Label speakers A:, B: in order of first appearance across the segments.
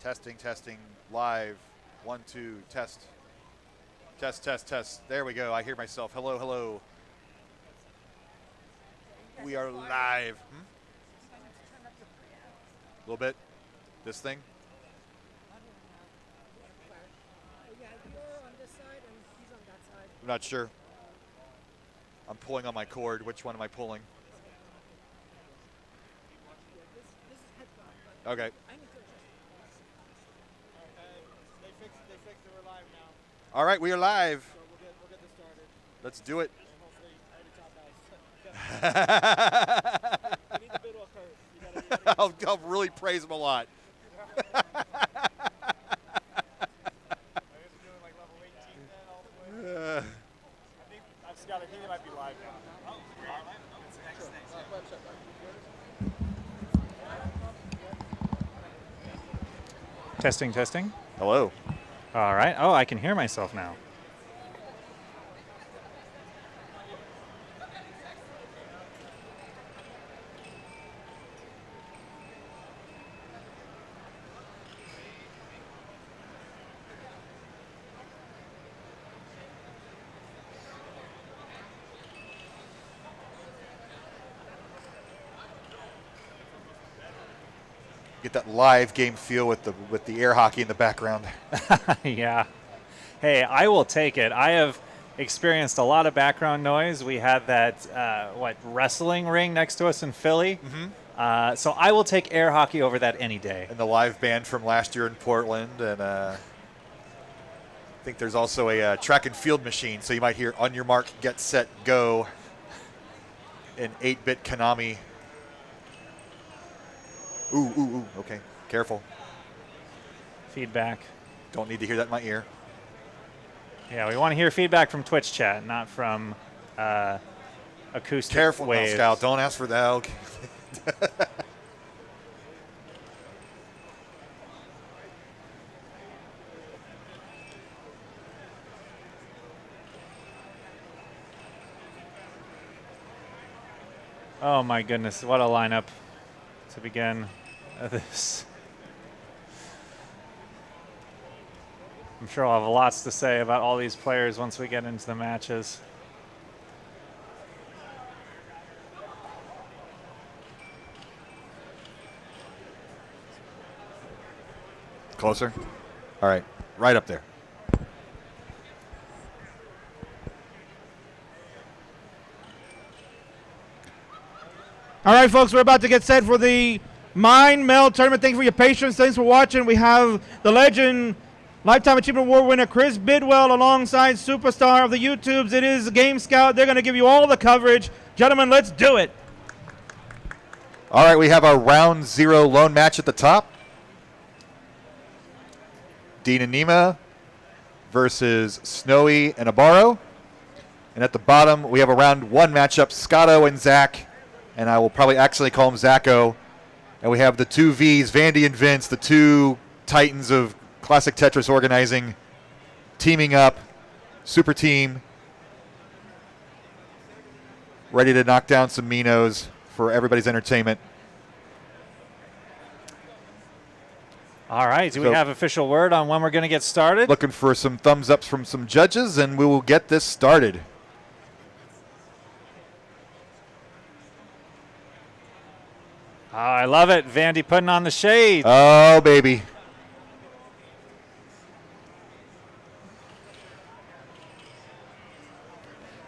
A: Testing, testing, live. 1, 2, test. Test, test, test. There we go. I hear myself. Hello, hello. We are live. A little bit. This thing. I'm not sure. I'm pulling on my cord. Which one am I pulling? Okay.
B: They fixed it. We're live now.
A: All right, we are live.
B: So we'll get this started.
A: Let's do it.
B: And hopefully, I need the bid will curse.
A: I'll really praise him a lot.
B: I guess we're doing like level 18 then all the way. I think it might be live now. Oh, thanks.
C: Testing, testing.
A: Hello.
C: All right. Oh, I can hear myself now.
A: Get that live game feel with the air hockey in the background.
C: Yeah. Hey, I will take it. I have experienced a lot of background noise. We had that, wrestling ring next to us in Philly.
A: Mm-hmm.
C: So I will take air hockey over that any day.
A: And the live band from last year in Portland. And I think there's also a track and field machine. So you might hear on your mark, get set, go in 8-bit Konami. Ooh, okay. Careful.
C: Feedback.
A: Don't need to hear that in my ear.
C: Yeah, we want to hear feedback from Twitch chat, not from acoustic
A: Careful
C: waves.
A: now, Scout. Don't ask for that. Okay.
C: Oh my goodness, what a lineup to begin this. I'm sure I'll have lots to say about all these players once we get into the matches.
A: Closer? All right. Right up there.
D: All right, folks, we're about to get set for the Meld tournament. Thanks for your patience. Thanks for watching. We have the legend, Lifetime Achievement Award winner Chris Bidwell alongside superstar of the YouTubes. It is Game Scout. They're going to give you all the coverage. Gentlemen, let's do it.
A: All right, we have our round 0 lone match at the top. Dean and Nima versus Snowy and Abaro. And at the bottom, we have a round 1 matchup, Scotto and Zach. And I will probably accidentally call him Zacho. And we have the 2 Vs, Vandy and Vince, the 2 titans of classic Tetris organizing, teaming up, super team, ready to knock down some Minos for everybody's entertainment.
C: All right, do we have official word on when we're going to get started?
A: Looking for some thumbs ups from some judges, and we will get this started.
C: Oh, I love it. Vandy putting on the shades.
A: Oh, baby.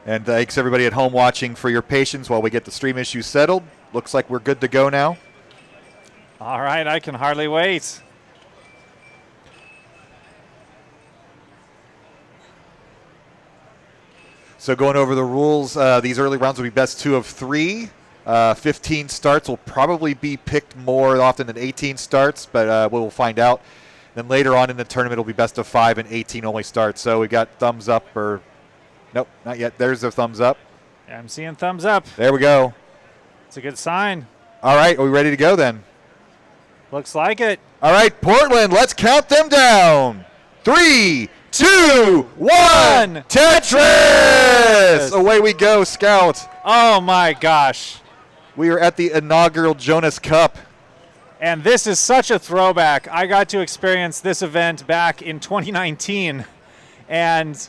A: And thanks everybody at home watching for your patience while we get the stream issues settled. Looks like we're good to go now.
C: All right, I can hardly wait.
A: So going over the rules, these early rounds will be best 2 of 3. 15 starts will probably be picked more often than 18 starts, but we'll find out. Then later on in the tournament, it'll be best of 5 and 18 only starts. So we got thumbs up or nope, not yet. There's a thumbs up.
C: Yeah, I'm seeing thumbs up.
A: There we go.
C: It's a good sign.
A: All right, are we ready to go then?
C: Looks like it.
A: All right, Portland, let's count them down. 3, 2, 1, Tetris! Away we go, Scout.
C: Oh my gosh.
A: We are at the inaugural Jonas Cup.
C: And this is such a throwback. I got to experience this event back in 2019. And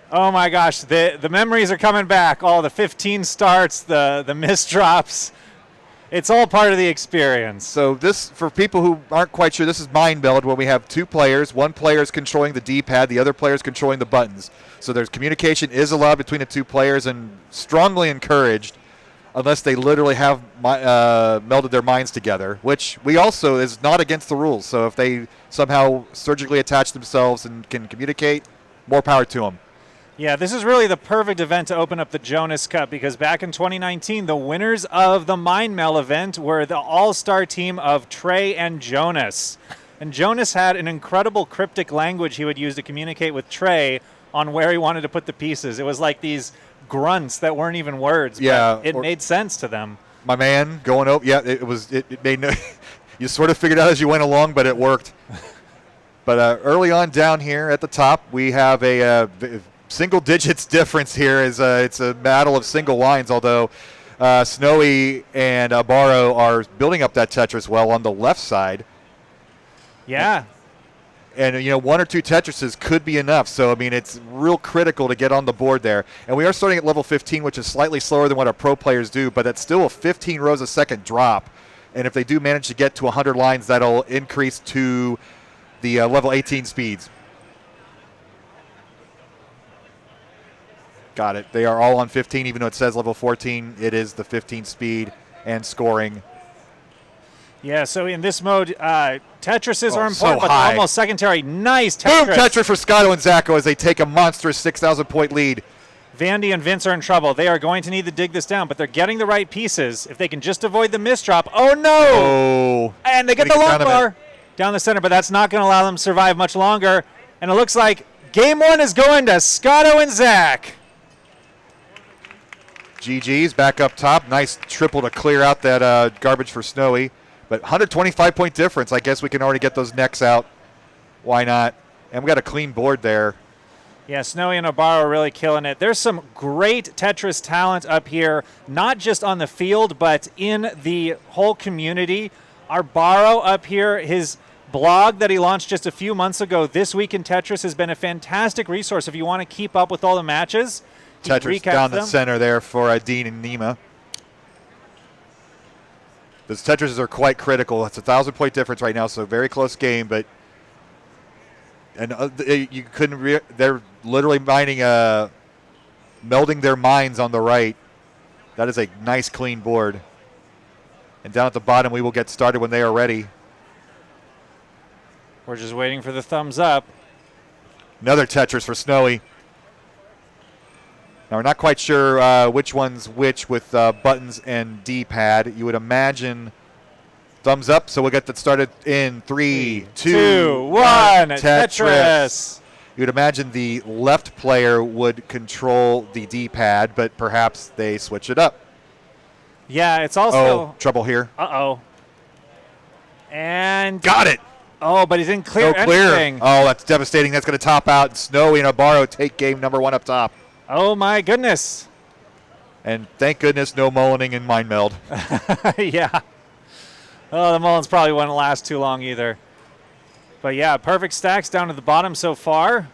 C: oh my gosh, the memories are coming back. All the 15 starts, the missed drops. It's all part of the experience.
A: So this, for people who aren't quite sure, this is Mind Meld, where we have two players. One player is controlling the D-pad, the other player is controlling the buttons. So there's communication is allowed between the two players and strongly encouraged, unless they literally have melded their minds together, which we also is not against the rules. So if they somehow surgically attach themselves and can communicate, more power to them.
C: Yeah, this is really the perfect event to open up the Jonas Cup, because back in 2019, the winners of the Mind Meld event were the all-star team of Trey and Jonas. And Jonas had an incredible cryptic language he would use to communicate with Trey on where he wanted to put the pieces. It was like these grunts that weren't even words, but it made sense to them.
A: My man going over, yeah, it made no, you sort of figured out as you went along, but it worked. But early on down here at the top, we have a single digits difference here. It's a battle of single lines, although Snowy and Abaro are building up that Tetris well on the left side.
C: Yeah.
A: And, you know, one or two Tetrises could be enough. So, I mean, it's real critical to get on the board there. And we are starting at level 15, which is slightly slower than what our pro players do, but that's still a 15 rows a second drop. And if they do manage to get to 100 lines, that'll increase to the level 18 speeds. Got it. They are all on 15, even though it says level 14. It is the 15 speed and scoring.
C: Yeah, so in this mode, Tetrises are important,
A: so
C: but they're almost secondary. Nice Tetris.
A: Boom, Tetris for Scotto and Zacco as they take a monstrous 6,000-point lead.
C: Vandy and Vince are in trouble. They are going to need to dig this down, but they're getting the right pieces. If they can just avoid the misdrop. Oh, no!
A: Oh.
C: And they get the long bar down the center, but that's not going to allow them to survive much longer. And it looks like game one is going to Scotto and Zach.
A: GG's back up top. Nice triple to clear out that garbage for Snowy. But 125-point difference. I guess we can already get those necks out. Why not? And we got a clean board there.
C: Yeah, Snowy and Obaro are really killing it. There's some great Tetris talent up here, not just on the field, but in the whole community. Arbaro up here, his blog that he launched just a few months ago, This Week in Tetris, has been a fantastic resource if you want to keep up with all the matches.
A: Tetris down the center there for Dean and Nima. Those Tetrises are quite critical. It's a 1,000-point difference right now, so very close game. But you couldn't. They're literally melding their minds on the right. That is a nice, clean board. And down at the bottom, we will get started when they are ready.
C: We're just waiting for the thumbs up.
A: Another Tetris for Snowy. Now, we're not quite sure which one's which with buttons and D-pad. You would imagine thumbs up, so we'll get that started in 3, 2, 1. Tetris. You would imagine the left player would control the D-pad, but perhaps they switch it up.
C: Yeah, it's also...
A: Oh, trouble here.
C: Uh-oh. And...
A: Got it!
C: Oh, but he didn't clear anything.
A: Oh, that's devastating. That's going to top out. Snowy and Abaro take game number one up top.
C: Oh, my goodness.
A: And thank goodness no mullining in Mind Meld.
C: Yeah. Oh, the mullins probably wouldn't last too long either. But, yeah, perfect stacks down to the bottom so far.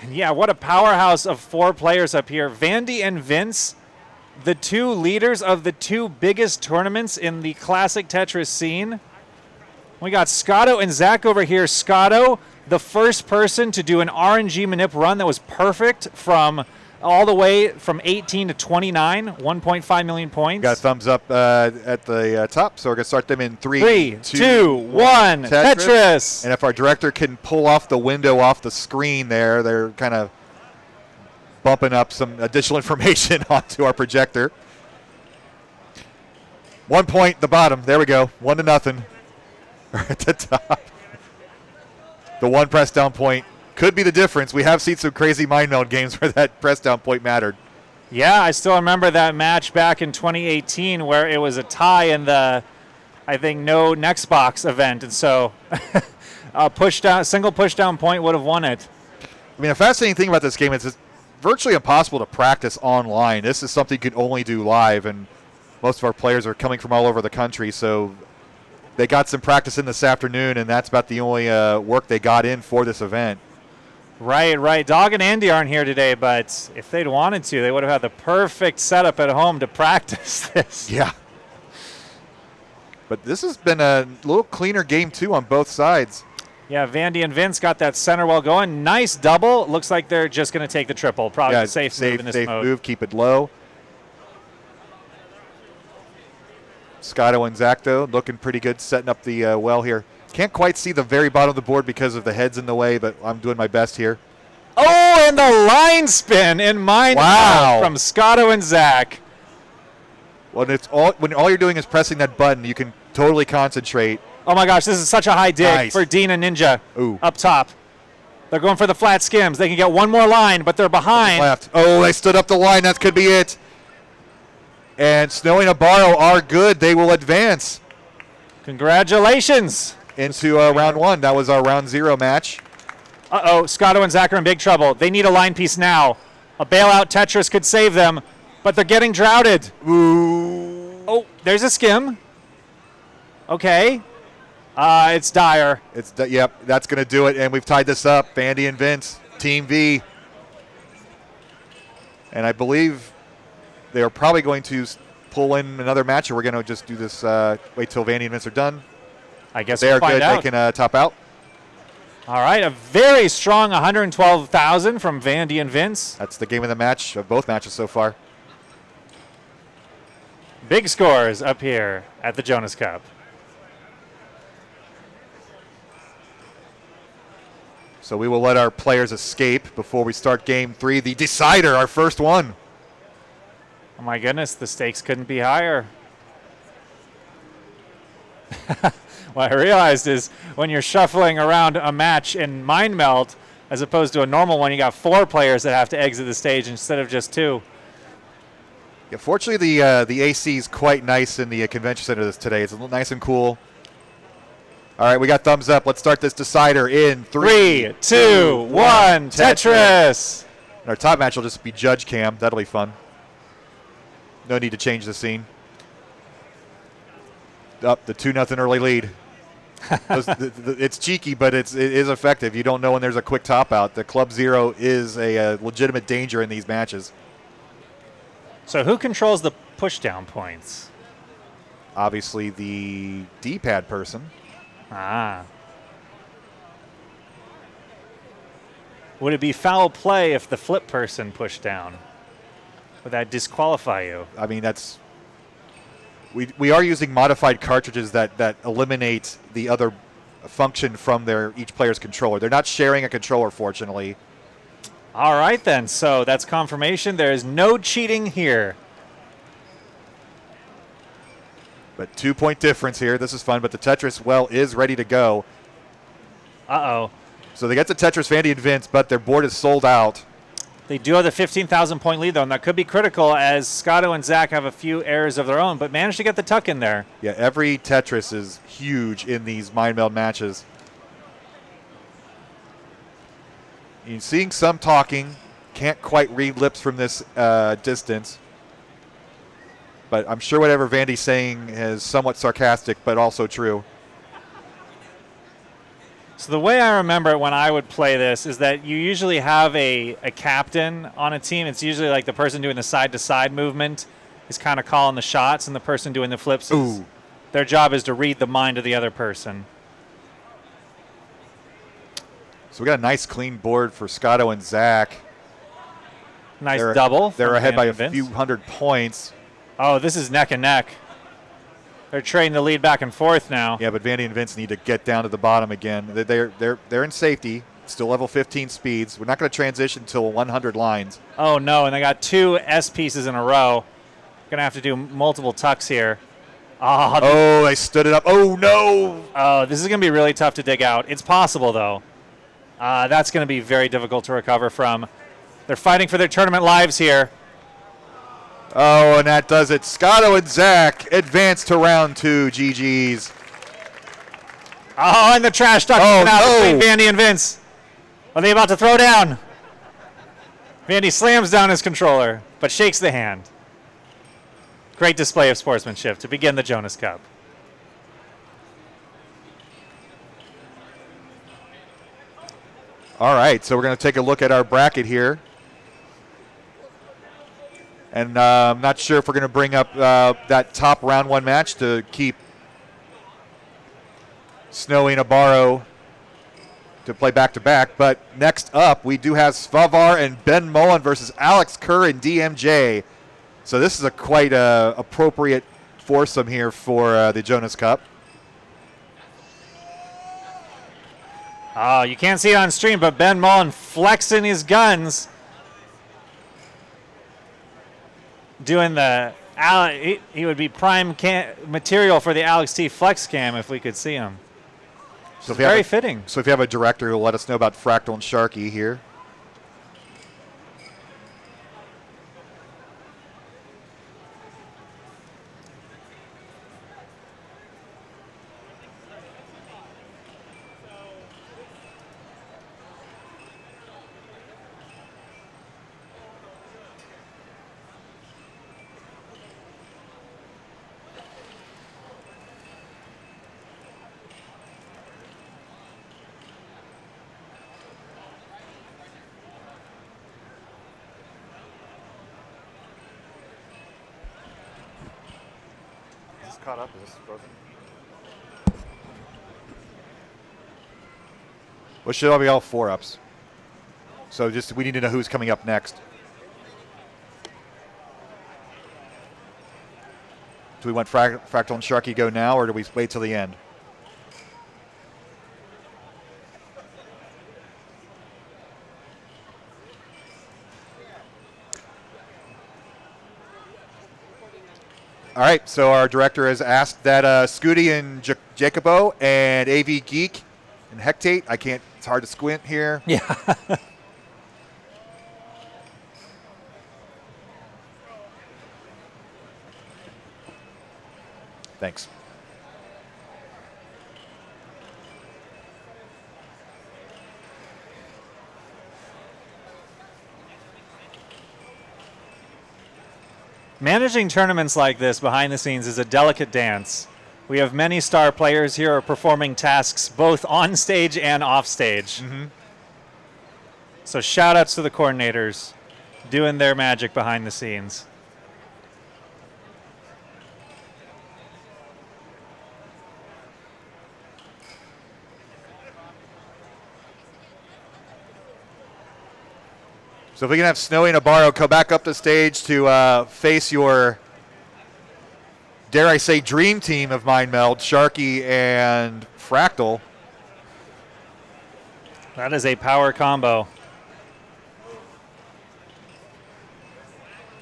C: And, yeah, what a powerhouse of four players up here. Vandy and Vince, the two leaders of the two biggest tournaments in the classic Tetris scene. We got Scotto and Zach over here. Scotto, the first person to do an RNG manip run that was perfect from all the way from 18 to 29, 1.5 million points.
A: Got a thumbs up at the top, so we're going to start them in 3,
C: 2, 1, Tetris.
A: And if our director can pull off the window off the screen there, they're kind of bumping up some additional information onto our projector. 1 point, the bottom. There we go. 1-0. At the top. The one press down point could be the difference. We have seen some crazy Mind Meld games where that press down point mattered.
C: Yeah, I still remember that match back in 2018 where it was a tie in the, I think, no next box event. And so a single push down point would have won it.
A: I mean, a fascinating thing about this game is it's virtually impossible to practice online. This is something you can only do live. And most of our players are coming from all over the country, so they got some practice in this afternoon, and that's about the only work they got in for this event.
C: Right. Dog and Andy aren't here today, but if they'd wanted to, they would have had the perfect setup at home to practice this.
A: Yeah. But this has been a little cleaner game, too, on both sides.
C: Yeah, Vandy and Vince got that center well going. Nice double. Looks like they're just going to take the triple. Probably a safe move in this
A: safe
C: mode.
A: Move, keep it low. Scotto and Zach, though, looking pretty good, setting up the well here. Can't quite see the very bottom of the board because of the heads in the way, but I'm doing my best here.
C: Oh, and the line spin in mind from Scotto and Zach.
A: When all you're doing is pressing that button, you can totally concentrate.
C: Oh my gosh, this is such a high dig for Dean and Ninja up top. They're going for the flat skims. They can get one more line, but they're behind.
A: Left. Oh, they stood up the line. That could be it. And Snowy and Nabarro are good. They will advance.
C: Congratulations.
A: Into round one. That was our round 0 match.
C: Uh-oh, Scotto and Zach are in big trouble. They need a line piece now. A bailout Tetris could save them, but they're getting droughted.
A: Ooh.
C: Oh, there's a skim. Okay. It's dire.
A: Yep, that's going to do it, and we've tied this up. Vandy and Vince, Team V. And I believe they are probably going to pull in another match, or we're going to just do this, wait till Vandy and Vince are done.
C: I guess
A: they
C: we'll
A: are
C: find
A: good.
C: out.
A: They can top out.
C: All right, a very strong 112,000 from Vandy and Vince.
A: That's the game of the match of both matches so far.
C: Big scores up here at the Jonas Cup.
A: So we will let our players escape before we start game 3. The decider, our first one.
C: Oh my goodness, the stakes couldn't be higher. What I realized is when you're shuffling around a match in Mind Meld, as opposed to a normal one, you got 4 players that have to exit the stage instead of just 2.
A: Yeah, fortunately, the AC is quite nice in the convention center today. It's a little nice and cool. All right, we got thumbs up. Let's start this decider in 3,
C: 2, 1, Tetris.
A: And our top match will just be Judge Cam. That'll be fun. No need to change the scene. Up the 2-0 early lead. It's cheeky, but it is effective. You don't know when there's a quick top out. The Club Zero is a legitimate danger in these matches.
C: So who controls the push-down points?
A: Obviously, the D-pad person.
C: Ah. Would it be foul play if the flip person pushed down? Would that disqualify you?
A: I mean, that's... We are using modified cartridges that eliminate the other function from each player's controller. They're not sharing a controller, fortunately.
C: All right, then. So that's confirmation. There is no cheating here.
A: But 2-point difference here. This is fun, but the Tetris well is ready to go.
C: Uh-oh.
A: So they get the Tetris, Vandy and Vince, but their board is sold out.
C: They do have the 15,000-point lead, though, and that could be critical as Scotto and Zach have a few errors of their own, but managed to get the tuck in there.
A: Yeah, every Tetris is huge in these Mind Meld matches. You're seeing some talking. Can't quite read lips from this distance. But I'm sure whatever Vandy's saying is somewhat sarcastic, but also true.
C: So the way I remember it when I would play this is that you usually have a captain on a team. It's usually like the person doing the side-to-side movement is kind of calling the shots, and the person doing the flips, their job is to read the mind of the other person.
A: So we got a nice clean board for Scotto and Zach.
C: Nice double.
A: They're ahead by a few hundred points.
C: Oh, this is neck and neck. They're trading the lead back and forth now.
A: Yeah, but Vandy and Vince need to get down to the bottom again. They're in safety, still level 15 speeds. We're not going to transition until 100 lines.
C: Oh, no, and they got 2 S pieces in a row. Going to have to do multiple tucks here.
A: Oh, they stood it up. Oh, no.
C: Oh, this is going to be really tough to dig out. It's possible, though. That's going to be very difficult to recover from. They're fighting for their tournament lives here.
A: Oh, and that does it. Scotto and Zach advance to round 2. GG's.
C: Oh, and the trash talk between Vandy and Vince. Are they about to throw down? Vandy slams down his controller, but shakes the hand. Great display of sportsmanship to begin the Jonas Cup.
A: All right, so we're going to take a look at our bracket here. And I'm not sure if we're going to bring up that top round 1 match to keep Snowy and Abaro to play back-to-back. But next up, we do have Svavar and Ben Mullen versus Alex Kerr and DMJ. So this is a quite appropriate foursome here for the Jonas Cup.
C: Oh, you can't see it on stream, but Ben Mullen flexing his guns. Doing the, he would be prime material for the Alex T flex cam if we could see him. So very fitting.
A: So if you have a director who will let us know about Fractal and Sharky here. Caught up? Is this frozen? Well, should all be all 4-ups. So just we need to know who's coming up next. Do we want Fractal and Sharky go now, or do we wait till the end? All right, so our director has asked that Scooty and Jacobo and AV Geek and Hectate. I can't, it's hard to squint here.
C: Yeah.
A: Thanks.
C: Managing tournaments like this behind the scenes is a delicate dance. We have many star players here performing tasks both on stage and off stage.
A: Mm-hmm.
C: So shout outs to the coordinators doing their magic behind the scenes.
A: So if we can have Snowy and Abaro come back up the stage to face your, dare I say, dream team of Mind Meld, Sharky and Fractal.
C: That is a power combo.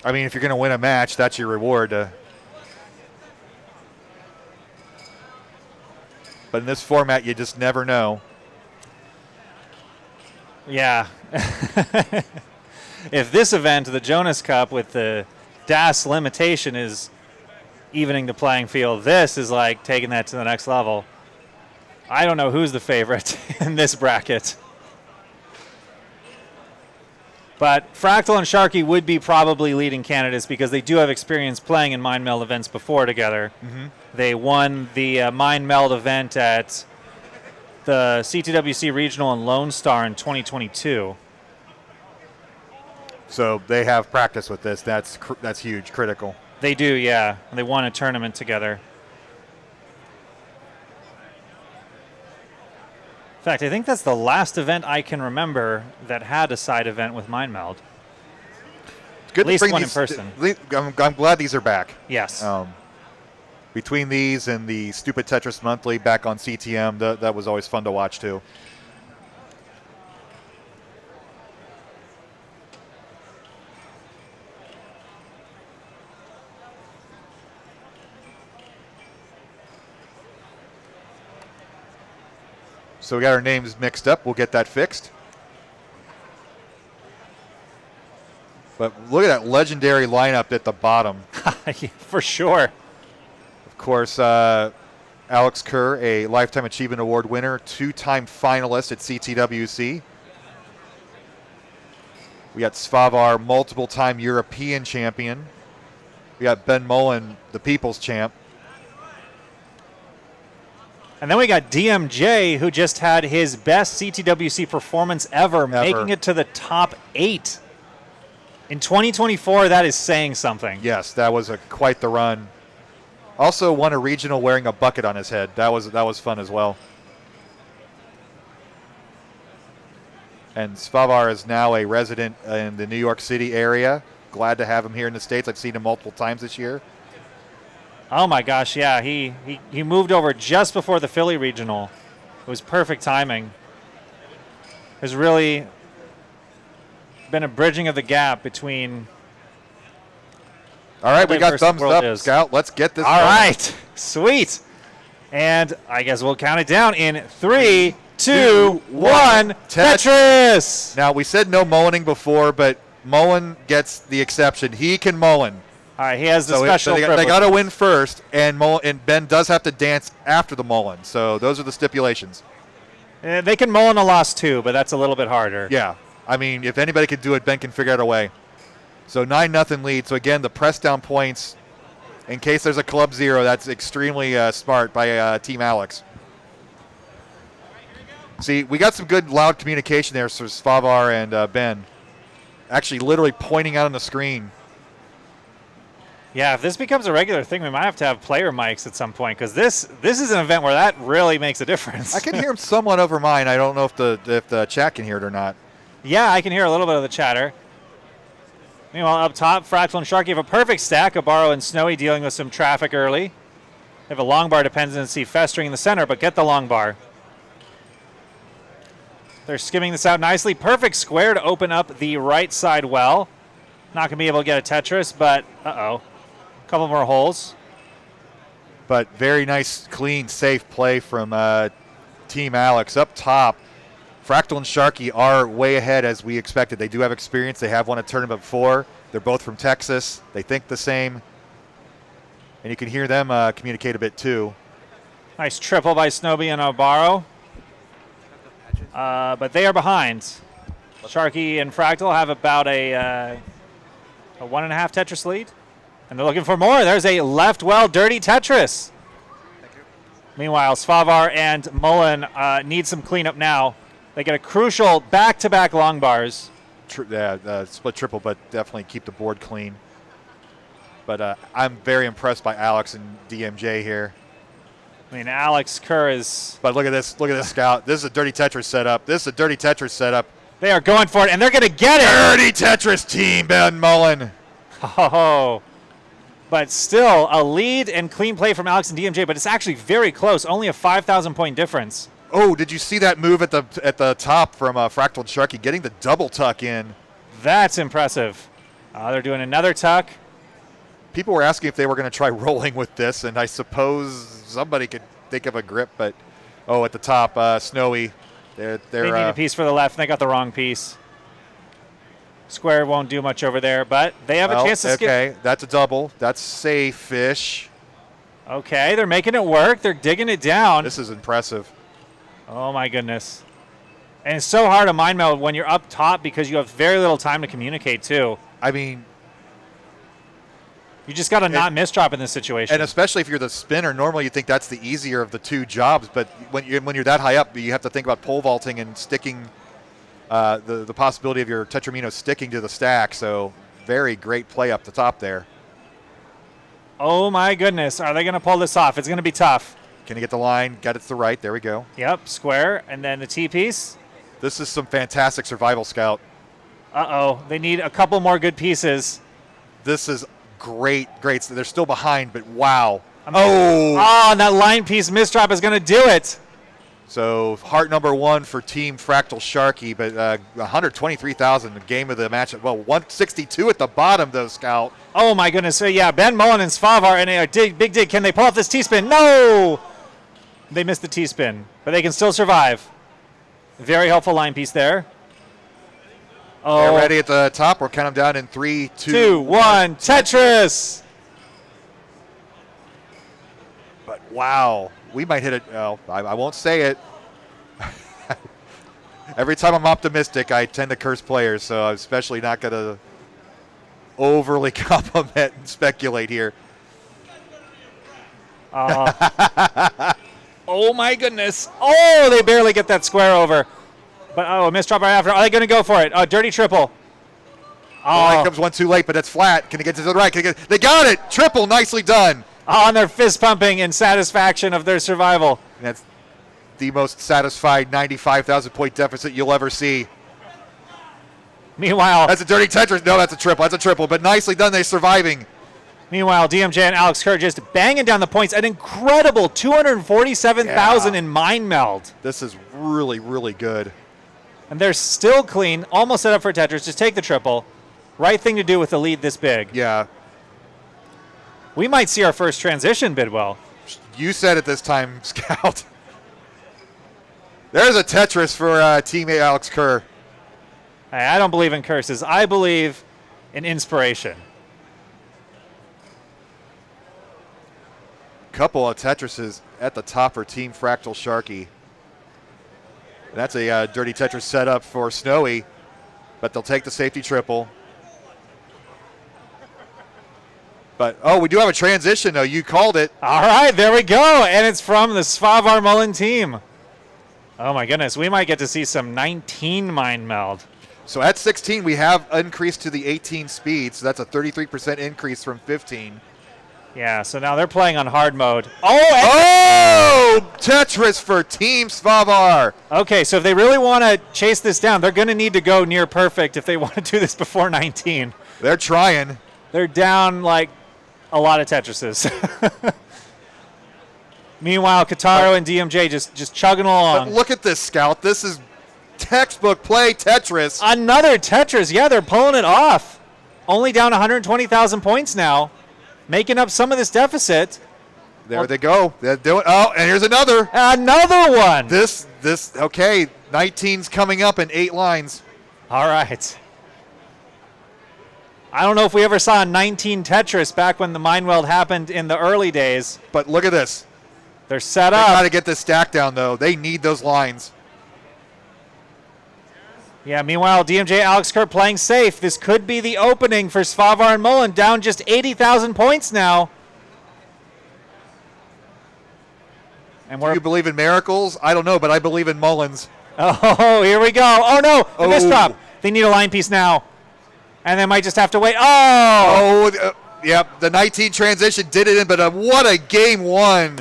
A: I mean, if you're going to win a match, that's your reward. But in this format, you just never know.
C: Yeah. If this event, the Jonas Cup, with the DAS limitation is evening the playing field, this is like taking that to the next level. I don't know who's the favorite in this bracket. But Fractal and Sharky would be probably leading candidates because they do have experience playing in Mind Meld events before together.
A: Mm-hmm.
C: They won the Mind Meld event at the CTWC Regional in Lone Star in 2022.
A: So they have practice with this. That's huge, critical.
C: They do, yeah. They won a tournament together. In fact, I think that's the last event I can remember that had a side event with Mind Meld.
A: It's good
C: At least
A: to bring
C: one
A: these,
C: in person.
A: I'm glad these are back.
C: Yes.
A: Between these and the Stupid Tetris Monthly back on CTM, that was always fun to watch too. So we got our names mixed up. We'll get that fixed. But look at that legendary lineup at the bottom.
C: Yeah, for sure.
A: Of course, Alex Kerr, a Lifetime Achievement Award winner, 2-time finalist at CTWC. We got Svavar, multiple-time European champion. We got Ben Mullen, the people's champ.
C: And then we got DMJ, who just had his best CTWC performance ever, making it to the top 8. In 2024, that is saying something.
A: Yes, that was quite the run. Also won a regional wearing a bucket on his head. That was fun as well. And Svavar is now a resident in the New York City area. Glad to have him here in the States. I've seen him multiple times this year.
C: Oh my gosh, yeah, he moved over just before the Philly regional. It was perfect timing. There's really been a bridging of the gap between.
A: All right, we got thumbs up,
C: is.
A: Scout. Let's get this.
C: All right, sweet. And I guess we'll count it down in 3, 2, 1. Tetris.
A: Now we said no Mullening before, but Mullen gets the exception. He can Mullen.
C: All right, he has the special.
A: They got to win first, and Ben does have to dance after the Mullen. So those are the stipulations.
C: They can Mullen a loss too, but that's a little bit harder.
A: Yeah, I mean, if anybody can do it, Ben can figure out a way. So 9-0 lead. So again, the press down points, in case there's a club zero, that's extremely smart by Team Alex. See, we got some good loud communication there for Svavar and Ben. Actually, literally pointing out on the screen.
C: Yeah, if this becomes a regular thing, we might have to have player mics at some point, because this is an event where that really makes a difference.
A: I can hear him somewhat over mine. I don't know if the chat can hear it or not.
C: Yeah, I can hear a little bit of the chatter. Meanwhile, up top, Fractal and Sharky have a perfect stack. Abaro and Snowy dealing with some traffic early. They have a long bar dependency festering in the center, but get the long bar. They're skimming this out nicely. Perfect square to open up the right side well. Not going to be able to get a Tetris, but uh-oh. Couple more holes.
A: But very nice, clean, safe play from Team Alex. Up top, Fractal and Sharky are way ahead as we expected. They do have experience. They have won a tournament before. They're both from Texas. They think the same. And you can hear them communicate a bit too.
C: Nice triple by Snowy and Obaro. But they are behind. Sharky and Fractal have about a 1.5 Tetris lead. And they're looking for more. There's a left well dirty Tetris. Meanwhile, Svavar and Mullen need some cleanup now. They get a crucial back-to-back long bars.
A: Split triple, but definitely keep the board clean. But I'm very impressed by Alex and DMJ here.
C: I mean, Alex Kerr is...
A: But look at this, Scout. This is a dirty Tetris setup.
C: They are going for it, and they're going to get it.
A: Dirty Tetris team, Ben Mullen.
C: Oh, but still a lead and clean play from Alex and DMJ, but it's actually very close, only a 5,000 point difference.
A: Oh, did you see that move at the top from Fractal and Sharky, getting the double tuck in?
C: That's impressive. They're doing another tuck.
A: People were asking if they were going to try rolling with this, and I suppose somebody could think of a grip, but at the top, Snowy. They
C: need a piece for the left, and they got the wrong piece. Square won't do much over there, but they have a chance to skip.
A: Okay, that's a double. That's safe-ish.
C: Okay, they're making it work. They're digging it down.
A: This is impressive.
C: Oh, my goodness. And it's so hard to mind meld when you're up top because you have very little time to communicate, too.
A: I mean...
C: You just got to not misdrop in this situation.
A: And especially if you're the spinner, normally you think that's the easier of the two jobs, but when you're that high up, you have to think about pole vaulting and sticking... the possibility of your Tetramino sticking to the stack, so very great play up the top there.
C: Oh my goodness, are they going to pull this off? It's going to be tough.
A: Can you get the line? Got it to the right. There we go.
C: Yep, square, and then the T-piece.
A: This is some fantastic survival, Scout.
C: Uh-oh, they need a couple more good pieces.
A: This is great. They're still behind, but wow.
C: And that line piece misdrop is going to do it.
A: So heart number 1 for Team Fractal Sharky, but 123,000 the game of the match. Well, 162 at the bottom though, Scout.
C: Oh my goodness. So yeah, Ben Mullen and Svavar and a big dig. Can they pull off this T-spin? No! They missed the T-spin, but they can still survive. Very helpful line piece there. Oh.
A: They're ready at the top. We'll count them down in 3,
C: 2, 1. Tetris!
A: But wow. We might hit it. Well, I won't say it. Every time I'm optimistic, I tend to curse players, so I'm especially not going to. overly compliment and speculate here.
C: Oh, my goodness. Oh, they barely get that square over. But, a missed drop right after. Are they going to go for it? Dirty triple.
A: Oh, that comes one too late, but it's flat. Can it get to the right? They got it. Triple, nicely done.
C: And they're fist pumping in satisfaction of their survival.
A: And that's the most satisfied 95,000 point deficit you'll ever see.
C: Meanwhile,
A: that's a dirty Tetris. No, that's a triple. That's a triple, but nicely done. They're surviving.
C: Meanwhile, DMJ and Alex Kerr just banging down the points. An incredible 247,000 in Mind Meld.
A: This is really, really good.
C: And they're still clean, almost set up for Tetris. Just take the triple. Right thing to do with a lead this big.
A: Yeah.
C: We might see our first transition, Bidwell.
A: You said it this time, Scout. There's a Tetris for teammate Alex Kerr.
C: Hey, I don't believe in curses. I believe in inspiration.
A: Couple of Tetrises at the top for Team Fractal Sharky. That's a dirty Tetris setup for Snowy, but they'll take the safety triple. But, we do have a transition, though. You called it.
C: All right, there we go. And it's from the Svavar Mullen team. Oh, my goodness. We might get to see some 19 Mind Meld.
A: So at 16, we have increased to the 18 speed. So that's a 33% increase from 15.
C: Yeah, so now they're playing on hard mode.
A: Tetris for Team Svavar.
C: Okay, so if they really want to chase this down, they're going to need to go near perfect if they want to do this before 19.
A: They're trying.
C: They're down like a lot of Tetrises. Meanwhile, Kataro and DMJ just chugging along.
A: But look at this, Scout. This is textbook play Tetris.
C: Another Tetris. Yeah, they're pulling it off. Only down 120,000 points now, making up some of this deficit.
A: There they go. They're doing. Oh, and here's another.
C: Another one.
A: Okay, 19's coming up in 8 lines.
C: All right. I don't know if we ever saw a 19 Tetris back when the Mind Meld happened in the early days.
A: But look at this.
C: They're set
A: They
C: up.
A: got to get this stack down, though. They need those lines.
C: Yeah, meanwhile, DMJ Alex Kerr playing safe. This could be the opening for Svavar and Mullen, down just 80,000 points now. And
A: Do you believe in miracles? I don't know, but I believe in Mullins.
C: Oh, here we go. Oh, no, the missed drop. They need a line piece now. And they might just have to wait.
A: Yep, the 19 transition did it in, but what a game one.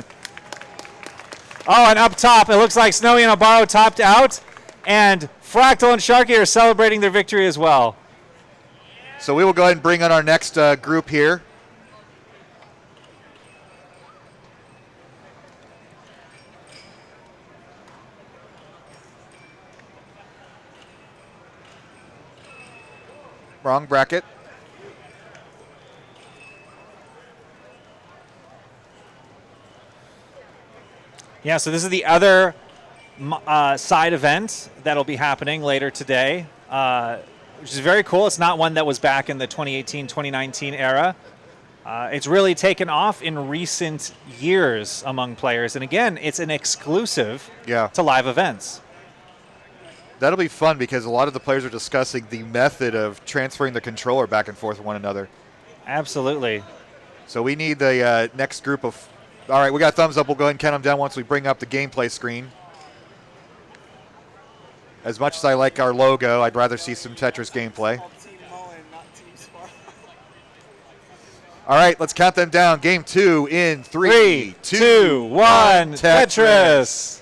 C: Oh, and up top, it looks like Snowy and Abaro topped out. And Fractal and Sharky are celebrating their victory as well.
A: So we will go ahead and bring on our next group here. Wrong bracket.
C: Yeah, so this is the other side event that'll be happening later today, which is very cool. It's not one that was back in the 2018-2019 era. It's really taken off in recent years among players. And again, it's an exclusive to live events.
A: That'll be fun because a lot of the players are discussing the method of transferring the controller back and forth with one another.
C: Absolutely.
A: So we need the next group of... All right, we got thumbs up. We'll go ahead and count them down once we bring up the gameplay screen. As much as I like our logo, I'd rather see some Tetris gameplay. All right, let's count them down. Game 2 in 3, 2, 1, Tetris.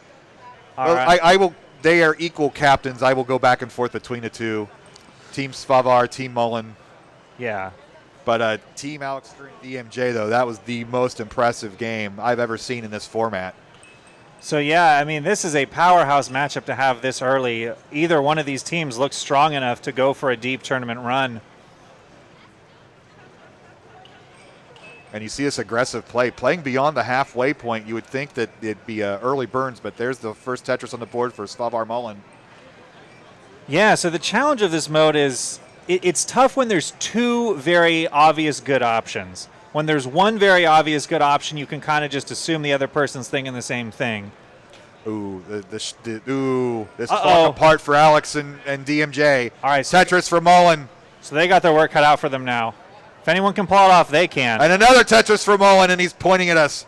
C: All right.
A: I will. They are equal captains. I will go back and forth between the two. Team Svavar, Team Mullen.
C: Yeah.
A: But Team Alex DMJ, though, that was the most impressive game I've ever seen in this format.
C: So, yeah, I mean, this is a powerhouse matchup to have this early. Either one of these teams looks strong enough to go for a deep tournament run.
A: And you see this aggressive play. Playing beyond the halfway point, you would think that it'd be early burns, but there's the first Tetris on the board for Svavar Mullen.
C: Yeah, so the challenge of this mode is it's tough when there's two very obvious good options. When there's one very obvious good option, you can kind of just assume the other person's thinking the same thing.
A: Ooh, this is falling apart for Alex and DMJ.
C: All right,
A: Tetris for Mullen.
C: So they got their work cut out for them now. If anyone can pull it off, they can.
A: And another Tetris for Mullen, and he's pointing at us.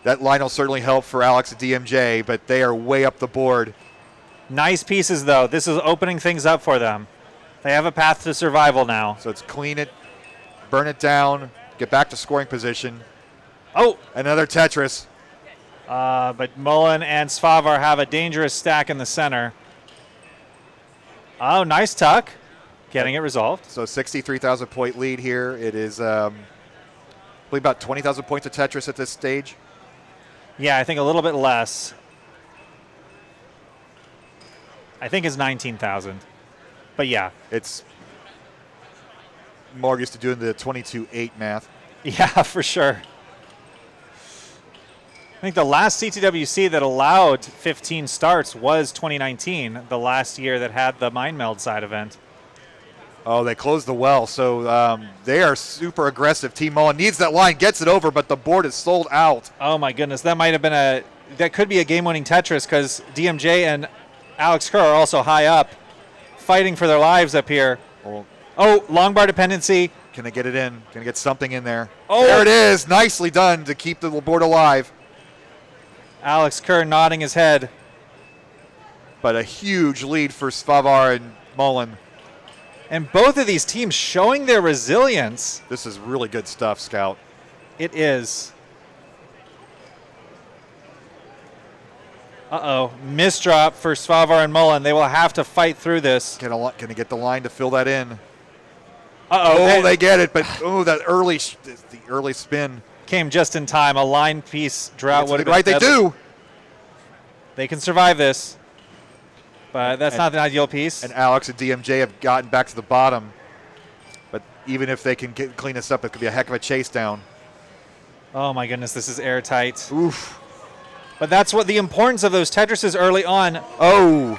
A: That line will certainly help for Alex at DMJ, but they are way up the board.
C: Nice pieces, though. This is opening things up for them. They have a path to survival now.
A: So it's clean it, burn it down, get back to scoring position.
C: Oh!
A: Another Tetris.
C: But Mullen and Svavar have a dangerous stack in the center. Oh, nice tuck. Getting it resolved.
A: So 63,000 point lead here. It is, I believe, about 20,000 points of Tetris at this stage.
C: Yeah, I think a little bit less. I think it's 19,000. But yeah.
A: It's more used to doing the 22-8 math.
C: Yeah, for sure. I think the last CTWC that allowed 15 starts was 2019, the last year that had the Mind Meld side event.
A: Oh, they closed the well, so they are super aggressive. Team Mullen needs that line, gets it over, but the board is sold out.
C: Oh my goodness, that might have been that could be a game-winning Tetris because DMJ and Alex Kerr are also high up, fighting for their lives up here. Oh, long bar dependency.
A: Can they get it in? Can they get something in there?
C: Oh.
A: There it is. Nicely done to keep the board alive.
C: Alex Kerr nodding his head.
A: But a huge lead for Svavar and Mullen.
C: And both of these teams showing their resilience.
A: This is really good stuff, Scout.
C: It is. Uh-oh. Misdrop for Svavar and Mullen. They will have to fight through this.
A: Can they get the line to fill that in?
C: Uh-oh.
A: Oh, they get it, but that early spin.
C: Came just in time. A line piece drought would have been
A: right, they
C: deadly.
A: do.
C: They can survive this. But that's not the ideal piece.
A: And Alex and DMJ have gotten back to the bottom. But even if they can clean this up, it could be a heck of a chase down.
C: Oh my goodness, this is airtight.
A: Oof.
C: But that's what the importance of those Tetrises early on.
A: Oh,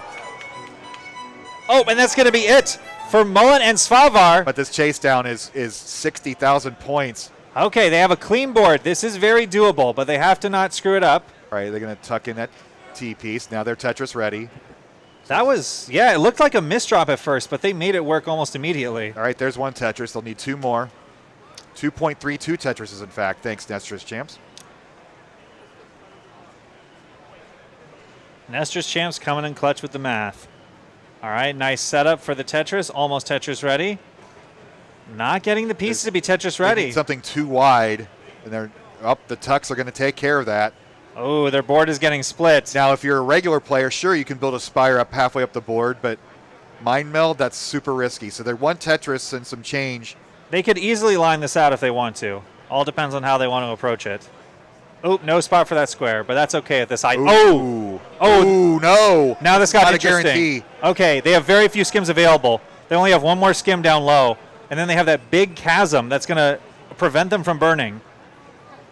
C: and that's going to be it for Mullen and Svavar.
A: but this chase down is 60,000 points.
C: Okay, they have a clean board. This is very doable, but they have to not screw it up.
A: All right, they're going to tuck in that T piece. Now they're Tetris ready.
C: That was, yeah, it looked like a misdrop at first, but they made it work almost immediately.
A: All right, there's one Tetris. They'll need two more. 2.32 Tetrises, in fact. Thanks, Tetris Champs.
C: Nestor's Champs coming in clutch with the math. All right, nice setup for the Tetris. Almost Tetris ready. Not getting the pieces to be Tetris
A: They
C: ready.
A: need something too wide, and they're up. The tucks are going to take care of that.
C: Oh, their board is getting split.
A: Now, if you're a regular player, sure, you can build a spire up halfway up the board, but Mind Meld, that's super risky. So they're one Tetris and some change.
C: They could easily line this out if they want to. All depends on how they want to approach it. Oh, no spot for that square, but that's okay at this height.
A: Ooh.
C: Oh,
A: No.
C: now this got
A: Not a
C: interesting.
A: guarantee.
C: Okay, they have very few skims available. They only have one more skim down low, and then they have that big chasm that's going to prevent them from burning.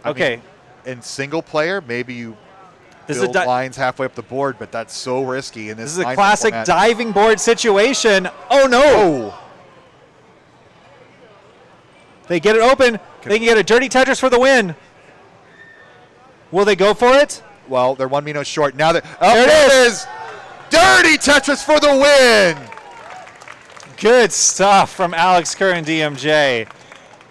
C: Okay.
A: I mean, in single player, maybe you
C: This is
A: build lines halfway up the board, but that's so risky in this.
C: This is a
A: line
C: classic
A: format.
C: diving board situation. Oh, no.
A: Oh.
C: They get it open. They can get a dirty Tetris for the win. Will they go for it?
A: Well, they're one Mino short. Now there
C: There
A: it is. Dirty Tetris for the win.
C: Good stuff from Alex Kerr and DMJ.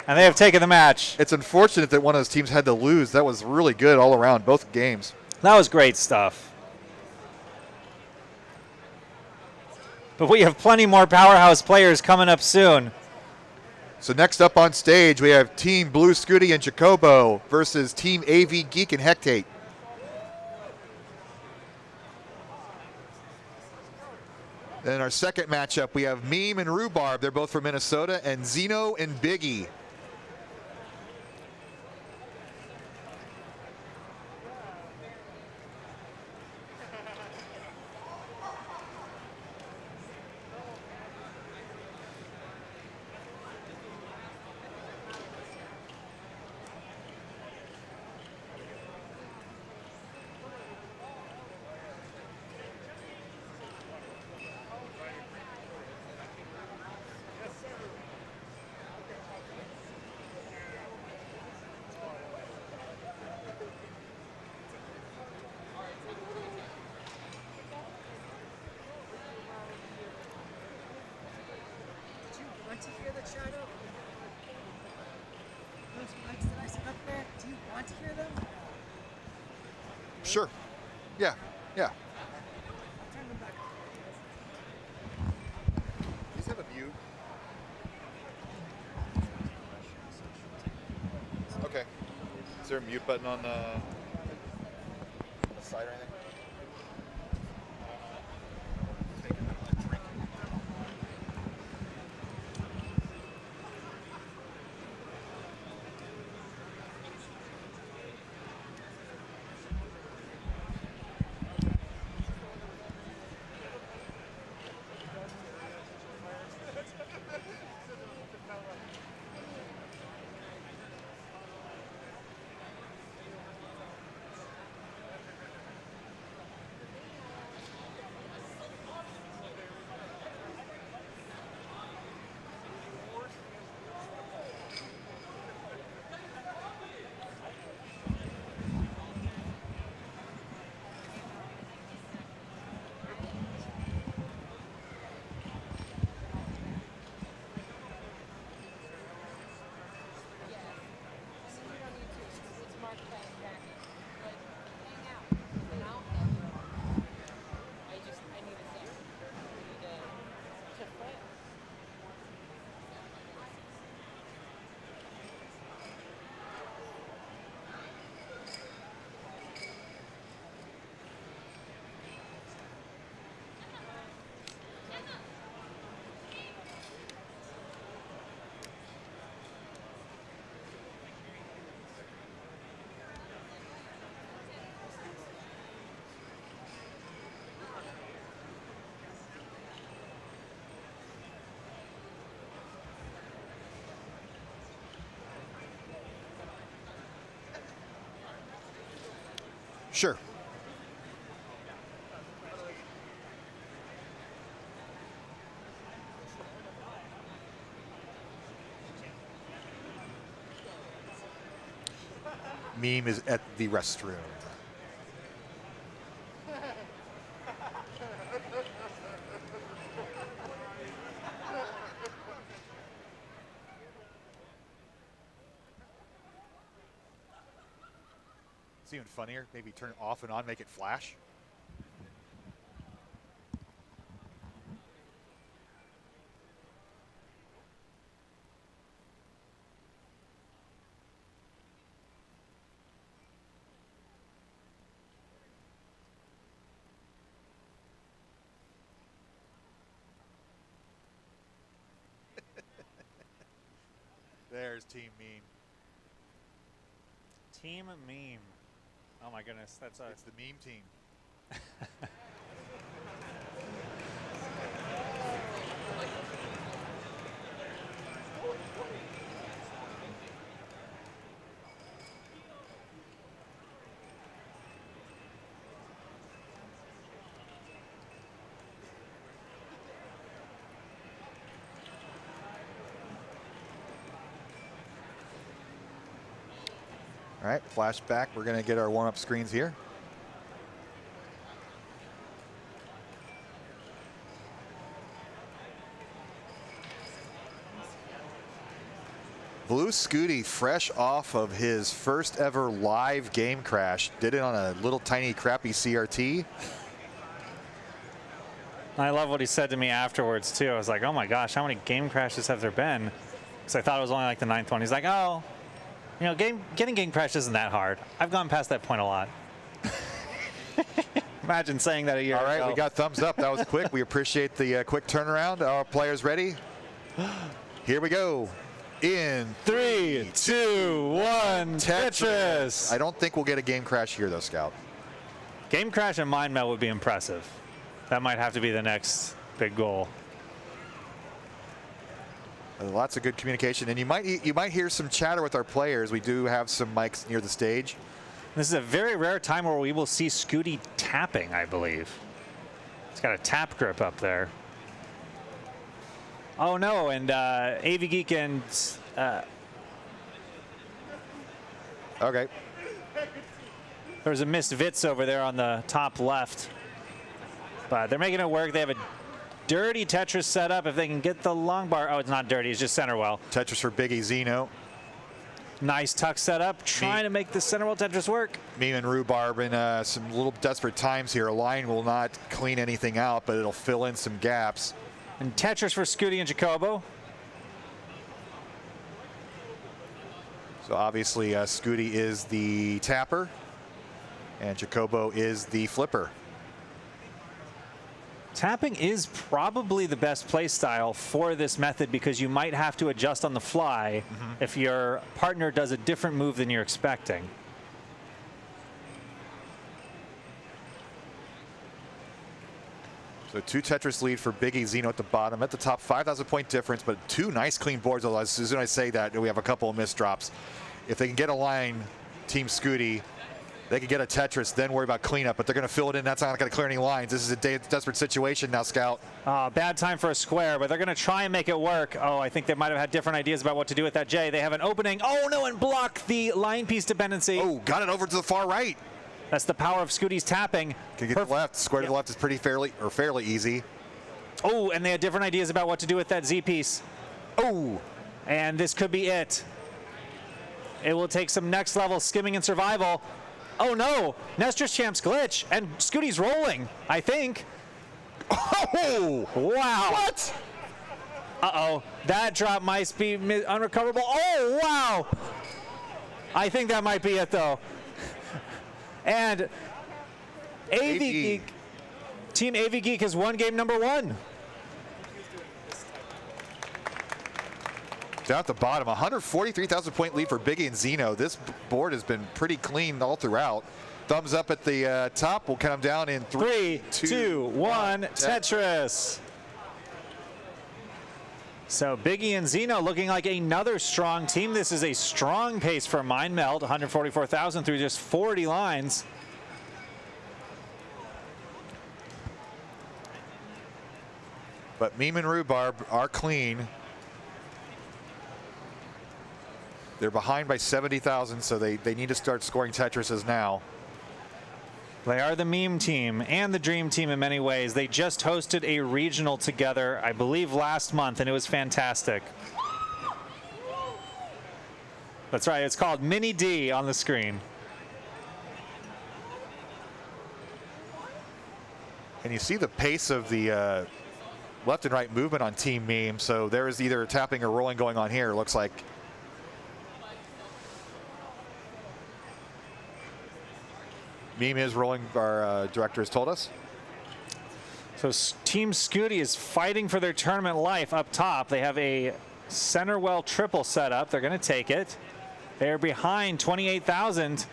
C: And they have taken the match.
A: It's unfortunate that one of those teams had to lose. That was really good all around, both games.
C: That was great stuff. But we have plenty more powerhouse players coming up soon.
A: So next up on stage, we have Team Blue Scooty and Jacobo versus Team AV Geek and Hectate. Then in our second matchup, we have Meme and Rhubarb. They're both from Minnesota, and Zeno and Biggie.
B: Did you want to hear the china? mics that I set up there? Do you want to hear them?
A: Sure. Yeah. Yeah.
B: I'll turn them back on.
A: These have a mute. Okay. Is there a mute button on the side or anything? Sure. Meme is at the restroom. It's even funnier. Maybe turn it off and on, make it flash. There's Team Meme.
C: Team Meme. Oh my goodness, that's a...
A: It's the meme team. All right, flashback. We're going to get our warm-up screens here. Blue Scooty, fresh off of his first ever live game crash, did it on a little tiny crappy CRT.
C: I love what he said to me afterwards too. I was like, oh my gosh, how many game crashes have there been? Because I thought it was only like the 9th one. He's like, oh, you know, getting game crashed isn't that hard. I've gone past that point a lot. Imagine saying that a year ago.
A: All right, we got thumbs up. That was quick. We appreciate the quick turnaround. Our players ready? Here we go. In
C: 3, 2, 1, Tetris.
A: I don't think we'll get a game crash here, though, Scout.
C: Game crash and mind meld would be impressive. That might have to be the next big goal.
A: Lots of good communication, and you might hear some chatter with our players. We do have some mics near the stage.
C: This is a very rare time where we will see Scooty tapping, I believe. He's got a tap grip up there. Oh no, and AV Geek and
A: okay.
C: There's a missed Vitz over there on the top left. But they're making it work. They have a dirty Tetris setup if they can get the long bar. Oh, it's not dirty. It's just center well.
A: Tetris for Biggie Zeno.
C: Nice tuck setup, trying to make the center wall Tetris work.
A: Meme and Rhubarb in some little desperate times here. A line will not clean anything out, but it'll fill in some gaps.
C: And Tetris for Scooty and Jacobo.
A: So obviously Scooty is the tapper and Jacobo is the flipper.
C: Tapping is probably the best play style for this method because you might have to adjust on the fly if your partner does a different move than you're expecting.
A: So 2 Tetris lead for Biggie Zeno at the bottom. At the top, 5,000 point difference, but 2 nice clean boards. Although as soon as I say that, we have a couple of missed drops. If they can get a line, Team Scooty, they can get a Tetris, then worry about cleanup, but they're going to fill it in. That's not going to clear any lines. This is a desperate situation now, Scout.
C: Bad time for a square, but they're going to try and make it work. Oh, I think they might have had different ideas about what to do with that J. They have an opening. Oh, no, and block the line piece dependency.
A: Oh, got it over to the far right.
C: That's the power of Scooty's tapping.
A: Can get to the left. Square to the left is fairly easy.
C: Oh, and they had different ideas about what to do with that Z piece.
A: Oh,
C: and this could be it. It will take some next level skimming and survival. Oh no, Nestor's Champ's glitch, and Scooty's rolling, I think.
A: oh,
C: Wow.
A: what?
C: Uh-oh, that drop might be unrecoverable. Oh, wow. I think that might be it, though. And AV Geek, Team AV Geek has won game number 1.
A: Down at the bottom, 143,000 point lead for Biggie and Zeno. This board has been pretty clean all throughout. Thumbs up at the top. We'll count them down in 3,
C: 2, 1, Tetris. So Biggie and Zeno looking like another strong team. This is a strong pace for Mind Meld, 144,000 through just 40 lines.
A: But Meme and Rhubarb are clean. They're behind by 70,000, so they need to start scoring Tetrises now.
C: They are the meme team and the dream team in many ways. They just hosted a regional together, I believe last month, and it was fantastic. That's right, it's called Mini D on the screen.
A: And you see the pace of the left and right movement on Team Meme, so there is either tapping or rolling going on here, it looks like. Meme is rolling, our director has told us.
C: So Team Scooty is fighting for their tournament life up top. They have a center well triple set up. They're going to take it. They're behind 28,000.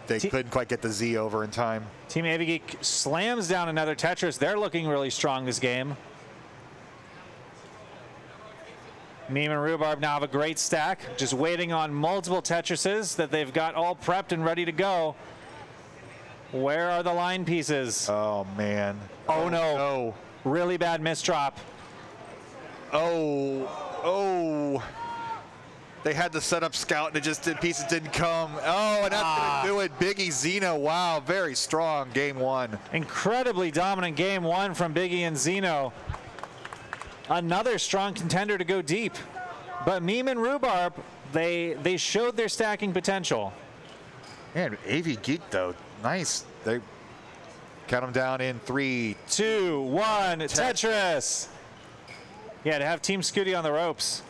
A: They couldn't quite get the Z over in time.
C: Team AV Geek slams down another Tetris. They're looking really strong this game. Meme and Rhubarb now have a great stack, just waiting on multiple Tetrises that they've got all prepped and ready to go. Where are the line pieces?
A: Oh, man.
C: Oh, no.
A: No.
C: Really bad misdrop.
A: Oh. They had to set up Scout, and pieces didn't come. Oh, and that's going to do it. Biggie Zeno, wow, very strong game 1.
C: Incredibly dominant game 1 from Biggie and Zeno. Another strong contender to go deep. But Meme and Rhubarb, they showed their stacking potential.
A: Man, AV Geek, though, nice. They count them down in 3,
C: 2, 1, Tetris. Yeah, to have Team Scooty on the ropes.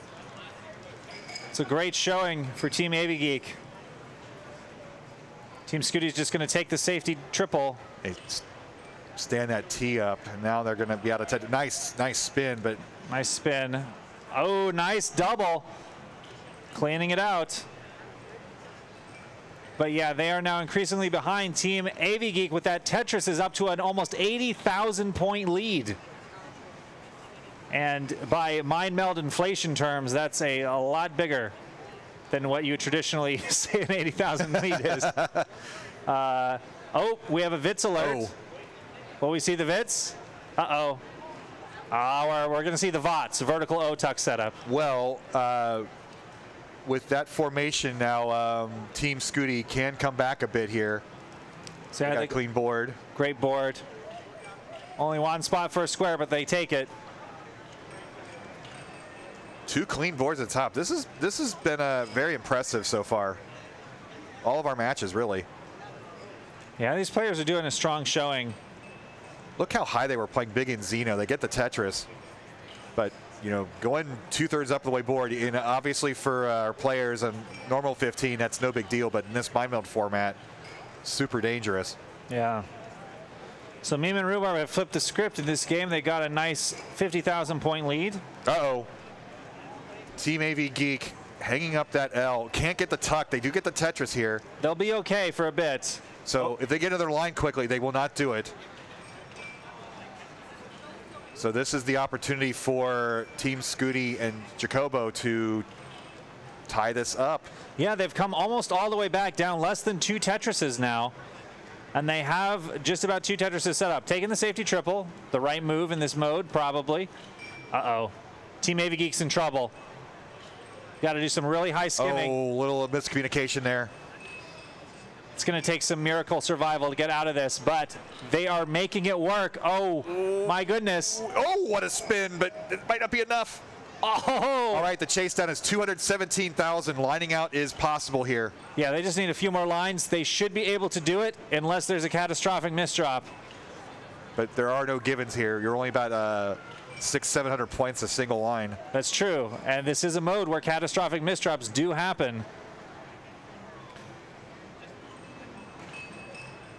C: It's a great showing for Team AV Geek. Team Scooty's just going to take the safety triple.
A: They stand that tee up, and now they're going to be out of touch. Nice spin, but
C: nice spin. Oh, nice double. Cleaning it out. But yeah, they are now increasingly behind Team AV Geek with that Tetris is up to an almost 80,000 point lead. And by Mind Meld inflation terms, that's a lot bigger than what you traditionally say an 80,000 lead is. Oh, we have a VITS alert.
A: Oh.
C: Will we see the VITS? Uh-oh. We're going to see the VOTS, vertical O-tuck setup.
A: well, with that formation now, Team Scooty can come back a bit here.
C: So
A: They got a clean board.
C: Great board. Only one spot for a square, but they take it.
A: 2 clean boards at the top. This has been very impressive so far. All of our matches, really.
C: Yeah, these players are doing a strong showing.
A: Look how high they were playing Big and Zeno. They get the Tetris, but you know, going 2/3 up the way board, and obviously for our players on normal 15, that's no big deal. But in this Mind Meld format, super dangerous.
C: Yeah. So Meme and Rhubarb have flipped the script in this game. They got a nice 50,000 point lead.
A: Uh-oh. Team AV Geek hanging up that L. Can't get the tuck. They do get the Tetris here.
C: They'll be okay for a bit.
A: So if they get to their line quickly, they will not do it. So this is the opportunity for Team Scooty and Jacobo to tie this up.
C: Yeah, they've come almost all the way back, down less than 2 Tetrises now. And they have just about 2 Tetrises set up. Taking the safety triple, the right move in this mode, probably. Uh-oh. Team AV Geek's in trouble. Got to do some really high skimming.
A: Oh, little miscommunication there.
C: It's going to take some miracle survival to get out of this, but they are making it work. Oh, my goodness.
A: Oh, what a spin, but it might not be enough.
C: Oh!
A: All right, the chase down is 217,000. Lining out is possible here.
C: Yeah, they just need a few more lines. They should be able to do it unless there's a catastrophic misdrop.
A: But there are no givens here. You're only about 600-700 points a single line.
C: That's true, and this is a mode where catastrophic misdrops do happen.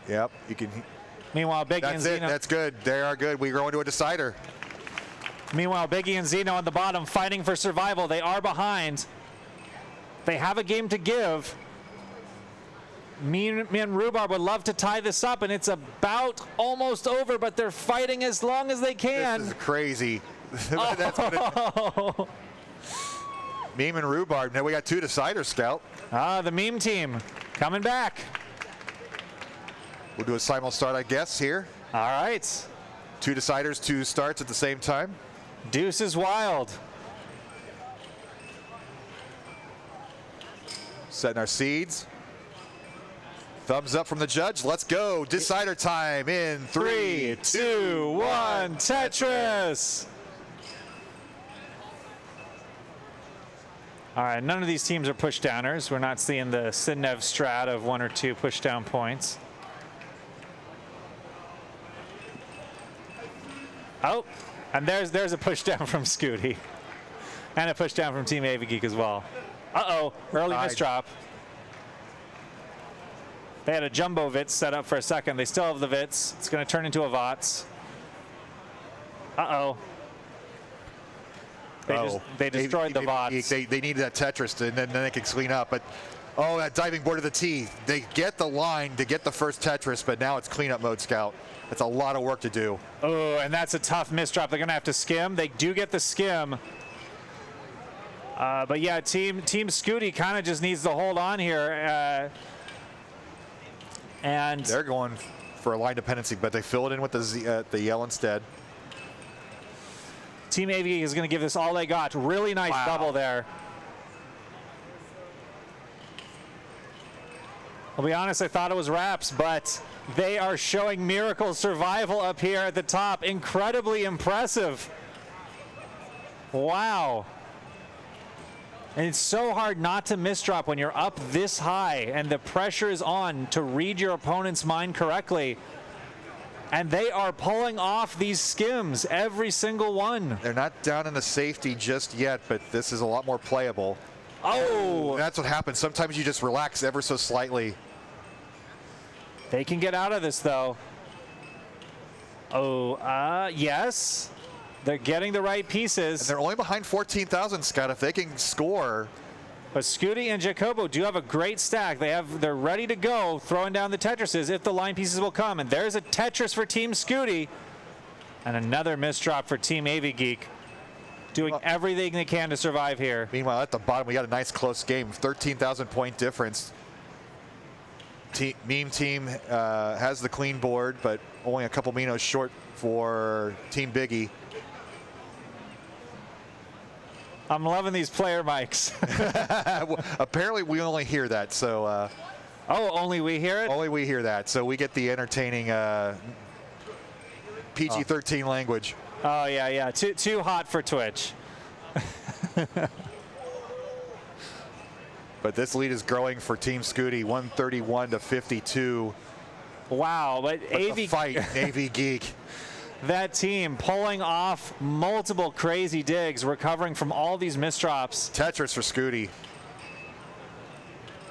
A: Yep, you can.
C: Meanwhile, Biggie and
A: That's
C: Zeno.
A: it. That's good. They are good. We go into a decider.
C: Meanwhile, Biggie and Zeno on the bottom fighting for survival. They are behind. They have a game to give. Me and Rhubarb would love to tie this up, and it's about almost over, but they're fighting as long as they can.
A: This is crazy. That's
C: Oh.
A: Meme and Rhubarb. Now we got 2 deciders, Scout.
C: The meme team coming back.
A: We'll do a simul start, I guess, here.
C: All right.
A: 2 deciders, 2 starts at the same time.
C: Deuce is wild.
A: Setting our seeds. Thumbs up from the judge. Let's go. Decider time in 3,
C: 2, 1, Tetris. All right, none of these teams are push downers. We're not seeing the Sidnev strat of 1 or 2 push down points. Oh, and there's a push down from Scooty. And a push down from Team AV Geek as well. Uh-oh, early misdrop. They had a jumbo Vitz set up for a second. They still have the Vitz. It's going to turn into a VOTS. Uh-oh. They destroyed the VOTS.
A: They need that Tetris, and then they can clean up. But oh, that diving board to the tee. They get the line to get the first Tetris, but now it's cleanup mode, Scout. That's a lot of work to do.
C: Oh, and that's a tough misdrop. They're going to have to skim. They do get the skim. But yeah, Team Scooty kind of just needs to hold on here. And
A: they're going for a line dependency, but they fill it in with the yell instead.
C: Team AV is going to give this all they got. Really nice double there. I'll be honest, I thought it was wraps, but they are showing miracle survival up here at the top. Incredibly impressive. Wow. And it's so hard not to misdrop when you're up this high and the pressure is on to read your opponent's mind correctly. And they are pulling off these skims, every single one.
A: They're not down in the safety just yet, but this is a lot more playable.
C: Oh!
A: And that's what happens. Sometimes you just relax ever so slightly.
C: They can get out of this, though. Oh, yes. They're getting the right pieces.
A: And they're only behind 14,000, Scott. If they can score.
C: But Scooty and Jacobo do have a great stack. They're ready to go, throwing down the Tetrises if the line pieces will come. And there's a Tetris for Team Scooty. And another misdrop for Team AV Geek. Doing everything they can to survive here.
A: Meanwhile, at the bottom, we got a nice close game. 13,000 point difference. Meme team has the clean board, but only a couple minos short for Team Biggie.
C: I'm loving these player mics.
A: Apparently, we only hear that. So.
C: Oh, only we hear it?
A: Only we hear that. So we get the entertaining PG-13 language.
C: Oh, yeah. Too hot for Twitch.
A: But this lead is growing for Team Scooty, 131 to 52.
C: Wow, but
A: The
C: AV
A: fight, Navy Geek.
C: that team pulling off multiple crazy digs, recovering from all these misdrops.
A: Tetris for Scooty.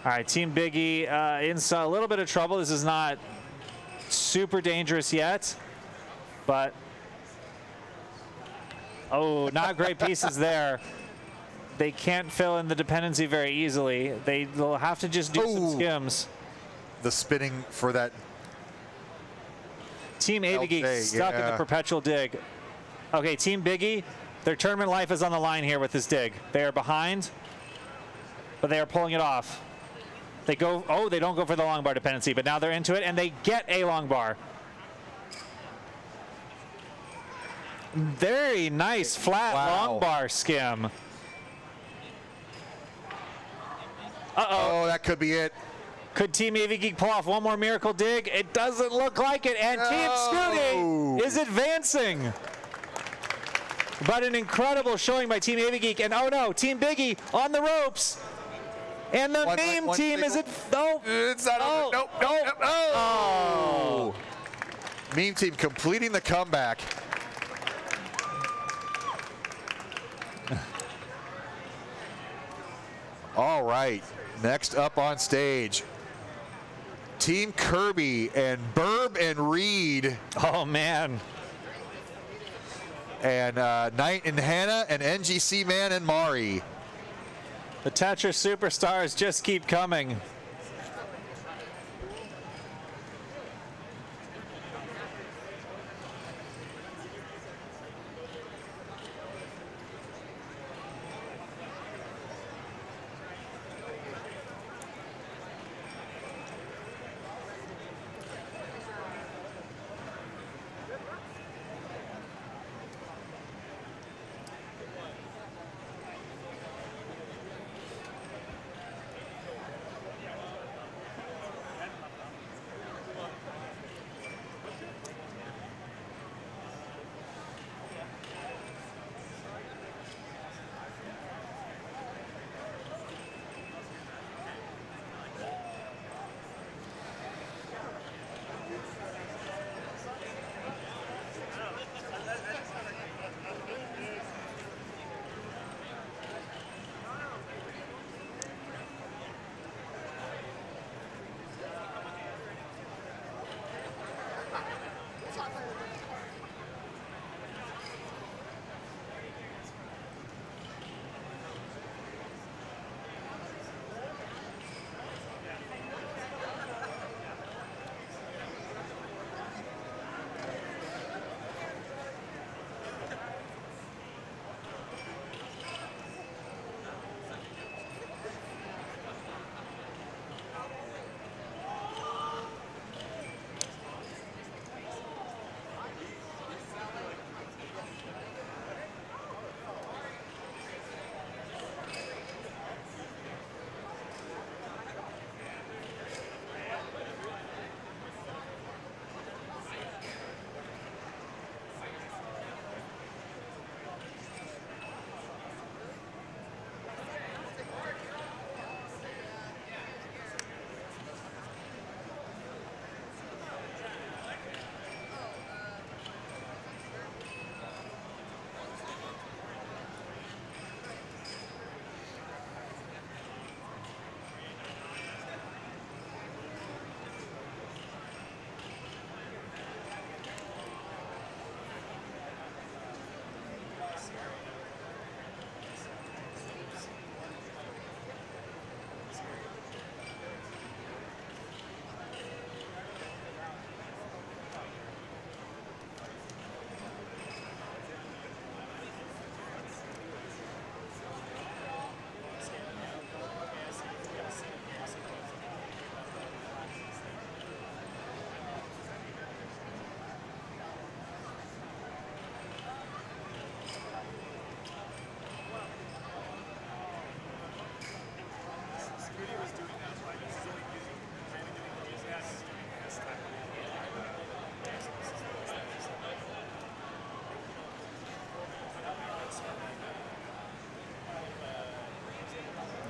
C: All right, Team Biggie in a little bit of trouble. This is not super dangerous yet, but oh, not great pieces there. They can't fill in the dependency very easily. They'll have to just do some skims.
A: The spinning for that.
C: Team AV Geek
A: LJ,
C: stuck in the
A: yeah.
C: perpetual dig. Okay, Team Biggie, their tournament life is on the line here with this dig. They are behind, but they are pulling it off. They go, oh, they don't go for the long bar dependency, but now they're into it, and they get a long bar. Very nice flat long bar skim.
A: Oh, that could be it.
C: Could Team AV Geek pull off one more miracle dig? It doesn't look like it, and Team Scooty is advancing. But an incredible showing by Team AV Geek, and oh no, Team Biggie on the ropes. And the meme team is it? No,
A: it's not. Nope. Oh. Meme team completing the comeback. All right, next up on stage, Team Kirby and Burb and Reed.
C: Oh man.
A: And Knight and Hannah and NGC Man and Mari.
C: The Tetris superstars just keep coming.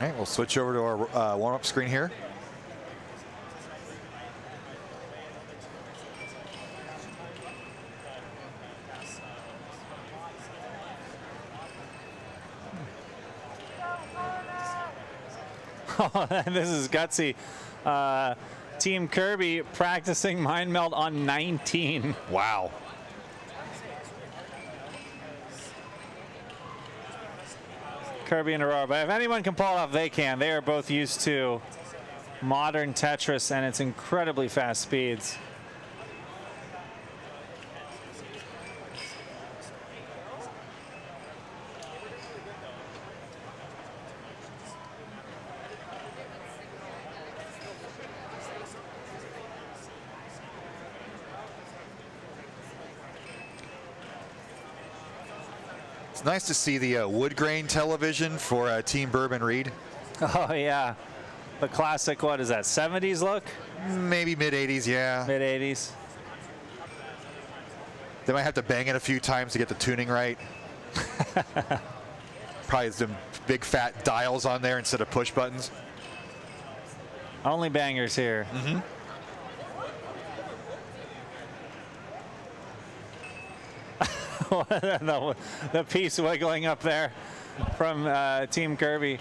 A: right, we'll switch over to our warm-up screen here.
C: This is gutsy. Team Kirby practicing Mind Meld on 19.
A: Wow.
C: Kirby and Aurora, but if anyone can pull it off, they can. They are both used to modern Tetris and its incredibly fast speeds.
A: It's nice to see the wood grain television for Team Bourbon Reed.
C: Oh, yeah. The classic, what is that, 70s look?
A: Maybe mid-80s, yeah.
C: Mid-80s.
A: They might have to bang it a few times to get the tuning right. Probably some big fat dials on there instead of push buttons.
C: Only bangers here.
A: Mm-hmm.
C: The piece wiggling up there from Team Kirby.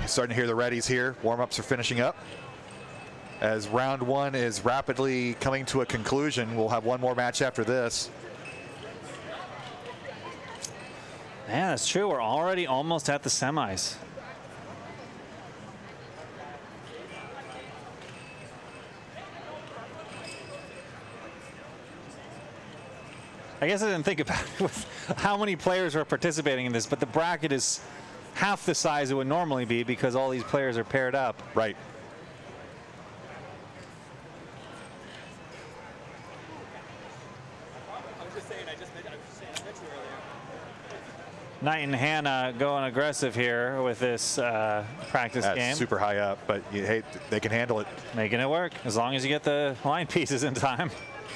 A: Starting to hear the readies here. Warm-ups are finishing up. As round one is rapidly coming to a conclusion, we'll have one more match after this.
C: Yeah, that's true. We're already almost at the semis. I guess I didn't think about it with how many players are participating in this, but the bracket is half the size it would normally be because all these players are paired up.
A: Right.
C: Knight and Hannah going aggressive here with this practice
A: That's
C: game.
A: super high up, but they can handle it.
C: Making it work as long as you get the line pieces in time.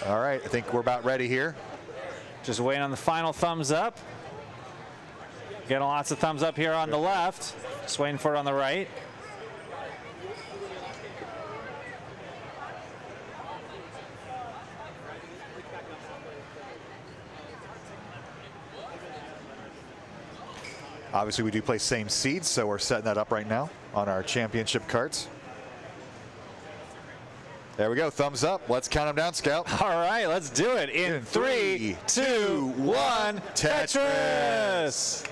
A: All right, I think we're about ready here.
C: Just waiting on the final thumbs up. Getting lots of thumbs up here on the left. Just waiting for it on the right.
A: Obviously, we do play same seeds, so we're setting that up right now on our championship carts. There we go, thumbs up. Let's count them down, Scout.
C: All right, let's do it. In 3, 2, 1, Tetris!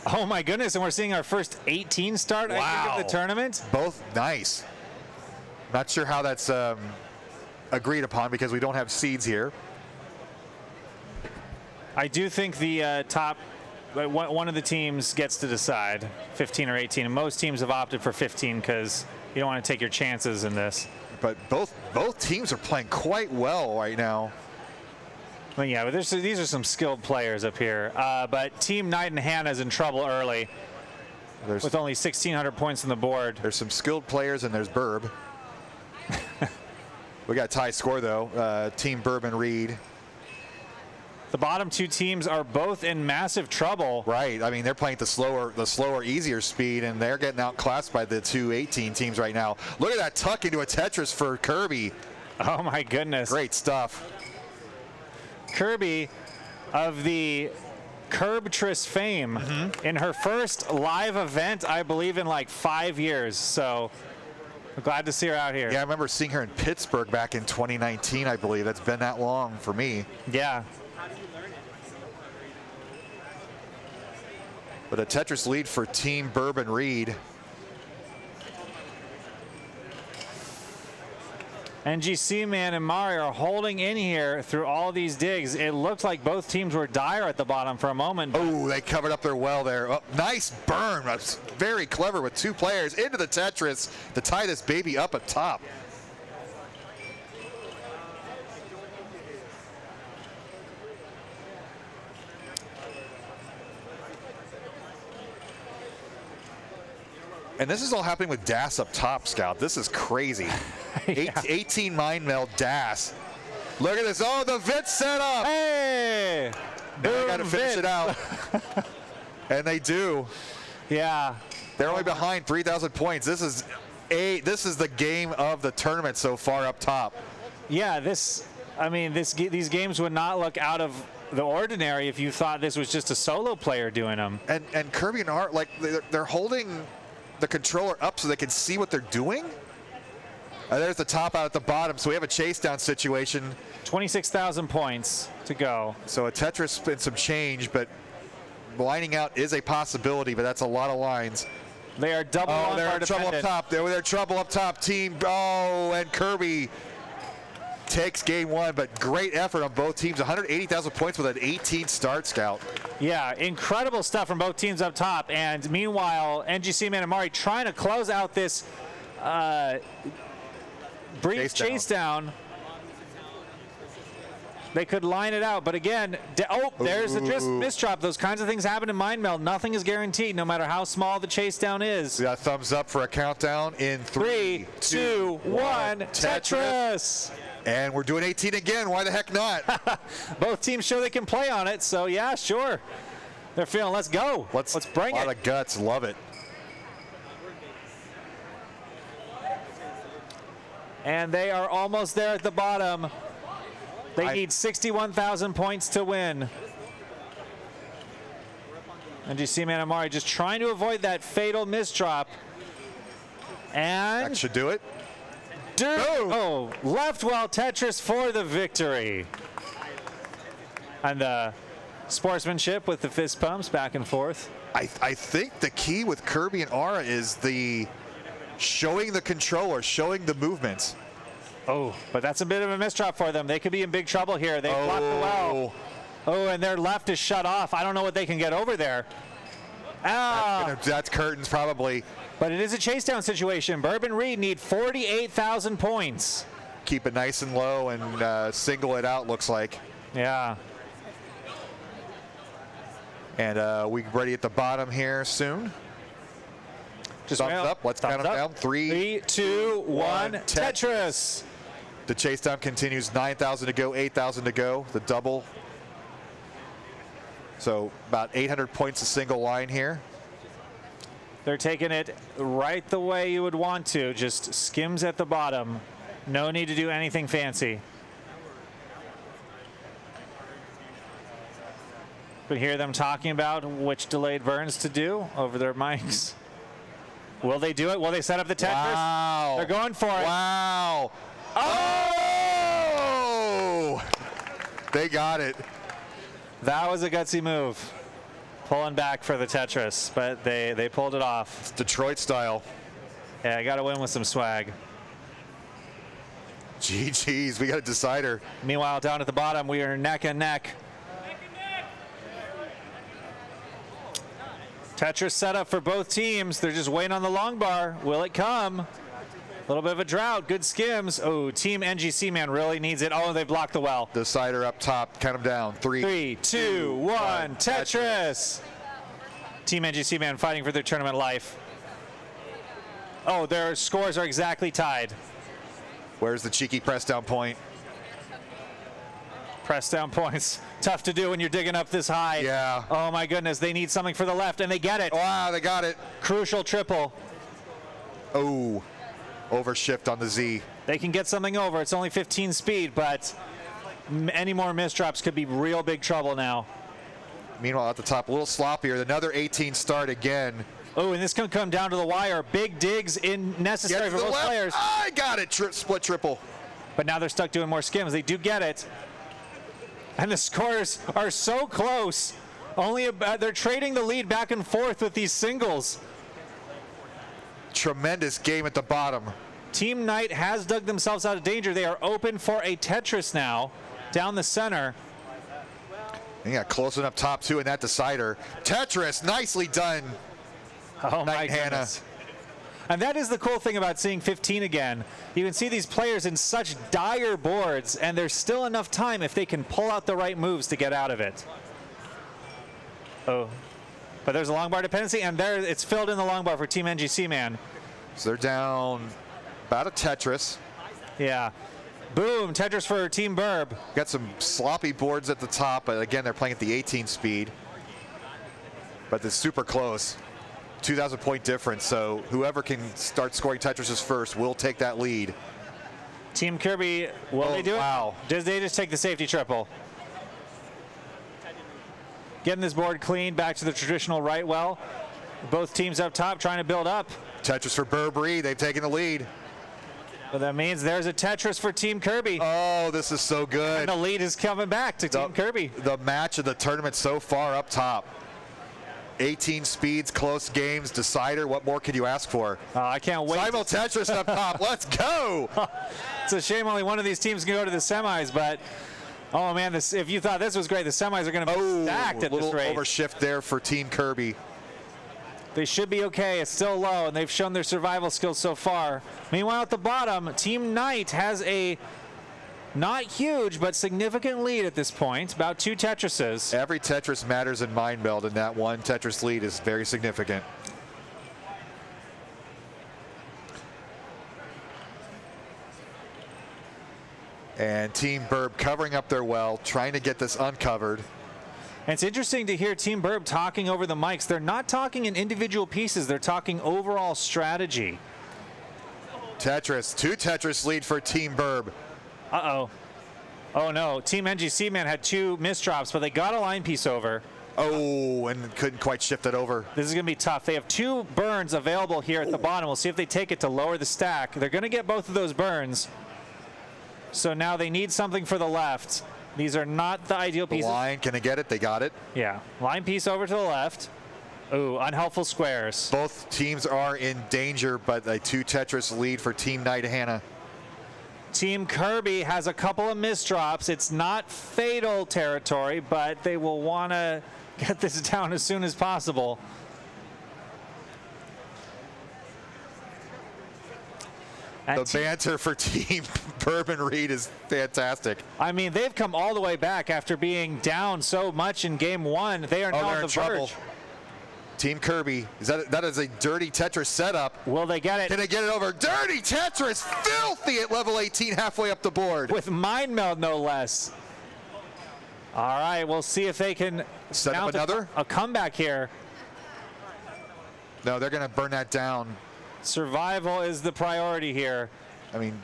C: Oh my goodness, and we're seeing our first 18 start, I think, of the tournament.
A: Both nice. Not sure how that's agreed upon because we don't have seeds here.
C: I do think the top, one of the teams gets to decide, 15 or 18. And most teams have opted for 15 because you don't want to take your chances in this.
A: But both teams are playing quite well right now.
C: Well, yeah, but these are some skilled players up here. But Team Knight and Hannah is in trouble early with only 1,600 points on the board.
A: There's some skilled players and there's Burb. We got a tie score, though. Team Bourbon Reed.
C: The bottom two teams are both in massive trouble.
A: Right. I mean, they're playing the slower, easier speed, and they're getting outclassed by the two 18 teams right now. Look at that tuck into a Tetris for Kirby.
C: Oh, my goodness.
A: Great stuff.
C: Kirby of the Curbtris fame in her first live event, I believe, in like 5 years. So we're glad to see her out here.
A: Yeah, I remember seeing her in Pittsburgh back in 2019, I believe. That's been that long for me.
C: Yeah.
A: But a Tetris lead for Team Bourbon Reed.
C: NGC Man and Mario are holding in here through all these digs. It looked like both teams were dire at the bottom for a moment.
A: Oh, they covered up their well there. Oh, nice burn. That's very clever with two players into the Tetris to tie this baby up at top. And this is all happening with Das up top, Scout. This is crazy.
C: Yeah.
A: 18 Mind Meld Das. Look at this. Oh, the Vince setup.
C: Hey!
A: Now they got to
C: Boom,
A: finish
C: Vince.
A: it out. And they do.
C: Yeah.
A: They're only behind 3,000 points. This is the game of the tournament so far up top.
C: Yeah, these games would not look out of the ordinary if you thought this was just a solo player doing them.
A: And Kirby and Art, like, they're holding the controller up so they can see what they're doing. There's the top out at the bottom, so we have a chase down situation.
C: 26,000 points to go.
A: So a Tetris and some change, but lining out is a possibility, but that's a lot of lines.
C: They are double
A: Oh, they're
C: on
A: in trouble up top. They're trouble up top. Team, and Kirby takes game one, but great effort on both teams. 180,000 points with an 18 start, Scout.
C: Yeah, incredible stuff from both teams up top. And meanwhile, NGC Man and Mari trying to close out this brief chase down. They could line it out, but again, there's the misdrop. Those kinds of things happen in Mind Meld. Nothing is guaranteed, no matter how small the chase down is.
A: We got a thumbs up for a countdown in 3, 2, 1.
C: Tetris!
A: And we're doing 18 again. Why the heck not?
C: Both teams show they can play on it, so yeah, sure. They're feeling, let's go. Let's bring
A: it. A lot
C: it.
A: of guts. Love it.
C: And they are almost there at the bottom. They need 61,000 points to win. And you see Man Amari just trying to avoid that fatal misdrop. And
A: that should do it.
C: Left well Tetris for the victory. And the sportsmanship with the fist pumps back and forth.
A: I think the key with Kirby and Aura is the showing the controller, showing the movements.
C: Oh, but that's a bit of a misdrop for them. They could be in big trouble here. They blocked the well. Oh, and their left is shut off. I don't know what they can get over there.
A: That's curtains probably.
C: But it is a chase down situation. Bourbon Reed need 48,000 points.
A: Keep it nice and low and single it out, looks like.
C: Yeah.
A: And we ready at the bottom here soon.
C: Just
A: thumbs up. Let's count them down. 3,
C: 2, 1. Tetris.
A: The chase down continues. 9,000 to go, 8,000 to go. The double. So about 800 points a single line here.
C: They're taking it right the way you would want to. Just skims at the bottom. No need to do anything fancy. But hear them talking about which delayed burns to do over their mics. Will they do it? Will they set up the Tetris?
A: Wow.
C: They're going for it.
A: Wow. Oh! They got it.
C: That was a gutsy move. Pulling back for the Tetris, but they pulled it off.
A: It's Detroit style.
C: Yeah, I got to win with some swag.
A: GG's, we got a decider.
C: Meanwhile, down at the bottom, we are neck and neck. Tetris set up for both teams. They're just waiting on the long bar. Will it come? A little bit of a drought. Good skims. Oh, Team NGC Man really needs it. Oh, they blocked the well.
A: Decider up top. Count them down. 3,
C: 2, 1. Tetris. Team NGC Man fighting for their tournament life. Oh, their scores are exactly tied.
A: Where's the cheeky press down point?
C: Press down points. Tough to do when you're digging up this high.
A: Yeah.
C: Oh my goodness, they need something for the left, and they get it.
A: Wow, they got it.
C: Crucial triple.
A: Oh, overshift on the Z.
C: They can get something over. It's only 15 speed, but any more misdrops could be real big trouble now.
A: Meanwhile, at the top, a little sloppier. Another 18 start again.
C: Oh, and this can come down to the wire. Big digs necessary for both players.
A: I got it. Split triple.
C: But now they're stuck doing more skims. They do get it. And the scores are so close. They're trading the lead back and forth with these singles.
A: Tremendous game at the bottom.
C: Team Knight has dug themselves out of danger. They are open for a Tetris now down the center.
A: They got close enough top two in that decider. Tetris, nicely done.
C: Oh my goodness. And that is the cool thing about seeing 15 again. You can see these players in such dire boards, and there's still enough time if they can pull out the right moves to get out of it. Oh, but there's a long bar dependency, and there it's filled in the long bar for Team NGC Man.
A: So they're down about a Tetris.
C: Yeah. Boom, Tetris for Team Burb.
A: Got some sloppy boards at the top, but again, they're playing at the 18 speed. But it's super close. 2,000 point difference, so whoever can start scoring Tetrises first will take that lead.
C: Team Kirby, will they do
A: wow.
C: it? Does they just take the safety triple? Getting this board clean, back to the traditional right well. Both teams up top trying to build up.
A: Tetris for Burberry, they've taken the lead.
C: Well, that means there's a Tetris for Team Kirby.
A: Oh, this is so good.
C: And the lead is coming back to Team Kirby.
A: The match of the tournament so far up top. 18 speeds, close games, decider. What more could you ask for?
C: I can't wait.
A: Simul Tetris up top. Let's go.
C: It's a shame only one of these teams can go to the semis, but oh man, this, if you thought this was great, the semis are going to be stacked at this rate.
A: A little overshift there for Team Kirby.
C: They should be okay. It's still low, and they've shown their survival skills so far. Meanwhile, at the bottom, Team Knight has a not huge, but significant lead at this point. About 2 Tetrises.
A: Every Tetris matters in Mind Meld, and that one Tetris lead is very significant. And Team Burb covering up their well, trying to get this uncovered.
C: And it's interesting to hear Team Burb talking over the mics. They're not talking in individual pieces. They're talking overall strategy.
A: Tetris, 2 Tetris lead for Team Burb.
C: Uh-oh. Oh, no. Team NGC Man had 2 misdrops, but they got a line piece over.
A: Oh, and couldn't quite shift it over.
C: This is going to be tough. They have 2 burns available here at the bottom. We'll see if they take it to lower the stack. They're going to get both of those burns. So now they need something for the left. These are not the ideal pieces.
A: The line, can they get it? They got it.
C: Yeah. Line piece over to the left. Ooh, unhelpful squares.
A: Both teams are in danger, but a 2 Tetris lead for Team Knight Hannah.
C: Team Kirby has a couple of misdrops. It's not fatal territory, but they will want to get this down as soon as possible.
A: The banter for Team Bourbon Reed is fantastic.
C: I mean, they've come all the way back after being down so much in game 1. They are now on the verge.
A: Team Kirby, that is a dirty Tetris setup.
C: Will they get it?
A: Can they get it over? Dirty Tetris, filthy at level 18, halfway up the board.
C: With Mind Meld, no less. All right, we'll see if they can
A: set up another.
C: A comeback here.
A: No, they're going to burn that down.
C: Survival is the priority here.
A: I mean,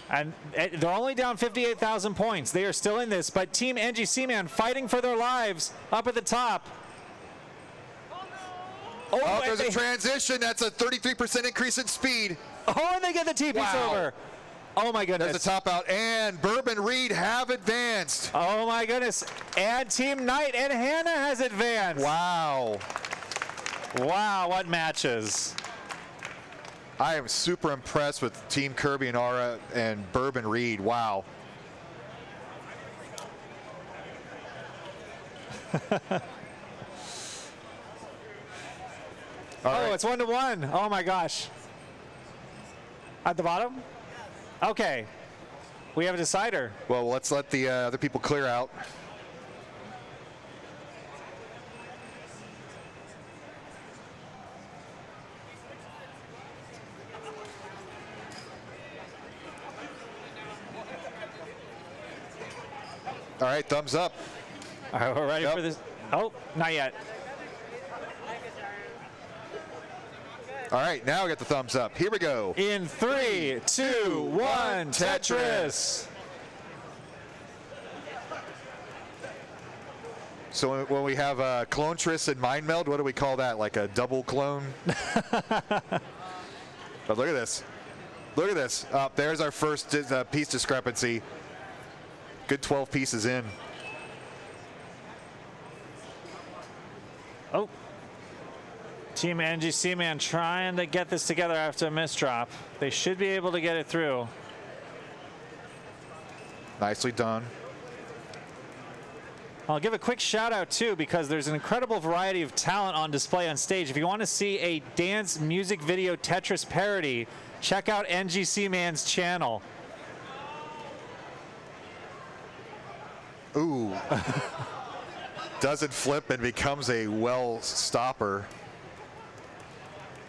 C: and they're only down 58,000 points. They are still in this, but Team NGC Man fighting for their lives up at the top.
A: Oh, there's a transition. That's a 33% increase in speed.
C: Oh, and they get the T-piece over. Oh, my goodness.
A: There's a top out, and Bourbon Reed have advanced.
C: Oh, my goodness. And Team Knight and Hannah has advanced.
A: Wow.
C: Wow, what matches.
A: I am super impressed with Team Kirby and Aura and Bourbon Reed. Wow.
C: It's 1-1. Oh my gosh. At the bottom? Okay. We have a decider.
A: Well, let's let the other people clear out. All right, thumbs up.
C: All right, we're ready for this. Oh, not yet.
A: All right, now we got the thumbs up. Here we go.
C: In 3, 2, 1, Tetris.
A: So when we have Clone Tris and Mind Meld, what do we call that? Like a double clone? But look at this. Look at this. There's our first piece discrepancy. Good 12 pieces in.
C: Oh. Team NGC Man trying to get this together after a misdrop. They should be able to get it through.
A: Nicely done.
C: I'll give a quick shout out too, because there's an incredible variety of talent on display on stage. If you want to see a dance music video Tetris parody, check out NGC Man's channel.
A: Ooh. Doesn't flip and becomes a well stopper.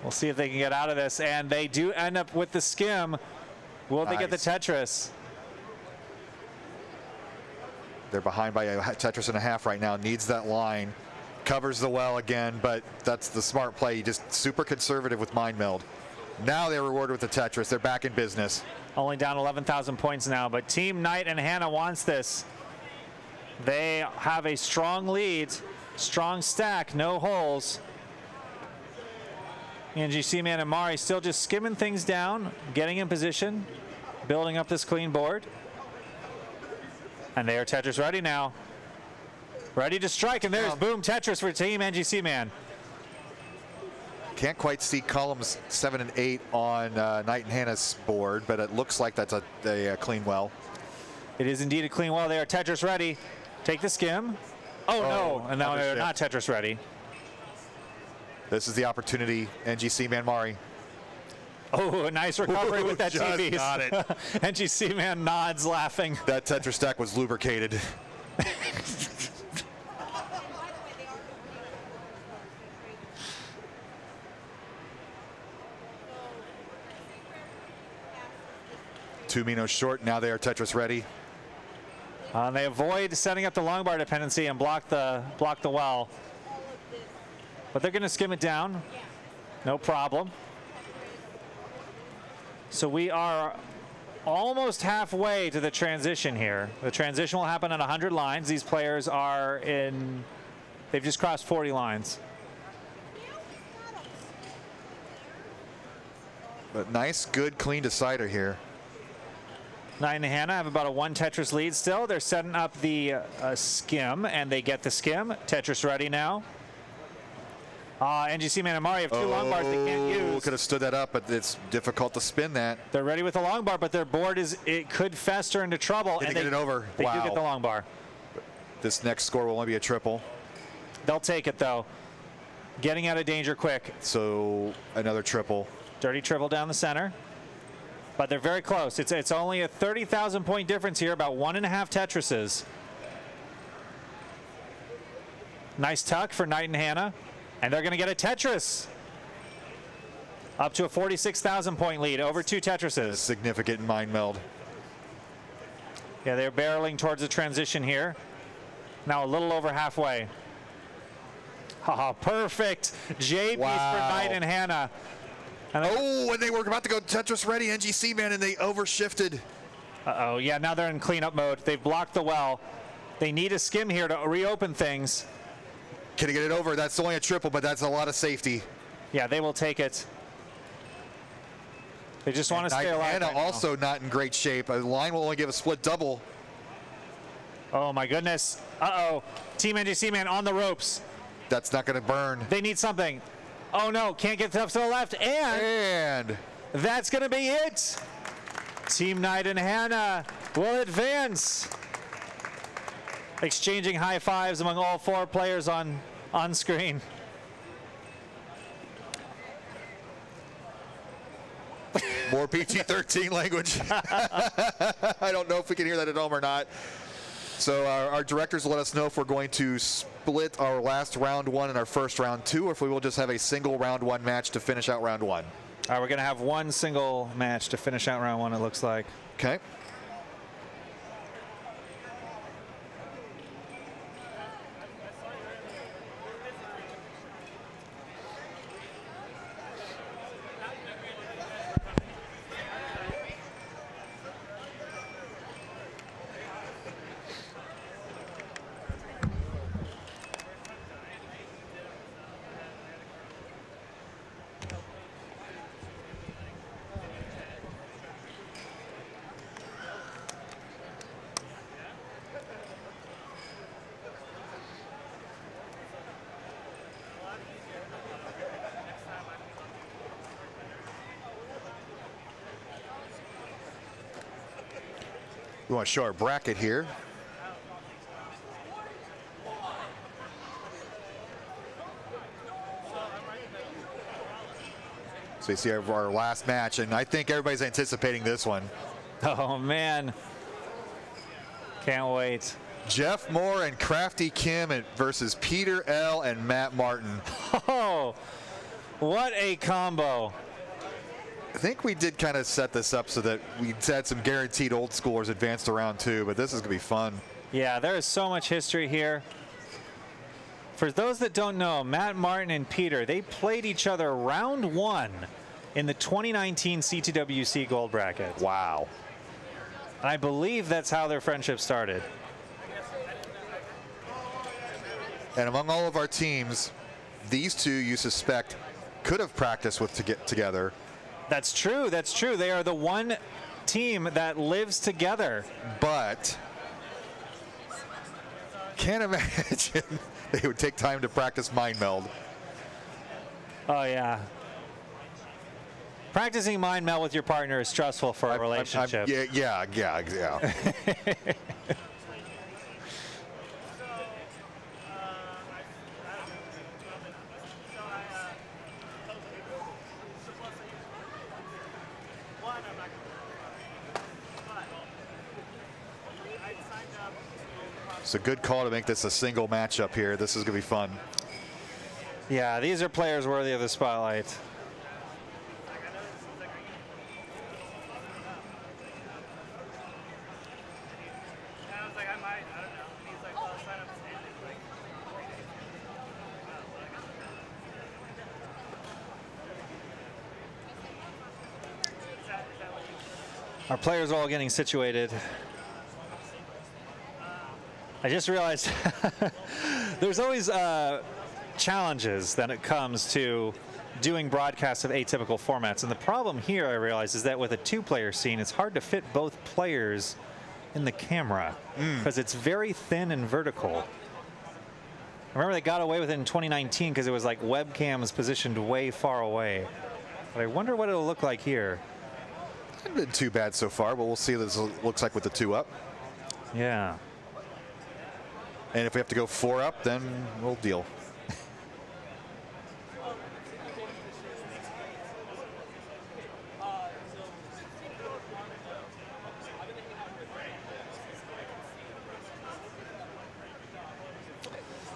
C: We'll see if they can get out of this, and they do end up with the skim. Will they get the Tetris?
A: They're behind by a Tetris and a half right now. Needs that line. Covers the well again, but that's the smart play. Just super conservative with Mind Meld. Now they're rewarded with the Tetris. They're back in business.
C: Only down 11,000 points now, but Team Knight and Hannah wants this. They have a strong lead, strong stack, no holes. NGC Man and Mari still just skimming things down, getting in position, building up this clean board. And they are Tetris ready now. Ready to strike, and there's boom Tetris for Team NGC Man.
A: Can't quite see columns 7 and 8 on Knight and Hannah's board, but it looks like that's a clean well.
C: It is indeed a clean well. They are Tetris ready. Take the skim. Oh no, and now they're not Tetris ready.
A: This is the opportunity, NGC Man Mari.
C: Oh, a nice recovery with that
A: just
C: TV.
A: got it.
C: NGC Man nods, laughing.
A: That Tetris stack was lubricated. Two Minos short. Now they are Tetris ready.
C: They avoid setting up the long bar dependency and block the well. But they're going to skim it down. No problem. So we are almost halfway to the transition here. The transition will happen at 100 lines. These players are they've just crossed 40 lines.
A: But nice, good, clean decider here.
C: Knight and Hannah have about a 1 Tetris lead still. They're setting up the skim, and they get the skim. Tetris ready now. NGC Man and Mari have 2 long bars they can't use.
A: Could have stood that up, but it's difficult to spin that.
C: They're ready with the long bar, but their board it could fester into trouble.
A: Did
C: and
A: they get it over?
C: They
A: Wow.
C: do get the long bar.
A: This next score will only be a triple.
C: They'll take it though. Getting out of danger quick.
A: So another triple.
C: Dirty triple down the center. But they're very close. It's only a 30,000 point difference here, about 1.5 Tetrises. Nice tuck for Knight and Hannah. And they're going to get a Tetris. Up to a 46,000 point lead, over 2 Tetrises.
A: Significant Mind Meld.
C: Yeah, they're barreling towards the transition here. Now a little over halfway. Perfect J piece for Knight and Hannah.
A: And they were about to go Tetris ready, NGC Man, and they overshifted.
C: Uh-oh, yeah, now they're in cleanup mode. They've blocked the well. They need a skim here to reopen things.
A: Can they get it over? That's only a triple, but that's a lot of safety.
C: Yeah, they will take it. They just want to stay alive.
A: Hannah
C: right
A: also not in great shape. A line will only give a split double.
C: Oh, my goodness. Uh-oh. Team NGC Man on the ropes.
A: That's not going to burn.
C: They need something. Oh, no. Can't get up to the left. And that's going to be it. Team Knight and Hannah will advance. Exchanging high fives among all 4 players on screen.
A: More PG-13 language. I don't know if we can hear that at home or not. So our directors will let us know if we're going to split our last round 1 and our first round 2, or if we will just have a single round 1 match to finish out round 1.
C: All right, we're going to have one single match to finish out round 1, it looks like.
A: Okay. We want to show our bracket here. So you see our last match, and I think everybody's anticipating this one.
C: Oh, man. Can't wait.
A: Jeff Moore and Crafty Kim versus Peter L. and Matt Martin.
C: Oh, what a combo.
A: I think we did kind of set this up so that we had some guaranteed old schoolers advance to round 2, but this is going to be fun.
C: Yeah, there is so much history here. For those that don't know, Matt Martin and Peter, they played each other round 1 in the 2019 CTWC Gold Bracket.
A: Wow.
C: And I believe that's how their friendship started.
A: And among all of our teams, these two you suspect could have practiced with to get together.
C: That's true. That's true. They are the one team that lives together.
A: But can't imagine they would take time to practice Mind Meld.
C: Oh, yeah. Practicing Mind Meld with your partner is stressful for a relationship.
A: Yeah. It's a good call to make this a single matchup here. This is going to be fun.
C: Yeah, these are players worthy of the spotlight. Our players are all getting situated. I just realized there's always challenges when it comes to doing broadcasts of atypical formats. And the problem here, I realize, is that with a two-player scene, it's hard to fit both players in the camera because it's very thin and vertical. I remember they got away with it in 2019 because it was like webcams positioned way far away. But I wonder what it'll look like here.
A: Hasn't been too bad so far, but we'll see what this looks like with the 2 up.
C: Yeah.
A: And if we have to go 4 up, then we'll deal.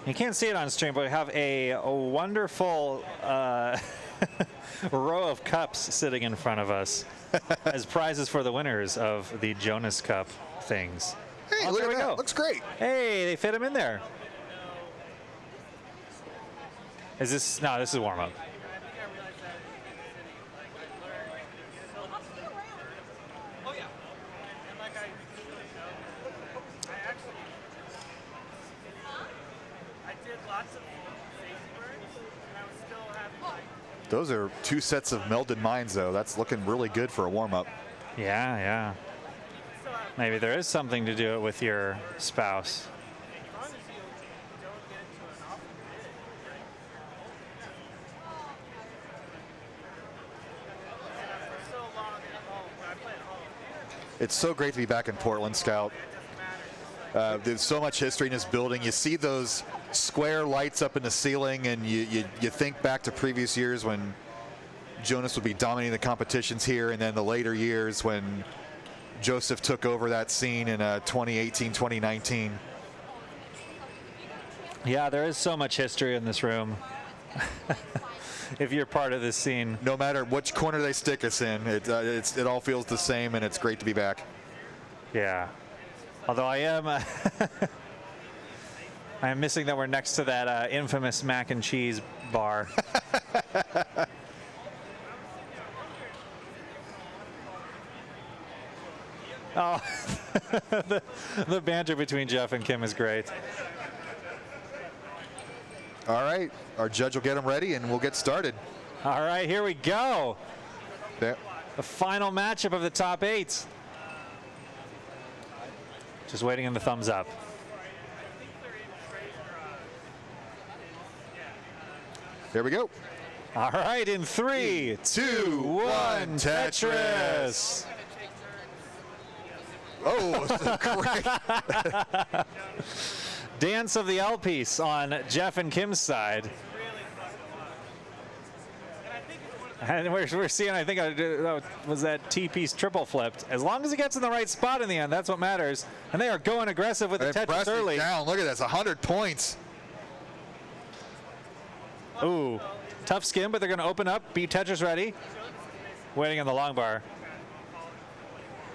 C: You can't see it on stream, but we have a wonderful row of cups sitting in front of us as prizes for the winners of the Jonas Cup things.
A: Hey, look
C: there
A: at
C: we
A: that.
C: go.
A: Looks great.
C: Hey, they fit him in there. Is this? No, this is warm up.
A: Those are 2 sets of melded minds, though. That's looking really good for a warm-up.
C: Yeah, yeah. Maybe there is something to do it with your spouse.
A: It's so great to be back in Portland, Scout. There's so much history in this building. You see those square lights up in the ceiling, and you think back to previous years when Jonas would be dominating the competitions here, and then the later years when Joseph took over that scene in 2018, 2019.
C: Yeah, there is so much history in this room. If you're part of this scene.
A: No matter which corner they stick us in, it all feels the same, and it's great to be back.
C: Yeah. Although I am I am missing that we're next to that infamous mac and cheese bar. Oh, the banter between Jeff and Kim is great.
A: All right, our judge will get them ready, and we'll get started.
C: All right, here we go.
A: Yeah.
C: The final matchup of the top 8. Just waiting on the thumbs up.
A: There we go.
C: All right, in 3, 2, 1, Tetris.
A: Oh, great.
C: Dance of the L piece on Jeff and Kim's side. And we're seeing, I think, was that T-piece triple flipped. As long as it gets in the right spot in the end, that's what matters. And they are going aggressive with the Tetris early.
A: Down. Look at this, 100 points.
C: Ooh, tough skim, but they're going to open up, be Tetris ready. Waiting on the long bar.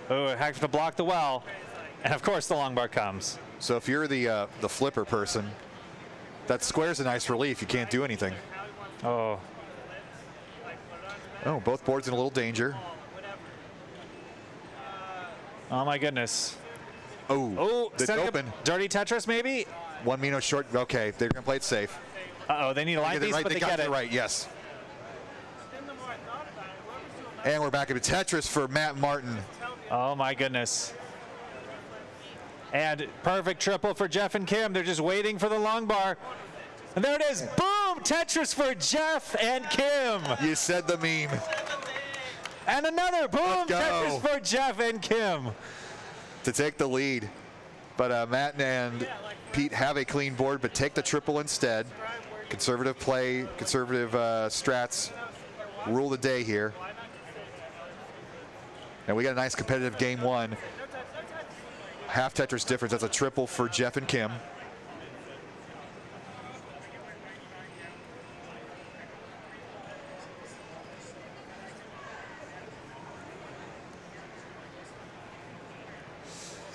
C: Oh, have to block the well. And of course, the long bar comes.
A: So if you're the flipper person, that square's a nice relief. You can't do anything.
C: Oh,
A: Oh, both boards in a little danger.
C: oh my goodness.
A: Oh,
C: Oh,
A: it's
C: setting
A: open.
C: up dirty Tetris maybe?
A: One Mino short. Okay, they're going to play it safe.
C: Uh-oh, they need a line
A: Get it
C: piece,
A: right.
C: but
A: They
C: they
A: got
C: get
A: it
C: it.
A: right, yes. And we're back into Tetris for Matt Martin.
C: Oh my goodness. And perfect triple for Jeff and Kim. They're just waiting for the long bar. And there it is. Boom! Tetris for Jeff and Kim.
A: You said the meme.
C: And another boom!
A: Let's go.
C: Tetris for Jeff and Kim.
A: To take the lead. But Matt and Pete have a clean board, but take the triple instead. Conservative play, conservative strats rule the day here. And we got a nice competitive game one. Half Tetris difference. That's a triple for Jeff and Kim.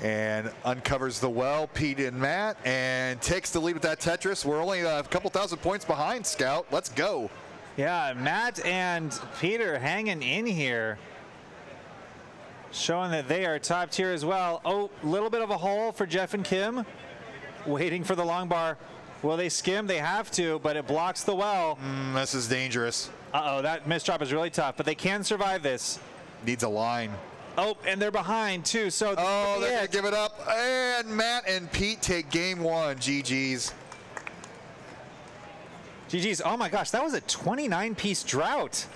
A: And uncovers the well, Pete and Matt, and takes the lead with that Tetris. We're only a couple thousand points behind, Scout. Let's go.
C: Yeah, Matt and Peter hanging in here. Showing that they are top tier as well. Oh, little bit of a hole for Jeff and Kim. Waiting for the long bar. Will they skim? They have to, but it blocks the well.
A: This is dangerous.
C: Uh-oh, that misdrop is really tough, but they can survive this.
A: Needs a line.
C: Oh, and they're behind too, so
A: Oh, they're going to give it up. And Matt and Pete take game one. GG's.
C: GG's. Oh my gosh, that was a 29-piece drought.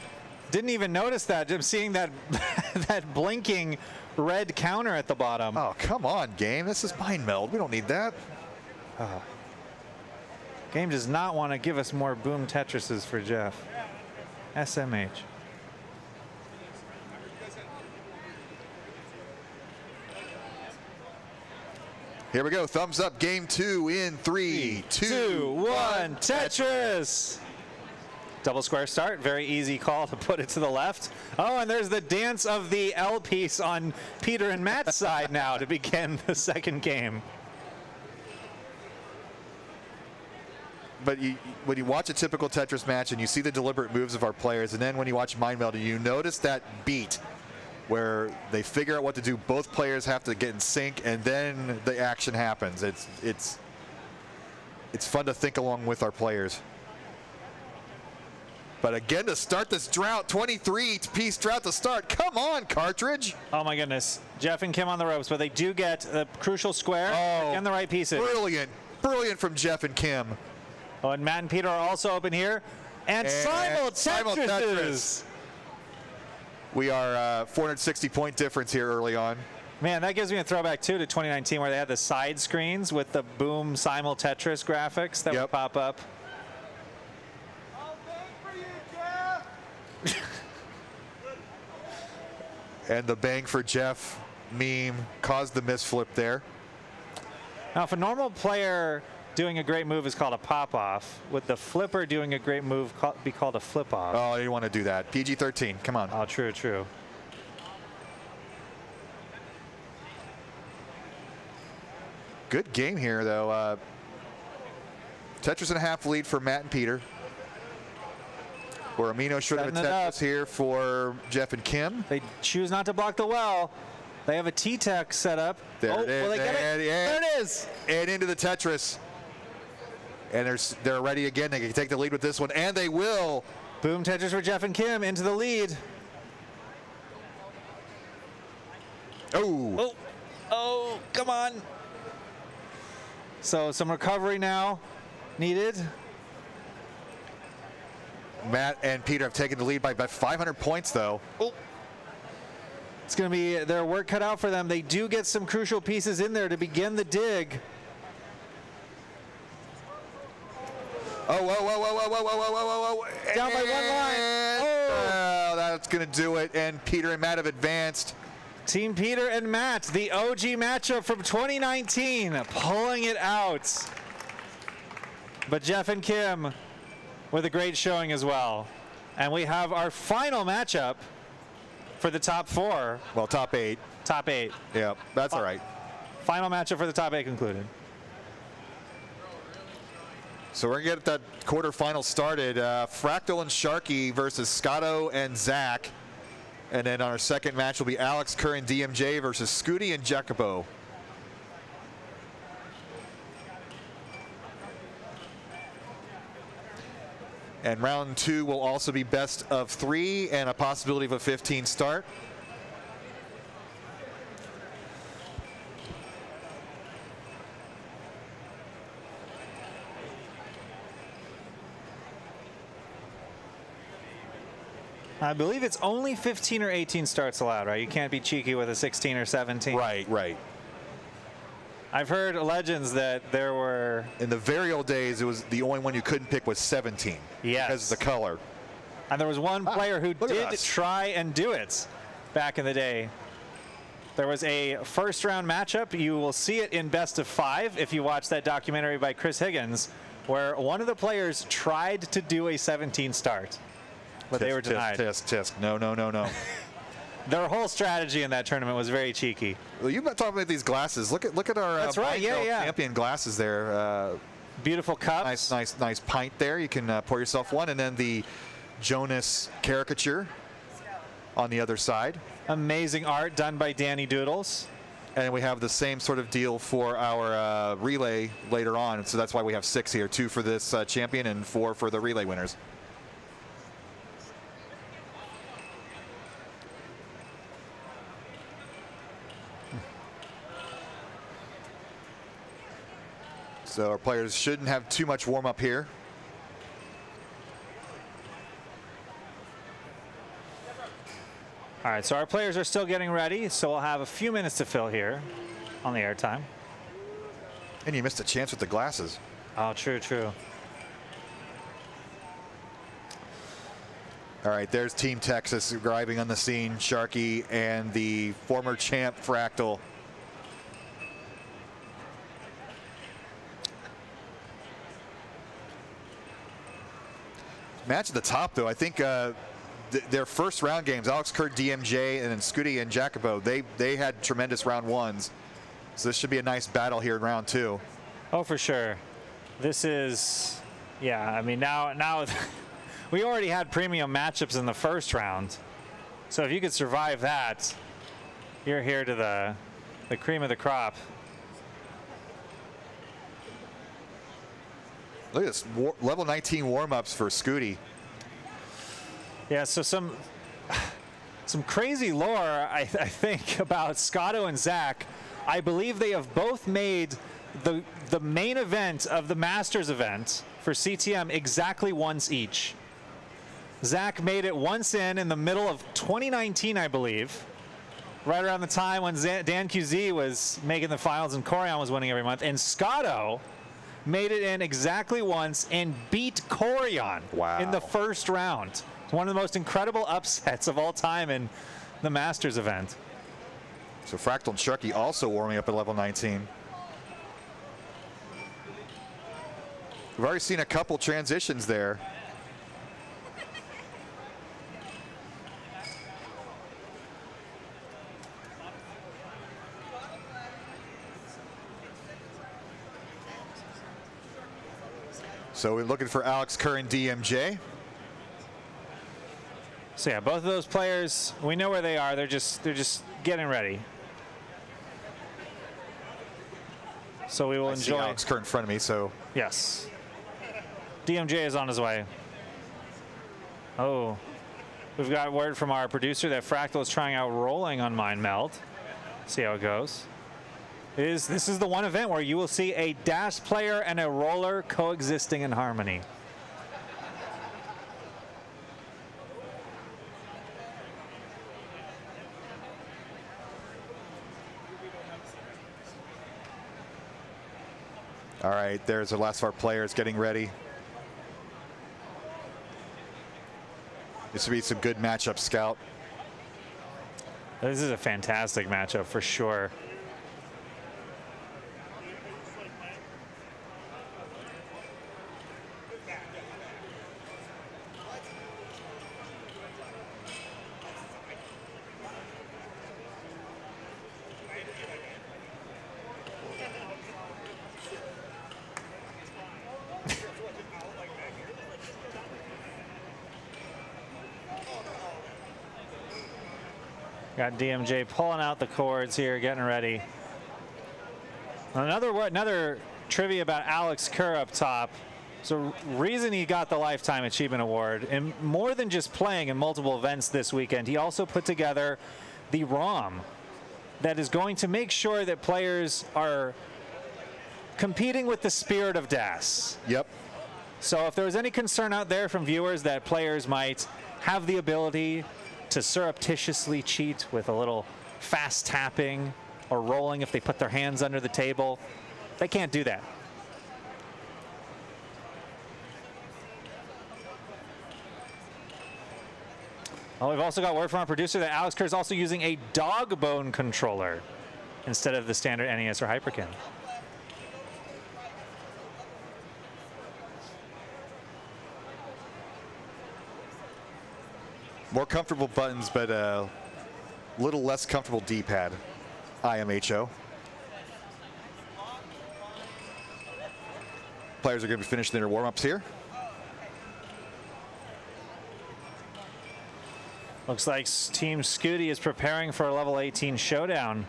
C: Didn't even notice that. Just seeing that that blinking red counter at the bottom.
A: Oh, come on, game. This is Mind Meld. We don't need that.
C: Game does not want to give us more boom Tetrises for Jeff. SMH.
A: Here we go. Thumbs up. Game two in 3, 2, 1.
C: Tetris. Double square start. Very easy call to put it to the left. Oh, and there's the dance of the L piece on Peter and Matt's side now to begin the second game.
A: But when you watch a typical Tetris match and you see the deliberate moves of our players, and then when you watch Mind Meld, you notice that beat where they figure out what to do. Both players have to get in sync, and then the action happens. It's fun to think along with our players. But again, to start this drought, 23-piece drought to start. Come on, cartridge.
C: Oh my goodness. Jeff and Kim on the ropes, but they do get the crucial square and the right pieces.
A: Brilliant. Brilliant from Jeff and Kim.
C: Oh, and Matt and Peter are also open here. And simul Tetrises.
A: We are 460-point difference here early on.
C: Man, that gives me a throwback, too, to 2019 where they had the side screens with the boom simul Tetris graphics that would pop up.
B: I'll bang for you, Jeff!
A: And the bang for Jeff meme caused the misflip there.
C: Now, if a normal player doing a great move is called a pop-off, would the flipper doing a great move be called a flip-off?
A: Oh, you didn't want to do that. PG-13, come on.
C: Oh, true, true.
A: Good game here, though. Tetris and a half lead for Matt and Peter. Or Amino short of a Tetris here for Jeff and Kim.
C: They choose not to block the well. They have a T-Tech set up.
A: There it is.
C: Will they get it? There it is.
A: And into the Tetris. And they're ready again. They can take the lead with this one, and they will.
C: Boom Tetris for Jeff and Kim into the lead.
A: Oh.
C: Oh, come on. So some recovery now needed.
A: Matt and Peter have taken the lead by about 500 points, though.
C: Oh. It's going to be their work cut out for them. They do get some crucial pieces in there to begin the dig.
A: Oh, whoa, whoa, whoa, whoa, whoa, whoa, whoa, whoa.
C: Down by one line.
A: Oh, that's going to do it. And Peter and Matt have advanced.
C: Team Peter and Matt, the OG matchup from 2019, pulling it out. But Jeff and Kim with a great showing as well. And we have our final matchup for the top four.
A: Well, top 8.
C: Top 8.
A: Yeah, that's all right.
C: Final matchup for the top 8 concluded.
A: So we're going to get that quarterfinal started. Fractal and Sharky versus Scotto and Zach. And then our second match will be Alex Kerr and DMJ versus Scooty and Jacobo. And round 2 will also be best of 3 and a possibility of a 15 start.
C: I believe it's only 15 or 18 starts allowed, right? You can't be cheeky with a 16 or 17.
A: Right.
C: I've heard legends that there were...
A: In the very old days, it was the only one you couldn't pick was 17.
C: Yes.
A: Because of the color.
C: And there was one player who
A: look at
C: did
A: us.
C: try and do it back in the day. There was a first round matchup. You will see it in Best of 5 if you watch that documentary by Chris Higgins, where one of the players tried to do a 17 start, but they were denied.
A: Tisk. No.
C: Their whole strategy in that tournament was very cheeky.
A: Well, you've been talking about these glasses. Look at our
C: That's right,
A: Minecraft
C: yeah.
A: champion glasses there.
C: Beautiful cups.
A: Nice pint there. You can pour yourself one, and then the Jonas caricature on the other side.
C: Amazing art done by Danny Doodles.
A: And we have the same sort of deal for our relay later on. So that's why we have 6 here, 2 for this champion and 4 for the relay winners. So our players shouldn't have too much warm-up here.
C: All right, so our players are still getting ready, so we'll have a few minutes to fill here on the airtime.
A: And you missed a chance with the glasses.
C: Oh, true.
A: All right, there's Team Texas arriving on the scene. Sharky and the former champ Fractal. Match at the top, though. I think their first round games, Alex Kerr, DMJ, and then Scooty and Jacobo, they had tremendous round 1s. So this should be a nice battle here in round 2.
C: Oh, for sure. This is, yeah, I mean, now we already had premium matchups in the first round. So if you could survive that, you're here to the cream of the crop.
A: Look at this, level 19 warm-ups for Scooty.
C: Yeah, so some crazy lore, I think, about Scotto and Zach. I believe they have both made the main event of the Masters event for CTM exactly once each. Zach made it once in the middle of 2019, I believe, right around the time when Dan QZ was making the finals and Corian was winning every month. And Scotto made it in exactly once and beat Corian in the first round. It's one of the most incredible upsets of all time in the Masters event.
A: So Fractal and Sharky also warming up at level 19. We've already seen a couple transitions there. So we're looking for Alex Kerr and DMJ.
C: So yeah, both of those players, we know where they are. They're just getting ready. So we will
A: I see
C: enjoy.
A: Alex Kerr in front of me, so.
C: Yes. DMJ is on his way. Oh, we've got word from our producer that Fractal is trying out rolling on Meld. See how it goes. This is the one event where you will see a dash player and a roller coexisting in harmony.
A: All right, there's the last of our players getting ready. This would be some good matchup, Scout.
C: This is a fantastic matchup for sure. Got DMJ pulling out the cords here, getting ready. Another trivia about Alex Kerr up top. So reason he got the Lifetime Achievement Award, and more than just playing in multiple events this weekend, he also put together the ROM that is going to make sure that players are competing with the spirit of DAS.
A: Yep.
C: So if there was any concern out there from viewers that players might have the ability to surreptitiously cheat with a little fast tapping or rolling if they put their hands under the table, they can't do that. Oh, we've also got word from our producer that Alex Kerr is also using a dog bone controller instead of the standard NES or Hyperkin.
A: More comfortable buttons, but a little less comfortable D-pad. IMHO. Players are going to be finishing their warm-ups here.
C: Looks like Team Scooty is preparing for a level 18 showdown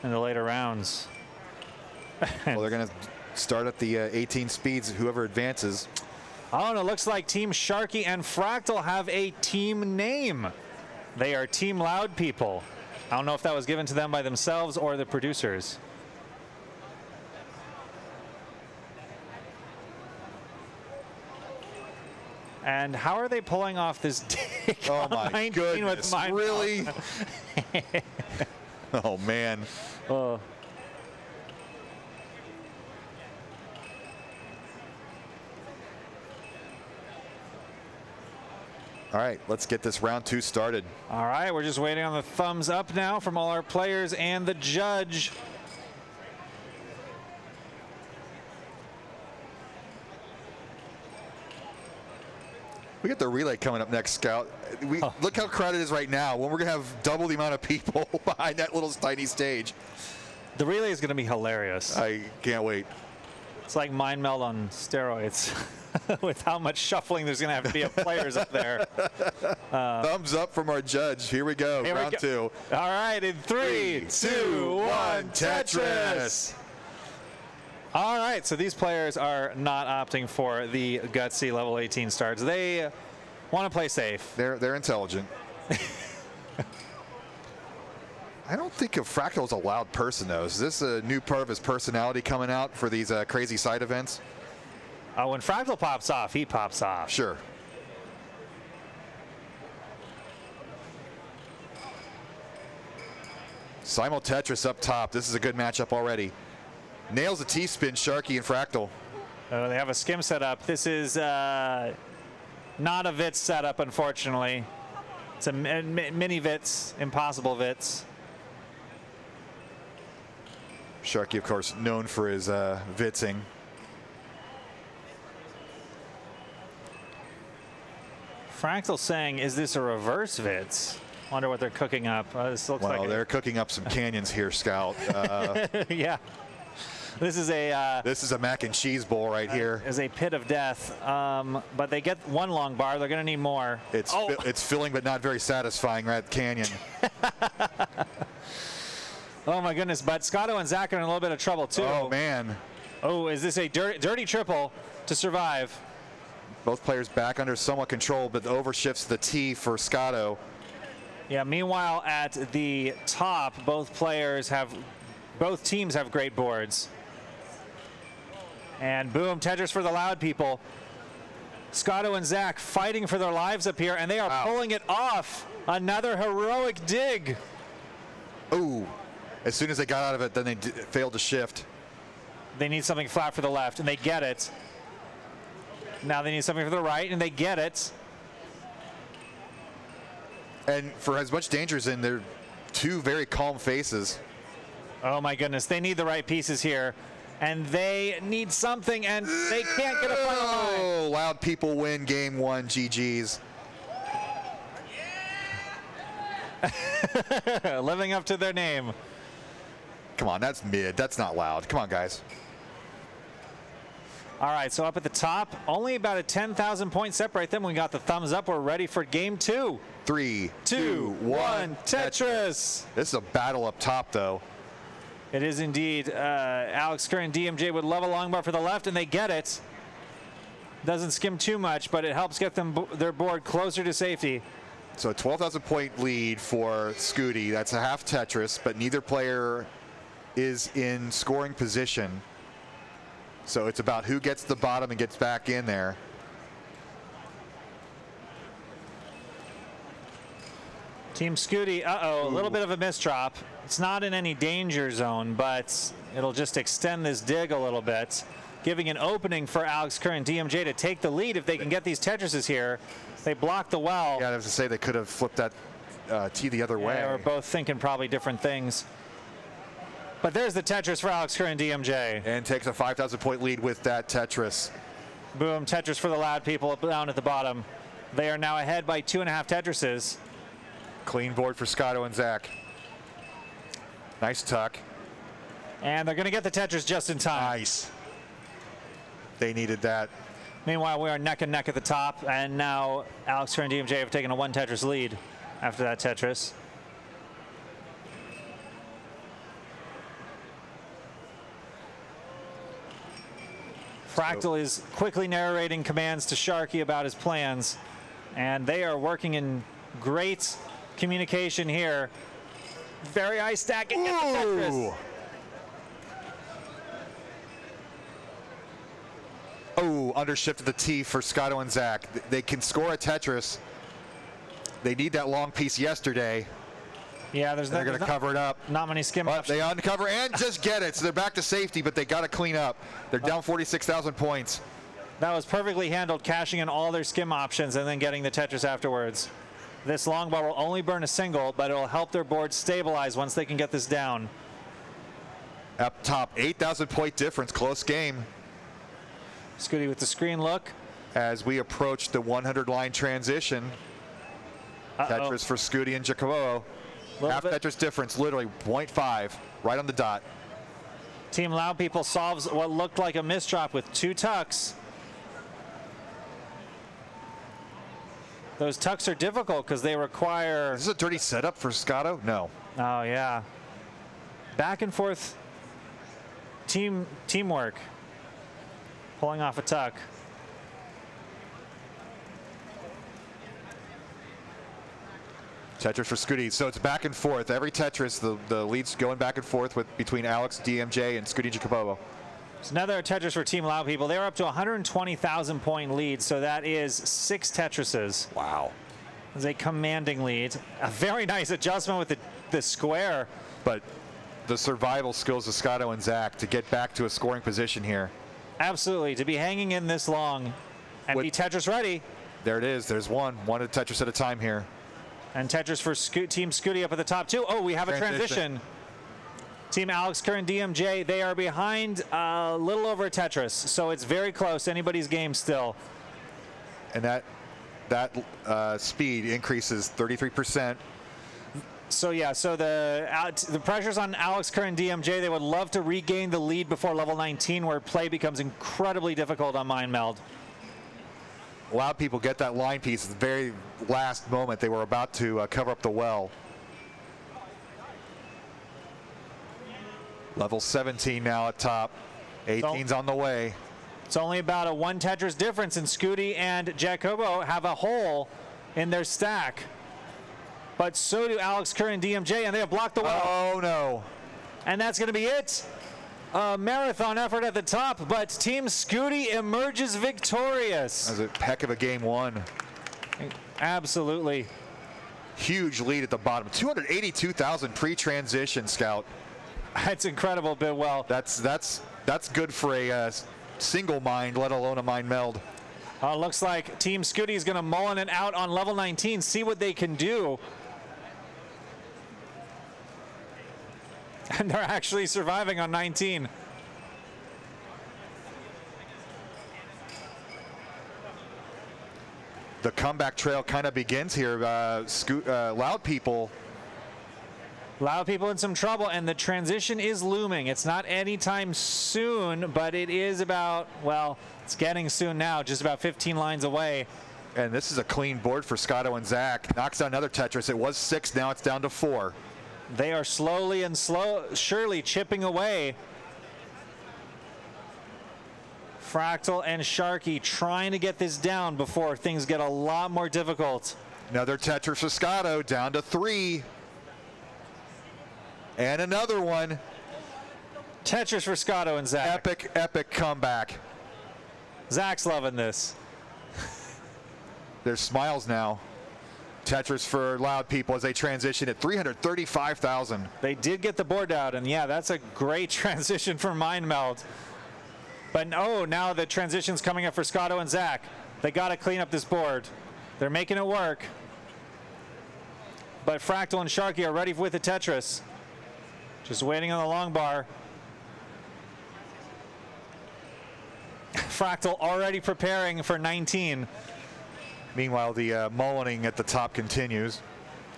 C: in the later rounds.
A: Well, they're going to start at the 18 speeds, whoever advances.
C: Oh, and it looks like Team Sharky and Fractal have a team name. They are Team Loud People. I don't know if that was given to them by themselves or the producers. And how are they pulling off this dig?
A: Oh my goodness, really? Oh man.
C: Oh.
A: All right, let's get this round 2 started.
C: All right, we're just waiting on the thumbs up now from all our players and the judge.
A: We got the relay coming up next, Scout. Look how crowded it is right now when we're going to have double the amount of people behind that little tiny stage.
C: The relay is going to be hilarious.
A: I can't wait.
C: It's like Mind Meld on steroids with how much shuffling there's going to have to be of players up there.
A: Thumbs up from our judge. Here we go,
C: Here we
A: round
C: go.
A: 2.
C: All right, in 3, 2, 1, Tetris. All right, so these players are not opting for the gutsy level 18 starts. They want to play safe.
A: They're intelligent. I don't think of Fractal as a loud person, though. Is this a new part of his personality coming out for these crazy side events?
C: When Fractal pops off, he pops off.
A: Sure. Simul Tetris up top. This is a good matchup already. Nails a T-spin, Sharky and Fractal.
C: They have a skim setup. This is not a Vits setup, unfortunately. It's a mini Vits, impossible Vits.
A: Sharky, of course, known for his Vitsing.
C: Fractal saying, is this a reverse Vits? Wonder what they're cooking up. This looks
A: Well,
C: like
A: they're cooking up some canyons here, Scout.
C: yeah. This is a
A: mac and cheese bowl right here.
C: Is a pit of death. But they get one long bar. They're going to need more.
A: It's filling but not very satisfying, right? Canyon.
C: Oh my goodness! But Scotto and Zach are in a little bit of trouble too.
A: Oh man.
C: Oh, is this a dirty triple to survive?
A: Both players back under somewhat control, but overshifts the T for Scotto.
C: Yeah. Meanwhile, at the top, both teams have great boards. And boom, Tetris for the loud people. Scotto and Zach fighting for their lives up here, and they are pulling it off. Another heroic dig.
A: Ooh. As soon as they got out of it, then they failed to shift.
C: They need something flat for the left, and they get it. Now they need something for the right, and they get it.
A: And for as much danger as in, they're two very calm faces.
C: Oh my goodness, they need the right pieces here. And they need something, and they can't get a final line.
A: Oh, loud people win game 1, GG's.
C: Living up to their name.
A: Come on, that's mid. That's not loud. Come on, guys.
C: All right, so up at the top, only about a 10,000 point separate them. We got the thumbs up. We're ready for game 2.
A: 3,
C: 2, 1, Tetris.
A: This is a battle up top, though.
C: It is indeed. Alex Kerr and DMJ would love a long bar for the left, and they get it. Doesn't skim too much, but it helps get them their board closer to safety.
A: So a 12,000 point lead for Scooty. That's a half Tetris, but neither player is in scoring position. So it's about who gets the bottom and gets back in there.
C: Team Scooty, a little bit of a misdrop. It's not in any danger zone, but it'll just extend this dig a little bit, giving an opening for Alex Kerr and DMJ to take the lead if they can get these Tetrises here. They block the well.
A: Yeah, I was to say they could have flipped that tee the other way.
C: They were both thinking probably different things. But there's the Tetris for Alex Kerr and DMJ.
A: And takes a 5,000 point lead with that Tetris.
C: Boom, Tetris for the loud people down at the bottom. They are now ahead by 2.5 Tetrises.
A: Clean board for Scotto and Zach. Nice tuck.
C: And they're going to get the Tetris just in time.
A: Nice. They needed that.
C: Meanwhile, we are neck and neck at the top, and now Alex Kerr and DMJ have taken a 1 Tetris lead after that Tetris. Fractal is quickly narrating commands to Sharky about his plans, and they are working in great communication here. Very high stacking at the Tetris.
A: Oh, undershifted the tee for Scotto and Zach. They can score a Tetris. They need that long piece yesterday.
C: Yeah,
A: they're going to cover it up.
C: Not many skim options.
A: They uncover and just get it. So they're back to safety, but they got to clean up. They're down 46,000 points.
C: That was perfectly handled, cashing in all their skim options and then getting the Tetris afterwards. This long bar will only burn a single, but it will help their board stabilize once they can get this down.
A: Up top, 8,000 point difference, close game.
C: Scooty with the screen look.
A: As we approach the 100 line transition. Tetris for Scooty and Jacobo. Half Tetris difference, literally 0.5, right on the dot.
C: Team Loud People solves what looked like a misdrop with 2 tucks. Those tucks are difficult because they require...
A: Is this a dirty setup for Scotto? No.
C: Oh, yeah. Back and forth teamwork. Pulling off a tuck.
A: Tetris for Scooty. So it's back and forth. Every Tetris, the lead's going back and forth between Alex, DMJ, and Scooty Jacobo.
C: It's another Tetris for Team Loud People. They're up to 120,000 point lead, so that is 6 Tetrises.
A: Wow.
C: It's a commanding lead. A very nice adjustment with the square.
A: But the survival skills of Scotto and Zach to get back to a scoring position here.
C: Absolutely. To be hanging in this long and be Tetris ready.
A: There it is. There's one Tetris at a time here.
C: And Tetris for Team Scooty up at the top, too. Oh, we have a transition. Team Alex Kerr and DMJ, they are behind a little over a Tetris, so it's very close. Anybody's game still.
A: And that speed increases 33%.
C: So, yeah, so the pressure's on Alex Kerr and DMJ. They would love to regain the lead before level 19, where play becomes incredibly difficult on Mind Meld.
A: Loud People get that line piece at the very last moment. They were about to cover up the well. Level 17 now at top. 18's on the way.
C: It's only about a 1 Tetris difference, and Scooty and Jacobo have a hole in their stack. But so do Alex Kerr and DMJ, and they have blocked the well.
A: Oh, no.
C: And that's going to be it. A marathon effort at the top, but Team Scooty emerges victorious.
A: That was a heck of a game 1.
C: Absolutely.
A: Huge lead at the bottom. 282,000 pre-transition, Scout.
C: That's incredible, Bidwell.
A: That's good for a single mind, let alone a mind meld.
C: Looks like Team Scooty is going to mullen it out on level 19, see what they can do. And they're actually surviving on 19. The
A: comeback trail kind of begins here. Loud People
C: Loud people in some trouble, and the transition is looming. It's not anytime soon, but it is about, well, it's getting soon now, just about 15 lines away.
A: And this is a clean board for Scotto and Zach. Knocks down another Tetris. It was 6, now it's down to 4.
C: They are slowly and surely chipping away. Fractal and Sharky trying to get this down before things get a lot more difficult.
A: Another Tetris for Scotto, down to 3. And another one.
C: Tetris for Scotto and Zach.
A: Epic, epic comeback.
C: Zach's loving this.
A: There's smiles now. Tetris for Loud people as they transition at 335,000.
C: They did get the board out, and yeah, that's a great transition for Mind Meld. But oh, now the transition's coming up for Scotto and Zach. They got to clean up this board. They're making it work. But Fractal and Sharky are ready with the Tetris. Just waiting on the long bar. Fractal already preparing for 19.
A: Meanwhile, the mullining at the top continues.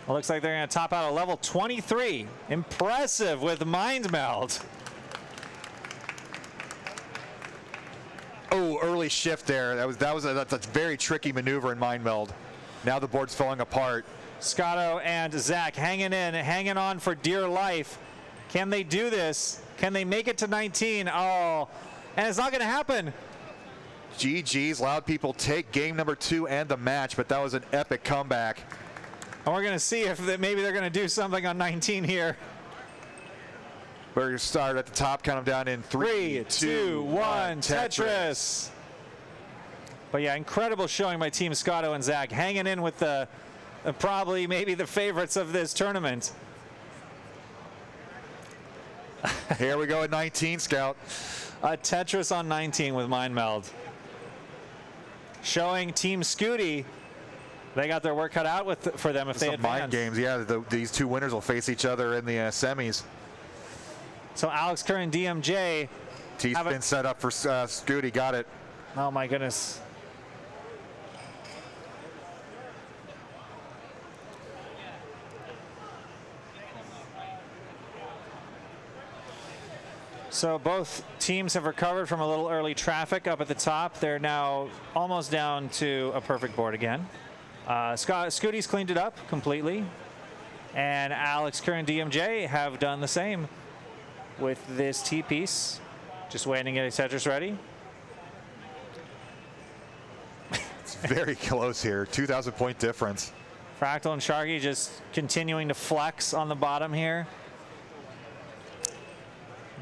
C: It looks like they're going to top out at level 23. Impressive with Mind Meld.
A: Oh, early shift there. That's a very tricky maneuver in Mind Meld. Now the board's falling apart.
C: Scotto and Zach hanging in, hanging on for dear life. Can they do this? Can they make it to 19? Oh, and it's not going to happen.
A: GG's. Loud people take game number 2 and the match, but that was an epic comeback.
C: And we're going to see if maybe they're going to do something on 19 here.
A: We're going to start at the top, count them down in 3, 2, 1, Tetris.
C: But yeah, incredible showing by Team Scotto and Zach, hanging in with the probably maybe the favorites of this tournament.
A: Here we go at 19, Scout.
C: A Tetris on 19 with Mind Meld. Showing Team Scooty, they got their work cut out for them if they
A: Some
C: advance.
A: mind games, yeah. These two winners will face each other in the semis.
C: So Alex Kerr and DMJ.
A: T-spin set up for Scooty, got it.
C: Oh my goodness. So both teams have recovered from a little early traffic up at the top. They're now almost down to a perfect board again. Scooty's cleaned it up completely. And Alex Kerr and DMJ have done the same with this T-piece. Just waiting to get a Tetris ready.
A: It's very close here, 2,000 point difference.
C: Fractal and Sharky just continuing to flex on the bottom here.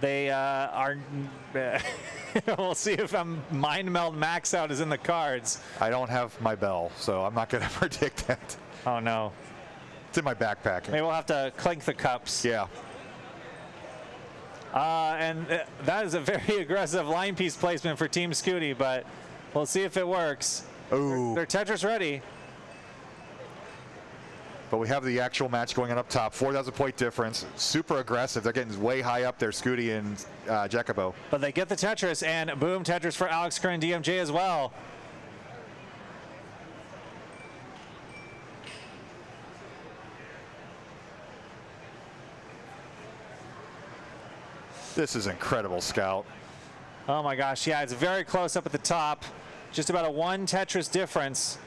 C: They are, we'll see if Mind Meld max out is in the cards.
A: I don't have my bell, so I'm not going to predict that.
C: Oh no.
A: It's in my backpack.
C: Maybe we'll have to clink the cups.
A: Yeah.
C: And that is a very aggressive line piece placement for Team Scooty, but we'll see if it works.
A: Ooh.
C: They're Tetris ready.
A: But we have the actual match going on up top. 4,000 point difference. Super aggressive. They're getting way high up there, Scooty and Jacobo.
C: But they get the Tetris, and boom, Tetris for Alex Kerr and DMJ as well.
A: This is incredible, Scout.
C: Oh my gosh, yeah, it's very close up at the top. Just about a 1 Tetris difference.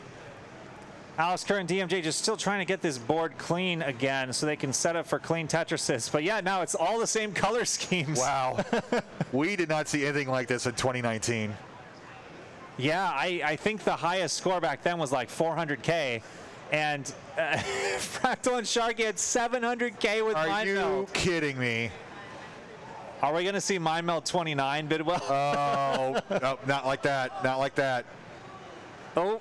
C: Alex Kerr and DMJ just still trying to get this board clean again so they can set up for clean Tetrises. But yeah, now it's all the same color schemes.
A: Wow. We did not see anything like this in 2019.
C: Yeah, I think the highest score back then was like 400K. And Fractal and Sharky had 700K with Mind Meld.
A: Are you kidding me?
C: Are we going to see Mind Meld 29, Bidwell?
A: Oh, no, not like that. Not like that.
C: Oh.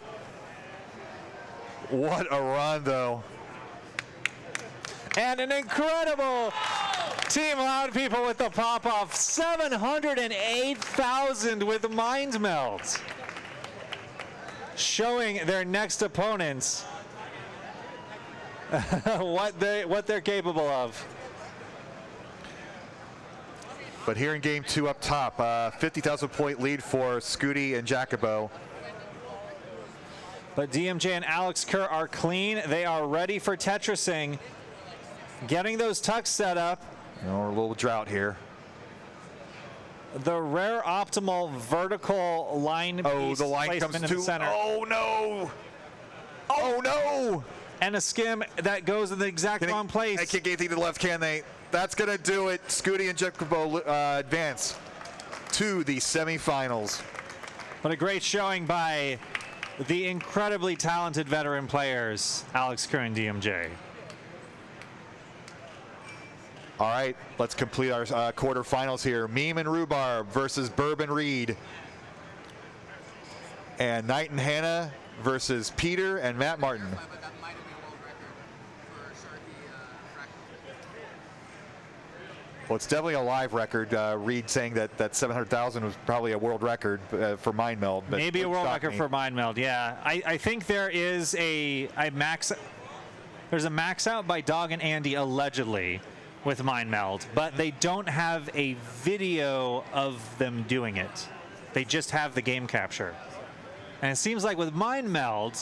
A: What a run, though.
C: And an incredible Team Loud people with the pop-off. 708,000 with Mind Meld. Showing their next opponents what they're capable of.
A: But here in game 2 up top, 50,000 point lead for Scooty and Jacobo.
C: But DMJ and Alex Kerr are clean. They are ready for Tetrising. Getting those tucks set up.
A: A little drought here.
C: The rare optimal vertical line piece
A: the line
C: placement
A: comes
C: in
A: to.
C: the center.
A: Oh no! Oh no!
C: And a skim that goes in the exact wrong place.
A: They can't get anything to the left, can they? That's going to do it. Scooty and Jacobo advance to the semifinals.
C: What a great showing by the incredibly talented veteran players, Alex Kerr and DMJ.
A: All right, let's complete our quarterfinals here. Meme and Rhubarb versus Bourbon Reed. And Knight and Hannah versus Peter and Matt Martin. Well, it's definitely a live record. Reed saying that 700,000 was probably a world record for Mind Meld. But
C: Maybe a world record for Mind Meld, yeah. I think there is a max out by Dog and Andy allegedly with Mind Meld, but they don't have a video of them doing it. They just have the game capture. And it seems like with Mind Meld,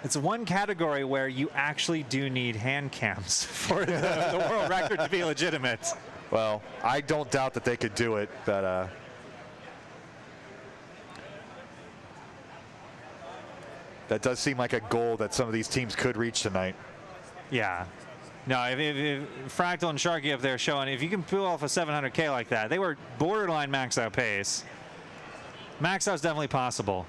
C: it's one category where you actually do need hand cams for the world record to be legitimate.
A: Well, I don't doubt that they could do it, but that does seem like a goal that some of these teams could reach tonight.
C: Yeah. No, if Fractal and Sharky up there showing, if you can pull off a 700K like that, they were borderline max out pace. Max out's definitely possible.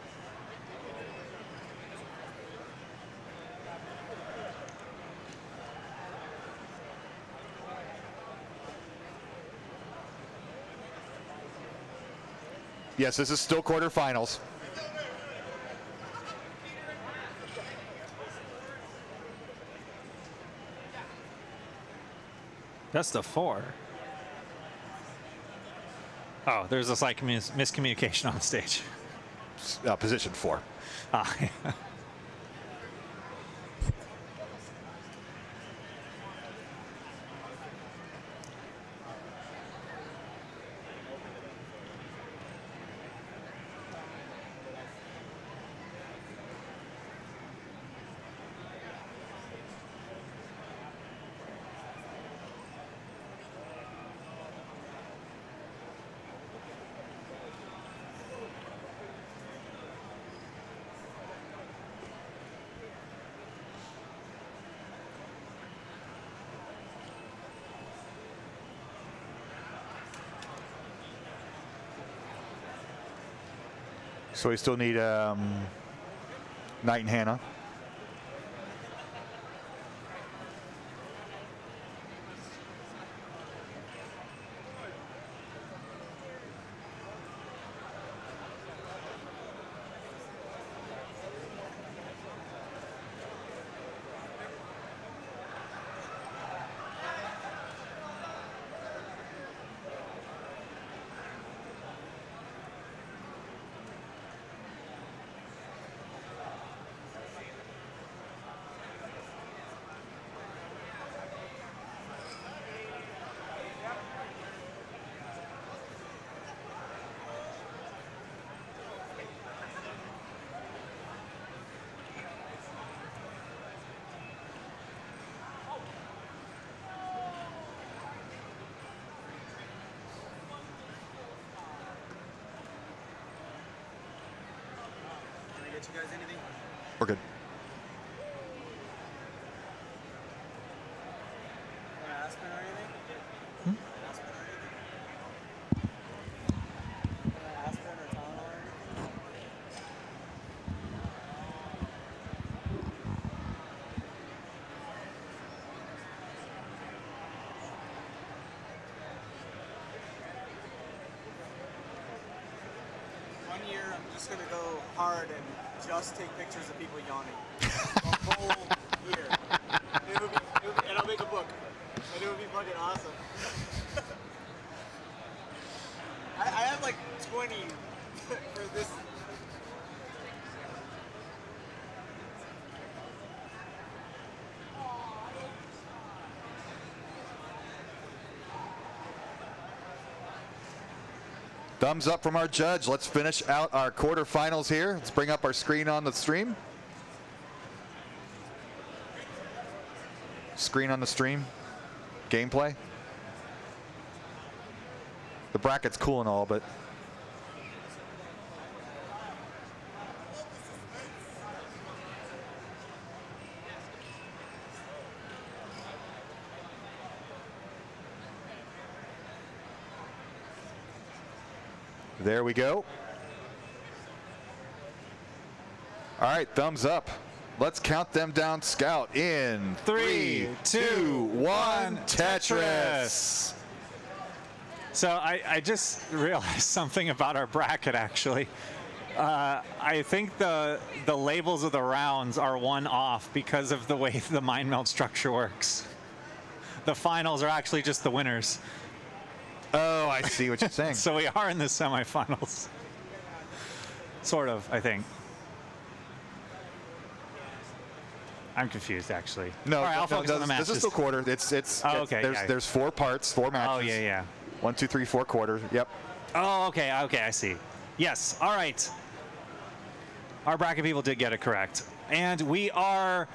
A: Yes, this is still quarterfinals.
C: That's the 4. Oh, there's a slight miscommunication on the stage.
A: Position 4.
C: Ah,
A: So we still need Knight and Hannah.
B: Get you guys anything?
A: We're good.
B: Aspirin or anything? Aspirin or anything? Aspirin or Tylenol or anything? One year I'm just gonna go hard and just take pictures of people yawning. The whole year. And I'll make a book. And it would be fucking awesome. I have like 20 for this.
A: Thumbs up from our judge. Let's finish out our quarterfinals here. Let's bring up our screen on the stream. Screen on the stream. gameplay. The bracket's cool and all, but there we go. All right, thumbs up. Let's count them down, Scout, in
C: 3, 2, 1, Tetris. So I just realized something about our bracket, actually. I think the labels of the rounds are one off because of the way the Mind Meld structure works. The finals are actually just the winners.
A: Oh, I see what you're saying.
C: So we are in the semifinals. Sort of, I think. I'm confused, actually.
A: No,
C: all right, I'll focus on the
A: this
C: matches.
A: is still quarter. It's
C: Oh, okay,
A: there's 4 parts, 4 matches.
C: Oh, yeah.
A: 1, 2, 3, 4 quarters. Yep.
C: Oh, okay, I see. Yes, all right. Our bracket people did get it correct. And we are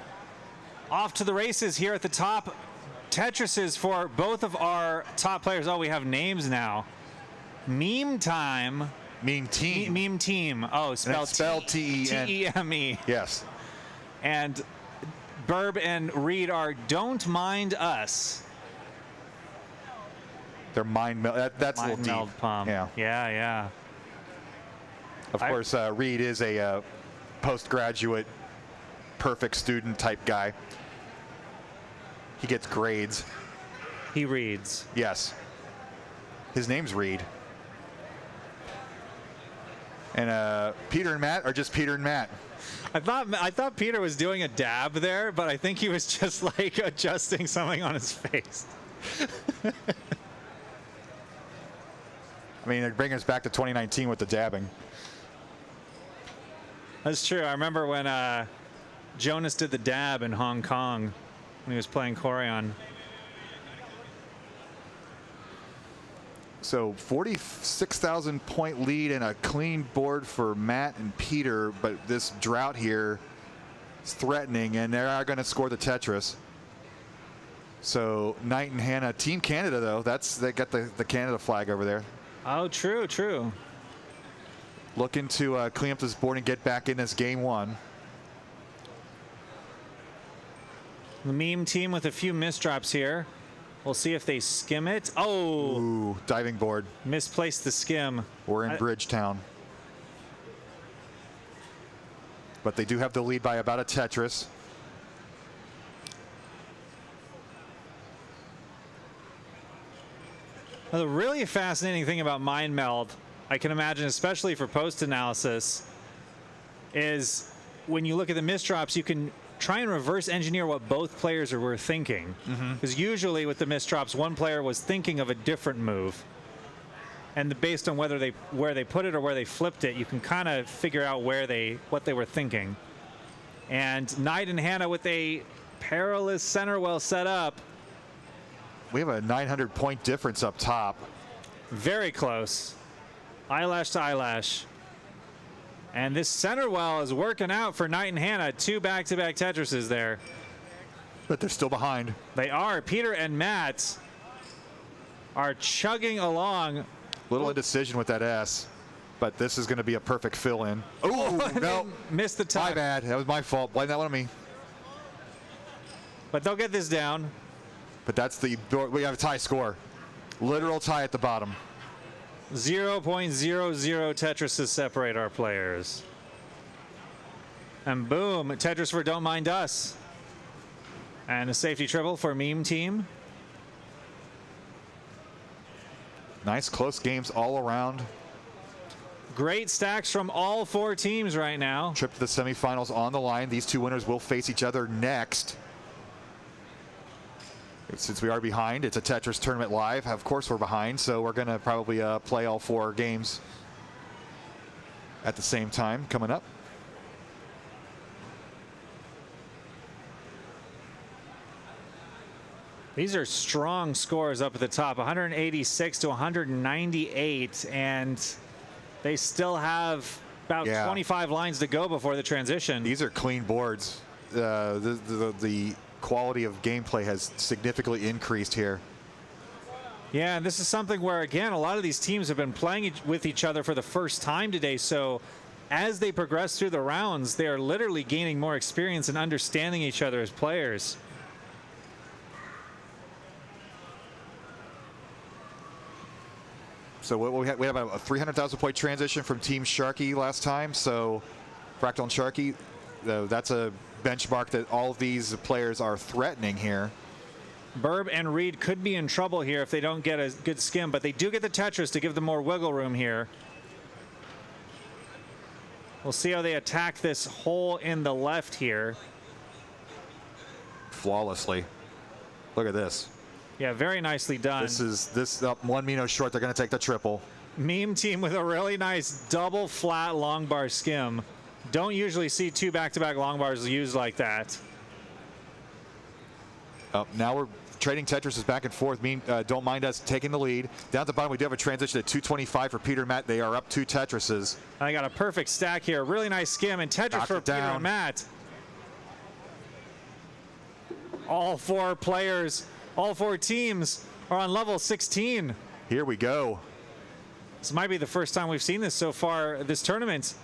C: off to the races here at the top. Tetrises for both of our top players. Oh, we have names now. Meme time.
A: Meme team.
C: Meme team. Oh, spelled
A: T-E-M.
C: T-E-M-E.
A: Yes.
C: And Burb and Reed are Don't Mind Us.
A: They're mind meld. That's a
C: Mind
A: little
C: Meld
A: deep.
C: Pump.
A: Yeah. Of course, Reed is a postgraduate, perfect student type guy. He gets grades.
C: He reads.
A: Yes. His name's Reed. And Peter and Matt are just Peter and Matt.
C: I thought Peter was doing a dab there, but I think he was just like adjusting something on his face.
A: I mean, they're bringing us back to 2019 with the dabbing.
C: That's true. I remember when Jonas did the dab in Hong Kong when he was playing Corion.
A: So 46,000 point lead and a clean board for Matt and Peter, but this drought here is threatening, and they are going to score the Tetris. So Knight and Hannah, Team Canada though, they got the Canada flag over there.
C: Oh, true.
A: Looking to clean up this board and get back in this game 1.
C: The meme team with a few misdrops here. We'll see if they skim it. Oh!
A: Ooh, diving board.
C: Misplaced the skim.
A: We're in Bridgetown. But they do have the lead by about a Tetris.
C: Now, the really fascinating thing about Mind Meld, I can imagine, especially for post-analysis, is when you look at the misdrops, you can try and reverse engineer what both players were thinking. Because usually with the misdrops, one player was thinking of a different move. And based on where they put it or where they flipped it, you can kind of figure out what they were thinking. And Knight and Hannah with a perilous center well set up.
A: We have a 900 point difference up top.
C: Very close. Eyelash to eyelash. And this center well is working out for Knight and Hannah. 2 back-to-back Tetrises there.
A: But they're still behind.
C: They are. Peter and Matt are chugging along.
A: Little indecision with that S. But this is going to be a perfect fill-in. Oh, no.
C: Missed the time.
A: My bad. That was my fault. Blame that one on me.
C: But they'll get this down.
A: But we have a tie score. Literal tie at the bottom.
C: 0.00 Tetrises separate our players. And boom, Tetris for Don't Mind Us. And a safety triple for Meme Team.
A: Nice close games all around.
C: Great stacks from all 4 teams right now.
A: Trip to the semifinals on the line. These 2 winners will face each other next. Since we are behind, it's a Tetris tournament live. Of course we're behind, so we're going to probably play all 4 games at the same time coming up.
C: These are strong scores up at the top, 186 to 198, and they still have about 25 lines to go before the transition.
A: These are clean boards. The quality of gameplay has significantly increased here.
C: Yeah, and this is something where, again, a lot of these teams have been playing with each other for the first time today. So as they progress through the rounds, they are literally gaining more experience and understanding each other as players.
A: So we have a 300,000 point transition from Team Sharky last time. So Fractal and Sharky, that's a benchmark that all of these players are threatening here.
C: Burb and Reed could be in trouble here if they don't get a good skim, but they do get the Tetris to give them more wiggle room here. We'll see how they attack this hole in the left here.
A: Flawlessly. Look at this.
C: Yeah, very nicely done.
A: This up one Mino short. They're going to take the triple.
C: Meme team with a really nice double flat long bar skim. Don't usually see two back-to-back long bars used like that.
A: Now we're trading Tetrises back and forth. Don't mind us taking the lead. Down at the bottom, we do have a transition at 225 for Peter and Matt. They are up 2 Tetrises.
C: I got a perfect stack here. Really nice skim and Tetris for Peter and Matt. All 4 players, all 4 teams are on level 16.
A: Here we go.
C: This might be the first time we've seen this so far this tournament,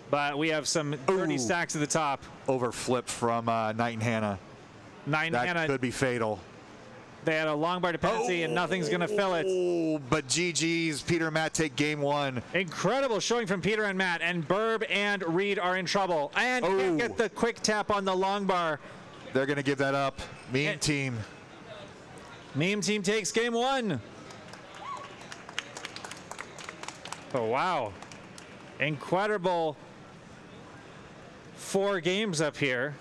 C: but we have some dirty stacks at the top.
A: Overflip from Knight and Hannah. That could be fatal.
C: They had a long bar dependency and nothing's going to fill it.
A: Oh, but GG's. Peter and Matt take game 1.
C: Incredible showing from Peter and Matt, and Burb and Reed are in trouble. And can't get the quick tap on the long bar.
A: They're going to give that up. Meme team.
C: Meme team takes game 1. Oh, wow. Incredible 4 games up here.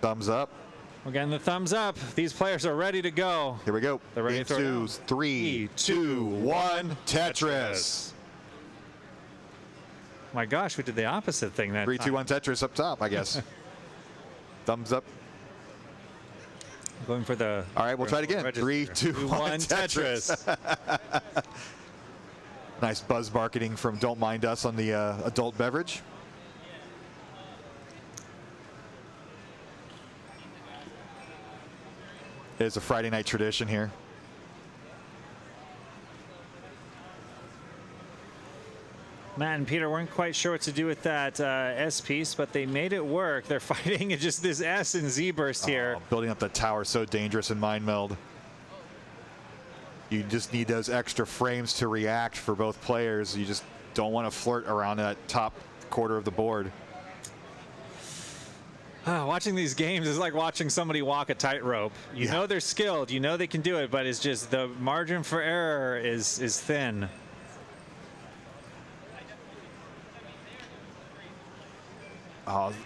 A: Thumbs up.
C: We're getting the thumbs up. These players are ready to go.
A: Here we go.
C: They're ready to throw
A: 3, 2, 1, Tetris.
C: My gosh, we did the opposite thing that
A: 3, 2, 1, Tetris up top, I guess. Thumbs up.
C: Going for the...
A: All right, we'll try it again.
C: Register.
A: 3, 2, 1, Tetris. Nice buzz marketing from Don't Mind Us on the adult beverage. It is a Friday night tradition here.
C: Matt and Peter weren't quite sure what to do with that S piece, but they made it work. They're fighting just this S and Z burst here.
A: Building up the tower, so dangerous in Mind Meld. You just need those extra frames to react for both players. You just don't want to flirt around that top quarter of the board.
C: Watching these games is like watching somebody walk a tightrope. You know they're skilled, you know they can do it, but it's just the margin for error is thin.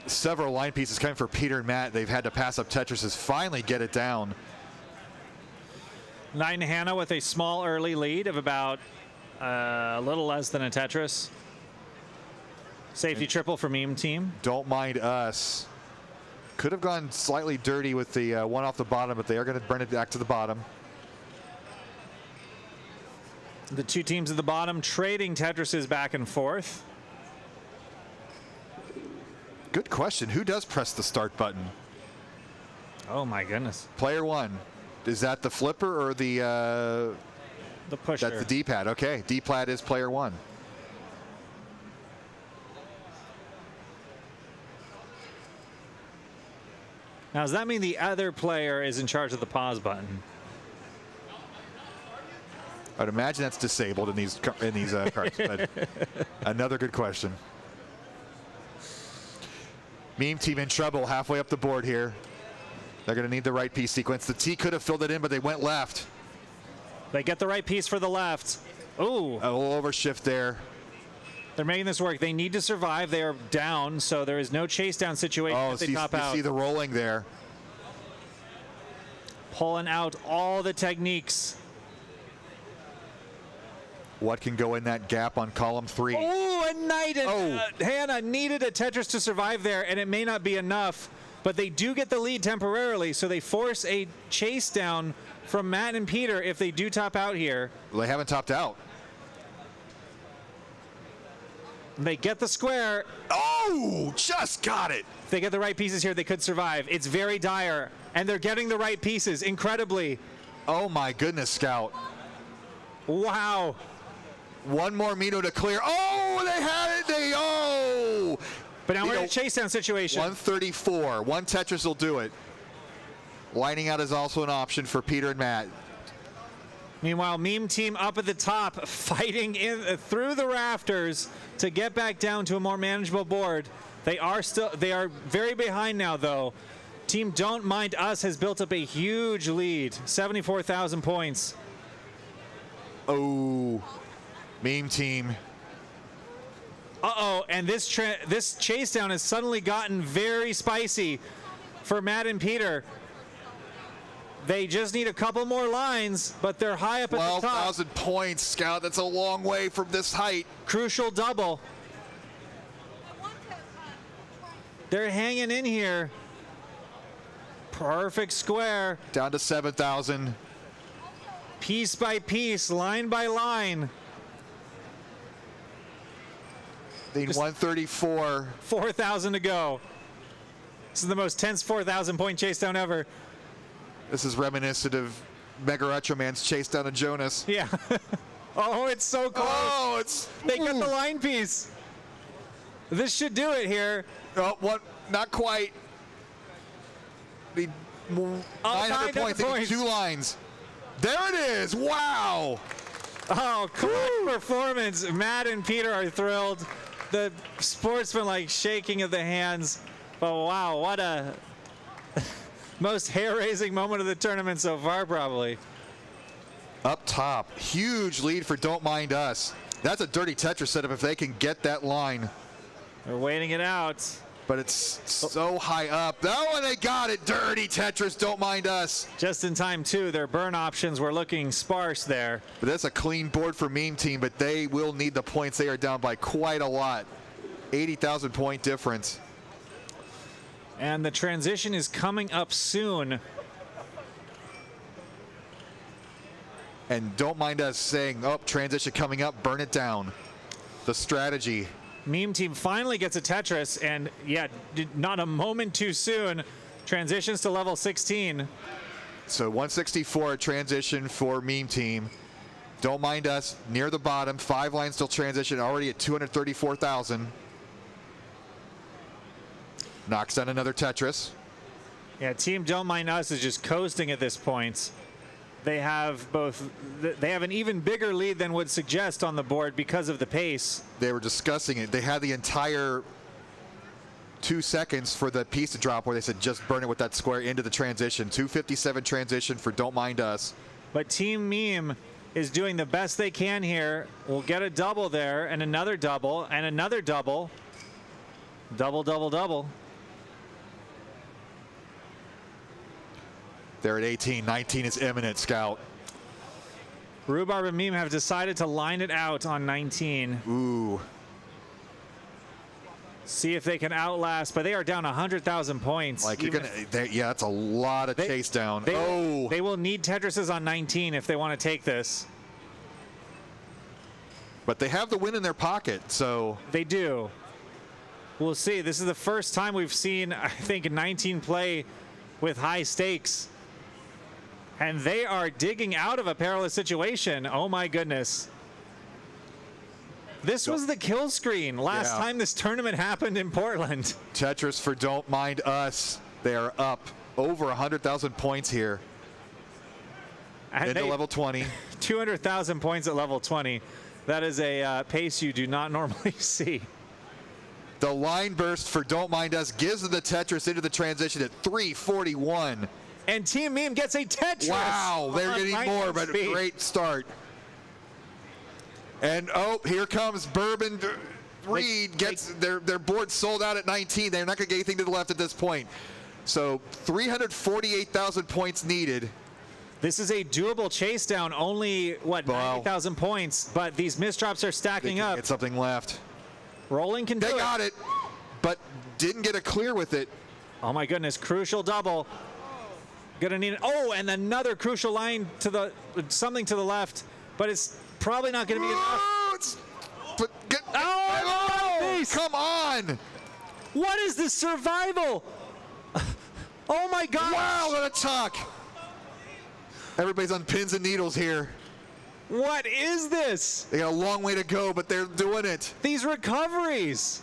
A: Several line pieces coming for Peter and Matt. They've had to pass up Tetrises, finally get it down.
C: Knight and Hannah with a small early lead of about a little less than a Tetris. Safety triple for Meme team.
A: Don't Mind Us. Could have gone slightly dirty with the one off the bottom, but they are going to burn it back to the bottom.
C: The 2 teams at the bottom trading Tetrises back and forth.
A: Good question. Who does press the start button?
C: Oh my goodness.
A: Player 1. Is that the flipper or the
C: pusher?
A: That's the D-pad. Okay, D-pad is player 1.
C: Now, does that mean the other player is in charge of the pause button?
A: I'd imagine that's disabled in these cards. But another good question. Meme team in trouble halfway up the board here. They're going to need the right piece sequence. The T could have filled it in, but they went left.
C: They get the right piece for the left. Ooh.
A: A little overshift there.
C: They're making this work. They need to survive. They are down, so there is no chase down situation if they top out.
A: You see the rolling there.
C: Pulling out all the techniques.
A: What can go in that gap on column 3?
C: Oh, and Knight and Hannah needed a Tetris to survive there, and it may not be enough, but they do get the lead temporarily, so they force a chase down from Matt and Peter if they do top out here.
A: Well, they haven't topped out.
C: They get the square.
A: Oh, just got it.
C: If they get the right pieces here, they could survive. It's very dire, and they're getting the right pieces, incredibly.
A: Oh my goodness, Scout.
C: Wow.
A: One more Mino to clear. Oh, they had it.
C: But now we're in
A: Mino,
C: a chase down situation.
A: 134. One Tetris will do it. Lining out is also an option for Peter and Matt.
C: Meanwhile, Meme Team up at the top, fighting in through the rafters to get back down to a more manageable board. They are very behind now, though. Team Don't Mind Us has built up a huge lead, 74,000 points.
A: Oh, Meme Team.
C: Uh-oh, and this chase down has suddenly gotten very spicy for Matt and Peter. They just need a couple more lines, but they're high up at the top.
A: 12,000 points, Scout. That's a long way from this height.
C: Crucial double. They're hanging in here. Perfect square.
A: Down to 7,000.
C: Piece by piece, line by line.
A: Need 134.
C: 4,000 to go. This is the most tense 4,000 point chase down ever.
A: This is reminiscent of Mega Retro Man's chase down to Jonas.
C: Yeah. Oh, it's so close.
A: Oh,
C: They get the line piece. This should do it here.
A: Oh, what? Not quite. Need 900 points. They need 2 lines. There it is. Wow.
C: Oh, clutch performance. Matt and Peter are thrilled. The sportsman shaking of the hands. But wow, what a most hair-raising moment of the tournament so far, probably.
A: Up top, huge lead for Don't Mind Us. That's a dirty Tetris setup if they can get that line.
C: They're waiting it out.
A: But it's so high up. Oh, and they got it. Dirty Tetris, Don't Mind Us.
C: Just in time, too. Their burn options were looking sparse there.
A: But that's a clean board for Meme Team, but they will need the points. They are down by quite a lot. 80,000 point difference.
C: And the transition is coming up soon.
A: And Don't Mind Us saying, oh, transition coming up, burn it down. The strategy.
C: Meme Team finally gets a Tetris, and not a moment too soon. Transitions to level 16.
A: So 164 transition for Meme Team. Don't Mind Us near the bottom. 5 lines till transition, already at 234,000. Knocks down another Tetris.
C: Yeah, Team Don't Mind Us is just coasting at this point. They have an even bigger lead than would suggest on the board because of the pace.
A: They were discussing it. They had the entire 2 seconds for the piece to drop where they said just burn it with that square into the transition. 257 transition for Don't Mind Us.
C: But Team Meme is doing the best they can here. We'll get a double there, and another double, and another double. Double, double, double.
A: They're at 18. 19 is imminent, Scout.
C: Rhubarb and Meme have decided to line it out on 19.
A: Ooh.
C: See if they can outlast, but they are down 100,000 points.
A: Yeah, that's a lot of chase down.
C: They will need Tetrises on 19 if they want to take this.
A: But they have the win in their pocket, so.
C: They do. We'll see. This is the first time we've seen, I think, 19 play with high stakes. And they are digging out of a perilous situation. Oh, my goodness. This was the kill screen last time this tournament happened in Portland.
A: Tetris for Don't Mind Us. They are up over 100,000 points here. Into level 20.
C: 200,000 points at level 20. That is a pace you do not normally see.
A: The line burst for Don't Mind Us gives them the Tetris into the transition at 341.
C: And Team Meme gets a Tetris.
A: Wow, they're getting more, but a great start. And here comes Bourbon Reed. Gets their board sold out at 19. They're not going to get anything to the left at this point. So 348,000 points needed.
C: This is a doable chase down. Only 90,000 points, but these misdrops are stacking up.
A: Get something left.
C: Rolling can do it.
A: They got it, but didn't get a clear with it.
C: Oh my goodness! Crucial double. Gonna need it. Oh, and another crucial line to something to the left, but it's probably not going to be enough.
A: come on!
C: What is this survival? Oh my God!
A: Wow, what a tuck! Everybody's on pins and needles here.
C: What is this?
A: They got a long way to go, but they're doing it.
C: These recoveries.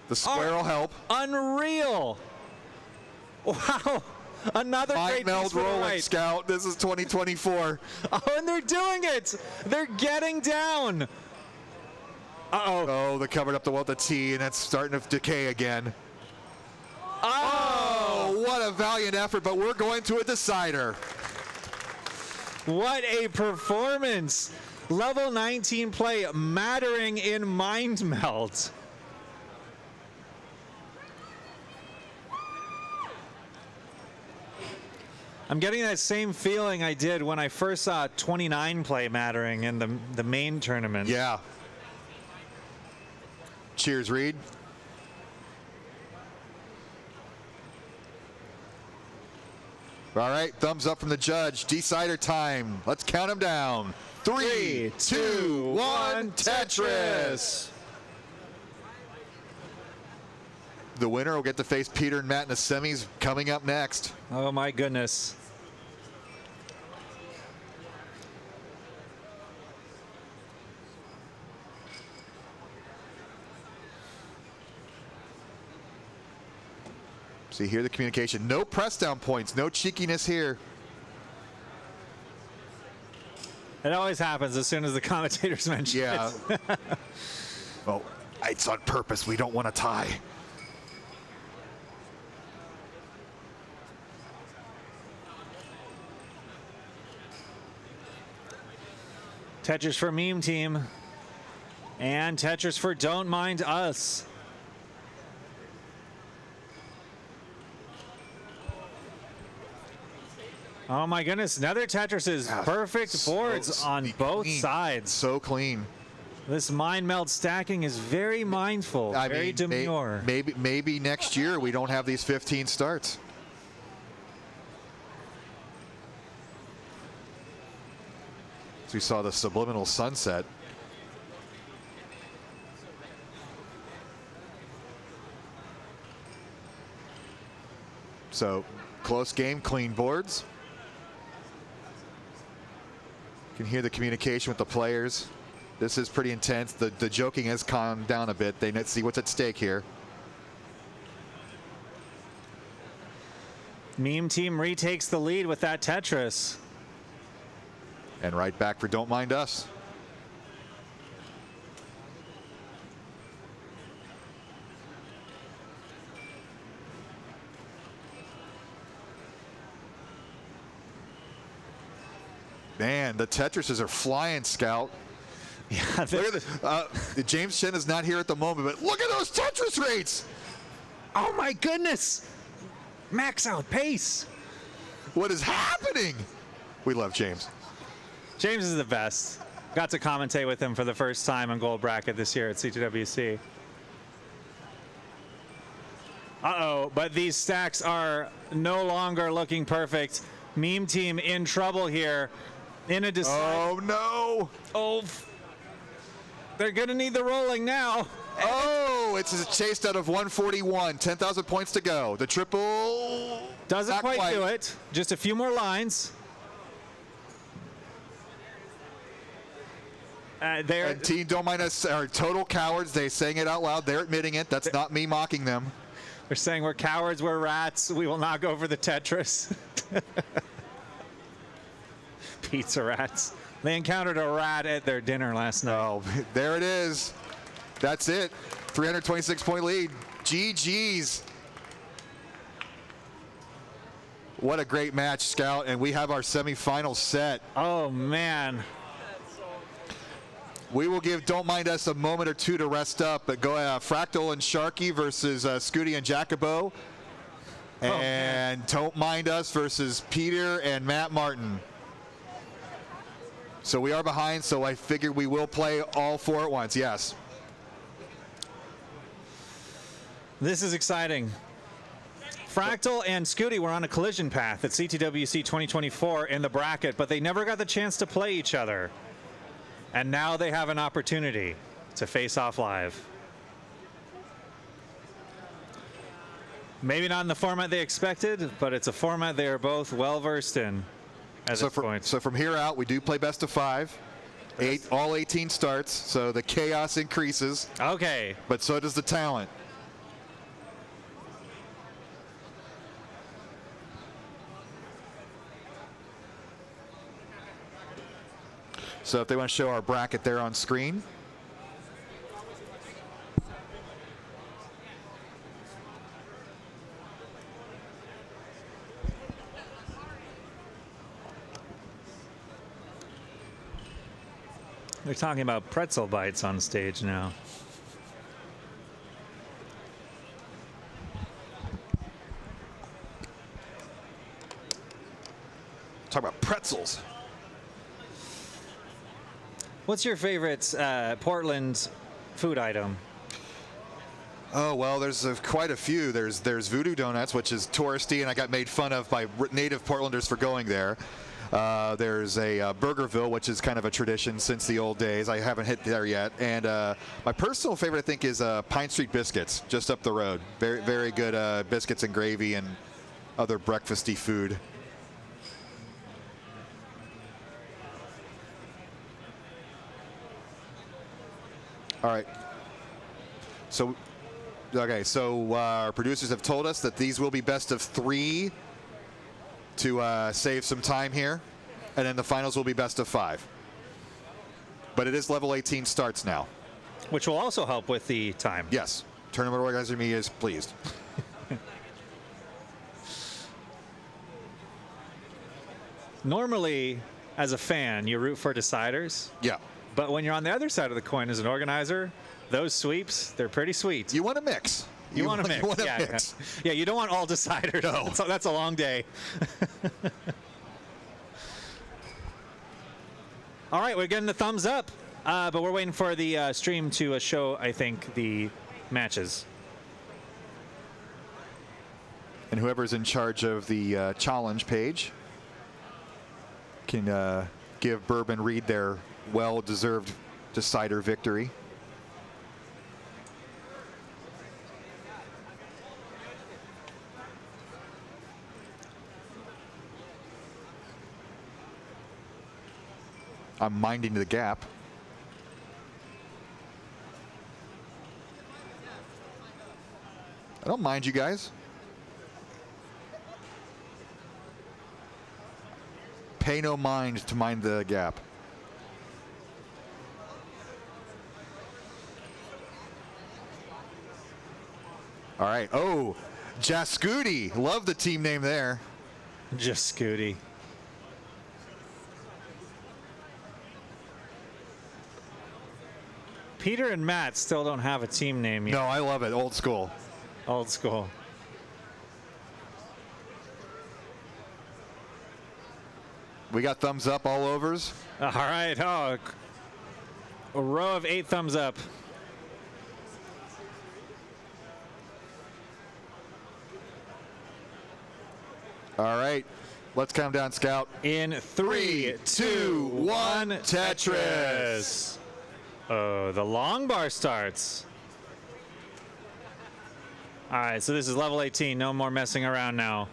A: The square will help.
C: Unreal. Wow. Another great
A: Meld
C: piece for the
A: rolling,
C: right.
A: Scout. This is 2024.
C: Oh, and they're doing it. They're getting down. Uh-oh.
A: Oh, they covered up the well at the tee, and that's starting to decay again. Oh, what a valiant effort, but we're going to a decider.
C: What a performance. Level 19 play mattering in Mind Meld. I'm getting that same feeling I did when I first saw 29 play mattering in the main tournament.
A: Yeah. Cheers, Reed. All right, thumbs up from the judge. Decider time. Let's count them down. 3, 2, 1, Tetris. The winner will get to face Peter and Matt in the semis coming up next.
C: Oh my goodness.
A: So you hear the communication. No press down points. No cheekiness here.
C: It always happens as soon as the commentators mention
A: Yeah.
C: it.
A: Well, it's on purpose. We don't want to tie.
C: Tetris for Meme Team. And Tetris for Don't Mind Us. Oh my goodness, another Tetris is perfect boards on both
A: clean.
C: sides.
A: So clean.
C: This Mind Meld stacking is very mindful, very demure.
A: Maybe next year we don't have these 15 starts. So we saw the subliminal sunset. So close game, clean boards. You can hear the communication with the players. This is pretty intense. The joking has calmed down a bit. They see what's at stake here.
C: Meme Team retakes the lead with that Tetris.
A: And right back for Don't Mind Us. Man, the Tetrises are flying, Scout.
C: Yeah,
A: Look at this. James Chen is not here at the moment, but look at those Tetris rates.
C: oh my goodness! Max out pace.
A: What is happening? We love James.
C: James is the best. Got to commentate with him for the first time on Gold Bracket this year at C2WC. Uh-oh, but these stacks are no longer looking perfect. Meme Team in trouble here. In a
A: Oh, no.
C: Oh, they're going to need the rolling now.
A: Oh, it's a chase out of 141. 10,000 points to go. The triple.
C: Doesn't
A: not
C: quite do it. Just a few more lines.
A: And Team Don't Mind Us are total cowards. They're saying it out loud. They're admitting it. That's not me mocking them.
C: They're saying we're cowards, we're rats. We will not go for the Tetris. Pizza rats. They encountered a rat at their dinner last night.
A: Oh, there it is. That's it. 326-point lead. GG's. What a great match, Scout. And we have our semifinals set.
C: Oh, man.
A: We will give Don't Mind Us a moment or two to rest up, but go Fractal and Sharky versus Scooty and Jacobo. And Don't Mind Us versus Peter and Matt Martin. So we are behind, so I figured we will play all four at once, yes.
C: This is exciting. Fractal and Scooty were on a collision path at CTWC 2024 in the bracket, but they never got the chance to play each other. And now they have an opportunity to face off live. Maybe not in the format they expected, but it's a format they are both well versed in at this point.
A: So from here out, we do play best of 5. All 18 starts, so the chaos increases.
C: Okay.
A: But so does the talent. So if they want to show our bracket there on screen.
C: They're talking about pretzel bites on stage now.
A: Talk about pretzels.
C: What's your favorite Portland food item?
A: Oh, well, there's quite a few. There's Voodoo Donuts, which is touristy, and I got made fun of by native Portlanders for going there. There's a Burgerville, which is kind of a tradition since the old days. I haven't hit there yet. And my personal favorite, I think, is Pine Street Biscuits, just up the road. Very, very good biscuits and gravy and other breakfasty food. All right. So our producers have told us that these will be best of 3 to save some time here, and then the finals will be best of 5. But it is level 18 starts now.
C: Which will also help with the time.
A: Yes. Tournament organizer me is pleased.
C: Normally, as a fan, you root for deciders.
A: Yeah.
C: But when you're on the other side of the coin as an organizer, those sweeps, they're pretty sweet.
A: You want to mix.
C: You want to mix.
A: You want to
C: yeah,
A: mix.
C: Yeah, you don't want all deciders.
A: No.
C: That's a long day. All right, we're getting the thumbs up, but we're waiting for the stream to show, I think, the matches.
A: And whoever's in charge of the challenge page can give Bourbon Reed their well-deserved decider victory. I'm minding the gap. I don't mind you guys. Pay no mind to mind the gap. All right. Oh, Jascuti. Love the team name there.
C: Just Scooty. Peter and Matt still don't have a team name yet.
A: No, I love it. Old school.
C: Old school.
A: We got thumbs up all overs.
C: All right. Oh, a row of 8 thumbs up.
A: All right. Let's calm down, Scout.
C: In 3, 2, 1, Tetris. Oh, the long bar starts. All right, so this is level 18. No more messing around now.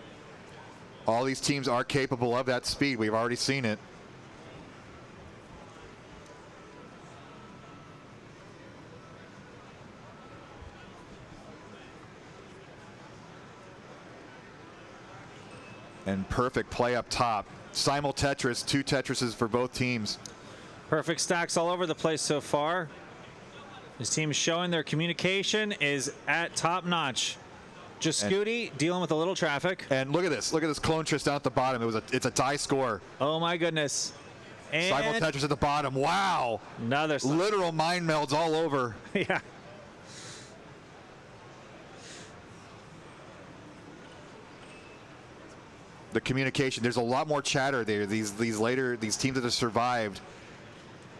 A: All these teams are capable of that speed. We've already seen it. And perfect play up top. Simul Tetris, 2 Tetrises for both teams.
C: Perfect stacks all over the place so far. This team showing their communication is at top notch. Just Scooty dealing with a little traffic.
A: And look at this. Look at this clone Tris down at the bottom. It's a tie score.
C: Oh my goodness. And
A: Simul Tetris at the bottom. Wow.
C: Another
A: literal mind melds all over.
C: Yeah.
A: The communication. There's a lot more chatter there. These teams that have survived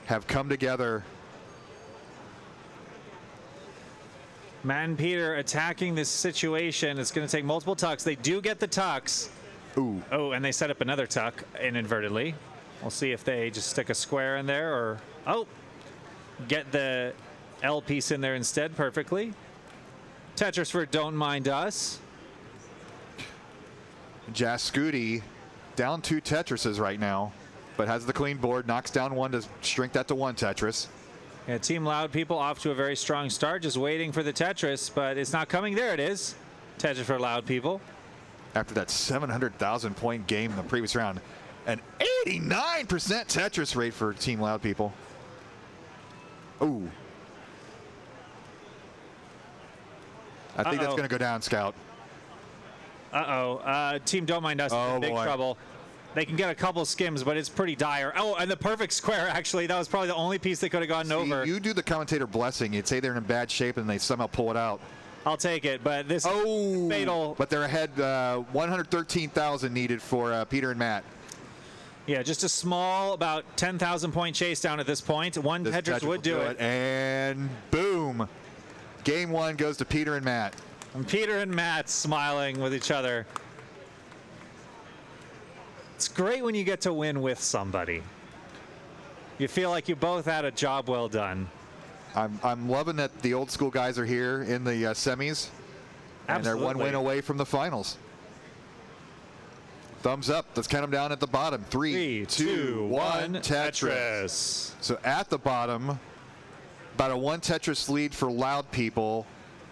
A: have come together.
C: Matt and Peter attacking this situation. It's going to take multiple tucks. They do get the tucks.
A: Ooh.
C: Oh, and they set up another tuck inadvertently. We'll see if they just stick a square in there or, oh, get the L piece in there instead perfectly. Tetris for Don't Mind Us.
A: Jascuti down 2 Tetrises right now, but has the clean board, knocks down 1 to shrink that to 1 Tetris.
C: Yeah, Team Loud People off to a very strong start, just waiting for the Tetris, but it's not coming. There it is. Tetris for Loud People.
A: After that 700,000 point game in the previous round, an 89% Tetris rate for Team Loud People. Ooh. I think that's going to go down, Scout.
C: Team Don't Mind Us is in big trouble. They can get a couple skims, but it's pretty dire. Oh, and the perfect square, actually. That was probably the only piece they could have gotten over.
A: You do the commentator blessing. You'd say they're in bad shape, and they somehow pull it out.
C: I'll take it, but this is fatal.
A: But they're ahead 113,000 needed for Peter and Matt.
C: Yeah, just a small, about 10,000 point chase down at this point. One Tetris would do it.
A: And boom. Game 1 goes to Peter and Matt.
C: And Peter and Matt smiling with each other. It's great when you get to win with somebody. You feel like you both had a job well done.
A: I'm loving that the old school guys are here in the semis. And they're 1 win away from the finals. Thumbs up. Let's count them down at the bottom. 3, 2, 1, Tetris. So at the bottom, about a 1 Tetris lead for Loud People,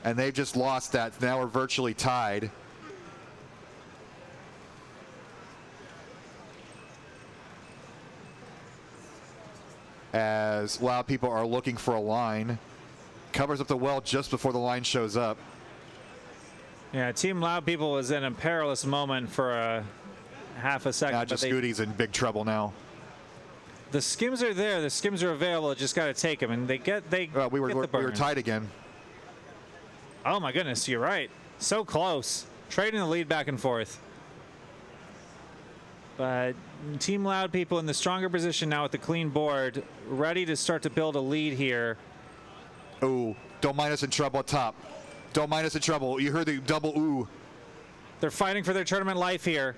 A: and they've just lost that. Now we're virtually tied. As Loud People are looking for a line. Covers up the well just before the line shows up.
C: Yeah, Team Loud People was in a perilous moment for a half a second.
A: Now just Scooty's in big trouble now.
C: The skims are there. The skims are available. Just got to take them, and
A: we were tied again.
C: Oh my goodness, you're right. So close. Trading the lead back and forth. But Team Loud People in the stronger position now with the clean board, ready to start to build a lead here.
A: Ooh, Don't Mind Us in trouble up top. Don't Mind Us in trouble. You heard the double ooh.
C: They're fighting for their tournament life here.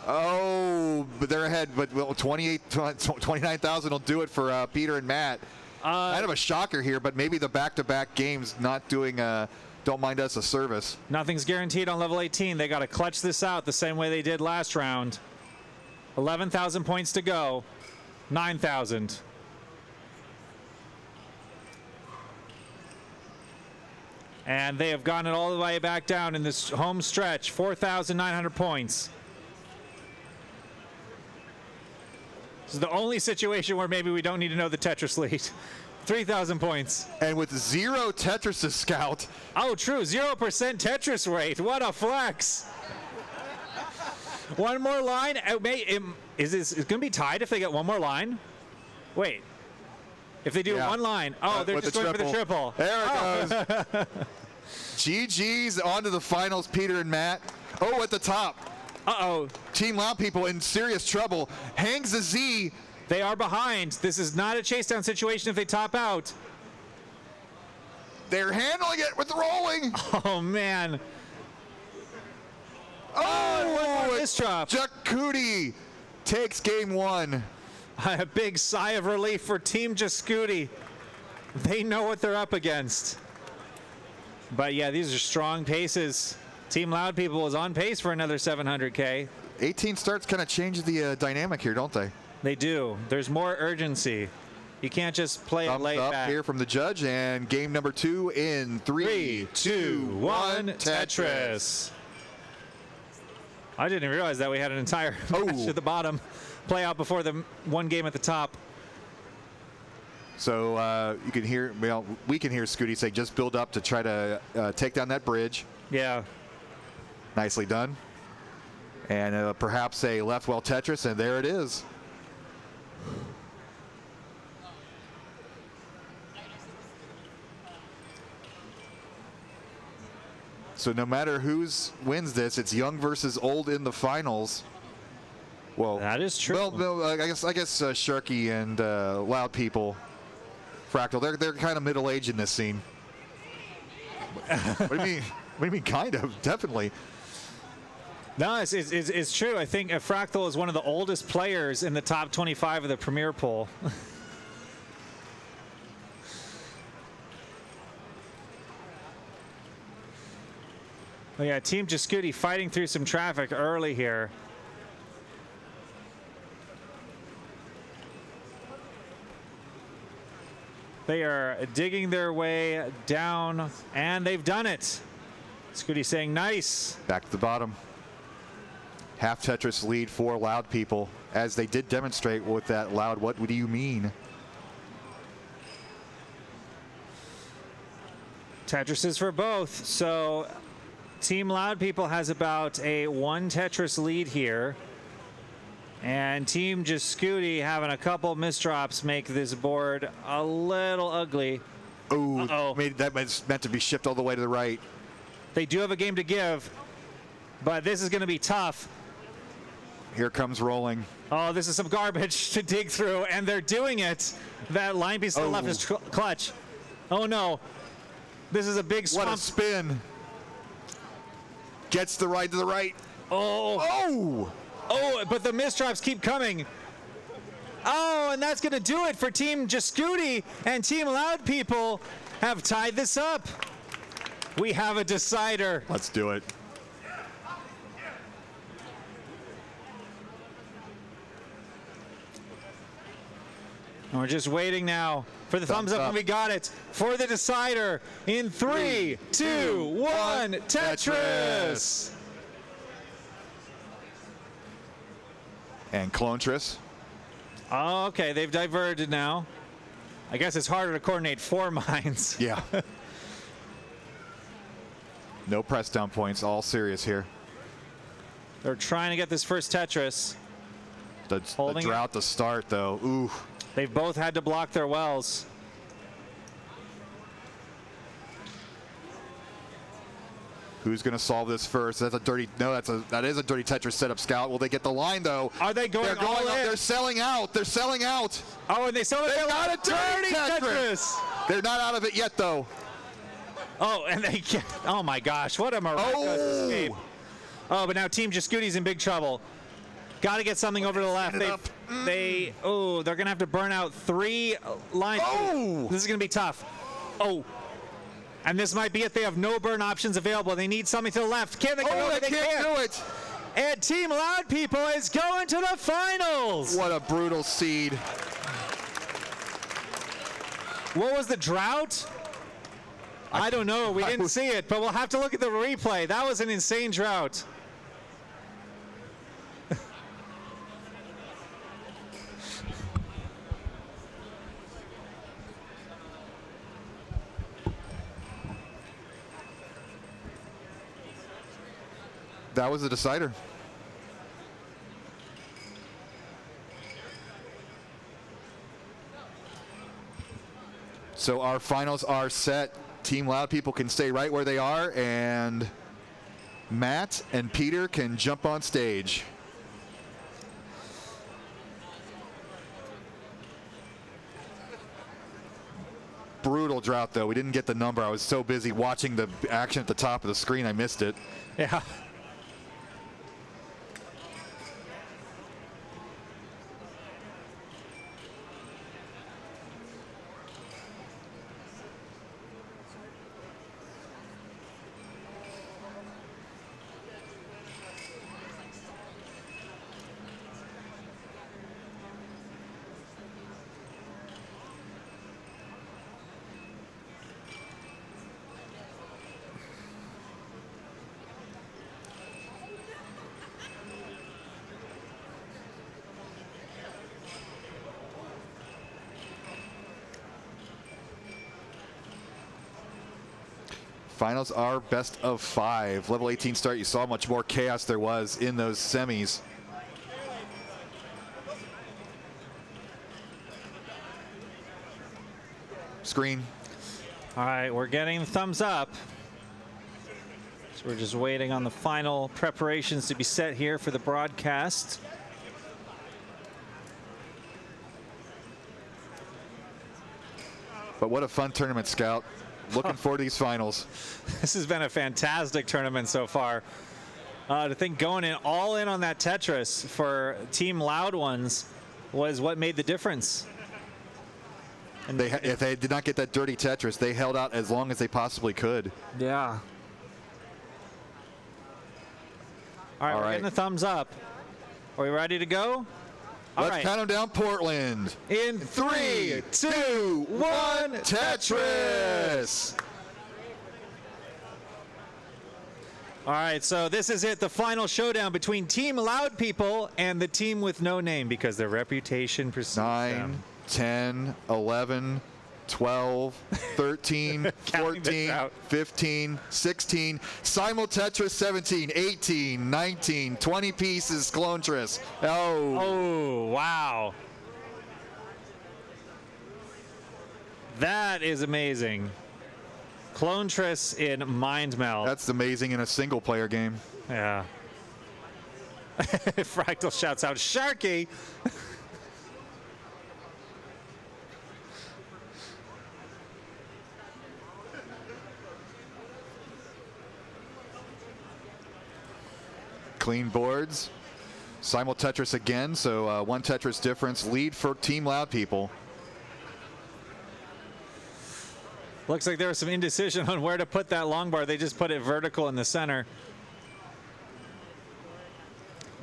A: Oh, but they're ahead. But 29,000 will do it for Peter and Matt. Kind of a shocker here, but maybe the back-to-back games not doing Don't Mind Us a service.
C: Nothing's guaranteed on level 18. They got to clutch this out the same way they did last round. 11,000 points to go. 9,000. And they have gone it all the way back down in this home stretch. 4,900 points. This is the only situation where maybe we don't need to know the Tetris lead. 3,000 points.
A: And with 0 Tetris to Scout.
C: Oh, true. 0% Tetris rate. What a flex. One more line. Is it going to be tied if they get one more line? Wait. If they do one line. Oh, they're just going for the triple.
A: There it goes. GG's on to the finals, Peter and Matt. Oh, at the top.
C: Uh-oh.
A: Team Loud People in serious trouble. Hangs the Z.
C: They are behind. This is not a chase down situation if they top out.
A: They're handling it with rolling.
C: Oh, man.
A: Oh,
C: this drop.
A: Jacuti takes game 1.
C: A big sigh of relief for Team Jascuti. They know what they're up against. But yeah, these are strong paces. Team Loud People is on pace for another 700K.
A: 18 starts kind of change the dynamic here, don't they?
C: They do. There's more urgency. You can't just play it laid
A: up
C: back.
A: Here from the judge, and game number 2 in 3, 2, 1, Tetris.
C: I didn't realize that we had an entire match at the bottom play out before the one game at the top.
A: So you can hear, well, we can hear Scooty say, just build up to try to take down that bridge.
C: Yeah.
A: Nicely done. And perhaps a left well Tetris, and there it is. So no matter who's wins this, it's young versus old in the finals. Well,
C: that is true.
A: Well, I guess Sharky and Loud People, Fractal, they're kind of middle aged in this scene. What do you mean? What do you mean? Kind of, definitely.
C: No, it's true. I think Fractal is one of the oldest players in the top 25 of the Premier poll. Oh yeah, Team Jascuti fighting through some traffic early here. They are digging their way down, and they've done it. Scooty saying nice.
A: Back to the bottom. Half Tetris lead for Loud People, as they did demonstrate with that loud, what do you mean?
C: Tetris is for both. So Team Loud People has about a 1 Tetris lead here. And Team Jascuti having a couple misdrops make this board a little ugly.
A: Ooh,
C: Uh-oh.
A: that was meant to be shifted all the way to the right.
C: They do have a game to give, but this is going to be tough.
A: Here comes rolling.
C: Oh, this is some garbage to dig through, and they're doing it. That line piece to the left is clutch. Oh, no. This is a big swamp.
A: What a spin. Gets the ride to the right.
C: Oh, but the misdrops keep coming. Oh, and that's going to do it for Team Jascuti, and Team Loud People have tied this up. We have a decider.
A: Let's do it.
C: And we're just waiting now for the thumbs up, and we got it for the decider in 3, 2, 1, Tetris.
A: And Clontris.
C: Oh, okay, they've diverted now. I guess it's harder to coordinate 4 mines.
A: Yeah. No press down points, all serious here.
C: They're trying to get this first Tetris.
A: The drought to start, though. Ooh.
C: They've both had to block their wells.
A: Who's going to solve this first? That's a dirty. No, that is a dirty Tetris setup. Scout. Will they get the line though?
C: Are they going?
A: They're going.
C: All in?
A: They're selling out. They're selling out.
C: Oh, and they got
A: a dirty Tetris. They're not out of it yet, though.
C: Oh, and they. Oh my gosh! What a miraculous escape! Oh, but now Team Jascuti's in big trouble. Got to get something over to the left. They're gonna have to burn out 3 lines.
A: Oh!
C: This is gonna be tough. Oh. And this might be it. They have no burn options available. They need something to the left. Can they get over?
A: They can't do it.
C: And Team Loud People is going to the finals.
A: What a brutal seed.
C: What was the drought? I don't know. We didn't see it, but we'll have to look at the replay. That was an insane drought.
A: That was the decider. So our finals are set. Team Loud People can stay right where they are, and Matt and Peter can jump on stage. Brutal drought, though. We didn't get the number. I was so busy watching the action at the top of the screen, I missed it.
C: Yeah.
A: Finals are best of 5. Level 18 start, you saw how much more chaos there was in those semis. Screen.
C: All right, we're getting the thumbs up. So we're just waiting on the final preparations to be set here for the broadcast.
A: But what a fun tournament, Scout. Looking forward to these finals.
C: This has been a fantastic tournament so far. To think going all in on that Tetris for Team Loud Ones was what made the difference.
A: And if they did not get that dirty Tetris, they held out as long as they possibly could.
C: Yeah. All right,
A: All
C: we're
A: right.
C: getting the thumbs up. Are we ready to go? All
A: Let's
C: right.
A: count them down, Portland.
C: In
A: 3, 2, 1, Tetris!
C: All right, so this is it, the final showdown between Team Loud People and the team with no name because their reputation precedes
A: 9,
C: them.
A: 10, 11, 12, 13,
C: Counting this
A: 14,
C: out.
A: 15, 16, Simul Tetris 17, 18, 19, 20 pieces, Clontris. Oh,
C: Oh, wow. That is amazing. Clontris in Mind Meld.
A: that's amazing in a single player game.
C: Yeah. Fractal shouts out, Sharky!
A: Clean boards. Simul Tetris again, so one Tetris difference. Lead for Team Loud People.
C: Looks like there was some indecision on where to put that long bar. They just put it vertical in the center.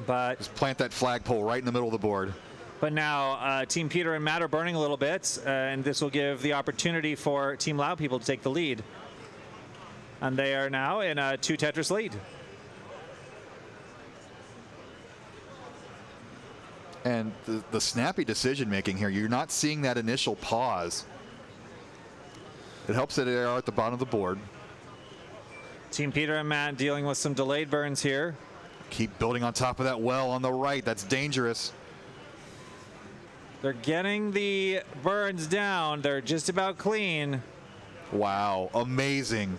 C: But
A: Just plant that flagpole right in the middle of the board.
C: now Team Peter and Matt are burning a little bit, and this will give the opportunity for Team Loud People to take the lead. And they are now in a 2 Tetris lead.
A: And the snappy decision making here, you're not seeing that initial pause. It helps that they are at the bottom of the board.
C: Team Peter and Matt dealing with some delayed burns here.
A: Keep building on top of that well on the right. That's dangerous.
C: They're getting the burns down. They're just about clean.
A: Wow, amazing.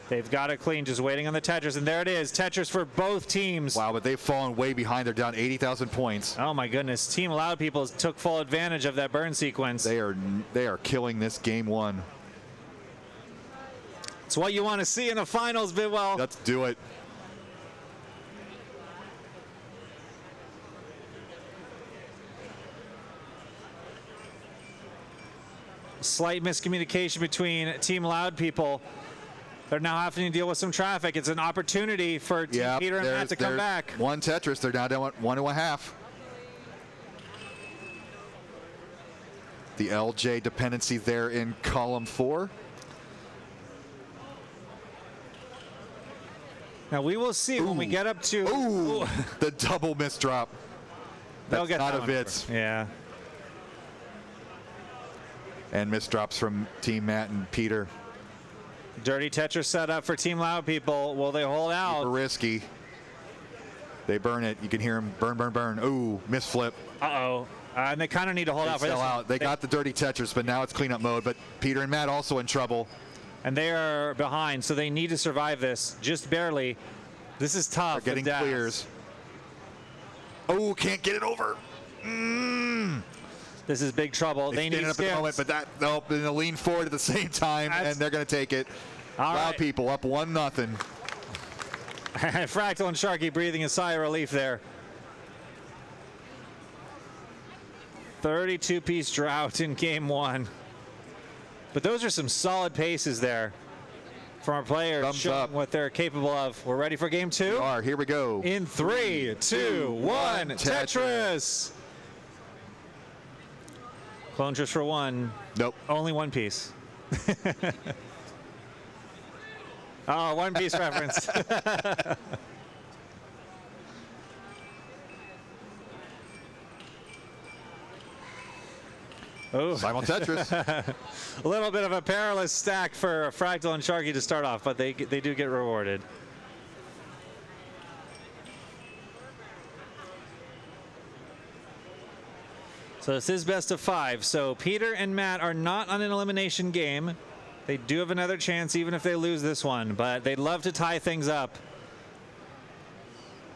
C: They've got it clean, just waiting on the Tetris. And there it is, Tetris for both teams.
A: Wow, but they've fallen way behind. They're down 80,000 points.
C: Oh my goodness, Team Loud People took full advantage of that burn sequence.
A: They are killing this game one.
C: It's what you want to see in the finals, Bidwell.
A: Let's do it.
C: Slight miscommunication between Team Loud People. They're now having to deal with some traffic. It's an opportunity for Team
A: Yeah,
C: Peter and Matt to come back.
A: One Tetris. They're now down 1.5. The LJ dependency there in column 4.
C: Now we will see when we get up to.
A: Ooh, the double miss drop.
C: They'll
A: That's
C: get
A: not
C: that
A: a
C: one
A: Vitz.
C: over. Yeah.
A: And miss drops from Team Matt and Peter.
C: Dirty Tetris set up for Team Loud People. Will they hold
A: Super
C: out?
A: risky. They burn it. You can hear them burn, burn, burn. Ooh, miss flip.
C: Uh-oh. And they kind of need to hold
A: They
C: out for
A: sell
C: this one.
A: out. They got the dirty Tetris, but now it's cleanup mode. But Peter and Matt also in trouble.
C: And they are behind, so they need to survive this just barely. This is tough.
A: They're getting
C: with Das.
A: clears. Oh, can't get it over.
C: This is big trouble. They
A: They
C: need
A: up at the moment,
C: skips.
A: but that nope, they're gonna lean forward at the same time,
C: That's-
A: and they're gonna take it.
C: All
A: Loud
C: right.
A: People up 1-0.
C: Fractal and Sharky breathing a sigh of relief there. 32-piece drought in game one. But those are some solid paces there from our players
A: Thumbs
C: showing
A: up.
C: what they're capable of. We're ready for game two?
A: All right, here we go.
C: In 3, 2, 1,
A: Tetris.
C: Tetris! Clontris for one.
A: Nope.
C: Only one piece. Oh, One Piece reference. Oh,
A: Simul Tetris.
C: a little bit of a perilous stack for Fractal and Sharky to start off, but they do get rewarded. So this is best of 5. So Peter and Matt are not on an elimination game. They do have another chance even if they lose this one, but they'd love to tie things up.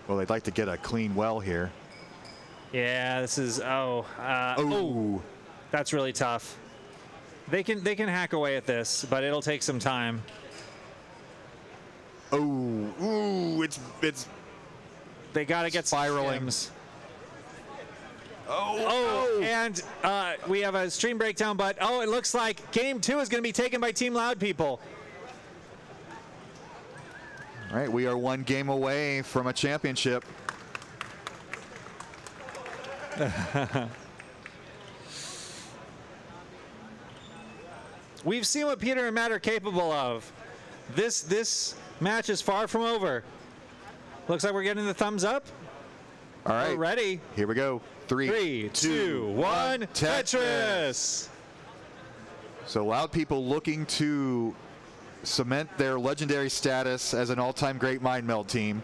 A: Well, they'd like to get a clean well here.
C: Yeah, this is
A: Oh,
C: that's really tough. They can hack away at this, but it'll take some time.
A: ooh, it's
C: They got to get some
A: Spiraling.
C: skims.
A: oh,
C: And we have a stream breakdown, but it looks like game 2 is going to be taken by Team Loud People.
A: All right, we are one game away from a championship.
C: We've seen what Peter and Matt are capable of. This match is far from over. Looks like we're getting the thumbs up.
A: All right.
C: We're ready.
A: Here we go.
C: 3, 2, 1, Tetris!
A: So Loud People looking to cement their legendary status as an all-time great Mind Meld team.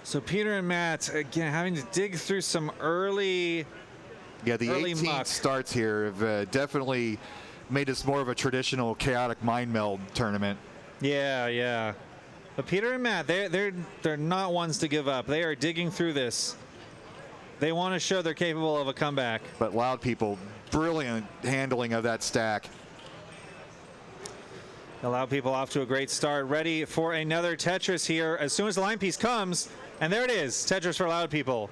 C: So Peter and Matt, again, having to dig through some early
A: Yeah, the
C: early
A: 18
C: muck.
A: starts here have definitely made this more of a traditional chaotic Mind Meld tournament.
C: Yeah. But Peter and Matt, they're not ones to give up. They are digging through this. They want to show they're capable of a comeback.
A: But Loud People, brilliant handling of that stack.
C: Allow people off to a great start. Ready for another Tetris here as soon as the line piece comes. And there it is. Tetris for Loud People.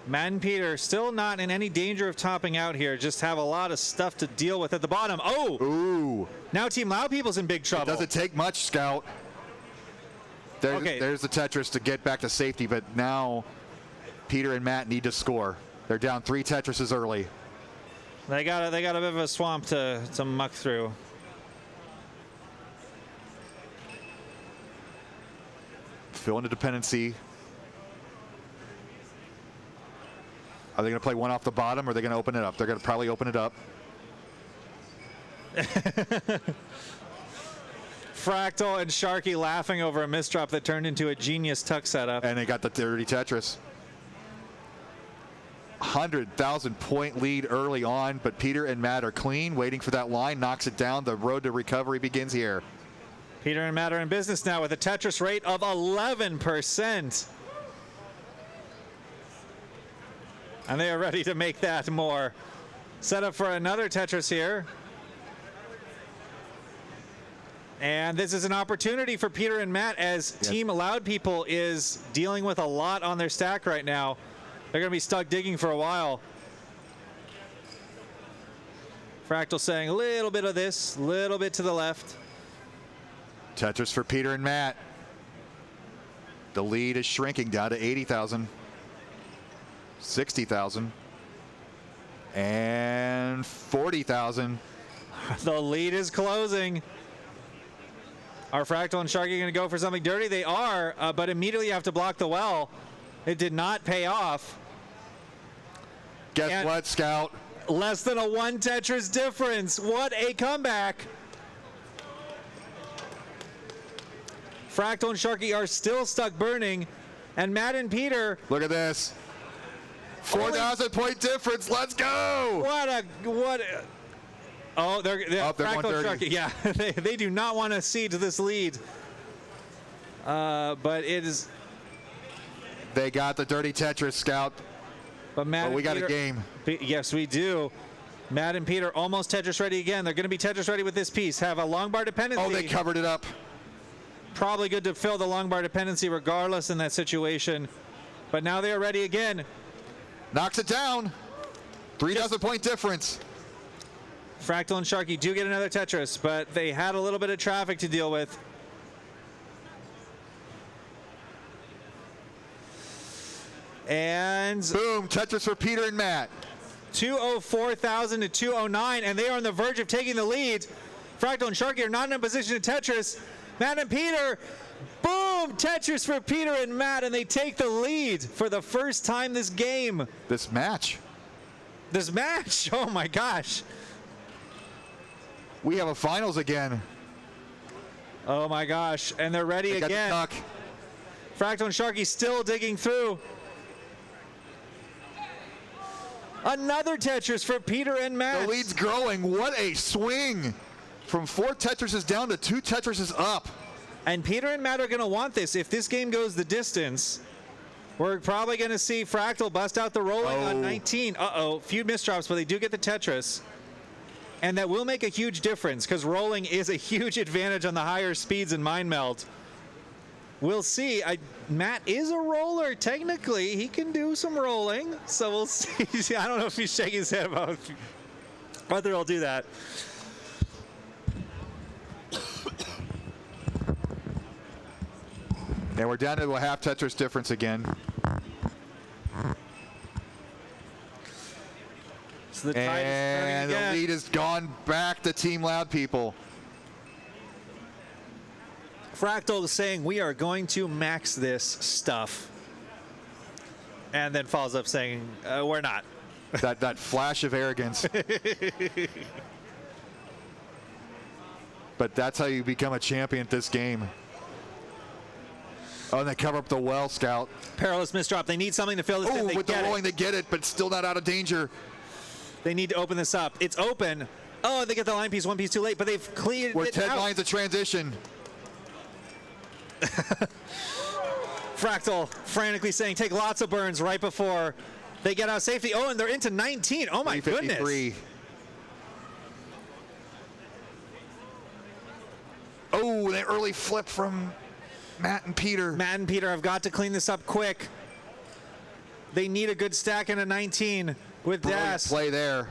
C: Matt and Peter still not in any danger of topping out here. Just have a lot of stuff to deal with at the bottom. Oh!
A: Ooh.
C: Now Team Loud People's in big trouble.
A: Doesn't take much, Scout. There's the Tetris to get back to safety, but now Peter and Matt need to score. They're down 3 Tetrises early.
C: They got a bit of a swamp to muck through.
A: Fill in the dependency. Are they going to play one off the bottom, or are they going to open it up? They're going to probably open it up.
C: Fractal and Sharky laughing over a misdrop that turned into a genius tuck setup.
A: And they got the dirty Tetris. 100,000 point lead early on, but Peter and Matt are clean, waiting for that line, knocks it down. The road to recovery begins here.
C: Peter and Matt are in business now with a Tetris rate of 11%. And they are ready to make that more. Set up for another Tetris here. And this is an opportunity for Peter and Matt as Team Loud People is dealing with a lot on their stack right now. They're going to be stuck digging for a while. Fractal saying a little bit of this, little bit to the left.
A: Tetris for Peter and Matt. The lead is shrinking down to 80,000. 60,000. And 40,000.
C: The lead is closing. Are Fractal and Sharky going to go for something dirty? They are, but immediately have to block the well. It did not pay off.
A: Guess
C: And
A: what, Scout?
C: Less than a 1 Tetris difference. What a comeback. Fractal and Sharky are still stuck burning. And Matt and Peter.
A: Look at this. 4,000 point difference. Let's go.
C: Oh, they're Fractal and
A: 130.
C: Sharky. Yeah, they do not want to cede to this lead. But it is.
A: They got the dirty Tetris, Scout.
C: But Matt
A: But we
C: and
A: got
C: Peter,
A: a game.
C: Yes, we do. Matt and Peter almost Tetris ready again. They're going to be Tetris ready with this piece. Have a long bar dependency.
A: Oh, they covered it up.
C: Probably good to fill the long bar dependency regardless in that situation. But now they are ready again.
A: Knocks it down. 3,000 point difference.
C: Fractal and Sharky do get another Tetris, but they had a little bit of traffic to deal with. And
A: Boom, Tetris for Peter and Matt.
C: 204,000 to 209, and they are on the verge of taking the lead. Fractal and Sharky are not in a position to Tetris. Matt and Peter, boom, Tetris for Peter and Matt, and they take the lead for the first time this game.
A: This match.
C: Oh my gosh.
A: We have a finals again.
C: Oh my gosh, and they're ready
A: They got
C: again.
A: the tuck.
C: Fractal and Sharky still digging through. Another Tetris for Peter and Matt.
A: The lead's growing. What a swing. From 4 Tetrises down to 2 Tetrises up.
C: And Peter and Matt are going to want this. If this game goes the distance, we're probably going to see Fractal bust out the rolling on 19. Few misdrops, but they do get the Tetris. And that will make a huge difference because rolling is a huge advantage on the higher speeds in Mind Meld. We'll see. Matt is a roller, technically. He can do some rolling, so we'll see. I don't know if he's shaking his head about whether he'll do that.
A: And we're down to a half Tetris difference again.
C: So the tide is turning
A: And
C: again.
A: the lead has gone back to Team Loud People.
C: Fractal is saying we are going to max this stuff. And then follows up saying, we're not.
A: That flash of arrogance. But that's how you become a champion at this game. Oh, and they cover up the well, Scout.
C: Perilous misdrop. They need something to fill this in.
A: Oh,
C: They
A: with the
C: get
A: rolling,
C: it.
A: they get it, but still not out of danger.
C: They need to open this up. It's open. Oh, they get the line piece one piece too late, but they've cleared
A: Where
C: it
A: Ted
C: out.
A: lines a transition.
C: Fractal frantically saying take lots of burns right before they get out of safety. Oh, and they're into 19. Oh, my goodness.
A: 353. Oh, an early flip from Matt and Peter.
C: Matt and Peter have got to clean this up quick. They need a good stack in a 19 with
A: Brilliant
C: Das.
A: play there.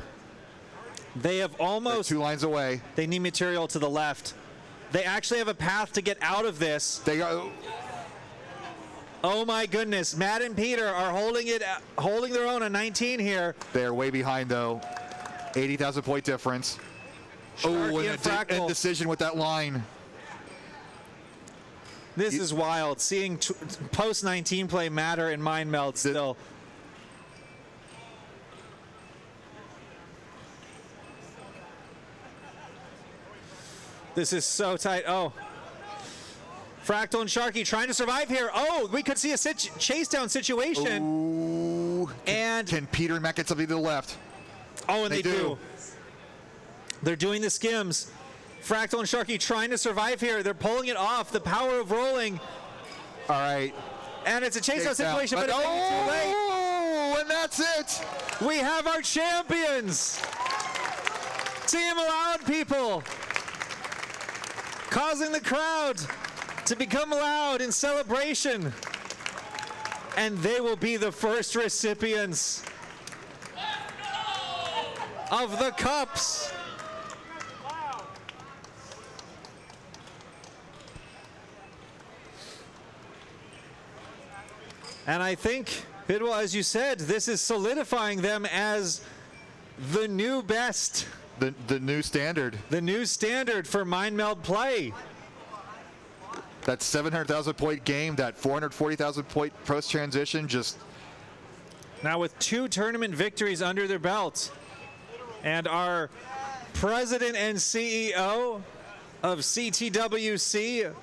C: They have
A: They're
C: almost.
A: 2 lines away.
C: They need material to the left. They actually have a path to get out of this.
A: They go.
C: Oh my goodness. Matt and Peter are holding their own on 19 here.
A: They're way behind though. 80,000 point difference. Oh,
C: Sharky
A: and
C: and
A: a
C: Fractal.
A: decision with that line.
C: This is wild. Seeing post 19 play matter in Mind Meld still. This is so tight. Oh. Fractal and Sharky trying to survive here. Oh, we could see a chase down situation.
A: Ooh.
C: And
A: Can Peter and Matt get something to the left?
C: oh, and
A: They
C: they do.
A: do.
C: They're doing the skims. Fractal and Sharky trying to survive here. They're pulling it off. The power of rolling.
A: All right.
C: And it's a chase down situation, but it's too late.
A: oh, and that's it.
C: We have our champions. Team Loud People. Causing the crowd to become loud in celebration. And they will be the first recipients of the cups. And I think, Bidwell, as you said, this is solidifying them as the new best,
A: The new standard.
C: the new standard for Mind Meld play.
A: That 700,000 point game, that 440,000 point post transition, just
C: Now with 2 tournament victories under their belt, and our president and CEO of CTWC,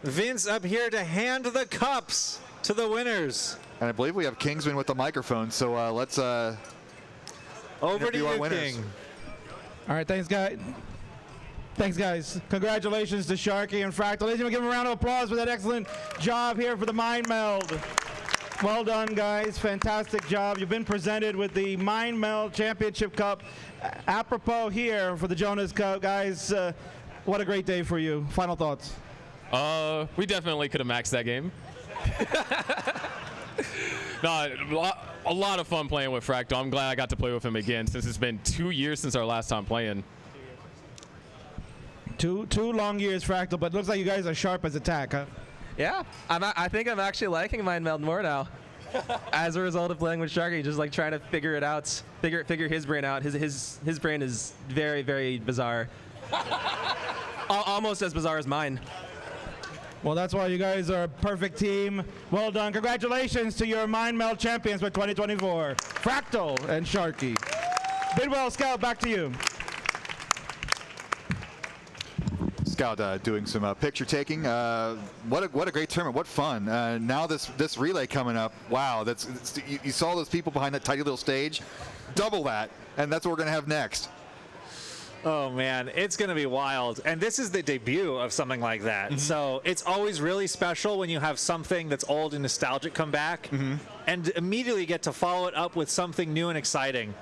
C: Vince, up here to hand the cups to the winners.
A: and I believe we have Kingsman with the microphone. So let's
C: Over to
A: interview our
C: you,
A: winners.
C: King.
D: All right, thanks, guys. Thanks, guys. Congratulations to Sharky and Fractal. Ladies and gentlemen, give them a round of applause for that excellent job here for the Mind Meld. Well done, guys. Fantastic job. You've been presented with the Mind Meld Championship Cup. Apropos here for the Jonas Cup, guys. What a great day for you. Final thoughts.
E: We definitely could have maxed that game. No, a lot of fun playing with Fractal. I'm glad I got to play with him again since it's been 2 years since our last time playing.
D: Two long years, Fractal, but it looks like you guys are sharp as attack, huh?
F: Yeah, I think I'm actually liking Mind Meld more now. As a result of playing with Sharky, just like trying to figure it out, figure his brain out. His brain is very, very bizarre. Almost as bizarre as mine.
D: Well, that's why you guys are a perfect team. Well done. Congratulations to your Mind Meld champions for 2024, Fractal and Sharky. Bidwell, Scout, back to you.
A: Scout doing some picture taking. What a great tournament. What fun. Now this relay coming up. Wow, you saw those people behind that tiny little stage. Double that, and that's what we're going to have next.
C: Oh man, it's going to be wild. And this is the debut of something like that.
A: Mm-hmm.
C: So it's always really special when you have something that's old and nostalgic come back and immediately get to follow it up with something new and exciting.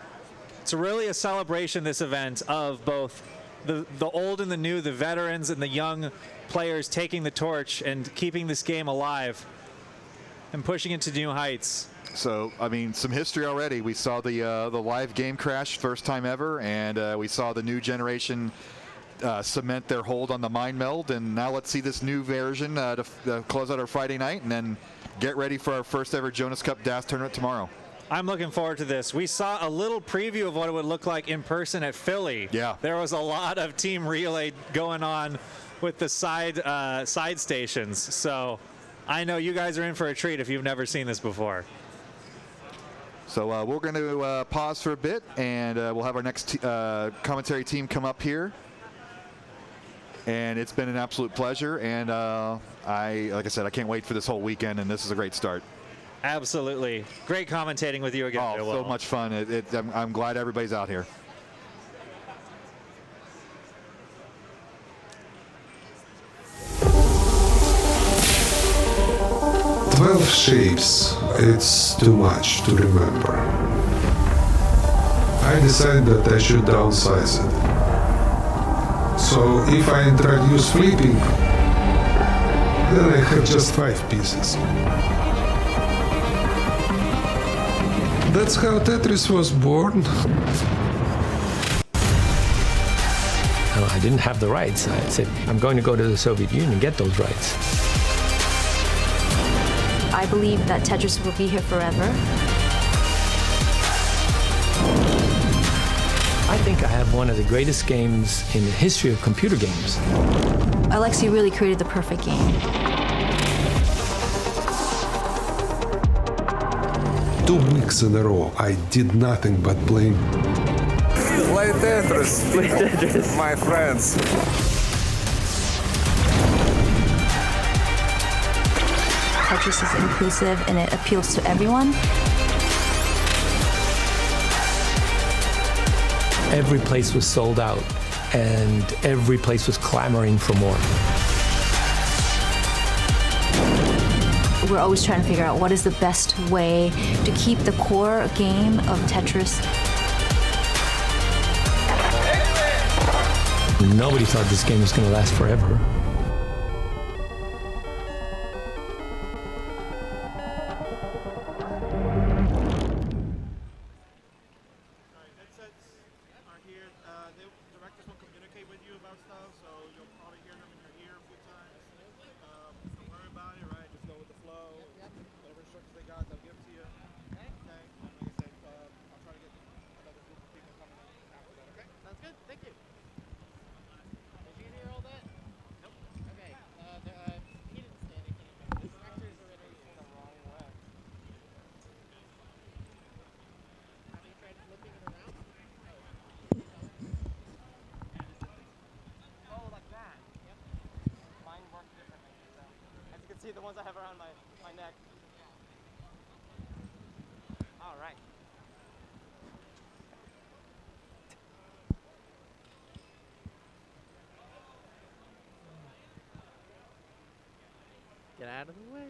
C: It's really a celebration, this event, of both the old and the new, the veterans and the young players taking the torch and keeping this game alive and pushing it to new heights.
A: So, I mean, some history already. We saw the live game crash, first time ever, and we saw the new generation cement their hold on the Mind Meld, and now let's see this new version to close out our Friday night, and then get ready for our first ever Jonas Cup DAS tournament tomorrow.
C: I'm looking forward to this. We saw a little preview of what it would look like in person at Philly.
A: Yeah.
C: There was a lot of team relay going on with the side stations. So I know you guys are in for a treat if you've never seen this before.
A: So we're going to pause for a bit, and we'll have our next commentary team come up here. And it's been an absolute pleasure, and like I said, I can't wait for this whole weekend, and this is a great start.
C: Absolutely. Great commentating with you again.
A: Oh, so much fun. I'm glad everybody's out here.
G: "12 shapes, it's too much to remember. I decided that I should downsize it. So if I introduce flipping, then I have just 5 pieces. That's how Tetris was born.
H: I didn't have the rights. I said, I'm going to go to the Soviet Union and get those rights.
I: I believe that Tetris will be here forever.
H: I think I have one of the greatest games in the history of computer games.
I: Alexei really created the perfect game.
G: 2 weeks in a row, I did nothing but play.
J: Play Tetris, my friends.
I: Tetris is inclusive and it appeals to everyone.
H: Every place was sold out, and every place was clamoring for more.
I: We're always trying to figure out what is the best way to keep the core game of Tetris.
H: Nobody thought this game was going to last forever.
B: See the ones I have around my neck. All right. Get out of the way.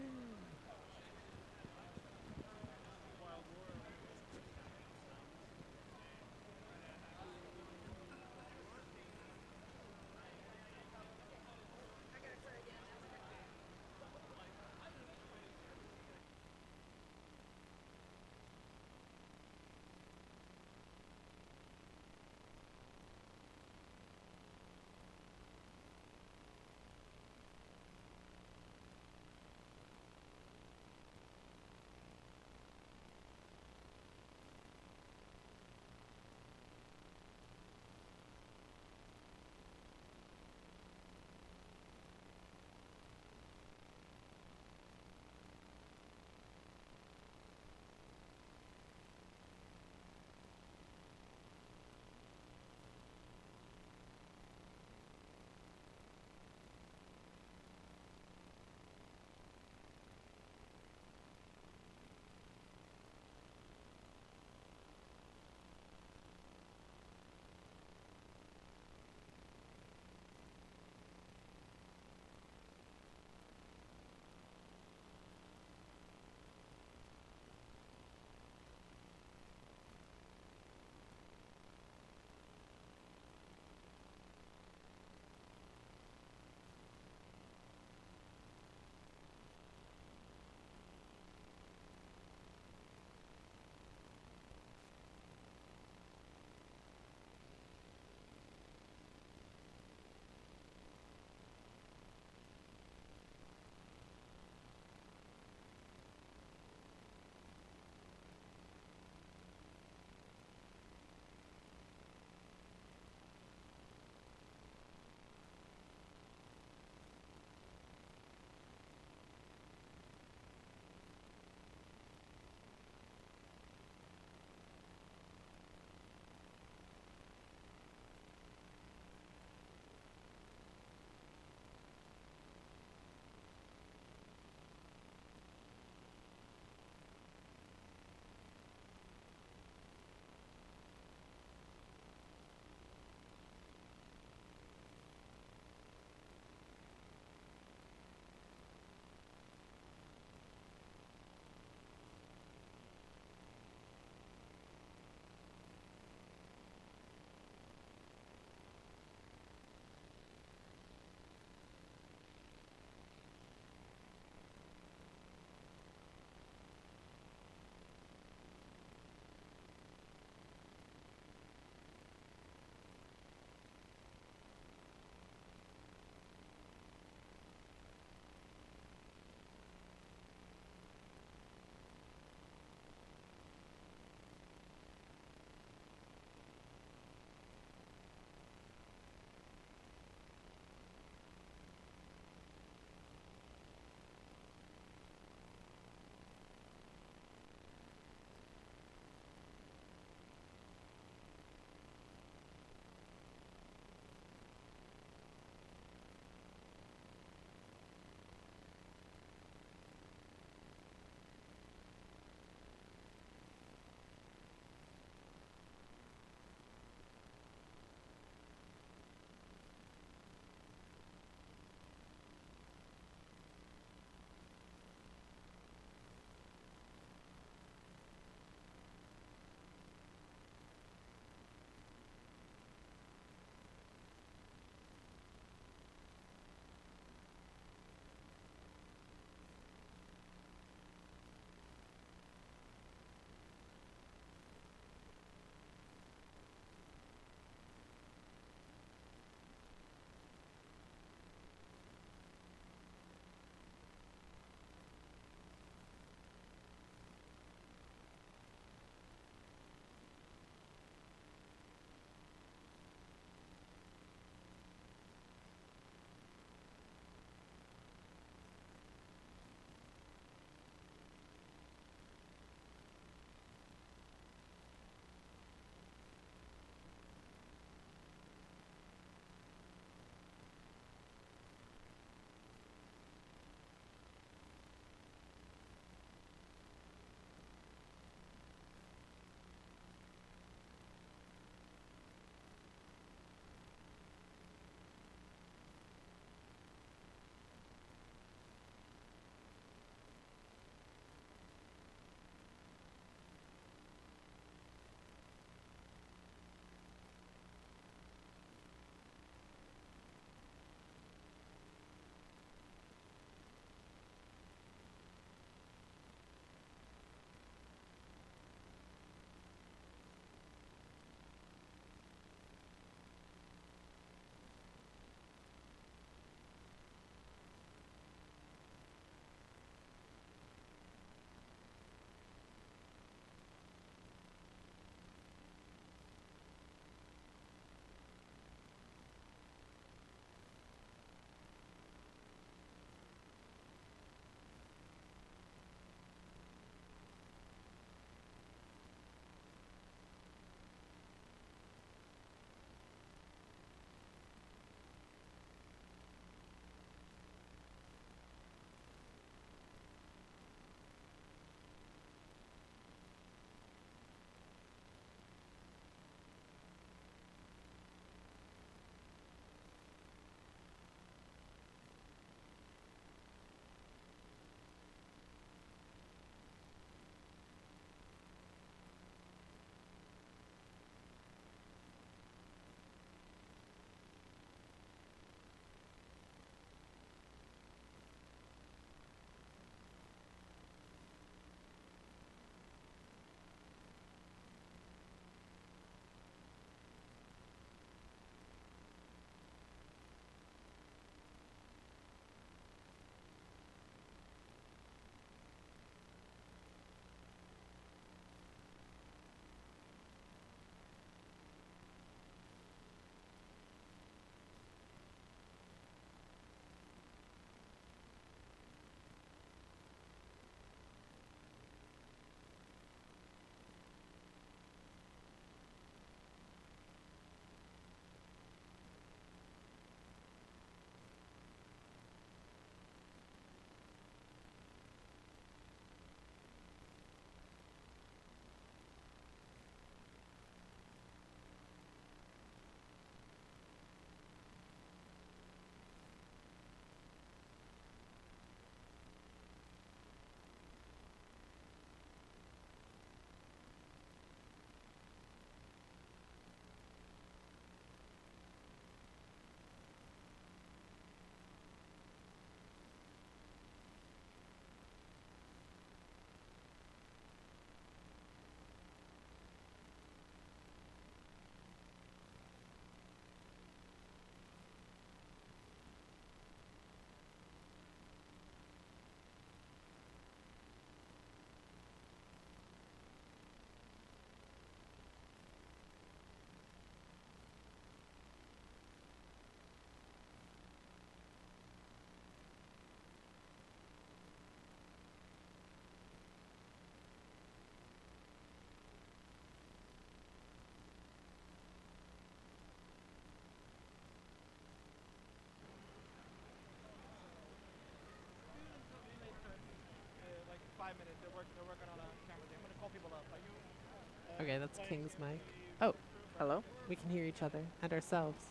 K: Okay, that's King's mic. Oh,
L: Hello?
K: we can hear each other and ourselves.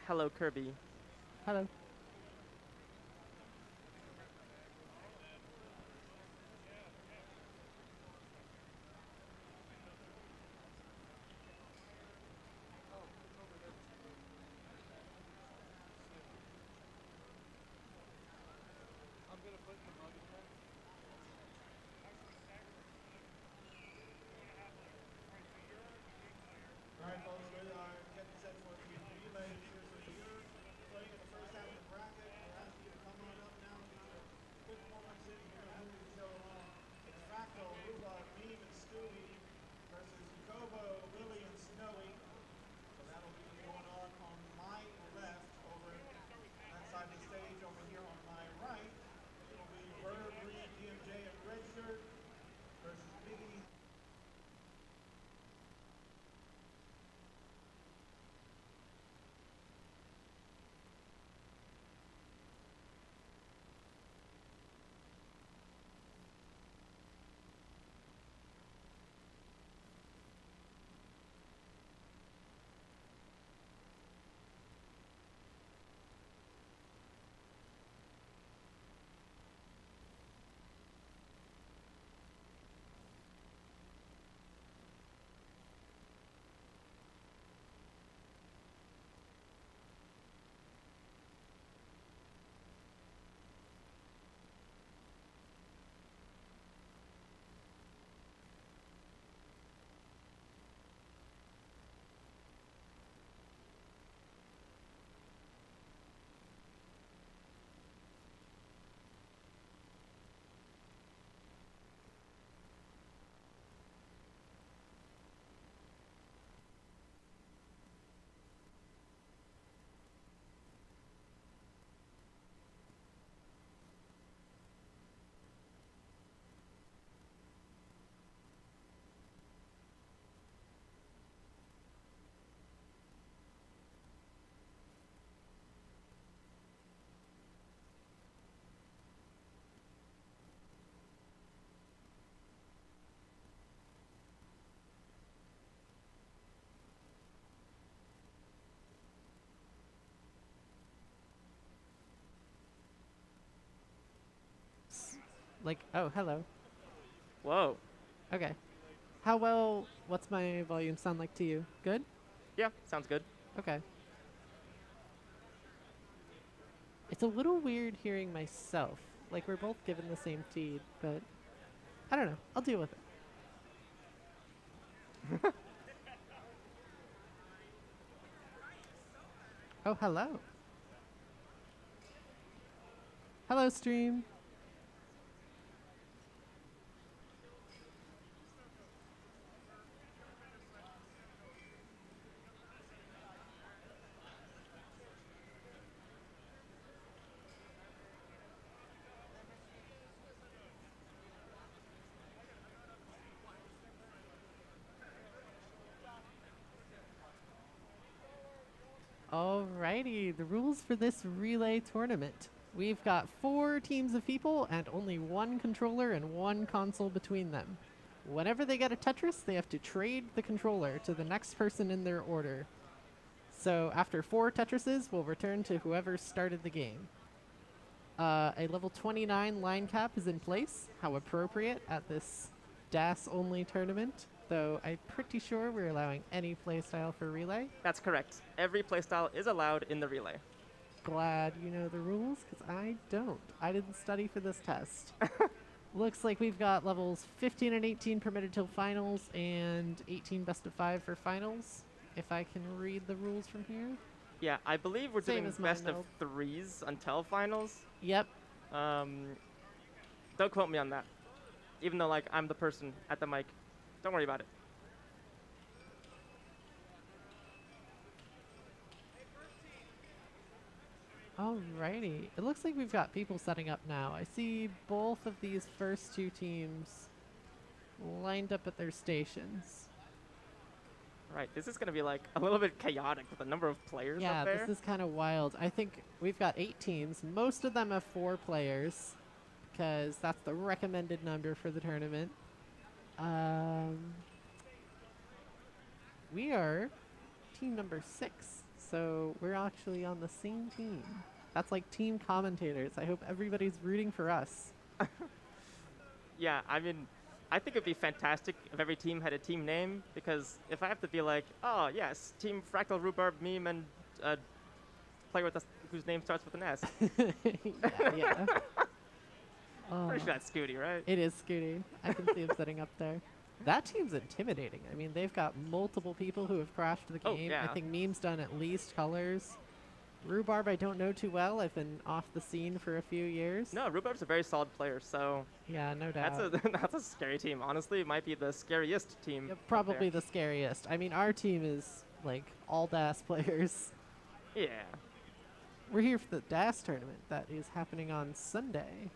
L: Hello, Kirby.
K: Hello.
D: All right, folks, we are getting set for the relay here. So you're playing in the first half of the bracket. We're asking you to come on up now to your quick moments in here and move the show along. It's Fractal, Rhubarb, Meme, and Stewie versus Jacobo, Willie, and Snowy. So that'll be going on my left over that side of the stage. Over here on my right, it'll be Bird, Reed, DMJ, and Redshirt versus Biggie.
K: Like, oh, hello.
L: Whoa.
K: Okay. How well, what's my volume sound like to you? Good?
L: Yeah, sounds good.
K: Okay. It's a little weird hearing myself. Like, we're both given the same feed, but I don't know. I'll deal with it. Oh, hello. Hello, stream. Alrighty, the rules for this relay tournament. We've got 4 teams of people and only 1 controller and 1 console between them. Whenever they get a Tetris, they have to trade the controller to the next person in their order. So after 4 Tetrises, we'll return to whoever started the game. A level 29 line cap is in place, how appropriate at this DAS-only tournament. Though I'm pretty sure we're allowing any playstyle for relay.
L: That's correct. Every playstyle is allowed in the relay.
K: Glad you know the rules, because I don't. I didn't study for this test. Looks like we've got levels 15 and 18 permitted till finals, and 18 best of 5 for finals. If I can read the rules from here.
L: Yeah, I believe we're
K: Same
L: doing
K: as
L: best of
K: Meld.
L: 3s until finals.
K: Yep.
L: Don't quote me on that. Even though, like, I'm the person at the mic. Don't worry about it.
K: Alrighty. It looks like we've got people setting up now. I see both of these first 2 teams lined up at their stations.
L: Right, this is going to be, like, a little bit chaotic with the number of players
K: Yeah,
L: up there.
K: this is kind of wild. I think we've got 8 teams. Most of them have 4 players, because that's the recommended number for the tournament. We are team number 6, so we're actually on the same team. That's like team commentators. I hope everybody's rooting for us.
L: Yeah, I mean, I think it'd be fantastic if every team had a team name, because if I have to be like, oh yes, Team Fractal Rhubarb Meme and player with whose name starts with an S.
K: Yeah.
L: Pretty sure that's Scooty, right?
K: It is Scooty. I can see him sitting up there. That team's intimidating. I mean, they've got multiple people who have crashed the game.
L: yeah.
K: I think Meme's done at least colors. Rhubarb I don't know too well. I've been off the scene for a few years.
L: No, Rhubarb's a very solid player, so
K: yeah, no doubt.
L: That's a scary team. Honestly, it might be the scariest team.
K: Yeah, probably the scariest. I mean, our team is like all DAS players.
L: Yeah.
K: We're here for the DAS tournament that is happening on Sunday.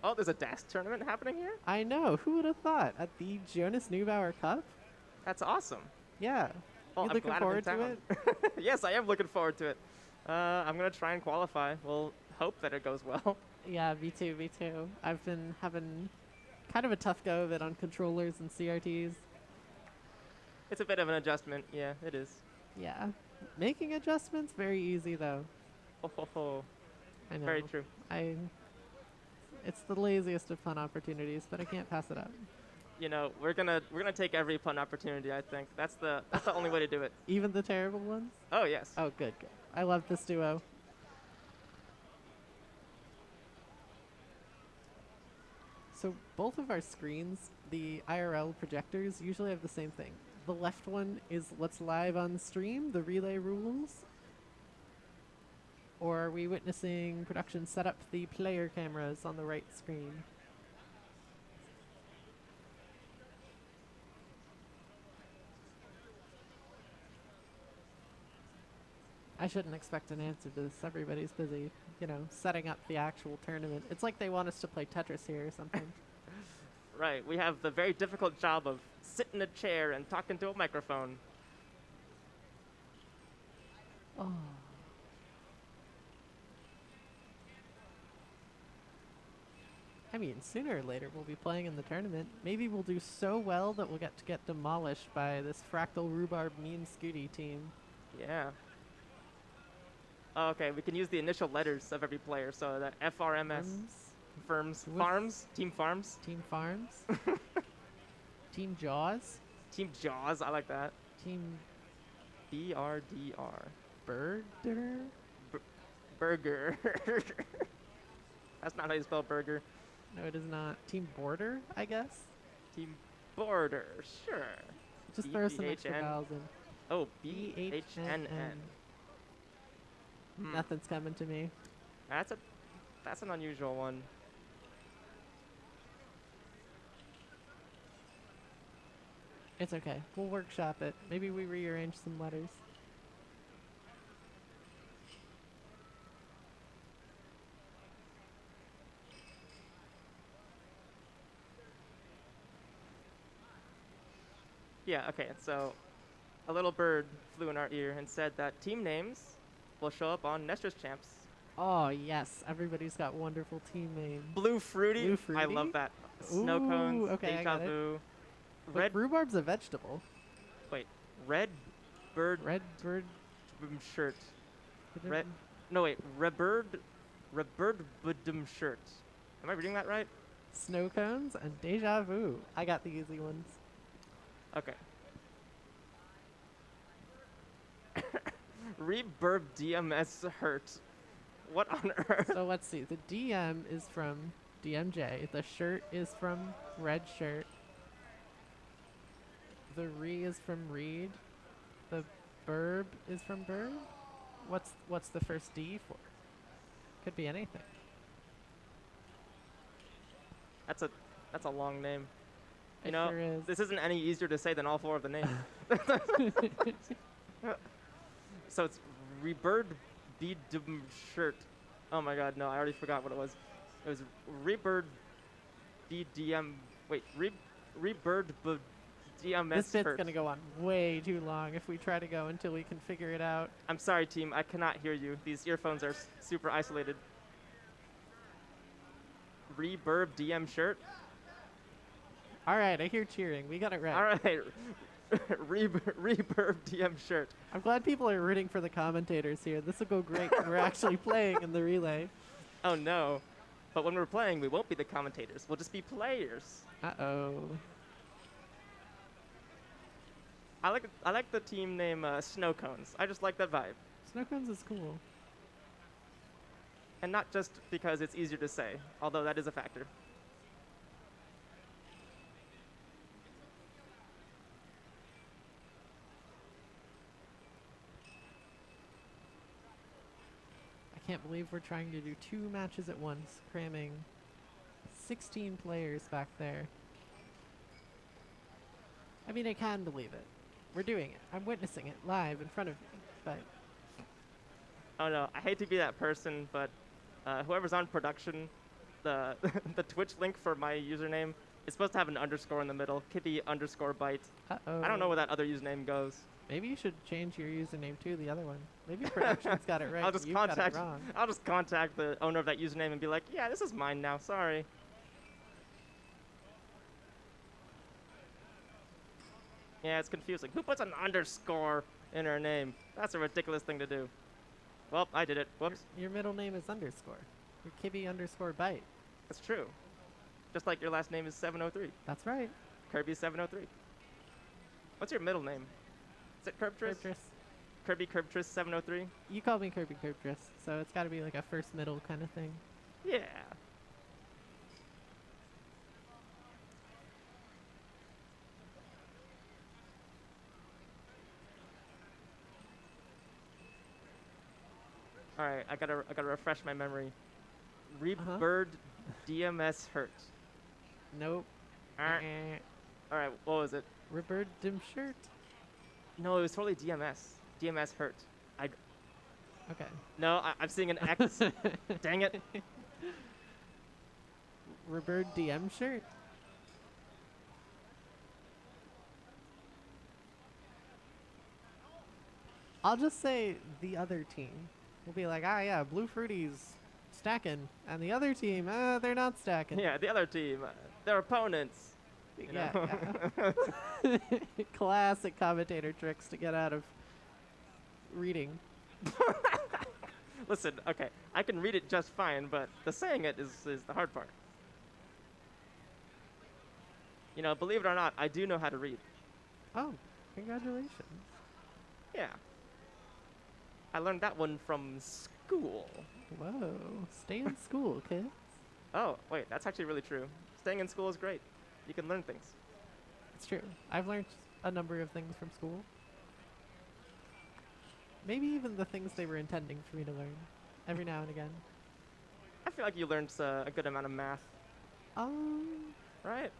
L: Oh, there's a DAS tournament happening here?
K: I know. Who would have thought? At the Jonas Cup?
L: That's awesome.
K: Yeah.
L: Well,
K: You
L: I'm
K: looking
L: glad
K: forward
L: I'm
K: to
L: in
K: it?
L: town. Yes, I am looking forward to it. I'm going to try and qualify. We'll hope that it goes well.
K: Yeah, me too, me too. I've been having kind of a tough go of it on controllers and CRTs.
L: It's a bit of an adjustment. Yeah, it is.
K: Yeah. Making adjustments, very easy though.
L: Oh.
K: I know.
L: Very true.
K: It's the laziest of fun opportunities, but I can't pass it up.
L: You know, we're gonna take every fun opportunity. I think that's the only way to do it.
K: Even the terrible ones?
L: Oh yes.
K: Oh, good. I love this duo. So both of our screens, the IRL projectors, usually have the same thing. The left one is what's live on stream, the relay rules. Or are we witnessing production set up the player cameras on the right screen? I shouldn't expect an answer to this. Everybody's busy, setting up the actual tournament. It's like they want us to play Tetris here or something.
L: Right. We have the very difficult job of sitting in a chair and talking to a microphone.
K: Oh. I mean, sooner or later we'll be playing in the tournament. Maybe we'll do so well that we'll get demolished by this Fractal Rhubarb Mean Scooty team.
L: Yeah. Oh, okay, we can use the initial letters of every player, so that FRMS. Farms. Team Farms.
K: Team Farms. Team Jaws.
L: Team Jaws, I like that.
K: Team
L: BRDR.
K: Burger?
L: Burger. That's not how you spell burger.
K: No, it is not. Team Border, I guess?
L: Team Border, sure.
K: Just throw some extra vowels in.
L: Oh, BHNN.
K: Nothing's coming to me.
L: That's an unusual one.
K: It's okay. We'll workshop it. Maybe we rearrange some letters.
L: Yeah, okay, so a little bird flew in our ear and said that team names will show up on Nestor's Champs.
K: Oh, yes. Everybody's got wonderful team names.
L: Blue Fruity.
K: Blue Fruity?
L: I love that. Snow cones,
K: okay,
L: Deja Vu.
K: Red rhubarb's a vegetable.
L: Wait, red bird shirt. Red. No wait, rebird budum shirt. Am I reading that right?
K: Snow cones and Deja Vu. I got the easy ones.
L: Okay. Reburb DMS hurt. What on earth?
K: So let's see. The DM is from DMJ. The shirt is from Red Shirt. The Re is from Reed. The Burb is from Burb. What's the first D for? Could be anything.
L: That's a long name.
K: It sure is.
L: This isn't any easier to say than all four of the names. So it's Rebird Bedum shirt. Oh my god, no, I already forgot what it was. It was Rebird BDM. Wait, Rebird DMS
K: This bit's
L: shirt.
K: gonna go on way too long if we try to go until we can figure it out.
L: I'm sorry, team. I cannot hear you. These earphones are super isolated. Reburb DM shirt.
K: All right, I hear cheering. We got it right.
L: All right. Reverb DM shirt.
K: I'm glad people are rooting for the commentators here. This will go great. We're actually playing in the relay.
L: Oh no. But when we're playing, we won't be the commentators. We'll just be players.
K: Uh-oh.
L: I like the team name Snow Cones. I just like that vibe.
K: Snow cones is cool.
L: And not just because it's easier to say, although that is a factor.
K: I can't believe we're trying to do 2 matches at once, cramming 16 players back there. I mean, I can believe it. We're doing it. I'm witnessing it live in front of me, but...
L: Oh no, I hate to be that person, but whoever's on production, the the Twitch link for my username is supposed to have an underscore in the middle, Kitty_bite.
K: Uh-oh.
L: I don't know where that other username goes.
K: Maybe you should change your username to the other one. Maybe production's got it right.
L: I'll just
K: You've got it
L: contact.
K: wrong.
L: I'll just contact the owner of that username and be like, "Yeah, this is mine now. Sorry." Yeah, it's confusing. Who puts an underscore in her name? That's a ridiculous thing to do. Well, I did it. Whoops.
K: Your middle name is underscore. You're Kibby_bite.
L: That's true. Just like your last name is 703.
K: That's right.
L: Kirby 703. What's your middle name? Is it Curbtris?
K: Curbtris.
L: Kirby Curbtris 703?
K: You call me Kirby Curbtris, so it's got to be like a first middle kind of thing.
L: Yeah. All right, I gotta refresh my memory. Rebird DMS hurt.
K: Nope.
L: All right, what was it?
K: Rebird dim shirt.
L: No, it was totally DMS. DMS hurt.
K: Okay.
L: No, I'm seeing an X. Dang it.
K: Rebird DM shirt. I'll just say the other team. We'll be like, yeah, Blue Fruity's stacking, and the other team, they're not stacking.
L: Yeah, the other team, their opponents. You know?
K: Yeah. Classic commentator tricks to get out of reading.
L: Listen, okay, I can read it just fine, but the saying it is the hard part. You know, believe it or not, I do know how to read.
K: Oh, congratulations.
L: Yeah. I learned that one from school.
K: Whoa, stay in school, kids.
L: Oh, wait, that's actually really true. Staying in school is great. You can learn things.
K: It's true. I've learned a number of things from school. Maybe even the things they were intending for me to learn, every now and again.
L: I feel like you learned a good amount of math. Right?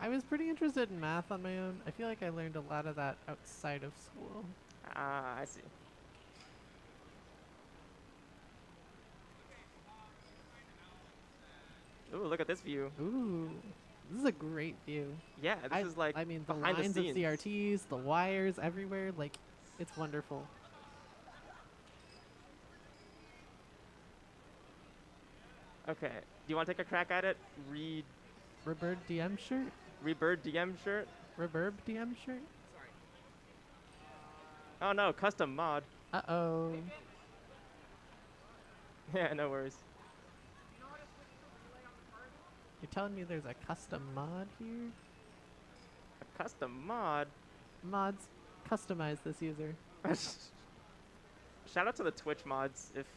K: I was pretty interested in math on my own. I feel like I learned a lot of that outside of school.
L: Ah, I see. Ooh, look at this view.
K: Ooh, this is a great view.
L: Yeah, this is like
K: I mean, the
L: behind
K: lines
L: the
K: of
L: scenes.
K: CRTs, the wires everywhere, like, it's wonderful.
L: Okay, do you want to take a crack at it?
K: Rebird DM shirt?
L: Rebird DM shirt?
K: Reverb DM shirt?
L: Oh no, custom mod.
K: Uh-oh.
L: Yeah, no worries.
K: You're telling me there's a custom mod here?
L: A custom mod?
K: Mods, customize this user.
L: Shout out to the Twitch mods if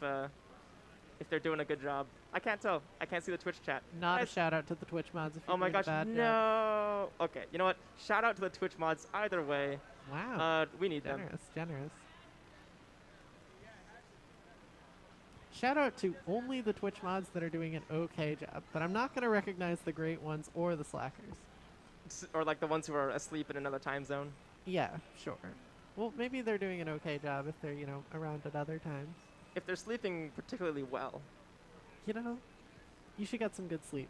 L: they're doing a good job. I can't tell. I can't see the Twitch chat.
K: Not a shout out to the Twitch mods if you're
L: Oh my
K: doing a
L: gosh,
K: bad job.
L: no. Okay, you know what? Shout out to the Twitch mods either way.
K: Wow.
L: We need them.
K: Generous. Shout out to only the Twitch mods that are doing an okay job, but I'm not going to recognize the great ones or the slackers.
L: Or like the ones who are asleep in another time zone.
K: Yeah, sure. Well, maybe they're doing an okay job if they're, around at other times.
L: If they're sleeping particularly well.
K: You should get some good sleep.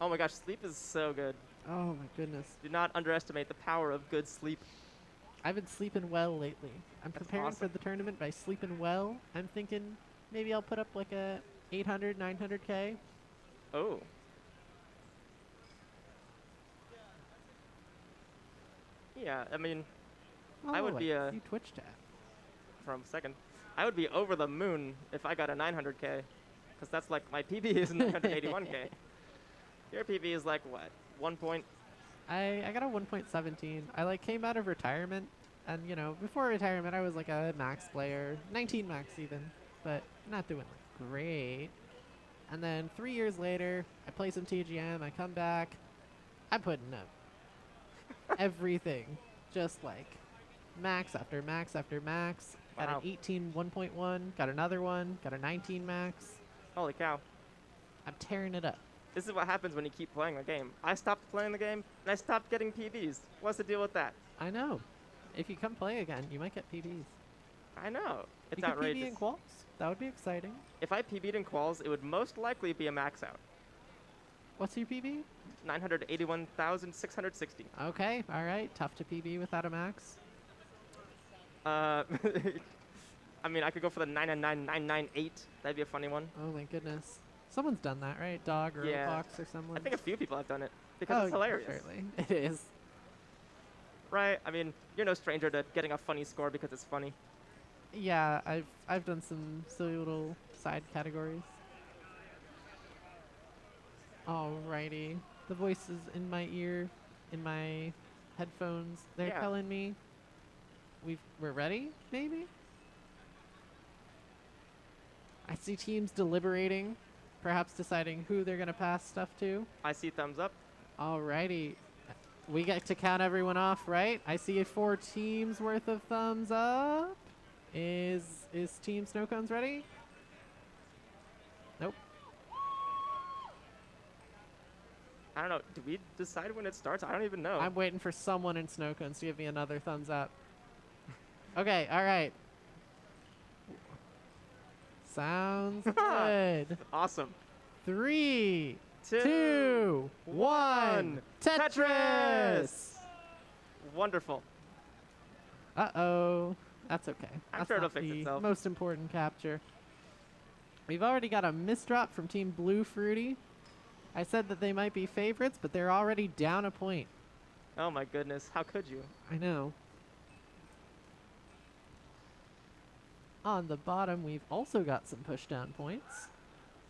L: Oh my gosh, sleep is so good.
K: Oh my goodness.
L: Do not underestimate the power of good sleep.
K: I've been sleeping well lately. I'm preparing
L: awesome.
K: for the tournament by sleeping well. I'm thinking maybe I'll put up like a 800, 900K.
L: Oh. Yeah, I mean,
K: Oh,
L: I would be
K: you Twitch chat.
L: from second. I would be over the moon if I got a 900K, because that's like my PB is 981K. Your PB is like what? 1 point?
K: I got a 1.17. I like came out of retirement, and you know, before retirement, I was like a max player, 19 max even, but not doing like great. And then 3 years later, I play some TGM. I come back, I'm putting up everything, just like max after max after max. Got
L: Wow.
K: an 18 1.1, got another one, got a 19 max.
L: Holy cow.
K: I'm tearing it up.
L: This is what happens when you keep playing the game. I stopped playing the game, and I stopped getting PBs. What's the deal with that?
K: I know. If you come play again, you might get PBs.
L: I know. It's
K: you could
L: outrageous.
K: PB in quals. That would be exciting.
L: If I PB'd in quals, it would most likely be a max out.
K: What's your PB?
L: 981,660.
K: Okay, all right. Tough to PB without a max.
L: I mean, I could go for the 99998. That'd be a funny one.
K: Oh my goodness. Someone's done that, right? Dog or
L: Yeah.
K: Fox or someone.
L: I think a few people have done it because
K: Oh,
L: it's hilarious.
K: Certainly. It is.
L: Right? I mean, you're no stranger to getting a funny score because it's funny.
K: Yeah, I've done some silly little side categories. Alrighty. The voices in my ear, in my headphones, they're
L: Yeah.
K: telling me we're ready, maybe? I see teams deliberating, perhaps deciding who they're gonna pass stuff to.
L: I see thumbs up.
K: Alrighty. We get to count everyone off, right? I see 4 teams worth of thumbs up. Is Team Snowcones ready? Nope.
L: I don't know. Do we decide when it starts? I don't even know.
K: I'm waiting for someone in Snowcones to give me another thumbs up. Okay, alright. Sounds good.
L: Awesome.
K: 3,
L: Two,
K: 2, 1. Tetris!
L: Wonderful.
K: Uh-oh. That's okay.
L: I'm
K: That's
L: sure it'll
K: not
L: fix
K: the
L: itself.
K: most important capture. We've already got a misdrop from Team Blue Fruity. I said that they might be favorites, but they're already down a point.
L: Oh my goodness. How could you?
K: I know. On the bottom, we've also got some pushdown points.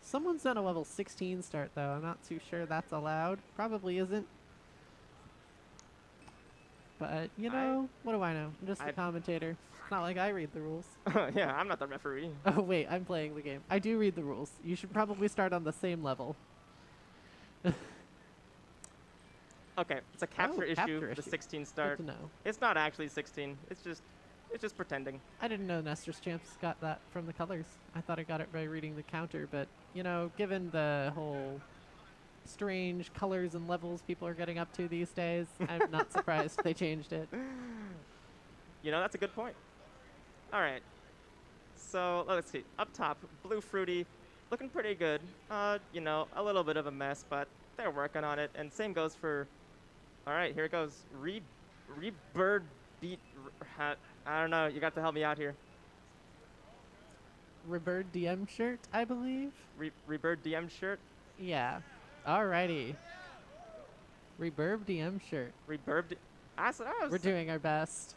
K: Someone's done a level 16 start, though. I'm not too sure that's allowed. Probably isn't. But, you know, what do I know? I'm just a commentator. It's not like I read the rules.
L: Yeah, I'm not the referee.
K: Oh, wait, I'm playing the game. I do read the rules. You should probably start on the same level.
L: Okay, it's a capture issue.
K: capture
L: The
K: issue.
L: 16 start.
K: Good to know.
L: It's not actually 16. It's just pretending.
K: I didn't know Nestor's Champs got that from the colors. I thought I got it by reading the counter, but, you know, given the whole strange colors and levels people are getting up to these days, I'm not surprised they changed it.
L: You know, that's a good point. All right. So let's see. Up top, Blue Fruity, looking pretty good. You know, a little bit of a mess, but they're working on it. And same goes for. All right, here it goes. Rebird beat. I don't know. You got to help me out here.
K: Rebird DM shirt, I believe?
L: Rebird DM shirt.
K: Yeah. Alrighty. Reburb DM shirt.
L: Reburb.
K: We're doing our best.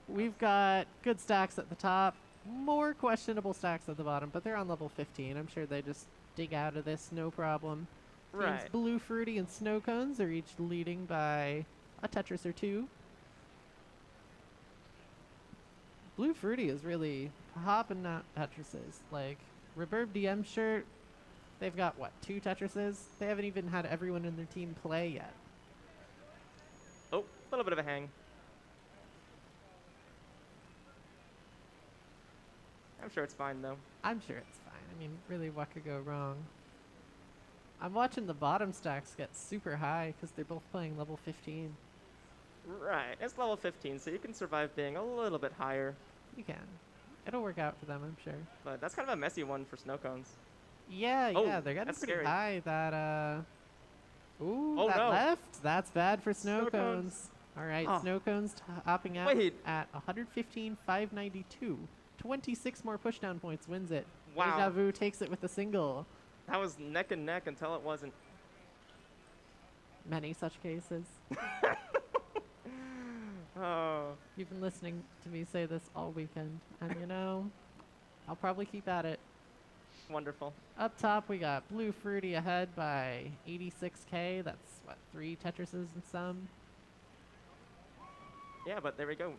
K: We've got good stacks at the top, more questionable stacks at the bottom, but they're on level 15. I'm sure they just dig out of this no problem. Teams
L: Right.
K: Blue Fruity and Snowcones are each leading by a Tetris or 2. Blue Fruity is really hopping out Tetrises. Like, Reburb DM shirt, they've got, what, 2 Tetrises? They haven't even had everyone in their team play yet.
L: Oh, a little bit of a hang. I'm sure it's fine, though.
K: I'm sure it's fine. I mean, really, what could go wrong? I'm watching the bottom stacks get super high because they're both playing level 15.
L: Right. It's level 15, so you can survive being a little bit higher.
K: You can. It'll work out for them, I'm sure.
L: But that's kind of a messy one for Snowcones.
K: Yeah,
L: Oh,
K: yeah, they're getting
L: that's
K: pretty
L: scary.
K: high. That, Ooh,
L: Oh,
K: that
L: no.
K: left. That's bad for Snowcones.
L: Snowcones.
K: All right,
L: Oh.
K: Snowcones hopping out
L: Wait.
K: at 115,592. 26 more pushdown points wins it.
L: Wow.
K: Deja Vu takes it with a single.
L: That was neck and neck until it wasn't.
K: Many such cases. Oh. You've been listening to me say this all weekend, and you know, I'll probably keep at it.
L: Wonderful.
K: Up top, we got Blue Fruity ahead by 86k. That's, what, 3 Tetrises and some?
L: Yeah, but there we go.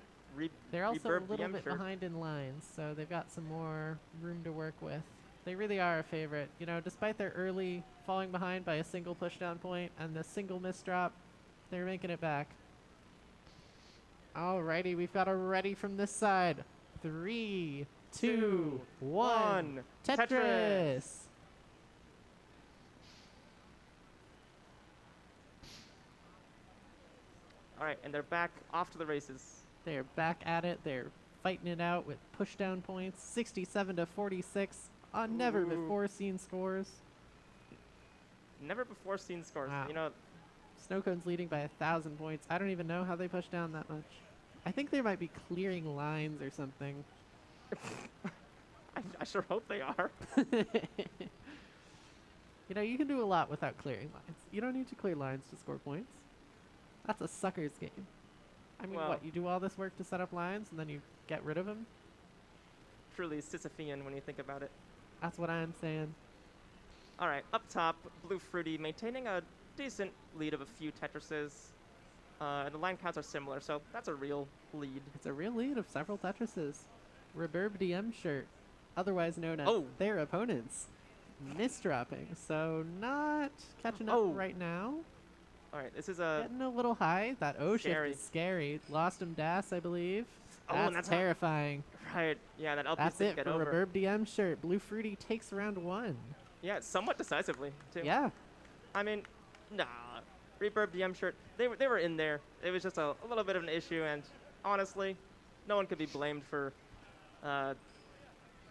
K: They're also a
L: Reverb
K: little
L: DM
K: bit
L: shirt.
K: behind in lines, so they've got some more room to work with. They really are a favorite. You know, despite their early falling behind by a single pushdown point and the single misdrop, they're making it back. Alrighty, we've got a ready from this side. 3, 2, 1. Tetris!
L: All right, and they're back off to the races.
K: They're back at it. They're fighting it out with pushdown points. 67 to 46 on never before seen scores.
L: Never before seen scores.
K: Wow.
L: You know,
K: Snowcone's leading by 1,000 points. I don't even know how they push down that much. I think they might be clearing lines or something.
L: I sure hope they are.
K: You know, you can do a lot without clearing lines. You don't need to clear lines to score points. That's a sucker's game. I mean,
L: Well-
K: what, you do all this work to set up lines and then you get rid of them?
L: Truly Sisyphean when you think about it.
K: That's what I'm saying.
L: All right, up top, Blue Fruity maintaining a decent lead of a few Tetrises. And the line counts are similar, so that's a real lead.
K: It's a real lead of several Tetrises. Reverb DM shirt, otherwise known as their opponents, misdropping. So not catching up right now.
L: All right, this is a...
K: Getting a little high. That O shift
L: Scary.
K: is scary. Lost him Das, I believe.
L: Oh, and
K: That's
L: that's not-
K: terrifying.
L: Right, yeah, that LP
K: That's
L: didn't
K: it
L: get
K: for
L: over.
K: Reverb DM shirt. Blue Fruity takes round 1.
L: Yeah, somewhat decisively, too.
K: Yeah.
L: I mean, nah. Reverb DM shirt, they were in there. It was just a little bit of an issue, and honestly, no one could be blamed for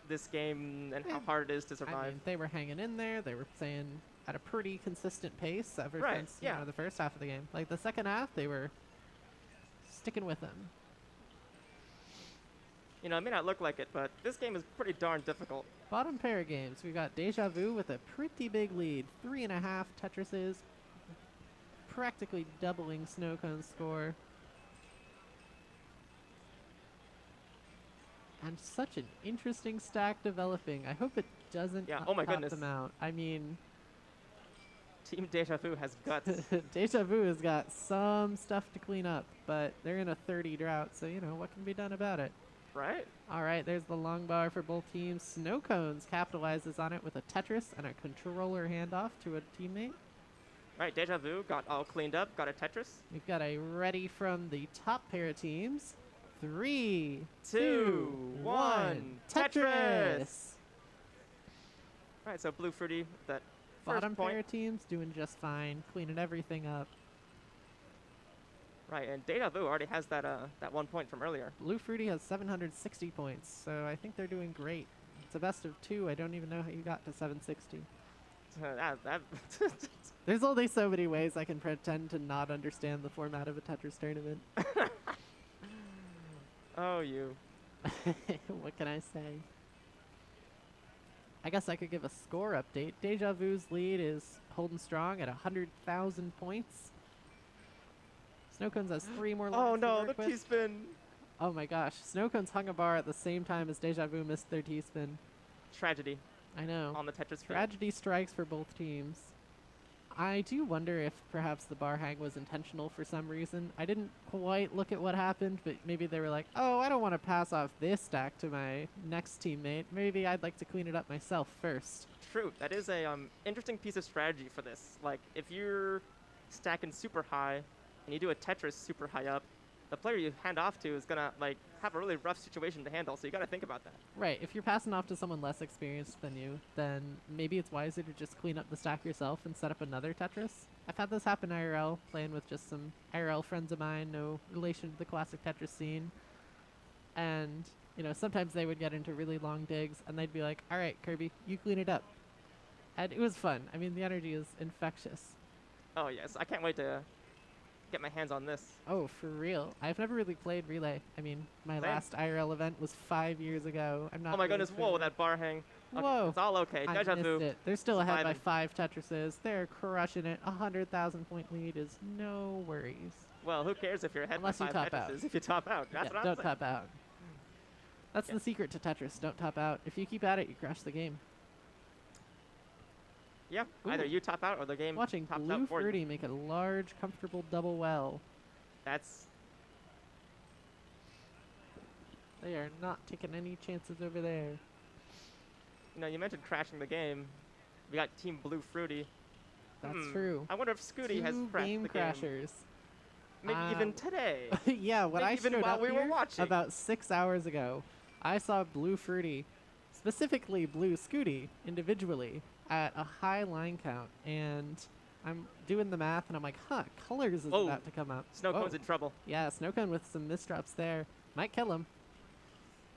L: this game and how hard it is to survive.
K: I mean, they were hanging in there. They were saying at a pretty consistent pace ever
L: Right,
K: since
L: yeah.
K: you know, the first half of the game. Like the second half, they were sticking with them.
L: You know, it may not look like it, but this game is pretty darn difficult.
K: Bottom pair of games, we've got Deja Vu with a pretty big lead. 3.5 Tetrises, practically doubling Snowcone's score. And such an interesting stack developing. I hope it doesn't
L: Yeah, oh my
K: top
L: goodness.
K: them out. I mean,
L: Team Deja Vu has guts.
K: Deja Vu has got some stuff to clean up, but they're in a 30 drought, so you know, what can be done about it?
L: Right?
K: All right, there's the long bar for both teams. Snow Cones capitalizes on it with a Tetris and a controller handoff to a teammate.
L: Right, Deja Vu got all cleaned up, got a Tetris.
K: We've got a ready from the top pair of teams. 3,
L: 2,
K: 2, 1, Tetris!
L: Right, so Blue Fruity, that
K: Bottom
L: first point.
K: pair of teams doing just fine, cleaning everything up.
L: Right, and Deja Vu already has that 1 point from earlier.
K: Blue Fruity has 760 points, so I think they're doing great. It's a best of 2. I don't even know how you got to 760. There's only so many ways I can pretend to not understand the format of a Tetris tournament.
L: Oh, you.
K: What can I say? I guess I could give a score update. Deja Vu's lead is holding strong at 100,000 points. Snowcones has 3 more lines
L: Oh
K: to
L: no,
K: work
L: the
K: with.
L: T-spin.
K: Oh my gosh, Snowcones hung a bar at the same time as Deja Vu missed their T-spin.
L: Tragedy
K: I know.
L: on the Tetris field.
K: Tragedy strikes for both teams. I do wonder if perhaps the bar hang was intentional for some reason. I didn't quite look at what happened, but maybe they were like, oh, I don't want to pass off this stack to my next teammate. Maybe I'd like to clean it up myself first.
L: True, that is a interesting piece of strategy for this. Like, if you're stacking super high and you do a Tetris super high up, the player you hand off to is gonna like have a really rough situation to handle. So you got to think about that.
K: Right, if you're passing off to someone less experienced than you, then maybe it's wiser to just clean up the stack yourself and set up another Tetris. I've had this happen IRL, playing with just some IRL friends of mine, no relation to the classic Tetris scene. And, you know, sometimes they would get into really long digs, and they'd be like, all right, Kirby, you clean it up. And it was fun. I mean, the energy is infectious.
L: Oh yes, I can't wait to get my hands on this.
K: Oh, for real. I've never really played Relay. I mean, my
L: Same.
K: last IRL event was 5 years ago. I'm not
L: Oh my
K: really
L: goodness, whoa,
K: familiar.
L: that bar hang. Okay,
K: Whoa.
L: it's all okay.
K: I
L: Deja
K: missed
L: Vu.
K: it. They're still ahead by
L: surviving.
K: 5 Tetrises. They're crushing it. 100,000 point lead is no worries.
L: Well, who cares if you're ahead
K: Unless
L: by
K: you
L: 5
K: top out.
L: Tetrises if you top out? That's
K: Yeah,
L: what I'm
K: don't
L: saying.
K: top out. That's the secret to Tetris. Don't top out. If you keep at it, you crash the game.
L: Yeah,
K: Ooh.
L: either you top out or the game
K: Watching
L: tops
K: Blue
L: out for
K: Fruity
L: you.
K: make a large, comfortable double well.
L: That's
K: They are not taking any chances over there.
L: you mentioned crashing the game. We got Team Blue Fruity.
K: That's true.
L: I wonder if Scooty has
K: Two
L: crashed
K: game
L: the game.
K: crashers.
L: Maybe even today.
K: Yeah, when
L: Maybe
K: I
L: even
K: showed
L: while
K: up
L: we were
K: here
L: watching.
K: about 6 hours ago, I saw Blue Fruity, specifically Blue Scooty, individually, at a high line count, and I'm doing the math, and I'm like, Colors is
L: Whoa.
K: about to come up.
L: Snowcone's in trouble.
K: Yeah, Snowcone with some misdrops there. Might kill him.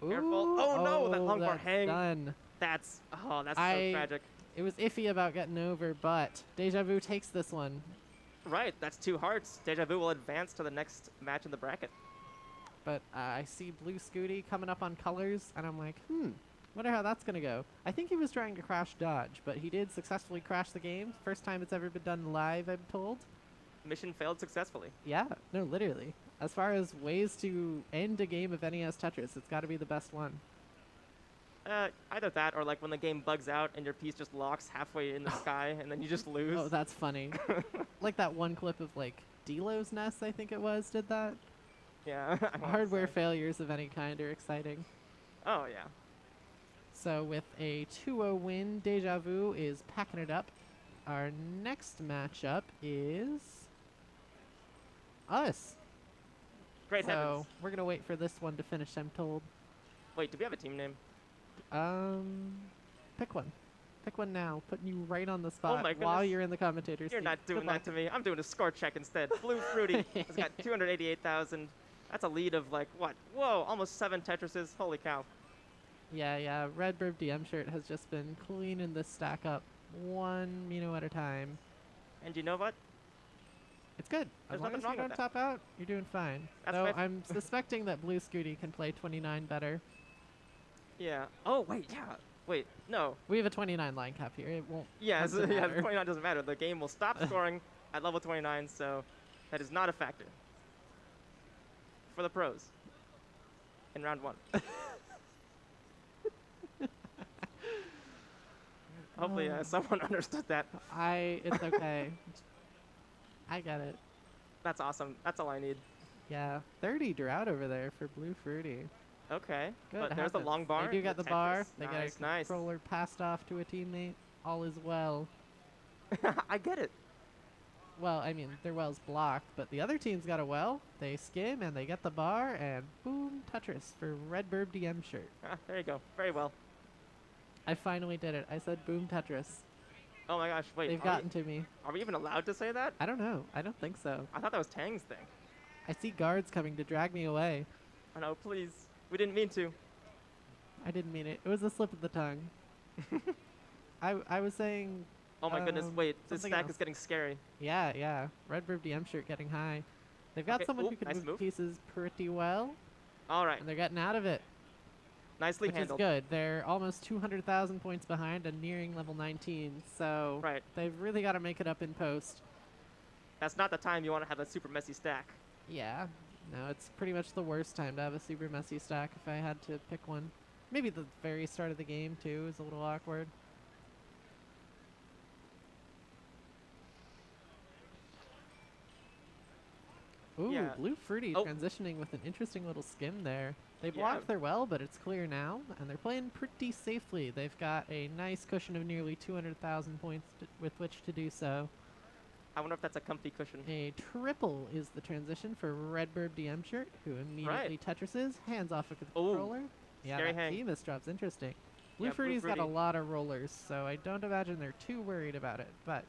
L: Careful.
K: Ooh,
L: Oh, no, that long bar
K: that's
L: hang.
K: done.
L: That's so tragic.
K: It was iffy about getting over, but Deja Vu takes this one.
L: Right, that's 2 hearts. Deja Vu will advance to the next match in the bracket.
K: But I see Blue Scooty coming up on Colors, and I'm like, wonder how that's going to go. I think he was trying to crash dodge, but he did successfully crash the game. First time it's ever been done live, I'm told.
L: Mission failed successfully.
K: Yeah, no, literally. As far as ways to end a game of NES Tetris, it's got to be the best one.
L: Either that or like when the game bugs out and your piece just locks halfway in the sky and then you just lose.
K: Oh, that's funny. Like that one clip of like Delo's Nest, I think it was, did that.
L: Yeah.
K: Hardware failures of any kind are exciting.
L: Oh, yeah.
K: So with a 2-0 win, Deja Vu is packing it up. Our next matchup is us.
L: Great
K: so
L: heavens.
K: we're going to wait for this one to finish, I'm told.
L: Wait, do we have a team name?
K: Pick one. Pick one now. Putting you right on the spot
L: my
K: while
L: goodness.
K: you're in the commentator's
L: You're
K: seat.
L: not doing
K: Good
L: that
K: luck.
L: to me. I'm doing a score check instead. Blue Fruity has got 288,000. That's a lead of like, what? Whoa, almost 7 Tetrises. Holy cow.
K: Yeah. Red Burb DM shirt has just been cleaning this stack up one Mino at a time.
L: And you know what?
K: It's good.
L: There's
K: As long
L: nothing
K: as you
L: wrong
K: don't
L: with
K: top out, you're doing fine.
L: That's
K: Though
L: my
K: I'm suspecting that Blue Scooty can play 29 better.
L: Yeah. Oh, wait, yeah. Wait, no.
K: We have a 29 line cap here. It won't.
L: Yeah,
K: doesn't
L: yeah,
K: matter.
L: 29 doesn't matter. The game will stop scoring at level 29, so that is not a factor. For the pros. In round 1. Hopefully someone understood that.
K: It's okay. I get it.
L: That's awesome. That's all I need.
K: Yeah, 30 drought over there for Blue Fruity.
L: Okay.
K: Good.
L: But there's the
K: happens.
L: long bar.
K: They do get the bar.
L: Tetris.
K: They
L: Nice,
K: get a
L: nice.
K: controller passed off to a teammate. All is well.
L: I get it.
K: Well, I mean, their well's blocked, but the other team's got a well. They skim and they get the bar, and boom, Tetris for Red Burb DM shirt.
L: Ah, there you go. Very well.
K: I finally did it. I said boom, Tetris.
L: Oh my gosh, wait.
K: They've gotten to me.
L: Are we even allowed to say that?
K: I don't know. I don't think so.
L: I thought that was Tang's thing.
K: I see guards coming to drag me away.
L: Oh no, please. We didn't mean to.
K: I didn't mean it. It was a slip of the tongue. I was saying.
L: Oh my goodness, wait. This
K: something
L: stack
K: else.
L: is getting scary.
K: Yeah. Red Burb DM shirt getting high. They've got
L: Okay,
K: someone
L: ooh,
K: who can
L: nice
K: move
L: move.
K: pieces pretty well,
L: All right.
K: and they're getting out of it.
L: Nicely
K: Which
L: handled.
K: is good. They're almost 200,000 points behind and nearing level 19, so
L: Right.
K: they've really got to make it up in post.
L: That's not the time you want to have a super messy stack.
K: Yeah. No, it's pretty much the worst time to have a super messy stack if I had to pick one. Maybe the very start of the game, too, is a little awkward. Ooh,
L: Yeah.
K: Blue Fruity
L: Oh.
K: transitioning with an interesting little skim there. They
L: Yeah.
K: blocked their well, but it's clear now, and they're playing pretty safely. They've got a nice cushion of nearly 200,000 points with which to do so.
L: I wonder if that's a comfy cushion.
K: A triple is the transition for Red Burb DM shirt, who immediately Tetrises, hands off of the controller. Yeah,
L: scary
K: that
L: hang.
K: T misdrop's interesting. Blue
L: Yeah, Blue
K: Fruity's got a
L: Fruity.
K: lot of rollers, so I don't imagine they're too worried about it, but,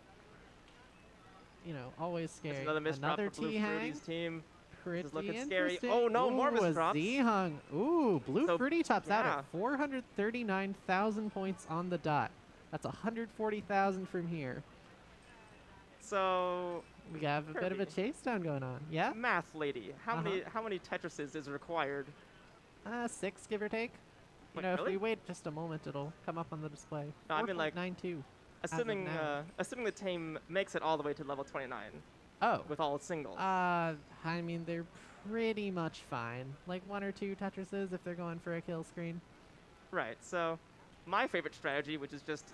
K: you know, always
L: There's
K: scary.
L: another misdrop
K: Another
L: for Blue
K: T hang.
L: Fruity's team.
K: Pretty
L: This is looking scary.
K: interesting.
L: Oh no, more
K: Ooh, a
L: misdrops.
K: Z hung. Ooh, Blue
L: So,
K: Fruity tops out
L: yeah.
K: at 439,000 points on the dot. That's 140,000 from here.
L: So
K: We have a bit of a
L: Kirby.
K: chase down going on. Yeah?
L: math lady, how
K: Uh-huh.
L: many Tetrises is required?
K: 6, give or take. You
L: Wait,
K: know, if
L: really?
K: we wait just a moment, it'll come up on the display.
L: No, I mean, like,
K: 4.92.
L: Assuming
K: now.
L: assuming the team makes it all the way to level 29,
K: Oh.
L: with all singles.
K: I mean, they're pretty much fine. Like 1 or 2 Tetrises if they're going for a kill screen.
L: Right. So, my favorite strategy, which is just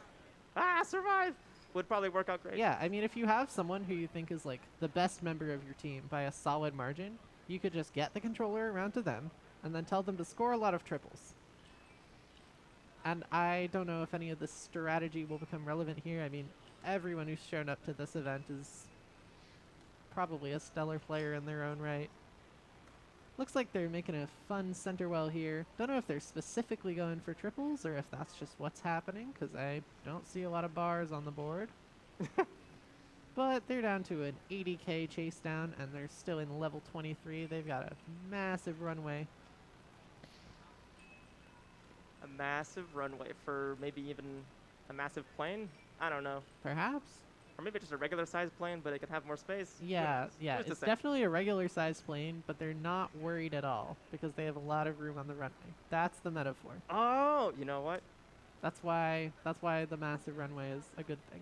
L: survive, would probably work out great.
K: Yeah, I mean, if you have someone who you think is like the best member of your team by a solid margin, you could just get the controller around to them and then tell them to score a lot of triples. And I don't know if any of this strategy will become relevant here. I mean, everyone who's shown up to this event is probably a stellar player in their own right. Looks like they're making a fun center well here. Don't know if they're specifically going for triples or if that's just what's happening, because I don't see a lot of bars on the board. But they're down to an 80k chase down, and they're still in level 23. They've got a massive runway.
L: A massive runway for maybe even a massive plane? I don't know.
K: Perhaps.
L: Or maybe just a regular sized plane, but it can have more space.
K: Yeah,
L: Who's
K: yeah.
L: to
K: It's
L: say?
K: definitely a regular sized plane, but they're not worried at all because they have a lot of room on the runway. That's the metaphor.
L: Oh, you know what?
K: That's why the massive runway is a good thing.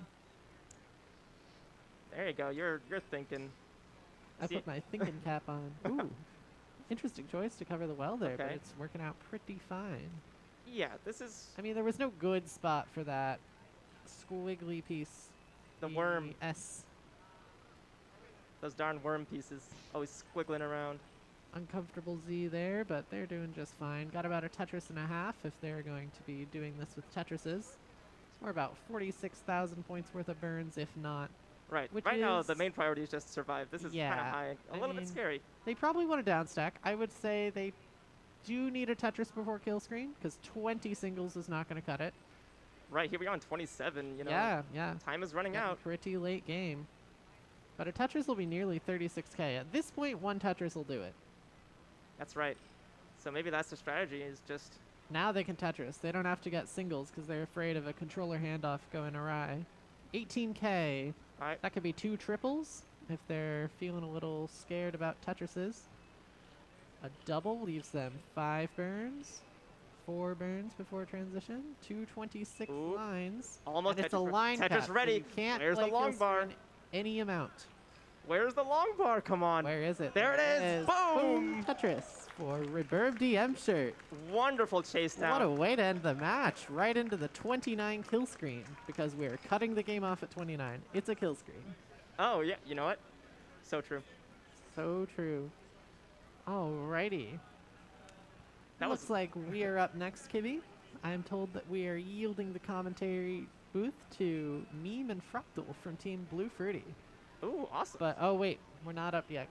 L: There you go. You're thinking.
K: I
L: See-
K: put my thinking cap on. Ooh. Interesting choice to cover the well there, but
L: Okay.
K: it's working out pretty fine.
L: Yeah, this is
K: I mean, there was no good spot for that squiggly piece.
L: the worm.
K: S.
L: Those darn worm pieces always squiggling around.
K: Uncomfortable Z there, but they're doing just fine. Got about a Tetris and a half if they're going to be doing this with Tetrises. Or about 46,000 points worth of burns, if not.
L: Right.
K: Which
L: Right now, the
K: is-
L: main priority is just survive. This is kind
K: Yeah,
L: of high. A
K: I
L: little bit
K: mean,
L: scary.
K: They probably want to downstack. I would say they do need a Tetris before kill screen, because 20 singles is not going to cut it.
L: Right, here we are on 27, you know.
K: Yeah, yeah.
L: Time is running
K: Getting
L: out.
K: Pretty late game. But a Tetris will be nearly 36k. At this point, one Tetris will do it.
L: That's right. So maybe that's the strategy, is just...
K: Now they can Tetris. They don't have to get singles because they're afraid of a controller handoff going awry. 18k.
L: Alright.
K: That could be 2 triples if they're feeling a little scared about Tetrises. A double leaves them 5 burns. 4 burns before transition. 226
L: Ooh.
K: lines.
L: Almost
K: and it's a
L: Tetris re-
K: line
L: Tetris
K: cap, so
L: ready.
K: you can't
L: Where's the
K: play
L: long
K: kill
L: bar?
K: screen any amount.
L: Where's the long bar? Come on.
K: Where is it?
L: There it is. Boom.
K: Tetris for Reverb DM shirt.
L: Wonderful chase down.
K: What a way to end the match. Right into the 29 kill screen because we're cutting the game off at 29. It's a kill screen.
L: Oh, yeah. You know what? So true.
K: So true. Alrighty.
L: That
K: Looks
L: was-
K: like we are up next, Kibby. I'm told that we are yielding the commentary booth to Meme and Fractal from Team Blue Fruity.
L: Ooh, awesome.
K: But, oh wait, we're not up yet.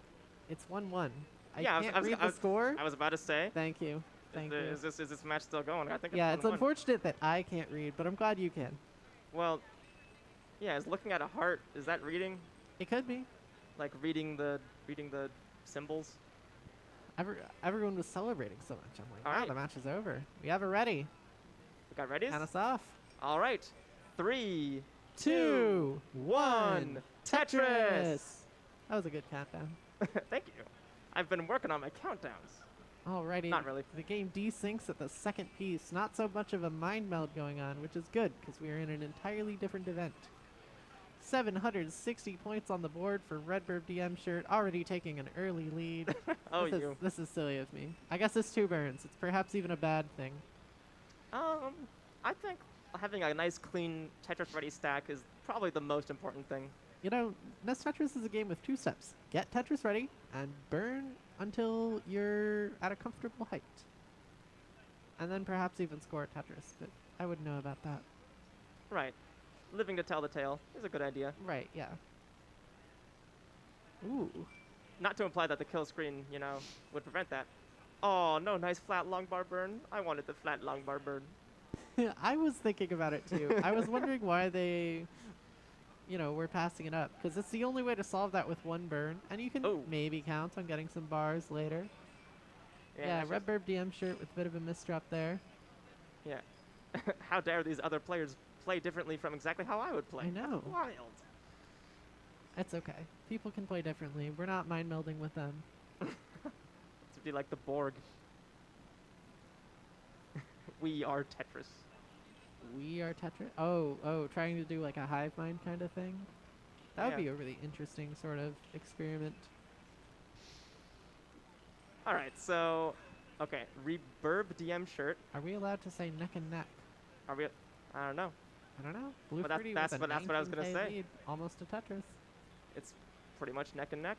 K: It's 1-1. I
L: Yeah,
K: can't read the score.
L: I was about to say.
K: Thank you. Thank you.
L: Is this match still going? I think
K: Yeah,
L: it's
K: it's
L: 1-1.
K: unfortunate that I can't read, but I'm glad you can.
L: Well, yeah, is looking at a heart, is that reading?
K: It could be.
L: Like reading the symbols?
K: Everyone was celebrating so much. I'm like, wow,
L: Alright.
K: the match is over. We have it ready.
L: We got ready?
K: Count us off.
L: All right. 3,
K: 2,
L: 1. Tetris!
K: That was a good countdown.
L: Thank you. I've been working on my countdowns.
K: Alrighty.
L: Not really.
K: The game desyncs at the second piece. Not so much of a mind meld going on, which is good because we are in an entirely different event. 760 points on the board for Redbird DM shirt, already taking an early lead.
L: Oh,
K: This is silly of me. I guess it's 2 burns. It's perhaps even a bad thing.
L: I think having a nice, clean Tetris-ready stack is probably the most important thing.
K: You know, Nest Tetris is a game with 2 steps. Get Tetris ready and burn until you're at a comfortable height. And then perhaps even score a Tetris, but I wouldn't know about that.
L: Right. Living to tell the tale is a good idea.
K: Right, yeah. Ooh.
L: Not to imply that the kill screen, would prevent that. Oh, no, nice flat long bar burn. I wanted the flat long bar burn.
K: I was thinking about it too. I was wondering why they, were passing it up. Because it's the only way to solve that with 1 burn. And you can maybe count on getting some bars later. Yeah, Redbird DM shirt with a bit of a misdrop there.
L: Yeah. How dare these other players play differently from exactly how I would play.
K: I know.
L: That's wild.
K: It's okay. People can play differently. We're not mind melding with them.
L: To be like the Borg. We are Tetris.
K: We are Tetris. Oh, trying to do like a hive mind kind of thing. That would
L: Yeah.
K: be a really interesting sort of experiment.
L: All right, so, okay, Reburb DM shirt.
K: Are we allowed to say neck and neck?
L: Are we? I don't know.
K: I don't know. Blue
L: But that's-
K: Fruity
L: that's
K: with a
L: what- that's what I was gonna
K: 19K
L: say.
K: lead, almost a Tetris.
L: It's pretty much neck and neck.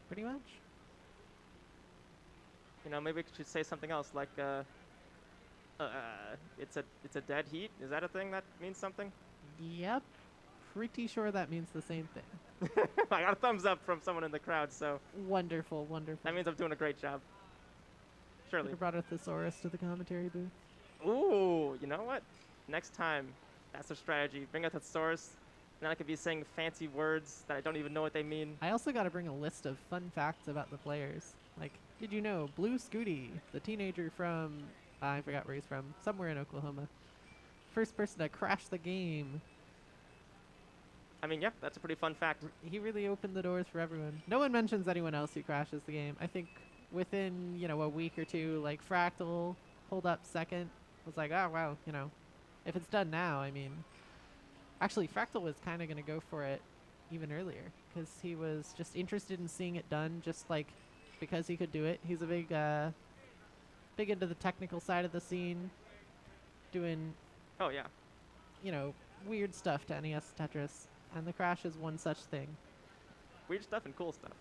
K: Pretty much.
L: You know, maybe we should say something else like, it's a dead heat. Is that a thing that means something?
K: Yep. Pretty sure that means the same thing.
L: I got a thumbs up from someone in the crowd, so
K: Wonderful, wonderful.
L: that means I'm doing a great job.
K: Should
L: Surely.
K: have brought a thesaurus to the commentary booth.
L: Ooh, you know what? Next time, that's a strategy. Bring a thesaurus, and then I could be saying fancy words that I don't even know what they mean.
K: I also got to bring a list of fun facts about the players. Like, did you know Blue Scooty, the teenager from, I forgot where he's from, somewhere in Oklahoma, first person to crash the game.
L: I mean, yep, that's a pretty fun fact.
K: He really opened the doors for everyone. No one mentions anyone else who crashes the game. I think within, a week or two, like Fractal pulled up second. Was like, oh, wow, if it's done now, I mean. Actually, Fractal was kind of going to go for it even earlier because he was just interested in seeing it done, just like because he could do it. He's a big into the technical side of the scene, doing,
L: Oh, yeah.
K: weird stuff to NES Tetris, and the crash is one such thing.
L: Weird stuff and cool stuff.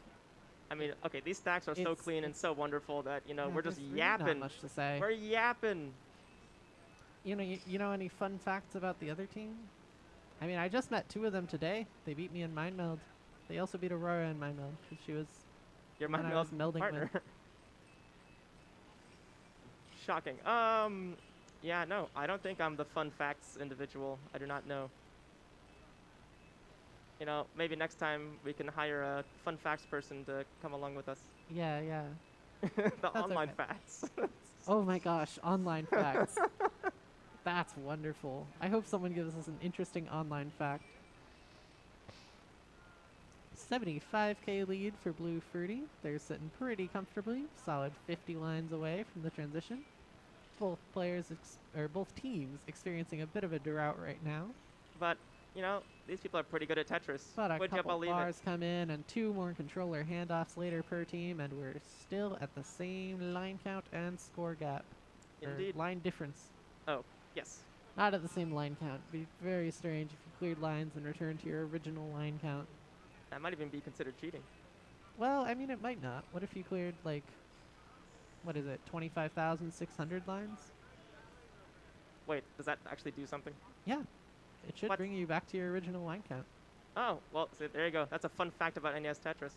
L: I mean, okay, these stacks are so
K: It's-
L: clean and so wonderful that,
K: Yeah,
L: we're just
K: there's really
L: yapping.
K: Not much to say.
L: We're yapping.
K: You know any fun facts about the other team? I mean, I just met two of them today. They beat me in Mind Meld. They also beat Aurora in Mind Meld because she was
L: Your
K: when
L: mind
K: I was
L: meld
K: melding
L: partner.
K: with.
L: Shocking. Yeah, no, I don't think I'm the fun facts individual. I do not know. Maybe next time we can hire a fun facts person to come along with us.
K: Yeah, yeah.
L: The online
K: okay.
L: facts.
K: Oh my gosh, online facts. That's wonderful. I hope someone gives us an interesting online fact. 75K lead for Blue Fruity. They're sitting pretty comfortably, solid 50 lines away from the transition. Both both teams experiencing a bit of a drought right now.
L: But, these people are pretty good at Tetris.
K: But a
L: Would you
K: couple
L: believe
K: bars come in and two more controller handoffs later per team, and we're still at the same line count and score gap. Or
L: Indeed.
K: line difference.
L: Oh, yes.
K: Not at the same line count. It'd be very strange if you cleared lines and returned to your original line count.
L: That might even be considered cheating.
K: Well, I mean, it might not. What if you cleared, like, what is it, 25,600 lines?
L: Wait, does that actually do something?
K: Yeah. It should
L: What?
K: bring you back to your original line count.
L: Oh, well, so there you go. That's a fun fact about NES Tetris.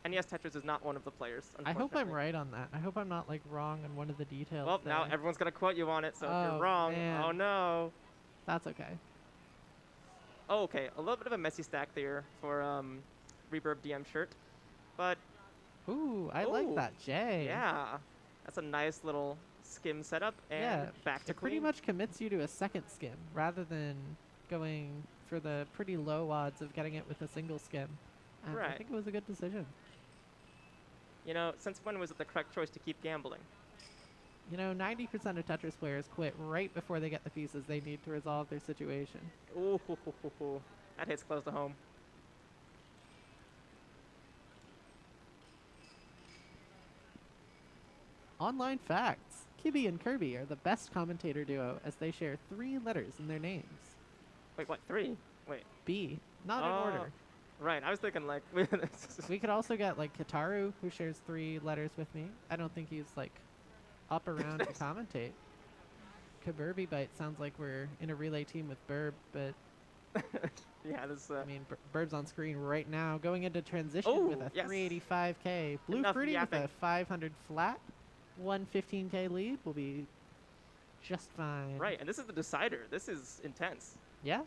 L: NES Tetris is not one of the players.
K: I hope I'm
L: unfortunately.
K: right on that. I hope I'm not, like, wrong on one of the details.
L: Well, now
K: there.
L: everyone's going to quote you on it, so if
K: Oh,
L: you're wrong,
K: man.
L: oh no.
K: That's okay.
L: Oh, okay, a little bit of a messy stack there for Reverb DM shirt. But,
K: Ooh, I like
L: Ooh,
K: that J.
L: yeah, that's a nice little skim setup, and
K: Yeah,
L: back to
K: it pretty
L: clean.
K: much commits you to a second skim rather than going for the pretty low odds of getting it with a single skim. And I
L: Right.
K: think it was a good decision.
L: Since when was it the correct choice to keep gambling?
K: 90% of Tetris players quit right before they get the pieces they need to resolve their situation.
L: Ooh, that hits close to home.
K: Online facts. Kibby and Kirby are the best commentator duo as they share 3 letters in their names.
L: Wait, what, 3? Wait.
K: B. Not in
L: Oh,
K: order.
L: Right, I was thinking like...
K: We could also get like Kitaru, who shares 3 letters with me. I don't think he's like up around to commentate. Kaburby Bite sounds like we're in a relay team with Burb, but
L: yeah, this...
K: I mean, Burb's on screen right now, going into transition
L: Ooh,
K: with a
L: yes.
K: 385K. Blue
L: Enough
K: Fruity with
L: yapping.
K: a 500 flat. 115K lead will be just fine.
L: Right, and this is the decider. This is intense.
K: Yeah.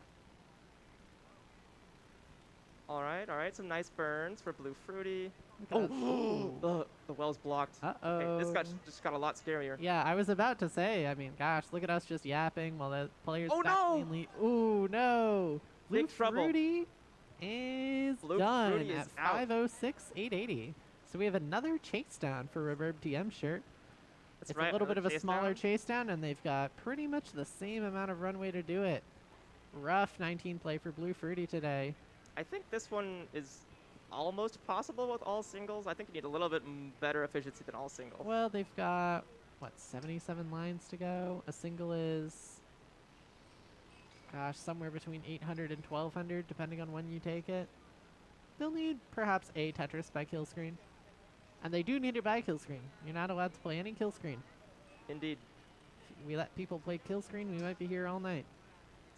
L: All right, some nice burns for Blue Fruity.
K: Look at
L: Oh, the well's blocked.
K: Uh-oh.
L: Okay, this just got a lot scarier.
K: Yeah, I was about to say, I mean, gosh, look at us just yapping while the players
L: Oh,
K: back
L: no!
K: cleanly. Ooh, no. Blue
L: Big trouble.
K: Fruity is
L: Blue
K: done
L: Fruity
K: at
L: is out.
K: 506,880. So we have another chase down for Reverb DM shirt.
L: That's
K: It's
L: right,
K: a little bit of
L: another
K: a
L: chase
K: smaller
L: down.
K: chase down, and they've got pretty much the same amount of runway to do it. Rough 19 play for Blue Fruity today.
L: I think this one is almost possible with all singles. I think you need a little bit better efficiency than all singles.
K: Well, they've got, what, 77 lines to go? A single is, gosh, somewhere between 800 and 1200, depending on when you take it. They'll need perhaps a Tetris by kill screen. And they do need it by kill screen. You're not allowed to play any kill screen.
L: Indeed.
K: If we let people play kill screen, we might be here all night.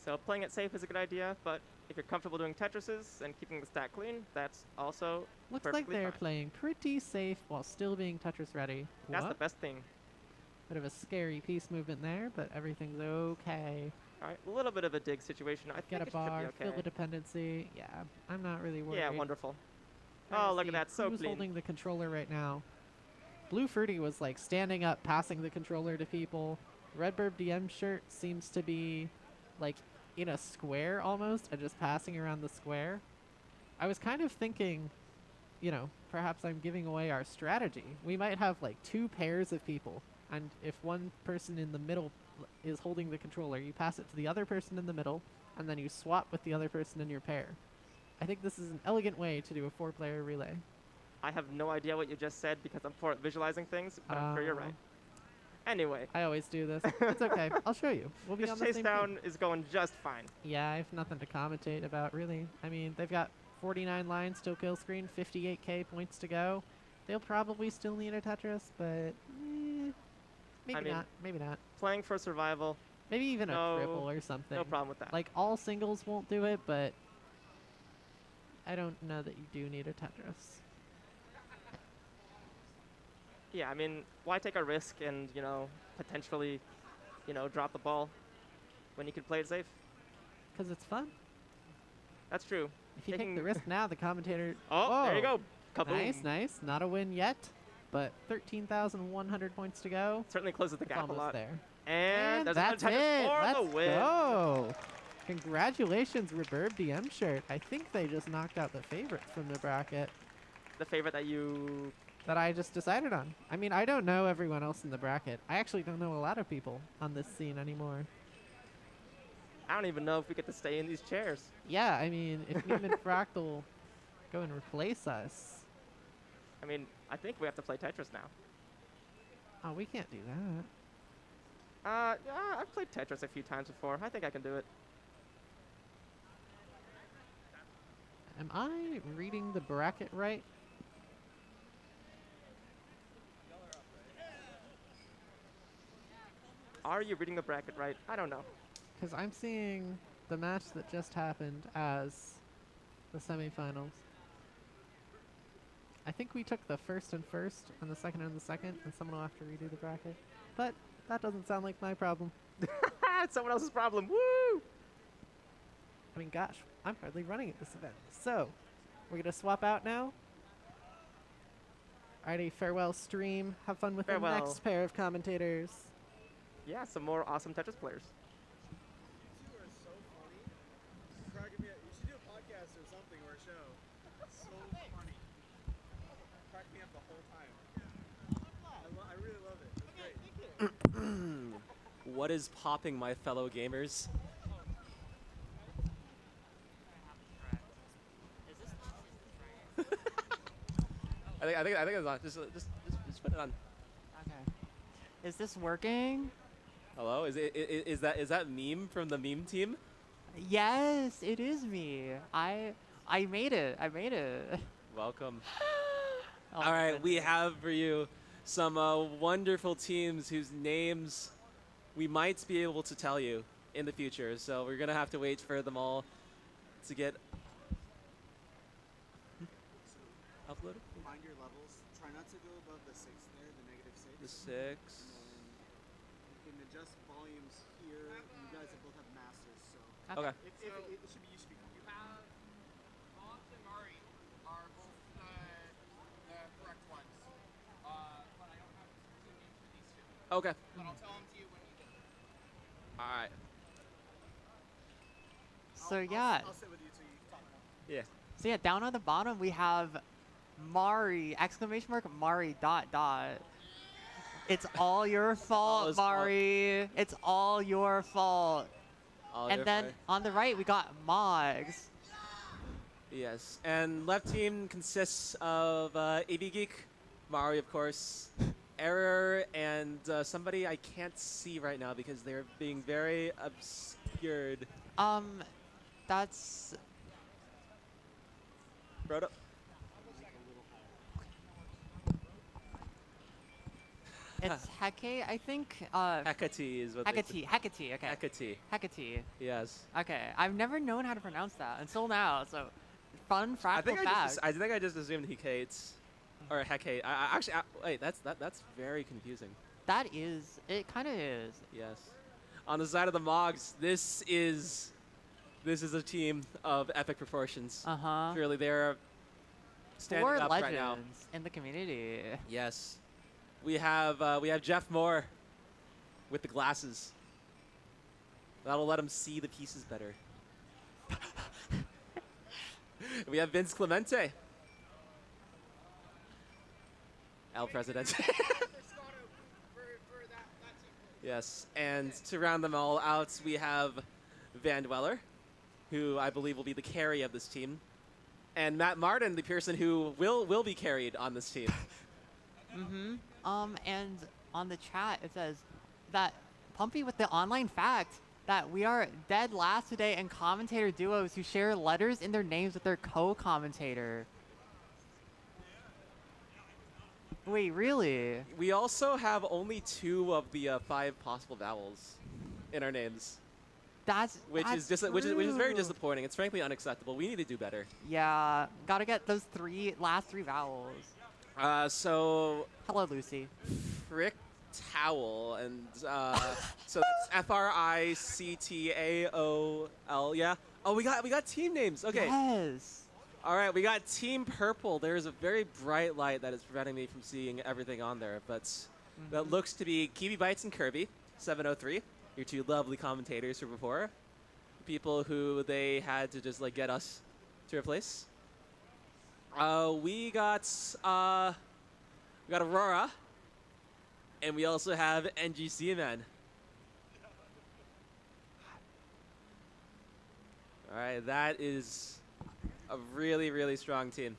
L: So playing it safe is a good idea, but if you're comfortable doing Tetrises and keeping the stack clean, that's also
K: Looks like
L: perfectly
K: they're
L: fine.
K: playing pretty safe while still being Tetris ready.
L: That's the
K: What?
L: best thing.
K: Bit of a scary piece movement there, but everything's okay.
L: All right, a little bit of a dig situation. I
K: Get
L: think
K: a
L: it should
K: bar,
L: be okay.
K: fill the dependency. Yeah, I'm not really worried.
L: Yeah, wonderful.
K: Trying to
L: Oh, look
K: see
L: at that, so
K: who's
L: clean.
K: holding the controller right now? Blue Fruity was like standing up, passing the controller to people. Redbird DM shirt seems to be like in a square almost, and just passing around the square. I was kind of thinking, you know, perhaps I'm giving away our strategy. We might have like 2 pairs of people, and if one person in the middle is holding the controller, you pass it to the other person in the middle, and then you swap with the other person in your pair. I think this is an elegant way to do a 4-player relay.
L: I have no idea what you just said because I'm poor at visualizing things, but I'm sure you're right. Anyway.
K: I always do this. It's okay. I'll show you. We'll be
L: This
K: on the
L: chase
K: same
L: down
K: team.
L: is going just fine.
K: Yeah, I have nothing to commentate about, really. I mean, they've got 49 lines till kill screen, 58k points to go. They'll probably still need a Tetris, but maybe
L: I mean,
K: not. Maybe not.
L: Playing for survival.
K: Maybe even
L: no,
K: a triple or something.
L: No problem with that.
K: Like, all singles won't do it, but I don't know that you do need a Tetris.
L: Yeah, I mean, why take a risk and, you know, potentially, you know, drop the ball when you could play it safe?
K: Because it's fun.
L: That's true.
K: If you take the risk now, the commentator...
L: Oh, there you go. Kaboom.
K: Nice, nice. Not a win yet, but 13,100 points to go.
L: Certainly closes the
K: It's
L: gap a
K: almost
L: lot.
K: there.
L: And there's
K: that's
L: another
K: it.
L: for
K: Let's
L: the win.
K: go. Congratulations, Reverb DM shirt. I think they just knocked out the favorite from the bracket.
L: The favorite that you...
K: That I just decided on. I mean, I don't know everyone else in the bracket. I actually don't know a lot of people on this scene anymore.
L: I don't even know if we get to stay in these chairs.
K: Yeah, I mean, if Meme and Fractal go and replace us.
L: I mean, I think we have to play Tetris now.
K: Oh, we can't do that.
L: Yeah, I've played Tetris a few times before. I think I can do it.
K: Am I reading the bracket right?
L: Are you reading the bracket right? I don't know.
K: Because I'm seeing the match that just happened as the semifinals. I think we took the first and first and the second and the second, and someone will have to redo the bracket. But that doesn't sound like my problem.
L: It's someone else's problem. Woo!
K: I mean, gosh, I'm hardly running at this event. So, we're going to swap out now. Alrighty, farewell stream. Have fun with
L: Farewell.
K: the next pair of commentators.
L: Yeah, some more awesome Tetris players.
B: You two are so funny. Cracking me up. You should do a podcast or something or a show. It's so funny. Crack me up the whole time. I really love it. It's great.
M: What is popping, my fellow gamers? I think it's on. Just put it on.
N: Okay. Is this working?
M: Hello, is that meme from the meme team?
N: Yes, it is me. I made it. I made it.
M: Welcome.
N: Oh,
M: All right, we have for you some wonderful teams whose names we might be able to tell you in the future. So we're gonna have to wait for them all to get uploaded.
B: Mind your levels. Try not to go above the 6 there, the -6.
M: The 6.
B: You can adjust volumes here. You guys both have masters, so.
M: Okay.
B: It should be. You should be. You have Moms and Murray are both the correct ones. But I don't have two names for these two.
M: Okay.
B: But I'll tell them to you when you get them.
M: All right.
N: So yeah.
B: I'll sit with you till you talk about it.
M: Yeah.
N: So yeah, down on the bottom we have Mari, exclamation mark, Mari, ... It's all your fault, Mari. It's all your fault.
M: Oliver
N: And then
M: Fry.
N: on the right, we got Moggs.
M: Yes, and left team consists of AV Geek, Mario, of course, Error, and somebody I can't see right now because they're being very obscured.
N: That's
M: Frodo.
N: it's Hecate, I think.
M: Hecate is what
N: Hecate, Hecate, okay.
M: Hecate.
N: Hecate.
M: Yes.
N: Okay, I've never known how to pronounce that until now. So, fun fractal fact.
M: I think I just assumed Hecate, or Hecate. Wait, that's very confusing.
N: That is, it kind of is.
M: Yes. On the side of the Moggs, this is a team of epic proportions. Really, they're standing
N: 4
M: up
N: legends
M: right now.
N: in the community.
M: Yes. We have Jeff Moore with the glasses. That'll let him see the pieces better. We have Vince Clemente. El Presidente. Yes, and to round them all out, we have Van Dweller, who I believe will be the carry of this team, and Matt Martin, the person who will be carried on this team.
N: And on the chat, it says that Pumpy with the online fact that we are dead last today in commentator duos who share letters in their names with their co-commentator. Wait, really?
M: We also have only 2 of the 5 possible vowels in our names. Which is very
N: true.
M: disappointing. It's frankly unacceptable. We need to do better.
N: Yeah, gotta get those last three vowels.
M: So
N: hello, Lucy.
M: Frick Towel, and so that's FRICTAOL. Yeah. Oh, we got team names. Okay.
N: Yes.
M: All right, we got Team Purple. There is a very bright light that is preventing me from seeing everything on there, but that looks to be Kiwi Bites and Kirby, 703. Your 2 lovely commentators from before, people who they had to just like get us to replace. We got Aurora, and we also have NGC Man. All right, that is a really, really strong team.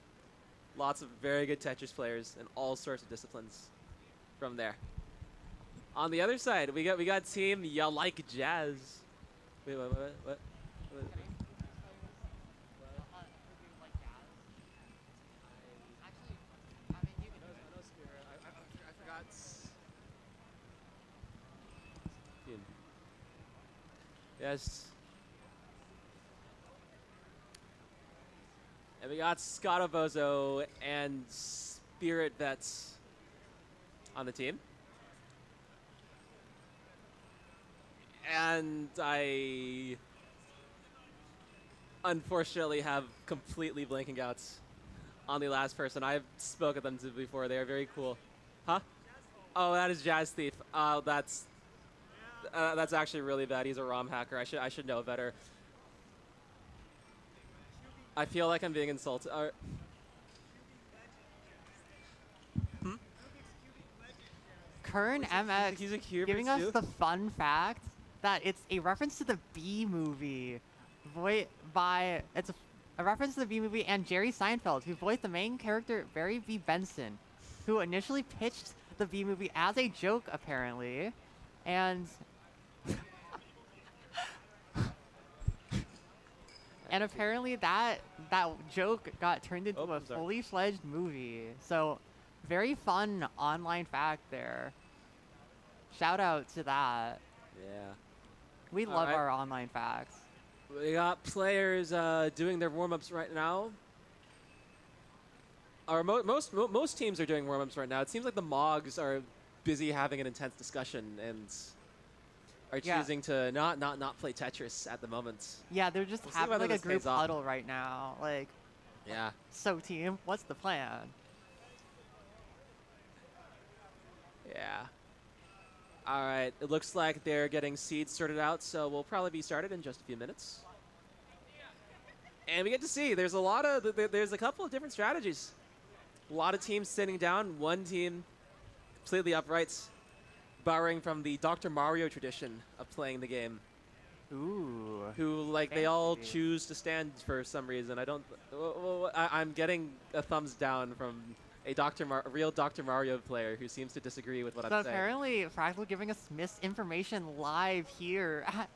M: Lots of very good Tetris players in all sorts of disciplines from there. On the other side, we got team Ya Like Jazz. Wait, what? Yes. And we got Scottobozo and Spirit Vets on the team. And I unfortunately have completely blanking out on the last person. I've spoken them to before. They are very cool. Huh? Oh, that is Jazz Thief. That's actually really bad. He's a ROM hacker. I should know better. I feel like I'm being insulted.
N: Kern MX
M: He's a Cubert
N: giving us
M: too?
N: the fun fact that it's a reference to the Bee Movie, it's a reference to the Bee Movie and Jerry Seinfeld, who voiced the main character Barry V. Benson, who initially pitched the Bee Movie as a joke apparently, and and apparently that joke got turned into a fully fledged movie. So very fun online fact there. Shout out to that.
M: Yeah.
N: We love our online facts.
M: We got players doing their warm-ups right now. Most teams are doing warm-ups right now. It seems like the Moggs are busy having an intense discussion and are choosing to not play Tetris at the moment.
N: Yeah, they're just
M: We'll see
N: having
M: whether
N: like a
M: this
N: group
M: pays off.
N: huddle right now. Like,
M: yeah.
N: So team, what's the plan?
M: Yeah. All right. It looks like they're getting seeds sorted out, so we'll probably be started in just a few minutes. And we get to see there's a couple of different strategies. A lot of teams sitting down. One team completely upright, borrowing from the Dr. Mario tradition of playing the game.
N: Ooh.
M: Who like they all
N: Fancy.
M: choose to stand for some reason. I don't. I'm getting a thumbs down from a real Dr. Mario player who seems to disagree with what
N: So
M: I'm saying.
N: apparently, Fractal giving us misinformation live here at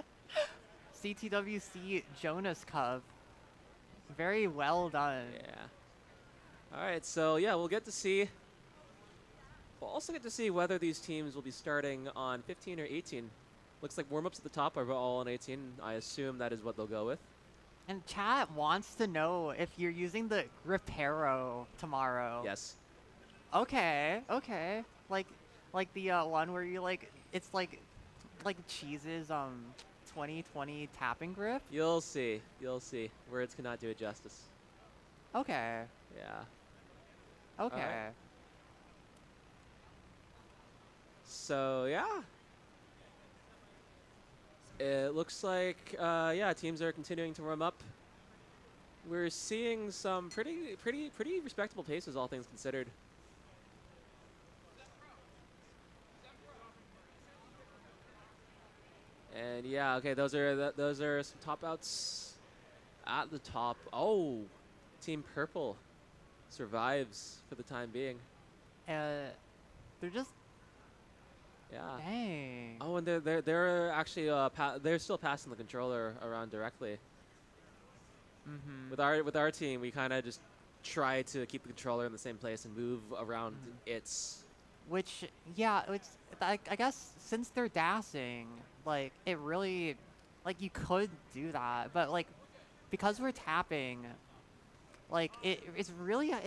N: CTWC Jonas Cup. Very well done.
M: Yeah. All right. So yeah, we'll get to see. We'll also get to see whether these teams will be starting on 15 or 18. Looks like warm-ups at the top are all on 18. I assume that is what they'll go with.
N: And chat wants to know if you're using the Reparo tomorrow.
M: Yes.
N: Okay. Like the one where you it's like Cheese's 2020 tapping grip.
M: You'll see. You'll see. Words cannot do it justice.
N: Okay.
M: Yeah.
N: Okay.
M: Alright. So yeah. It looks like yeah, teams are continuing to warm up. We're seeing some pretty respectable paces, all things considered. And yeah, okay, those are some top outs at the top. Oh, Team Purple survives for the time being.
N: They're just
M: Yeah.
N: dang.
M: Oh, and they're actually they're still passing the controller around directly.
N: Mm-hmm.
M: With our team, we kind of just try to keep the controller in the same place and move around its.
N: Which, yeah, it's I guess since they're dashing, like it really, like you could do that, but like because we're tapping, like it's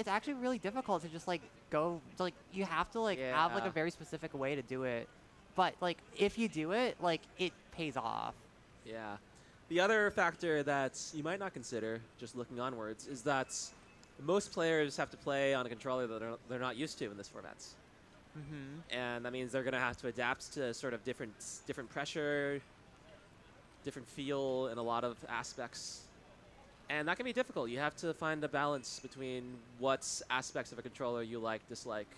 N: actually really difficult to just like go like you have to like have like a
M: Yeah.
N: very specific way to do it, but like if you do it, like it pays off.
M: Yeah. The other factor that you might not consider, just looking onwards, is that most players have to play on a controller that they're not used to in this format.
N: Mm-hmm.
M: And that means they're going to have to adapt to sort of different pressure, different feel in a lot of aspects. And that can be difficult. You have to find the balance between what aspects of a controller you like, dislike.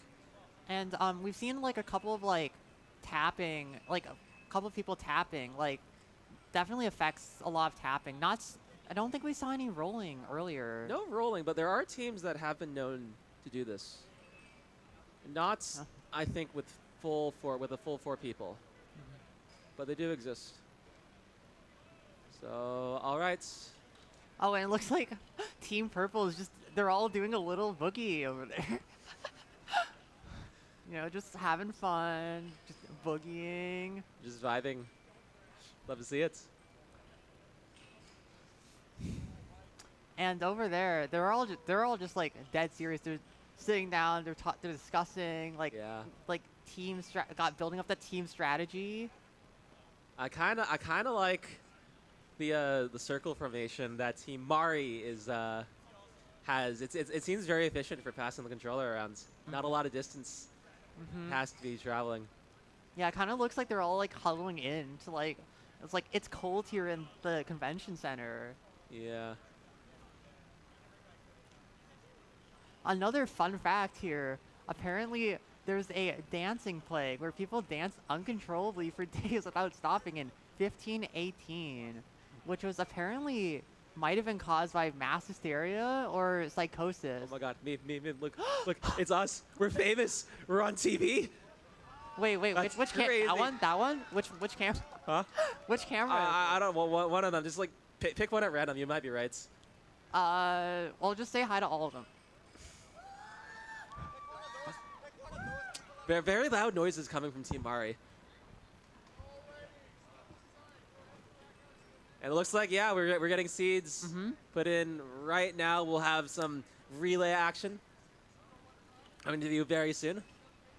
N: And we've seen like a couple of like tapping, like a couple of people tapping, like definitely affects a lot of tapping. I don't think we saw any rolling earlier.
M: No rolling, but there are teams that have been known to do this. Not, I think, with a full four people, but they do exist. So, all right.
N: Oh, and it looks like Team Purple is they're all doing a little boogie over there. You know, just having fun, just boogieing.
M: Just vibing. Love to see it.
N: And over there, they're all just like dead serious. They're sitting down, they're discussing like building up the team strategy.
M: I kind of like the circle formation that Team Mari has. It seems very efficient for passing the controller around. Not a lot of distance has to be traveling.
N: Yeah, it kind of looks like they're all like huddling in to like it's cold here in the convention center.
M: Yeah.
N: Another fun fact here, apparently there's a dancing plague where people dance uncontrollably for days without stopping in 1518, which was apparently might have been caused by mass hysteria or psychosis.
M: Oh my god, me, look, it's us. We're famous. We're on TV.
N: Wait,
M: That's
N: which
M: crazy.
N: that one? Which camera?
M: Huh?
N: Which camera?
M: I don't know, one of them. Just like pick one at random. You might be right.
N: Well, just say hi to all of them.
M: Very loud noises coming from Team Mari. And it looks like, yeah, we're getting seeds put in right now. We'll have some relay action coming to you very soon.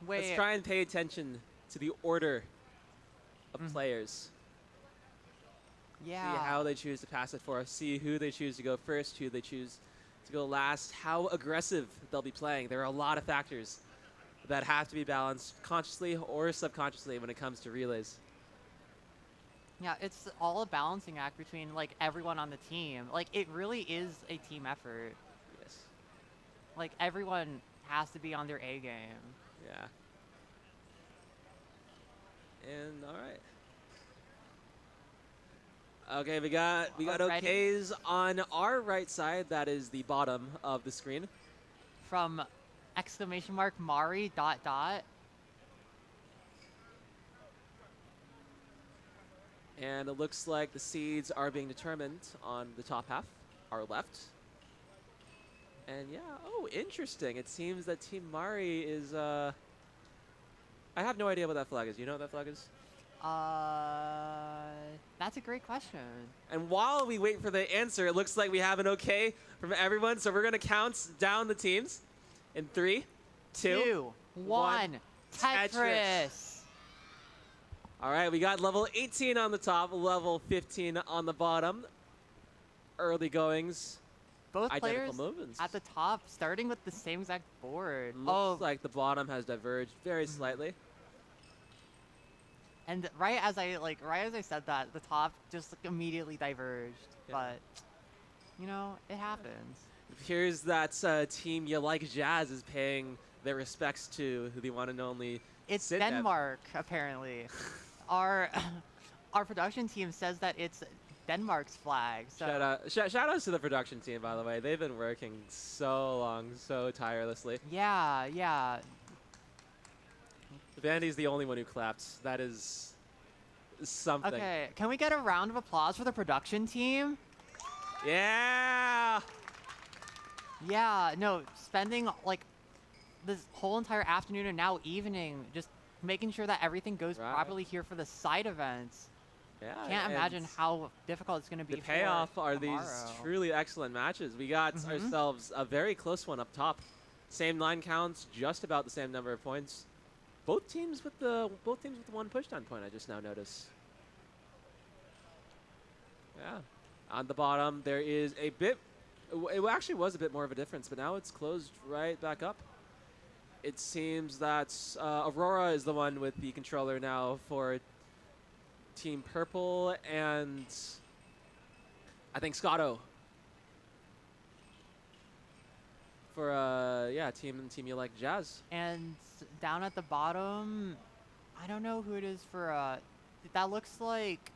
N: Wait.
M: Let's try and pay attention to the order of players.
N: Yeah.
M: See how they choose to pass it for us. See who they choose to go first, who they choose to go last, how aggressive they'll be playing. There are a lot of factors that have to be balanced consciously or subconsciously when it comes to relays.
N: Yeah, it's all a balancing act between like everyone on the team. Like it really is a team effort.
M: Yes.
N: Like everyone has to be on their A game.
M: Yeah. And all right. Okay, we got
N: Alrighty.
M: OKs on our right side. That is the bottom of the screen.
N: From exclamation mark Mari dot dot.
M: And it looks like the seeds are being determined on the top half, our left. And yeah, oh, interesting. It seems that Team Mari is, I have no idea what that flag is. You know what that flag is?
N: That's a great question.
M: And while we wait for the answer, it looks like we have an okay from everyone. So we're going to count down the teams in 3, 2,
N: 1. Tetris.
M: All right, we got level 18 on the top, level 15 on the bottom. Early goings.
N: Both
M: Identical
N: players
M: movements.
N: at the top, starting with the same exact board.
M: Looks like the bottom has diverged very slightly.
N: And right as I said that, the top just immediately diverged.
M: Yeah.
N: But you know, it happens.
M: Here's that team You Like Jazz is paying their respects to the one and only.
N: It's
M: Sidney.
N: Denmark, apparently. our production team says that it's Denmark's flag. So
M: Shout outs to the production team, by the way. They've been working so long, so tirelessly.
N: yeah.
M: Vandy's the only one who clapped. That is something.
N: Okay, can we get a round of applause for the production team?
M: Yeah.
N: Yeah, no, spending like this whole entire afternoon and now evening just making sure that everything goes properly here for the side events.
M: Yeah,
N: Can't
M: and
N: imagine how difficult it's going to be.
M: The payoff are
N: tomorrow.
M: these truly excellent matches. We got ourselves a very close one up top. Same line counts, just about the same number of points. Both teams with the one pushdown point. I just now noticed. Yeah, on the bottom there is a bit. It actually was a bit more of a difference, but now it's closed right back up. It seems that Aurora is the one with the controller now for Team Purple, and I think Scotto for Team You Like Jazz.
N: And down at the bottom, I don't know who it is for. That looks like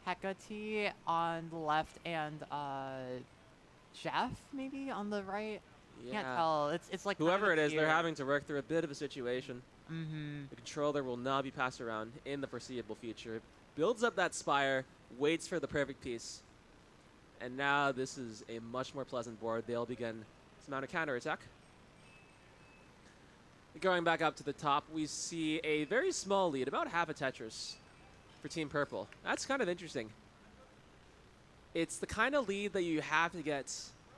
N: Hecate on the left and Jeff maybe on the right. Can't tell. It's like
M: whoever it is, they're having to work through a bit of a situation.
N: Mm-hmm.
M: The controller will not be passed around in the foreseeable future. Builds up that spire, waits for the perfect piece. And now this is a much more pleasant board. They'll begin to mount a counterattack. Going back up to the top, we see a very small lead, about half a Tetris for Team Purple. That's kind of interesting. It's the kind of lead that you have to get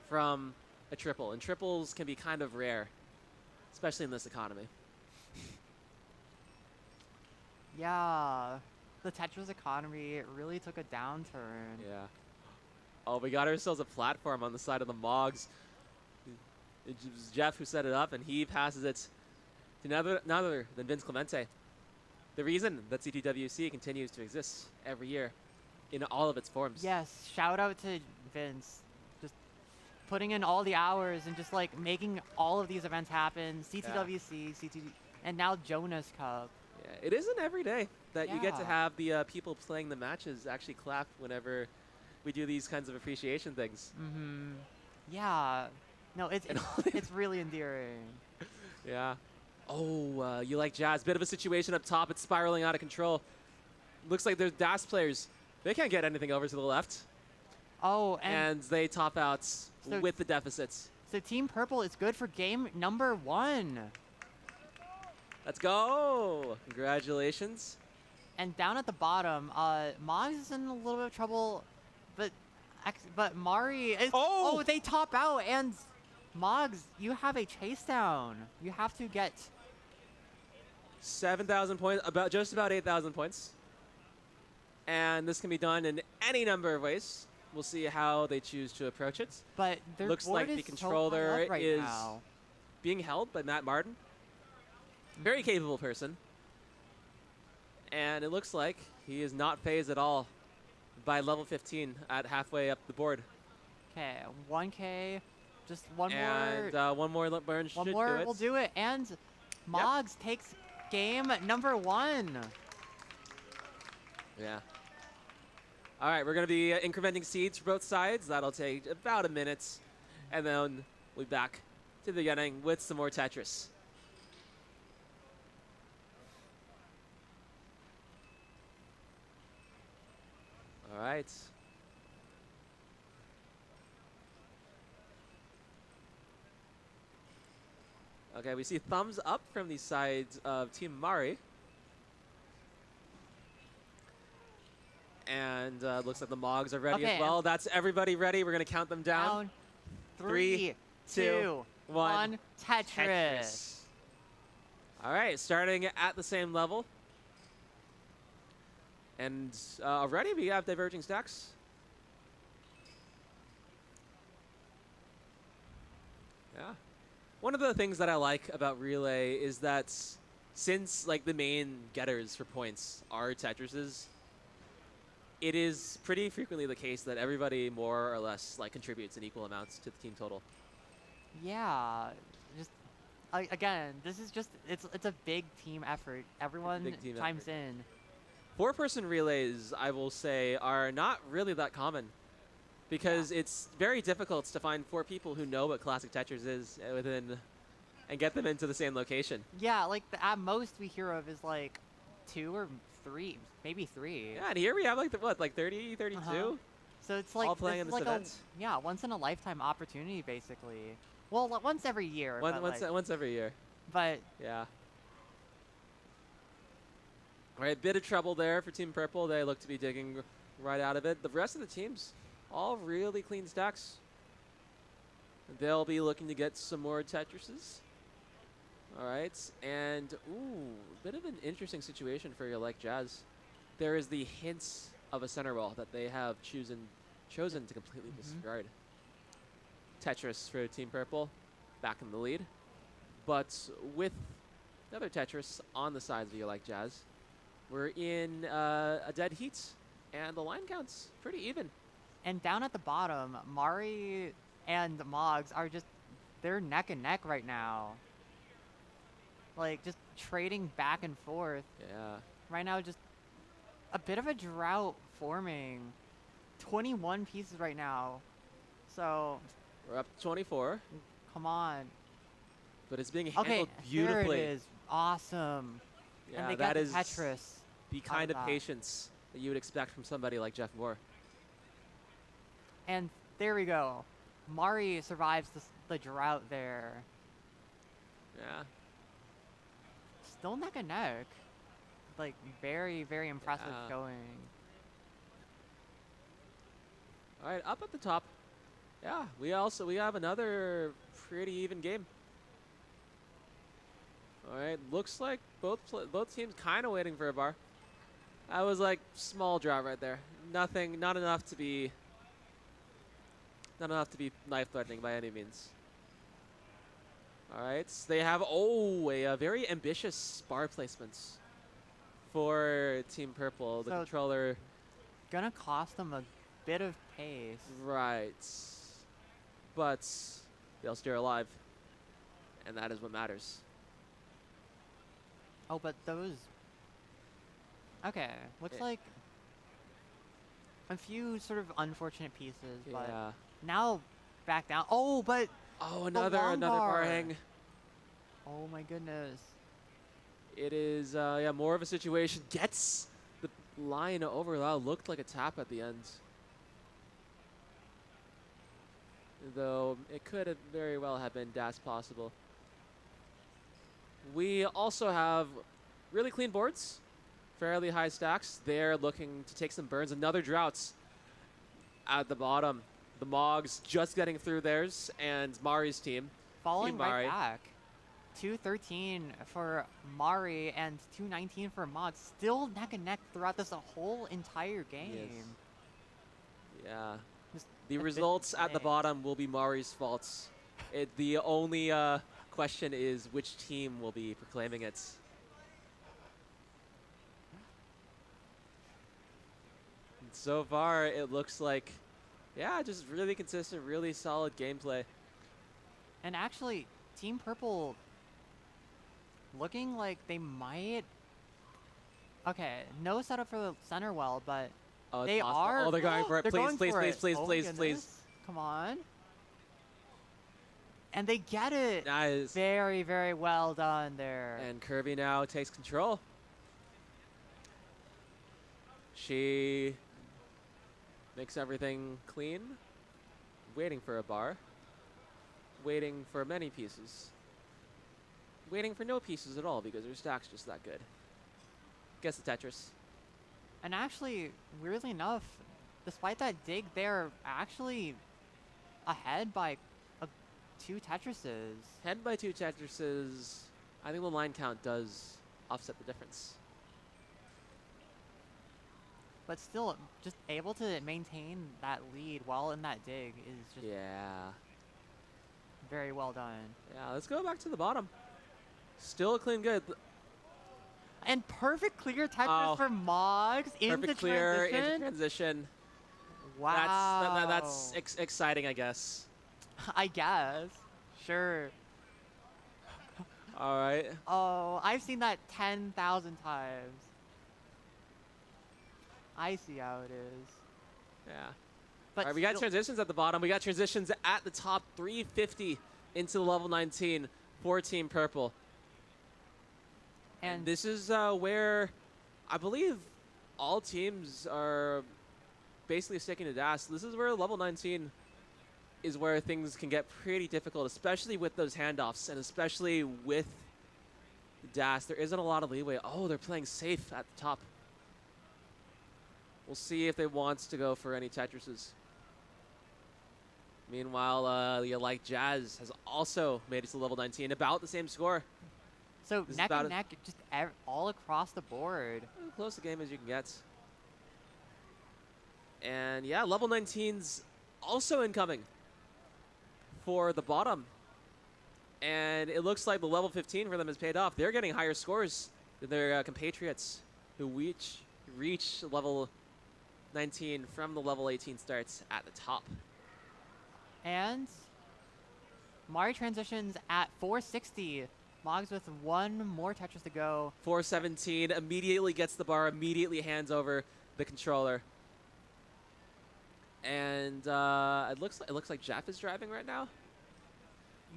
M: from a triple, and triples can be kind of rare, especially in this economy.
N: Yeah, the Tetris economy really took a downturn.
M: Yeah. Oh, we got ourselves a platform on the side of the Mogs. It was Jeff who set it up, and he passes it to none other than Vince Clemente. The reason that CTWC continues to exist every year in all of its forms.
N: Yes, shout out to Vince. Just putting in all the hours and just like making all of these events happen. CTWC, and now Jonas Cup.
M: Yeah, it isn't every day that you get to
N: Yeah.
M: have the people playing the matches actually clap whenever we do these kinds of appreciation things.
N: Mm-hmm. Yeah. No, it's really endearing.
M: Yeah. Oh, You Like Jazz. Bit of a situation up top. It's spiraling out of control. Looks like there's DAS players. They can't get anything over to the left.
N: Oh,
M: and they top out with the deficits.
N: So Team Purple is good for game number 1.
M: Let's go. Congratulations.
N: And down at the bottom, Mogs is in a little bit of trouble, but Mari is. Oh, they top out, and Mogs, you have a chase down. You have to get
M: 7,000 points, just about 8,000 points. And this can be done in any number of ways. We'll see how they choose to approach it.
N: But their
M: looks
N: board
M: like the
N: is so
M: controller
N: high up right
M: is
N: now.
M: being held by Matt Martin. Very capable person. And it looks like he is not phased at all by level 15 at halfway up the board.
N: Okay, 1K, just one
M: And
N: more.
M: one more burn should
N: One more
M: do it.
N: will do it, and Mogs takes game number 1.
M: Yeah. All right, we're going to be incrementing seeds for both sides. That'll take about a minute. And then we'll be back to the beginning with some more Tetris. All right. Okay, we see thumbs up from the sides of Team Mari. And looks like the Mogs are ready as well. That's everybody ready. We're going to count them down.
N: 3, 2, 1, Tetris.
M: All right, starting at the same level. And already we have diverging stacks. Yeah. One of the things that I like about Relay is that since like the main getters for points are Tetrises, it is pretty frequently the case that everybody more or less like contributes in equal amounts to the team total.
N: Yeah, just again, this is just it's a big team effort. Everyone chimes in.
M: 4-person relays, I will say, are not really that common because it's very difficult to find 4 people who know what classic Tetris is within and get them into the same location.
N: Yeah, like at most we hear of is like 2 or 3, maybe 3.
M: Yeah, and here we have like like 30, 32?
N: So it's like
M: all playing in this
N: like
M: event.
N: Yeah, once in a lifetime opportunity, basically. Well, once every year.
M: Once every year.
N: But
M: yeah. All right, bit of trouble there for Team Purple. They look to be digging right out of it. The rest of the teams, all really clean stacks. They'll be looking to get some more Tetrises. All right, and ooh, a bit of an interesting situation for your like Jazz. There is the hints of a center wall that they have chosen to completely disregard. Tetris for Team Purple, back in the lead. But with another Tetris on the sides of your like Jazz, we're in a dead heat, and the line count's pretty even.
N: And down at the bottom, Mari and Mogs are they're neck and neck right now. Like, just trading back and forth.
M: Yeah.
N: Right now, just a bit of a drought forming. 21 pieces right now. So.
M: We're up to 24.
N: Come on.
M: But it's being handled beautifully.
N: There it is. Awesome.
M: Yeah,
N: and they
M: that
N: got
M: is
N: Tetris.
M: The kind of patience that you would expect from somebody like Jeff Moore.
N: And there we go. Mari survives the drought there.
M: Yeah.
N: Still neck and neck. Like, very, very impressive going.
M: All right, up at the top. Yeah, we have another pretty even game. All right, looks like both teams kind of waiting for a bar. That was like small drought right there. Not enough to be life-threatening by any means. All right, so they have a very ambitious bar placements for Team Purple. The controller
N: gonna cost them a bit of pace.
M: Right, but they'll stay alive, and that is what matters.
N: Oh, but those. Okay, looks like a few sort of unfortunate pieces, but now back down. Oh, but
M: another bar hang.
N: Oh my goodness.
M: It is more of a situation. Gets the line over. That looked like a tap at the end, though it could have very well have been dash possible. We also have really clean boards, fairly high stacks. They're looking to take some burns. Another droughts at the bottom. The Mogs just getting through theirs, and Mari's team.
N: Falling right back. 213 for Mari and 219 for Mogs. Still neck and neck throughout this whole entire game.
M: Yes. Yeah. The results at the bottom will be Mari's faults. The only question is which team will be proclaiming it. And so far, it looks like, just really consistent, really solid gameplay.
N: And actually, Team Purple looking like they might. Okay, no setup for the center well, but
M: Oh, it's
N: They
M: possible.
N: are.
M: Oh, they're going for it.
N: They're
M: Please,
N: going
M: please,
N: for
M: please,
N: it.
M: please,
N: Oh my
M: please, please.
N: goodness. Come on. And they get it.
M: Nice.
N: Very, very well done there.
M: And Kirby now takes control. She makes everything clean. Waiting for a bar. Waiting for many pieces. Waiting for no pieces at all because her stack's just that good. Guess the Tetris.
N: And actually, weirdly enough, despite that dig, they're actually ahead by 2 Tetrises.
M: Ahead by 2 Tetrises. I think the line count does offset the difference.
N: But still, just able to maintain that lead while in that dig is just very well done.
M: Yeah, let's go back to the bottom. Still clean good.
N: And perfect clear Tetris for Moggs into
M: Perfect clear
N: transition.
M: into transition.
N: Wow.
M: That's exciting, I guess.
N: I guess. Sure.
M: All right.
N: Oh, I've seen that 10,000 times. I see how it is.
M: Yeah.
N: But
M: all right, we got
N: still-
M: transitions at the bottom. We got transitions at the top. 350 into the level 19 for Team Purple. And this is where I believe all teams are basically sticking to DAS. This is where level 19 is where things can get pretty difficult, especially with those handoffs and especially with DAS. There isn't a lot of leeway. Oh, they're playing safe at the top. We'll see if they want to go for any Tetrises. Meanwhile, you like Jazz has also made it to level 19, about the same score.
N: So
M: This is
N: neck
M: about
N: and neck, just all across the board.
M: As close a game as you can get. And yeah, level 19's also incoming for the bottom. And it looks like the level 15 for them has paid off. They're getting higher scores than their compatriots who reach level 19 from the level 18 starts at the top.
N: And Mari transitions at 460. Moggs with 1 more Tetris to go.
M: 417 immediately gets the bar, immediately hands over the controller. And it looks like Jeff is driving right now.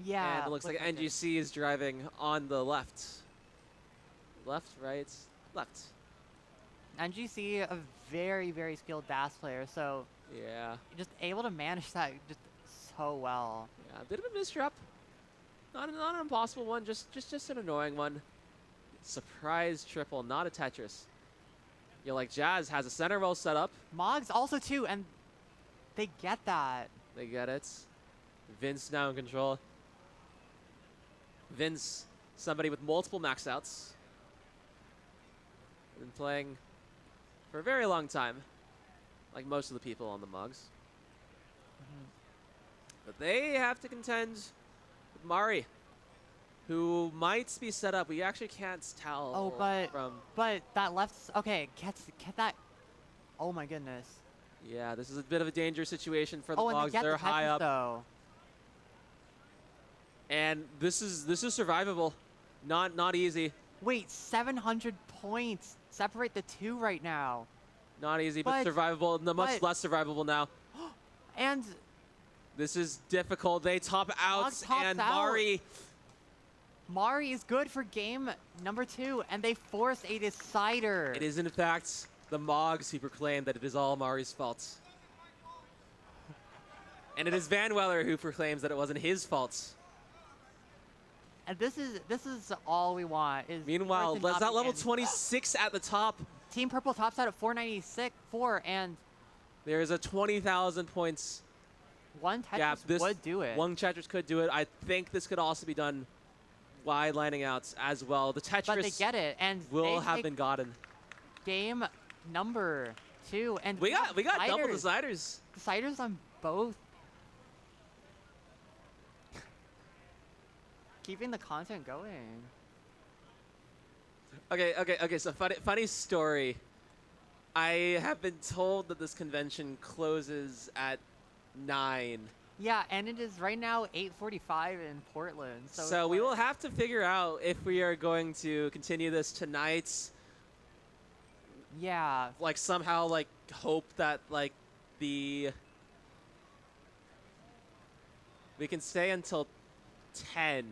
N: Yeah.
M: And it looks like NGC is driving on the left. Left, right, left.
N: NGC, a very, very skilled DAS player, so
M: yeah,
N: just able to manage that just so well.
M: Yeah, a bit of a misdrop. Not an impossible one, just an annoying one. Surprise triple, not a Tetris. You like Jazz has a center roll set up.
N: Moggs also too, and they get that.
M: They get it. Vince now in control. Vince, somebody with multiple max outs. Been playing for a very long time, like most of the people on the mugs. But they have to contend with Mari, who might be set up. We actually can't tell.
N: Oh, but that left. Okay, get that. Oh my goodness.
M: Yeah, this is a bit of a dangerous situation for the
N: and
M: Mugs.
N: they get
M: They're
N: the
M: high
N: Tetris,
M: up.
N: though.
M: And this is survivable. Not easy.
N: Wait, 700 points separate the two right now.
M: Not easy, but survivable. Much less survivable now.
N: And
M: this is difficult. They top out,
N: Moggs tops
M: and
N: out. Mari is good for game number 2, and they force a decider.
M: It is in fact the Moggs who proclaim that it is all Mari's fault. And it is Van Weller who proclaims that it wasn't his fault.
N: And this is all we want.
M: Meanwhile, that's that level 26 at the top.
N: Team Purple tops out at 496, and
M: there is a 20,000 points.
N: One Tetris
M: gap.
N: would do it.
M: One Tetris could do it. I think this could also be done by lining out as well. The Tetris
N: but they get it, and
M: will
N: they
M: have
N: take
M: been gotten.
N: Game number 2, and
M: we got double deciders.
N: Deciders on both. Keeping the content going.
M: Okay. So funny story. I have been told that this convention closes at 9.
N: Yeah, and it is right now 8:45 in Portland.
M: So we will have to figure out if we are going to continue this tonight.
N: Yeah.
M: Like somehow like hope that like we can stay until 10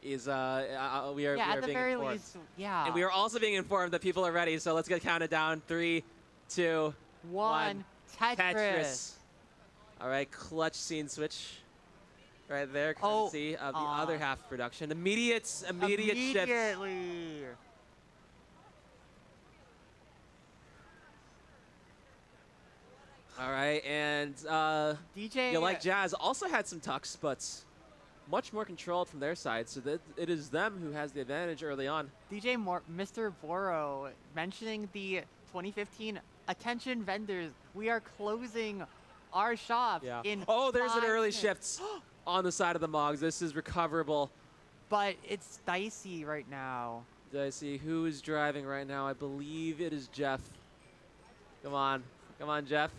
M: is we are we
N: at
M: are
N: the
M: being
N: very
M: informed.
N: least, yeah.
M: And we are also being informed that people are ready, so let's get counted down. 3, 2, 1.
N: Tetris.
M: All right, clutch scene switch. Right there, courtesy of the other half of production. Immediate shift.
N: Immediately.
M: All right, and
N: DJ.
M: You Like Jazz also had some tucks, but much more controlled from their side, so that it is them who has the advantage early on.
N: Mr. Boro mentioning the 2015 attention vendors. We are closing our shop in
M: There's an
N: 5
M: early
N: minutes.
M: shift on the side of the Mogs. This is recoverable.
N: But it's dicey right now.
M: Dicey. Who is driving right now? I believe it is Jeff. Come on. Come on, Jeff.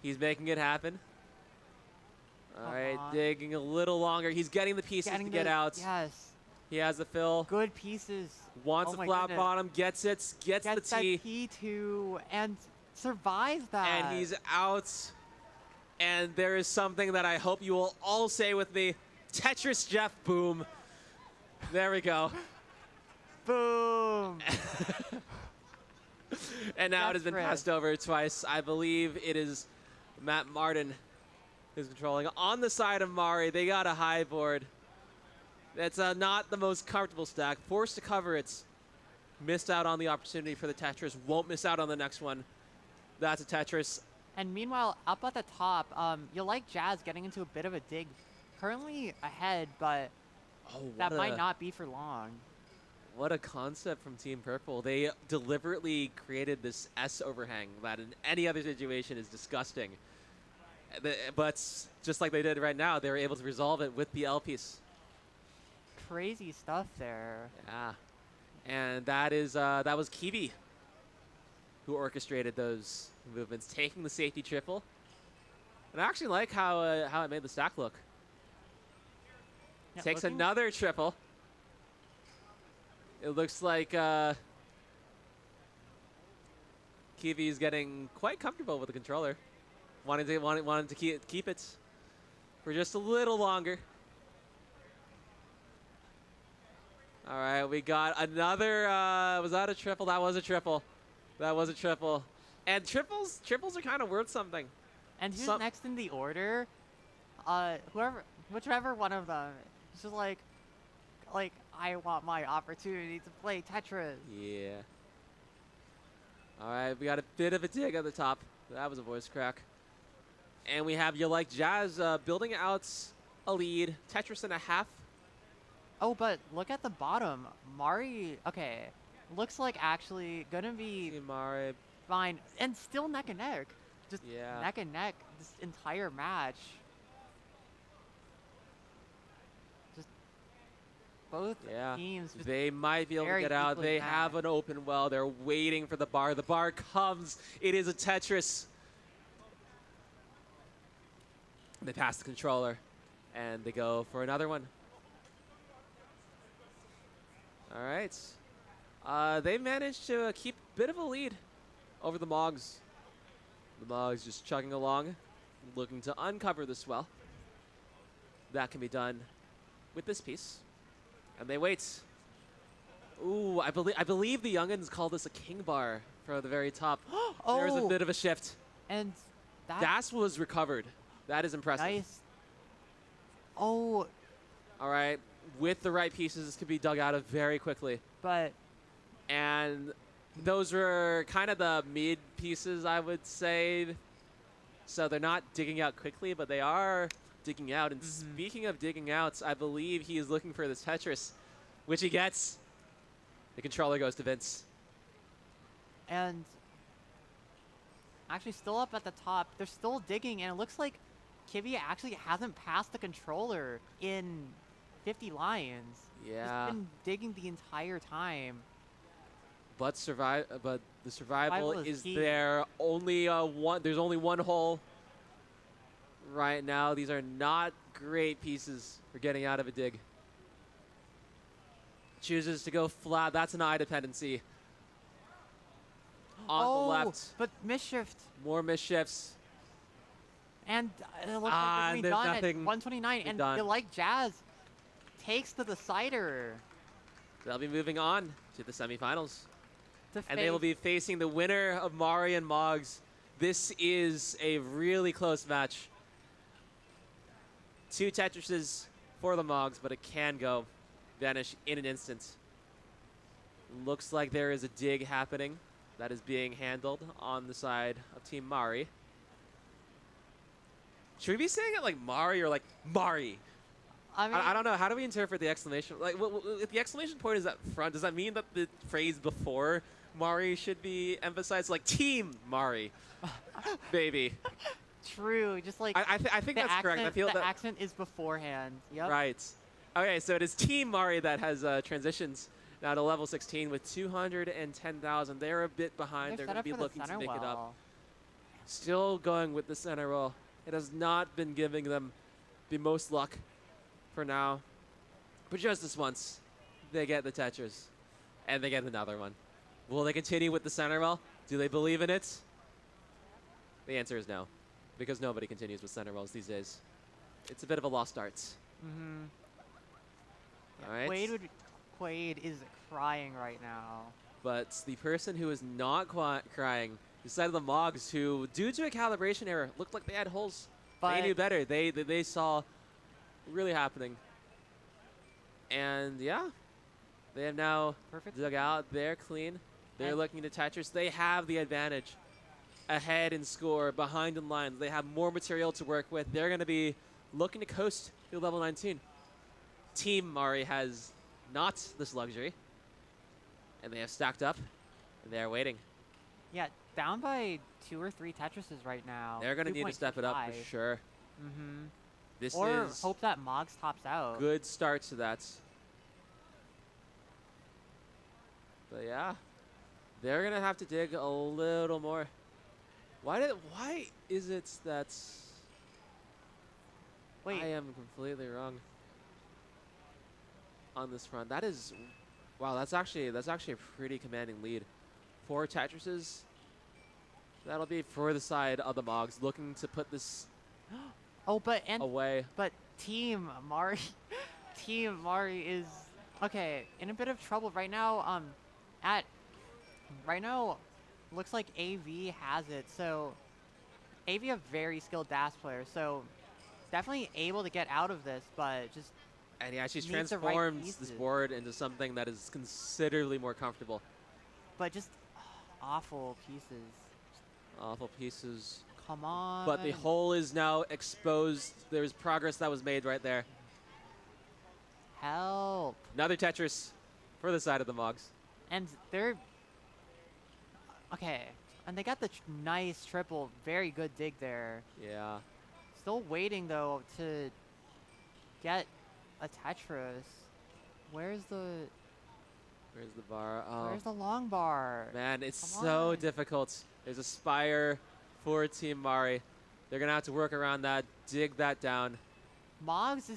M: He's making it happen. All right, digging a little longer. He's getting the pieces to get out.
N: Yes.
M: He has the fill.
N: Good pieces.
M: Wants a flat bottom. Gets it. Gets the T.
N: That T2 and survives that.
M: And he's out. And there is something that I hope you will all say with me. Tetris Jeff, boom. There we go.
N: Boom.
M: And now it has been passed over twice. I believe it is Matt Martin who's controlling. On the side of Mari, they got a high board. That's not the most comfortable stack. Forced to cover it. Missed out on the opportunity for the Tetris. Won't miss out on the next one. That's a Tetris.
N: And meanwhile, up at the top, You Like Jazz getting into a bit of a dig. Currently ahead, but that might not be for long.
M: What a concept from Team Purple. They deliberately created this S overhang that in any other situation is disgusting. But just like they did right now, they were able to resolve it with the L piece.
N: Crazy stuff there.
M: Yeah. And that was Kiwi who orchestrated those movements, taking the safety triple. And I actually like how it made the stack look.
N: Yeah,
M: Takes another triple. It looks like Kiwi is getting quite comfortable with the controller, wanting to keep it for just a little longer. All right, we got another. Was that a triple? That was a triple. That was a triple. And triples are kind of worth something.
N: And who's next in the order? Whichever one of them. It's just like I want my opportunity to play Tetris.
M: Yeah. All right, we got a bit of a dig at the top. That was a voice crack. And we have You Like Jazz building out a lead. Tetris and a half.
N: Oh, but look at the bottom. Mari, okay, looks like actually gonna be
M: Mari
N: fine. And still neck and neck. Just
M: Yeah.
N: neck and neck this entire match. Both teams.
M: They might be able to get out. They have an open well. They're waiting for the bar. The bar comes. It is a Tetris. They pass the controller, and they go for another one. All right. They managed to keep a bit of a lead over the Mogs. The Mogs just chugging along, looking to uncover the swell. That can be done with this piece. And they wait. Ooh, I believe the youngins call this a king bar for the very top. There's a bit of a shift.
N: And
M: that was recovered. That is impressive.
N: Nice. Oh.
M: All right. With the right pieces, this could be dug out of very quickly. And those were kind of the mid pieces, I would say. So they're not digging out quickly, but they are digging out. And speaking of digging out, I believe he is looking for this Tetris, which he gets. The controller goes to Vince.
N: And actually still up at the top. They're still digging, and it looks like Kiwi actually hasn't passed the controller in 50 Lions.
M: Yeah.
N: He's been digging the entire time.
M: But the survival is
N: key.
M: there. There's only one hole right now. These are not great pieces for getting out of a dig. Chooses to go flat. That's an eye dependency. on
N: oh,
M: the left.
N: but misshift.
M: More misshifts.
N: And it looks like it's
M: there's
N: done at
M: nothing
N: 129. And
M: done.
N: you like Jazz takes the decider.
M: They'll be moving on to the semifinals.
N: To
M: And they will be facing the winner of Mari and Moggs. This is a really close match. 2 Tetrises for the Moggs, but it can go vanish in an instant. Looks like there is a dig happening that is being handled on the side of Team Mari. Should we be saying it like Mari or like Mari?
N: I mean,
M: I don't know. How do we interpret the exclamation? Like, if the exclamation point is up front, does that mean that the phrase before Mari should be emphasized? Like Team Mari, baby.
N: True. Just like
M: I think
N: the
M: that's
N: accent,
M: correct. I feel
N: the
M: that
N: accent is beforehand. Yep.
M: right. Okay, so it is Team Mari that has transitions now to level 16 with 210,000. They're a bit behind. They're going to be looking to make it up. Still going with the center roll. It has not been giving them the most luck for now. But just this once, they get the Tetris. And they get another one. Will they continue with the center roll? Do they believe in it? The answer is no. Because nobody continues with center rolls these days. It's a bit of a lost art.
N: Mm-hmm.
M: All right.
N: Quaid is crying right now.
M: But the person who is not crying is side of the Moggs, who, due to a calibration error, looked like they had holes.
N: But
M: they knew better. They saw really happening. And yeah, they have now dug out. They're clean. They're looking to Tetris. They have the advantage. Ahead in score, behind in lines. They have more material to work with. They're going to be looking to coast to level 19. Team Mari has not this luxury. And they have stacked up. And they're waiting.
N: Yeah, down by 2 or 3 Tetrises right now.
M: They're going to need to step it up for sure.
N: Mm-hmm.
M: This
N: or
M: is
N: hope that Moggs tops out.
M: good start to that. But yeah, they're going to have to dig a little more. Why is it that I am completely wrong on this front? That is, wow, that's actually a pretty commanding lead. 4 Tetrises. That'll be for the side of the Moggs, looking to put this away.
N: But Team Mari is in a bit of trouble right now. Right now, looks like AV has it. So AV a very skilled dash player, so definitely able to get out of this, but just
M: and yeah, she's
N: needs the right
M: transformed
N: pieces.
M: this board into something that is considerably more comfortable.
N: But just awful pieces.
M: Awful pieces.
N: Come on.
M: But the hole is now exposed. There's progress that was made right there.
N: Help.
M: Another Tetris for the side of the Moggs.
N: And they're okay. And they got the nice triple. Very good dig there.
M: Yeah.
N: Still waiting though to get a Tetris. Where's the
M: bar? Oh.
N: Where's the long bar?
M: Man, it's so difficult. There's a spire for Team Mari. They're going to have to work around that, dig that down.
N: Moggs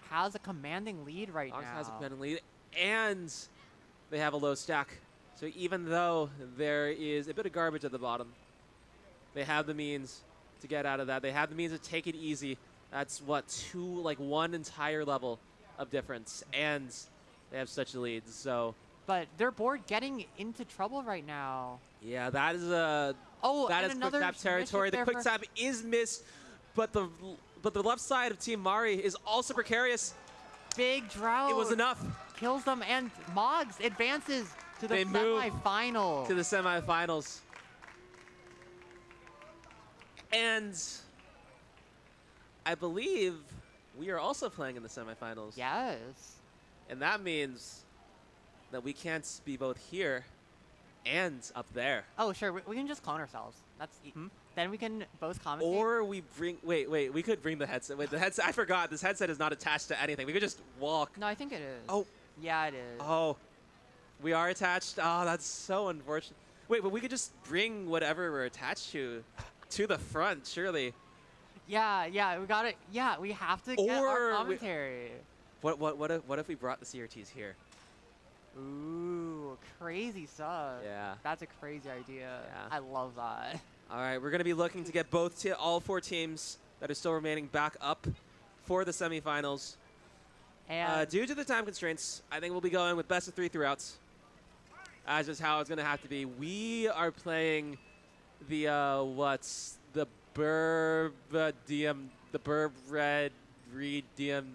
N: has a commanding lead right now.
M: Moggs has a commanding lead, and they have a low stack. So even though there is a bit of garbage at the bottom, they have the means to get out of that. They have the means to take it easy. That's one entire level of difference, and they have such a lead. So,
N: but their board getting into trouble right now.
M: Yeah, that is quick tap territory. The quick tap is missed, but the left side of Team Mari is also precarious.
N: Big drought.
M: It was enough.
N: Kills them, and Moggs advances to the semifinals.
M: To the semifinals. And I believe we are also playing in the semifinals.
N: Yes.
M: And that means that we can't be both here and up there.
N: Oh, sure. We can just clone ourselves. That's then we can both commentate.
M: Or we bring we could bring the headset. Wait, the headset, I forgot. This headset is not attached to anything. We could just walk.
N: No, I think it is.
M: Oh.
N: Yeah, it is.
M: Oh. We are attached. Oh, that's so unfortunate. Wait, but we could just bring whatever we're attached to the front, surely.
N: Yeah, we got it. Yeah, we have to get our commentary.
M: What if we brought the CRTs here?
N: Ooh, Ooh, crazy stuff.
M: Yeah.
N: That's a crazy idea.
M: Yeah.
N: I love that.
M: All right, we're going to be looking to get all 4 teams that are still remaining back up for the semifinals.
N: And
M: Due to the time constraints, I think we'll be going with best of 3 throughout. As is how it's going to have to be. We are playing the the Red Reed DM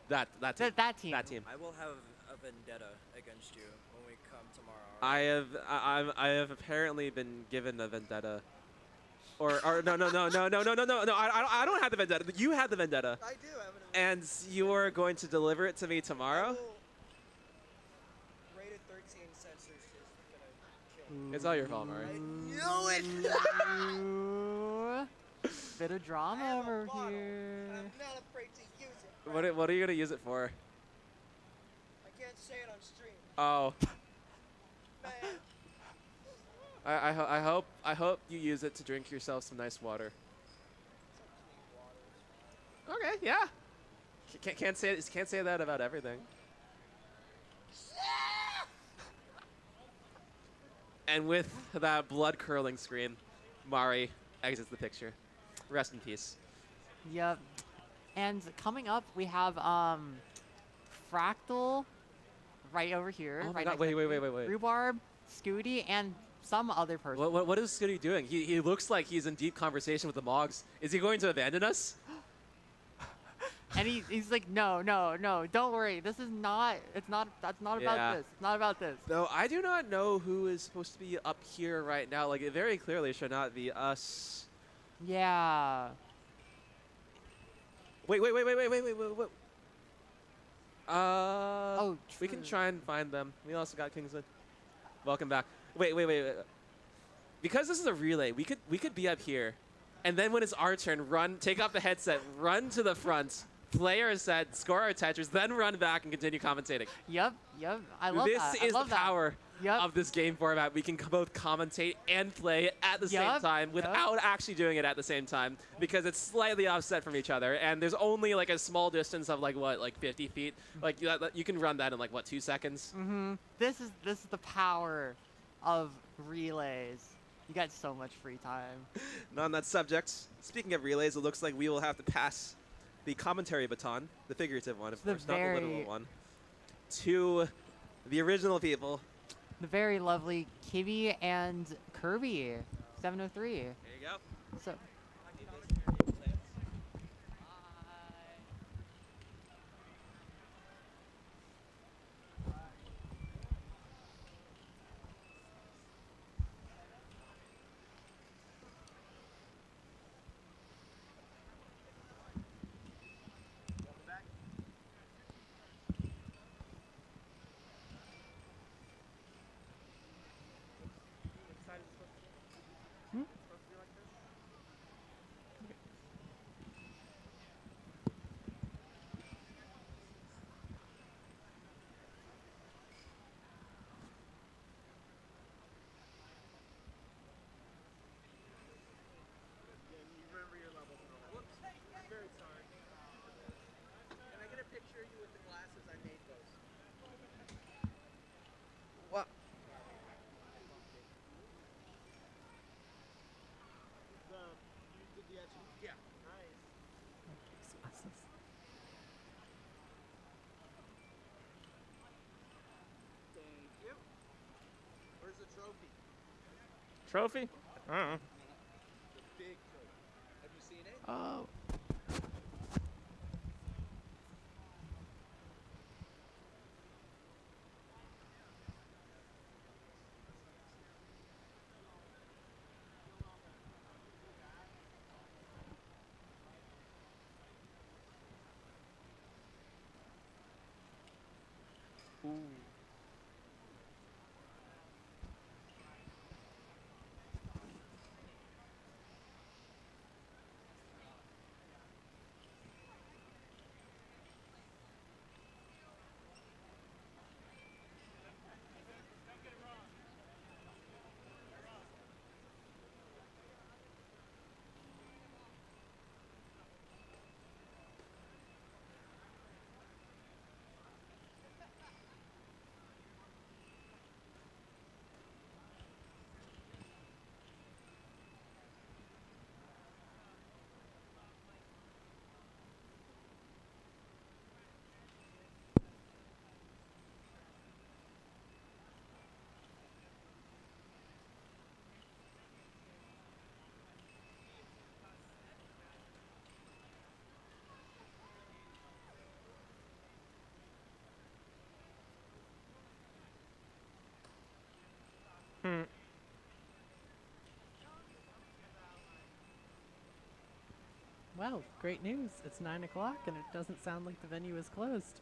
M: that team.
N: That team.
M: That team.
O: I will have a vendetta against you when we come tomorrow.
M: I have apparently been given a vendetta. Or no, I don't have the vendetta. You have the vendetta.
B: I do have an
M: And you're going to deliver it to me tomorrow?
O: Rated 13 sensors is gonna kill.
M: It's all your fault, Murray.
O: I knew it!
N: Bit of drama over here.
O: I'm not afraid to use it.
M: What are you gonna use it for?
O: I can't say it on stream.
M: Oh.
O: Man.
M: I hope you use it to drink yourself some nice water. Okay, yeah. Can't say that about everything. And with that blood curling scream, Mari exits the picture. Rest in peace.
N: Yep. And coming up, we have Fractal right over here.
M: Oh my
N: right
M: God,
N: next
M: wait.
N: to me. Rhubarb, Scooty, and some other person.
M: What is Scooty doing? He looks like he's in deep conversation with the Mogs. Is he going to abandon us?
N: And he's like, no, don't worry. This is not, that's not about this. It's not about this.
M: No, I do not know who is supposed to be up here right now. Like, it very clearly should not be us.
N: Yeah.
M: Wait.
N: Oh,
M: we can try and find them. We also got Kingsman. Welcome back. Wait. Because this is a relay, we could be up here, and then when it's our turn, take off the headset, run to the front, play our set, score our Tetris, then run back and continue commentating.
N: Yep. I love that.
M: This is the power of this game format. We can both commentate and play at the same time without actually doing it at the same time, because it's slightly offset from each other, and there's only like a small distance of like 50 feet. Like you can run that in like 2 seconds.
N: Mm-hmm. This is the power of relays. You got so much free time.
M: And on that subject, speaking of relays, it looks like we will have to pass the commentary baton, the figurative one, of course, not the literal one, to the original people.
N: The very lovely Kibby and Kirby, 703.
M: There you go.
N: So.
L: Trophy? I don't know.
B: The big trophy. Have you seen it?
L: Oh. Ooh.
K: Well, great news. It's 9 o'clock and it doesn't sound like the venue is closed.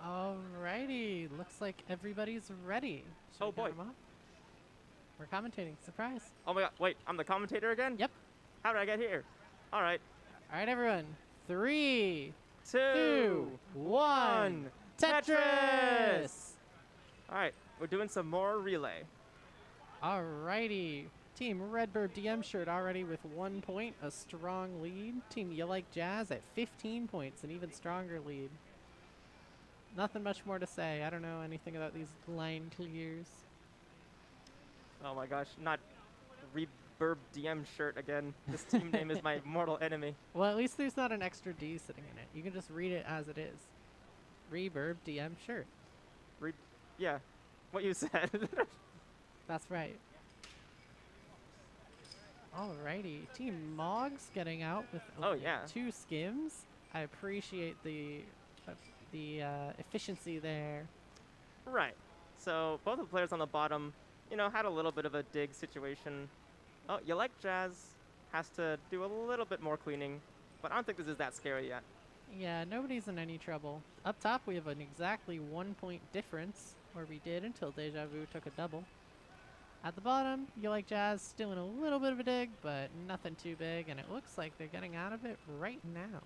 K: Alrighty, looks like everybody's ready. Should
L: Oh,
K: we
L: boy.
K: count 'em off? We're commentating. Surprise.
L: Oh my god, wait, I'm the commentator again?
K: Yep.
L: How did I get here? Alright.
K: Alright, everyone. 3,
L: 2,
K: 1. Tetris!
L: Alright, we're doing some more relay.
K: Alrighty. Team Redbird DM shirt already with 1 point, a strong lead. Team You Like Jazz at 15 points, an even stronger lead. Nothing much more to say. I don't know anything about these line clears.
L: Oh my gosh, not Reverb DM shirt again. This team name is my mortal enemy.
K: Well, at least there's not an extra D sitting in it. You can just read it as it is. Reverb DM shirt.
L: Yeah, what you said.
K: That's right. Alrighty, Team Mog's getting out with only 2 skims. I appreciate the efficiency there.
L: Right. So both the players on the bottom, you know, had a little bit of a dig situation. Oh, You Like Jazz has to do a little bit more cleaning, but I don't think this is that scary yet.
K: Yeah, nobody's in any trouble. Up top, we have an exactly 1 point difference, or we did until Deja Vu took a double. At the bottom, You Like Jazz still in a little bit of a dig, but nothing too big, and it looks like they're getting out of it right now.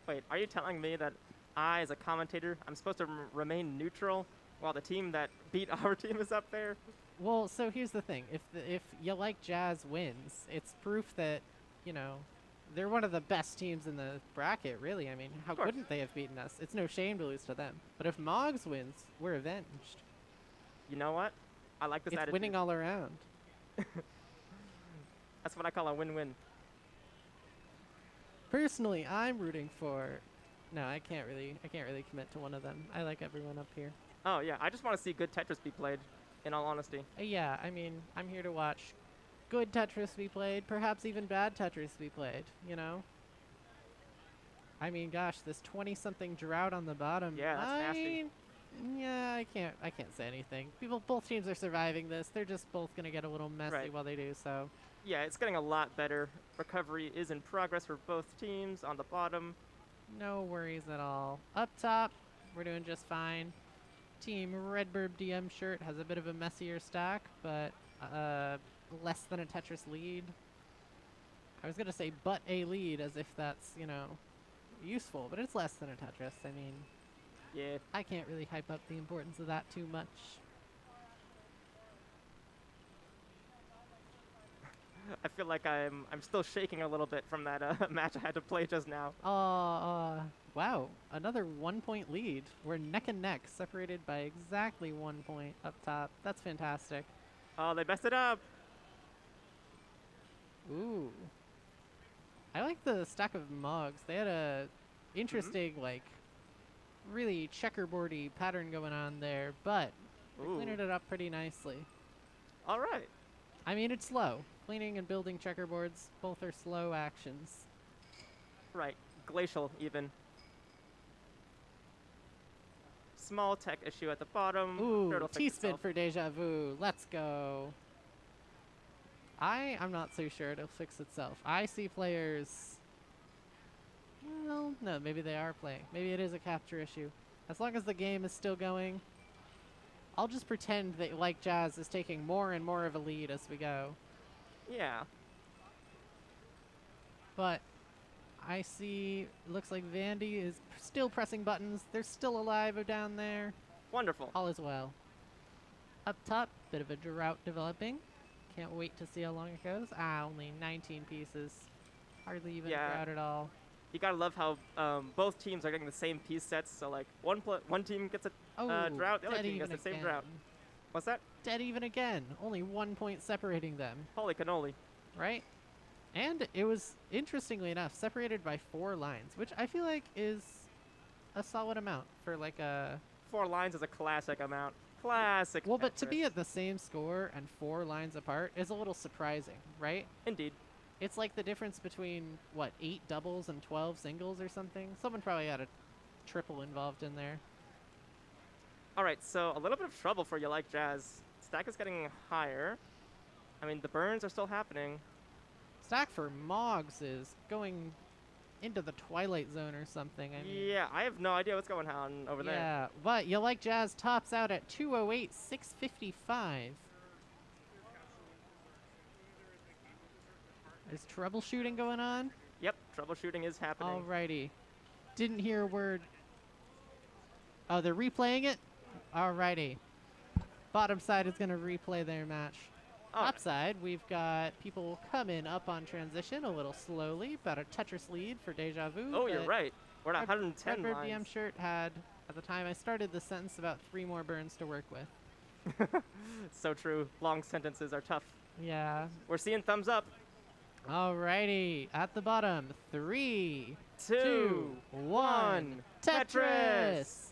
L: Wait, are you telling me that I, as a commentator, I'm supposed to remain neutral while the team that beat our team is up there?
K: Well, so here's the thing. If You Like Jazz wins, it's proof that, you know, they're one of the best teams in the bracket, really. I mean, how couldn't they have beaten us? It's no shame to lose to them. But if Moggs wins, we're avenged.
L: You know what? I like this
K: It's
L: attitude.
K: winning all around.
L: That's what I call a win-win.
K: Personally, I'm rooting for... No, I can't really commit to one of them. I like everyone up here.
L: Oh, yeah. I just want to see good Tetris be played, in all honesty.
K: Yeah, I mean, I'm here to watch good Tetris be played, perhaps even bad Tetris be played, you know? I mean, gosh, this 20-something drought on the bottom.
L: Yeah, that's nasty.
K: Yeah, I can't say anything. Both teams are surviving this. They're just both going to get a little messy while they do so.
L: Yeah, it's getting a lot better. Recovery is in progress for both teams on the bottom.
K: No worries at all. Up top, we're doing just fine. Team Redbird DM shirt has a bit of a messier stack, but less than a Tetris lead. I was going to say but a lead as if that's, you know, useful, but it's less than a Tetris. I mean,
L: yeah,
K: I can't really hype up the importance of that too much.
L: I feel like I'm still shaking a little bit from that match I had to play just now.
K: Wow, another 1 point lead. We're neck and neck, separated by exactly 1 point up top. That's fantastic.
L: Oh, they messed it up.
K: Ooh. I like the stack of mugs. They had a interesting, like, really checkerboardy pattern going on there, but they cleaned it up pretty nicely.
L: All right.
K: I mean, it's slow. Cleaning and building checkerboards, both are slow actions.
L: Right. Glacial, even. Small tech issue at the bottom. Sure
K: Ooh,
L: it'll fix
K: T-spin
L: itself.
K: for Deja Vu. Let's go. I'm not so sure it'll fix itself. I see players... Well, no, maybe they are playing. Maybe it is a capture issue. As long as the game is still going, I'll just pretend that Like Jazz is taking more and more of a lead as we go.
L: Yeah.
K: But I see, looks like Vandy is still pressing buttons. They're still alive down there.
L: Wonderful.
K: All is well. Up top, bit of a drought developing. Can't wait to see how long it goes. Only 19 pieces. Hardly even a drought at all.
L: You gotta love how both teams are getting the same piece sets. So like one team gets a drought, the other
K: dead
L: team gets
K: even
L: the same
K: again.
L: drought. What's that?
K: Dead even again. Only 1 point separating them.
L: Holy cannoli.
K: Right? And it was, interestingly enough, separated by 4 lines, which I feel like is a solid amount for like a...
L: 4 lines is a classic amount. Classic.
K: Well, but to
L: Tetris.
K: be at the same score and 4 lines apart is a little surprising, right?
L: Indeed.
K: It's like the difference between, what, 8 doubles and 12 singles or something? Someone probably had a triple involved in there.
L: All right, so a little bit of trouble for You Like Jazz. Stack is getting higher. I mean, the burns are still happening.
K: Stack for Moggs is going into the Twilight Zone or something. I mean,
L: Yeah, I have no idea what's going on over there.
K: yeah, but You Like Jazz tops out at 208, 655. There's troubleshooting going on.
L: Yep, troubleshooting is happening.
K: Alrighty. Didn't hear a word. Oh, they're replaying it? Alrighty. Bottom side is going to replay their match. Top side, we've got people coming up on transition a little slowly. About a Tetris lead for Deja Vu.
L: Oh, you're right. We're at 110
K: Redbird
L: lines.
K: DM shirt had, at the time I started the sentence, about 3 more burns to work with.
L: So true. Long sentences are tough.
K: Yeah.
L: We're seeing thumbs up.
K: Alrighty. At the bottom, 3,
L: 2,
K: 1. Tetris!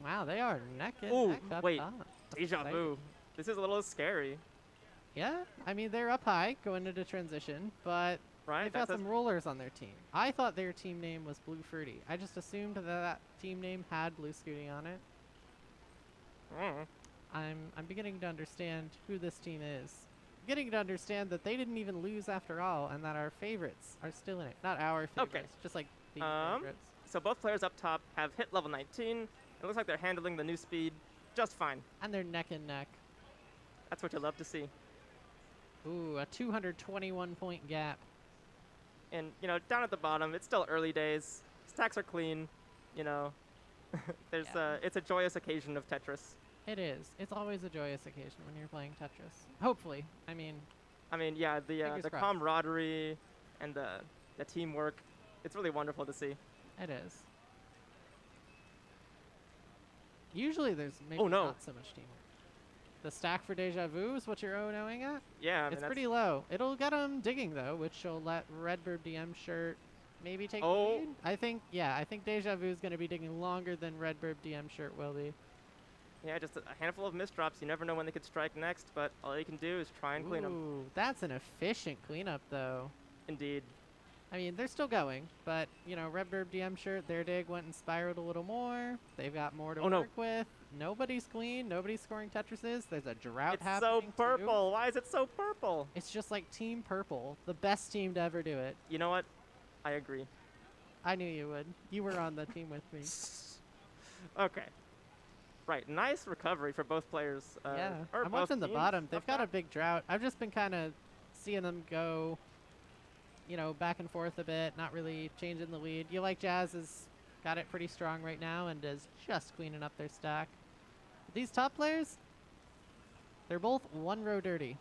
K: Wow, they are neck and
L: Ooh,
K: neck up
L: wait.
K: top.
L: Deja Vu. This is a little scary.
K: Yeah, I mean, they're up high going into transition, but they've got some rollers on their team. I thought their team name was Blue Fruity. I just assumed that team name had Blue Scooty on it. I'm beginning to understand who this team is. Beginning to understand that they didn't even lose after all, and that our favorites are still in it. Not our favorites, just like the favorites.
L: So both players up top have hit level 19. It looks like they're handling the new speed just fine.
K: And they're neck and neck.
L: That's what you love to see.
K: Ooh, a 221 point gap.
L: And, you know, down at the bottom, it's still early days. Stacks are clean, you know. There's it's a joyous occasion of Tetris.
K: It is. It's always a joyous occasion when you're playing Tetris. Hopefully. I mean,
L: yeah, the
K: crossed.
L: camaraderie and the teamwork, it's really wonderful to see.
K: It is. Usually there's maybe not so much teamwork. The stack for Deja Vu is what you're 0-0ing at?
L: Yeah, I mean,
K: it's
L: that's
K: pretty low. It'll get them digging, though, which will let Redbird DM shirt maybe take the lead. I think Deja Vu is going to be digging longer than Redbird DM shirt will be.
L: Yeah, just a handful of misdrops. You never know when they could strike next, but all you can do is try and clean them.
K: Ooh, that's an efficient cleanup, though.
L: Indeed.
K: I mean, they're still going, but, you know, Redbird DM shirt, their dig went and spiraled a little more. They've got more to work with. Nobody's clean. Nobody's scoring Tetrises. There's a drought happening,
L: It's so purple. Why is it so purple?
K: It's just like Team Purple, the best team to ever do it.
L: You know what? I agree.
K: I knew you would. You were on the team with me.
L: Okay. Right, nice recovery for both players.
K: Yeah,
L: or
K: I'm
L: both
K: watching the
L: teams.
K: bottom. They've got a big drought. I've just been kind of seeing them go, you know, back and forth a bit, not really changing the lead. You Like Jazz has got it pretty strong right now and is just cleaning up their stack. These top players, they're both 1 row dirty.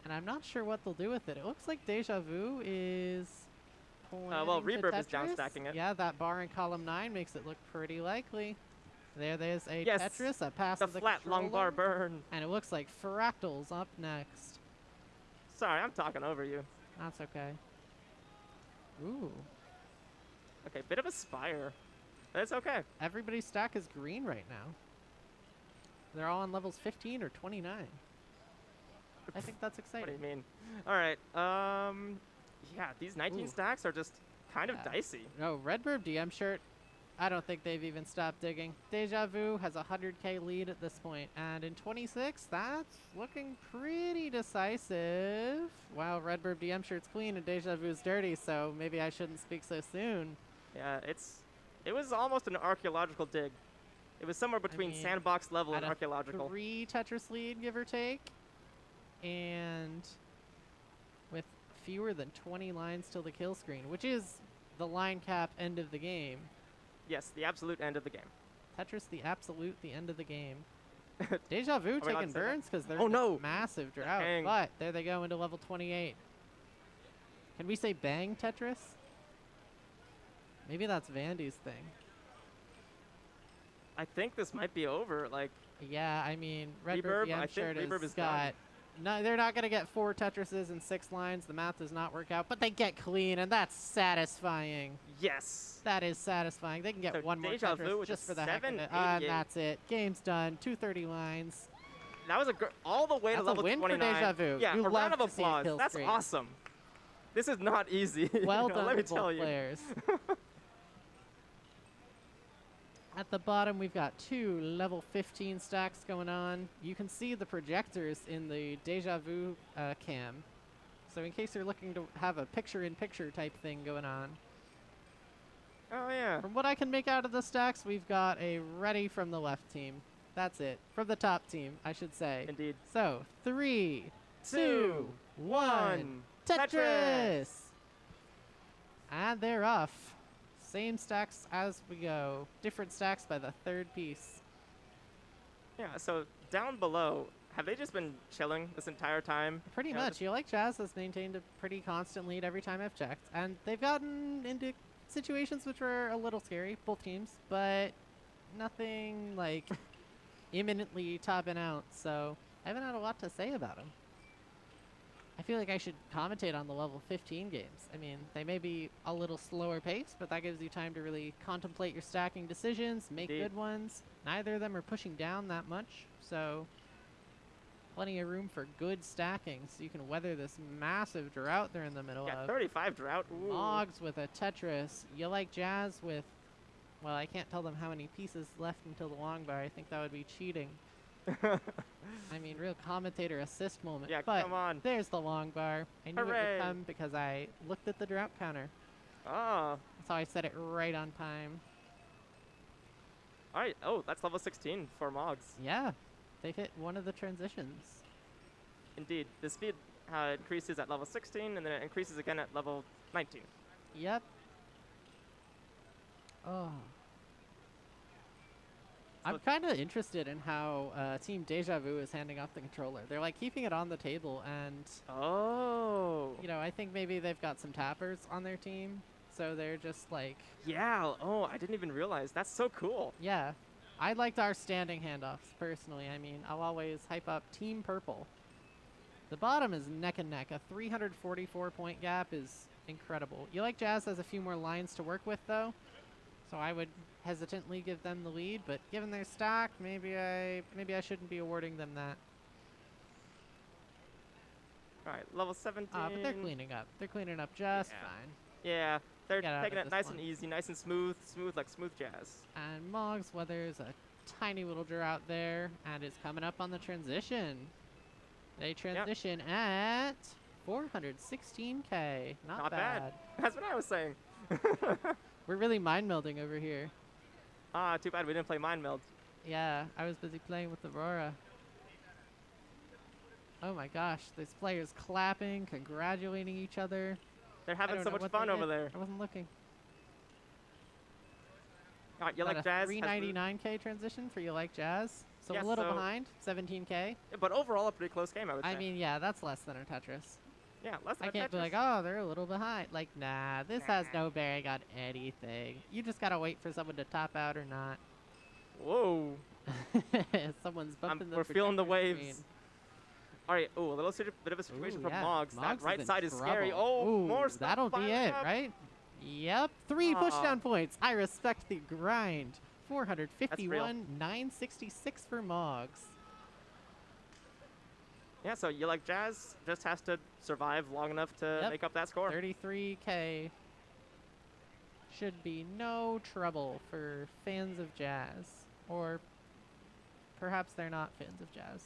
K: And I'm not sure what they'll do with it. It looks like Deja Vu is
L: well,
K: planning to
L: Reverb is down
K: Tetris.
L: stacking it.
K: Yeah, that bar in column 9 makes it look pretty likely. There's a
L: Yes,
K: Tetris, a pass
L: the
K: of the
L: flat long bar
K: controller,
L: burn.
K: and it looks like Fractal's up next.
L: Sorry, I'm talking over you.
K: That's okay. Ooh.
L: Okay, bit of a spire. That's okay.
K: Everybody's stack is green right now. They're all on levels 15 or 29. I think that's exciting.
L: What do you mean? All right. Yeah, these 19
K: Ooh.
L: stacks are just kind of dicey.
K: No, Redbird DM shirt. I don't think they've even stopped digging. Deja Vu has a 100k lead at this point, and in 26, that's looking pretty decisive. Wow, Redbird DM shirt's clean and Deja Vu's dirty, so maybe I shouldn't speak so soon.
L: Yeah, it was almost an archaeological dig. It was somewhere between
K: mean,
L: sandbox level and
K: at a
L: archaeological.
K: 3 Tetris lead, give or take, and with fewer than 20 lines till the kill screen, which is the line cap end of the game.
L: Yes, the absolute end of the game.
K: Tetris, the absolute, the end of the game. Deja Vu
L: Are we allowed
K: taking
L: to say that?
K: burns because they're
L: Oh,
K: in
L: no.
K: a massive drought.
L: Dang.
K: But there they go into level 28. Can we say bang Tetris? Maybe that's Vandy's thing.
L: I think this might be over. Like,
K: Yeah, I mean, Redbird
L: Reverb, I
K: DM
L: think
K: shirt
L: Reverb is
K: has got... No, they're not going to get 4 Tetrises in 6 lines. The math does not work out, but they get clean, and that's satisfying.
L: yes.
K: That is satisfying. They can get
L: So
K: one more
L: Deja Vu
K: Tetris
L: with
K: just
L: a
K: for the heck of it. And
L: 788.
K: that's it. Game's done. 230 lines.
L: That was all the way
K: That's
L: to
K: a
L: level
K: win for
L: 29.
K: Deja Vu.
L: Yeah,
K: You
L: a round
K: love
L: of
K: to see it
L: applause.
K: kill
L: That's
K: streak.
L: awesome. This is not easy.
K: Well
L: You know,
K: done,
L: let me
K: both
L: tell you.
K: players. At the bottom, we've got 2 level 15 stacks going on. You can see the projectors in the Deja Vu cam. So in case you're looking to have a picture-in-picture type thing going on.
L: Oh, yeah.
K: From what I can make out of the stacks, we've got a ready from the left team. That's it. From the top team, I should say.
L: Indeed.
K: So, 3, 2,
L: 2,
K: 1. Tetris! And they're off. Same stacks as we go. Different stacks by the 3rd piece.
L: Yeah, so down below, have they just been chilling this entire time?
K: Pretty
L: You know,
K: much.
L: just-
K: You like Jazz has maintained a pretty constant lead every time I've checked. And they've gotten into situations which were a little scary, both teams, but nothing like imminently topping out. So I haven't had a lot to say about them. I feel like I should commentate on the level 15 games. I mean, they may be a little slower paced, but that gives you time to really contemplate your stacking decisions, make
L: Indeed.
K: good ones. Neither of them are pushing down that much, so plenty of room for good stacking so you can weather this massive drought they're in the middle
L: Yeah,
K: of.
L: 35 drought. Ooh.
K: Mogs with a Tetris. You like Jazz with, well, I can't tell them how many pieces left until the long bar. I think that would be cheating. I mean, real commentator assist moment.
L: Yeah,
K: but
L: come on.
K: there's the long bar. I knew it
L: Hooray.
K: would come because I looked at the drought counter.
L: Oh.
K: That's how I set it right on time.
L: All right. Oh, that's level 16 for Mogs.
K: Yeah, they've hit one of the transitions.
L: Indeed. The speed increases at level 16, and then it increases again at level 19.
K: Yep. Oh. I'm kind of interested in how Team Deja Vu is handing off the controller. They're like keeping it on the table, and you know, I think maybe they've got some tappers on their team, so they're just like,
L: Yeah. Oh, I didn't even realize. That's so cool.
K: yeah. I liked our standing handoffs personally. I mean, I'll always hype up Team Purple. The bottom is neck and neck. A 344 point gap is incredible. You like Jazz has a few more lines to work with though, so I would hesitantly give them the lead, but given their stack, maybe I shouldn't be awarding them that.
L: All right, level 17.
K: But they're cleaning up. They're cleaning up just fine.
L: Yeah, they're
K: Get out
L: taking
K: of
L: it
K: this
L: nice
K: one.
L: and easy, nice and smooth like smooth jazz.
K: And Mogs weathers a tiny little drought there, and is coming up on the transition. They transition at 416k. Not bad.
L: That's what I was saying.
K: We're really mind melding over here.
L: Ah, too bad we didn't play Mind Meld.
K: Yeah, I was busy playing with Aurora. Oh my gosh, these players clapping, congratulating each other.
L: They're
K: I
L: having
K: don't
L: so
K: know
L: much
K: what
L: fun
K: they
L: over
K: did.
L: there.
K: I wasn't looking.
L: All right, you
K: Got
L: like
K: a
L: jazz?
K: 399k transition for You Like Jazz. So
L: Yeah,
K: a little
L: so-
K: behind, 17k.
L: Yeah, but overall, a pretty close game, I would say.
K: I mean, yeah, that's less than a Tetris.
L: Yeah, less than
K: I
L: a
K: can't be
L: Tetris.
K: like, oh, they're a little behind. Like, nah, this has no bearing on anything. You just gotta wait for someone to top out or not.
L: Whoa.
K: Someone's bumping the
L: We're feeling the
K: projector
L: waves.
K: screen.
L: All right. Ooh, a little bit of a situation
K: Ooh,
L: from
K: yeah.
L: Moggs. That
K: Moggs
L: right
K: in
L: side is scary.
K: trouble.
L: Oh,
K: Ooh,
L: more stuff
K: that'll be
L: piling
K: it,
L: up.
K: right? Yep, 3 pushdown points. I respect the grind. 451, 966 for Moggs.
L: Yeah, so you like Jazz just has to survive long enough to make up that score.
K: 33K. Should be no trouble for fans of Jazz. Or perhaps they're not fans of Jazz.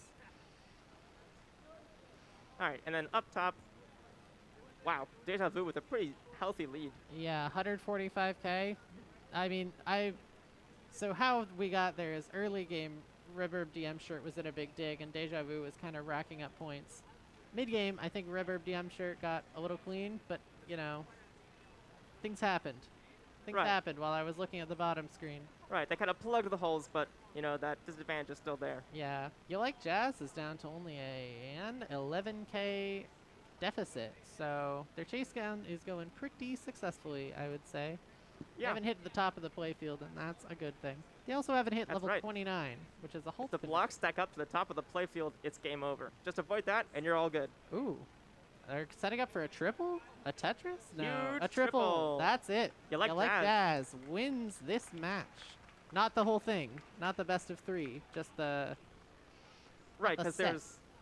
L: All right, and then up top, wow, Deja Vu with a pretty healthy lead.
K: Yeah, 145K. I mean, so how we got there is early game, Reverb DM Shirt was in a big dig, and Deja Vu was kind of racking up points. Mid game, I think Reverb DM Shirt got a little clean, but, you know, things happened. Things happened while I was looking at the bottom screen.
L: Right, they kind of plugged the holes, but, you know, that disadvantage is still there.
K: Yeah. You like Jazz is down to only an 11K deficit, so their chase down is going pretty successfully, I would say. They
L: Yeah.
K: haven't hit the top of the playfield, and that's a good thing. They also haven't hit
L: That's
K: level
L: right.
K: 29, which is a whole
L: If the blocks stack up to the top of the playfield, it's game over. Just avoid that, and you're all good.
K: Ooh. They're setting up for a triple? A Tetris? No,
L: Huge
K: a triple.
L: triple.
K: That's it.
L: You like Jazz.
K: Jazz. Wins this match. Not the whole thing. Not the best of 3. Just the...
L: Right,
K: the
L: because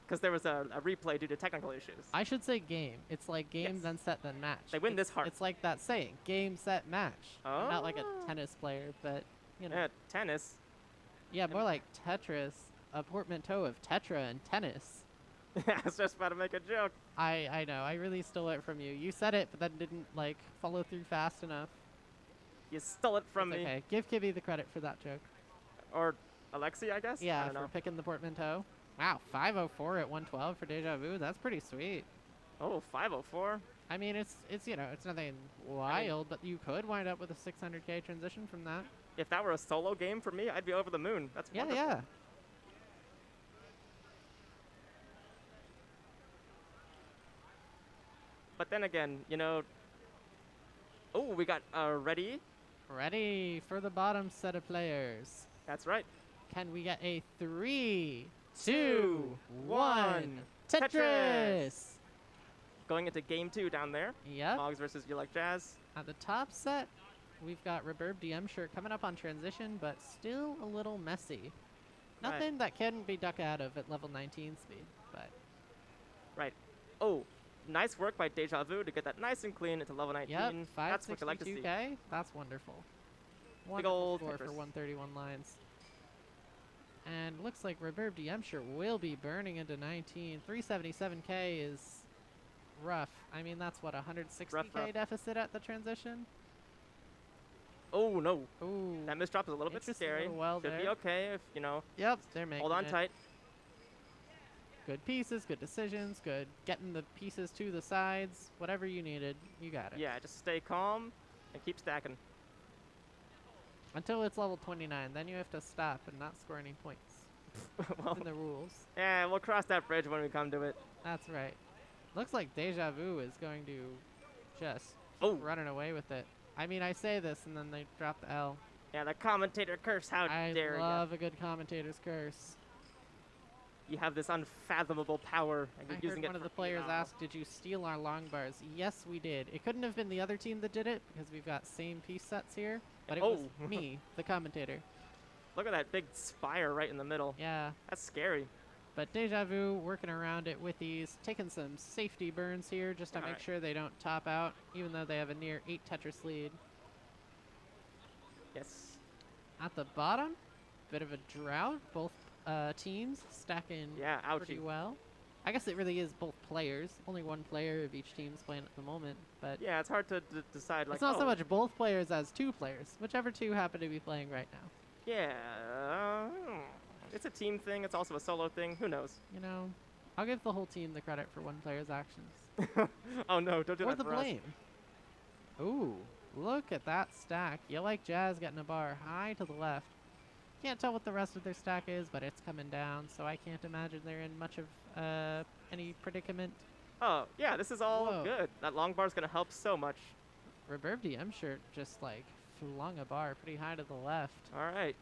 K: set.
L: there was a replay due to technical issues.
K: I should say game. It's like game, then set, then match.
L: They win this hard.
K: It's like that saying, game, set, match. I'm not like a
L: Oh.
K: tennis player, but, you know.
L: Yeah, tennis.
K: Yeah, more like Tetris, a portmanteau of Tetra and tennis.
L: I was just about to make a joke.
K: I know, I really stole it from you. You said it, but then didn't, like, follow through fast enough.
L: You stole it from
K: It's
L: me.
K: okay, give Kibby the credit for that joke.
L: Or Alexi, I guess? I
K: Yeah,
L: don't
K: for
L: know.
K: picking the portmanteau. Wow, 504 at 112 for Deja Vu. That's pretty sweet.
L: Oh, 504.
K: I mean, it's you know, it's nothing wild, but you could wind up with a 600K transition from that.
L: If that were a solo game for me, I'd be over the moon. That's
K: Yeah,
L: wonderful.
K: yeah.
L: But then again, you know... Oh, we got ready.
K: Ready for the bottom set of players.
L: That's right.
K: Can we get a 3, 2,
L: 2,
K: 1?
L: Tetris!
K: Tetris!
L: Going into game 2 down there.
K: Yep.
L: Moggs versus You Like Jazz.
K: At the top set, we've got Reverb DM Shirt coming up on transition, but still a little messy.
L: Right.
K: Nothing that can be duck out of at level 19 speed, but...
L: Right. Oh, nice work by Deja Vu to get that nice and clean into level 19.
K: Yep,
L: That's what you like to see.
K: 562K. That's wonderful.
L: Big
K: Wonderful
L: old
K: score
L: Tetris.
K: for 131 lines. And looks like Reverb DM Shirt will be burning into 19. 377K is rough. I mean, that's what, 160K
L: rough.
K: deficit at the transition?
L: Oh, no.
K: Ooh.
L: That misdrop is a little bit
K: Interesting
L: scary.
K: little well
L: Should be
K: there.
L: okay if, you know,
K: Yep, they're making
L: hold on
K: it.
L: tight.
K: Good pieces, good decisions, good getting the pieces to the sides. Whatever you needed, you got it.
L: Yeah, just stay calm and keep stacking.
K: Until it's level 29, then you have to stop and not score any points.
L: Well,
K: in the rules.
L: Yeah, we'll cross that bridge when we come to it.
K: That's right. Looks like Deja Vu is going to just
L: Oh.
K: keep running away with it. I mean, I say this and then they drop the L.
L: Yeah, the commentator curse, how
K: I
L: dare you.
K: love a good commentator's curse.
L: You have this unfathomable power, and
K: I
L: you're
K: heard
L: using it
K: one of
L: for
K: the players
L: now.
K: ask, did you steal our long bars? Yes, we did. It couldn't have been the other team that did it because we've got same piece sets here, but it was
L: Oh.
K: me, the commentator.
L: Look at that big spire right in the middle.
K: Yeah.
L: That's scary.
K: But Deja Vu working around it with these, taking some safety burns here just to make
L: Alright.
K: sure they don't top out, even though they have a near 8 Tetris lead.
L: Yes.
K: At the bottom, bit of a drought. Both teams stacking pretty
L: ouchie.
K: well. I guess it really is both players. Only one player of each team's playing at the moment, but
L: Yeah, it's hard to decide. Like,
K: it's not so
L: oh,
K: much both players as 2 players, whichever 2 happen to be playing right now.
L: Yeah, it's a team thing. It's also a solo thing. Who knows?
K: You know, I'll give the whole team the credit for one player's actions.
L: Oh no, don't do
K: Or
L: that
K: the
L: for us.
K: blame. Ooh, look at that stack. You like Jazz getting a bar high to the left. Can't tell what the rest of their stack is, but it's coming down, so I can't imagine they're in much of any predicament.
L: Oh, yeah, this is all
K: Whoa.
L: good. That long bar's gonna help so much.
K: Reverb DM Shirt just like flung a bar pretty high to the left.
L: All right.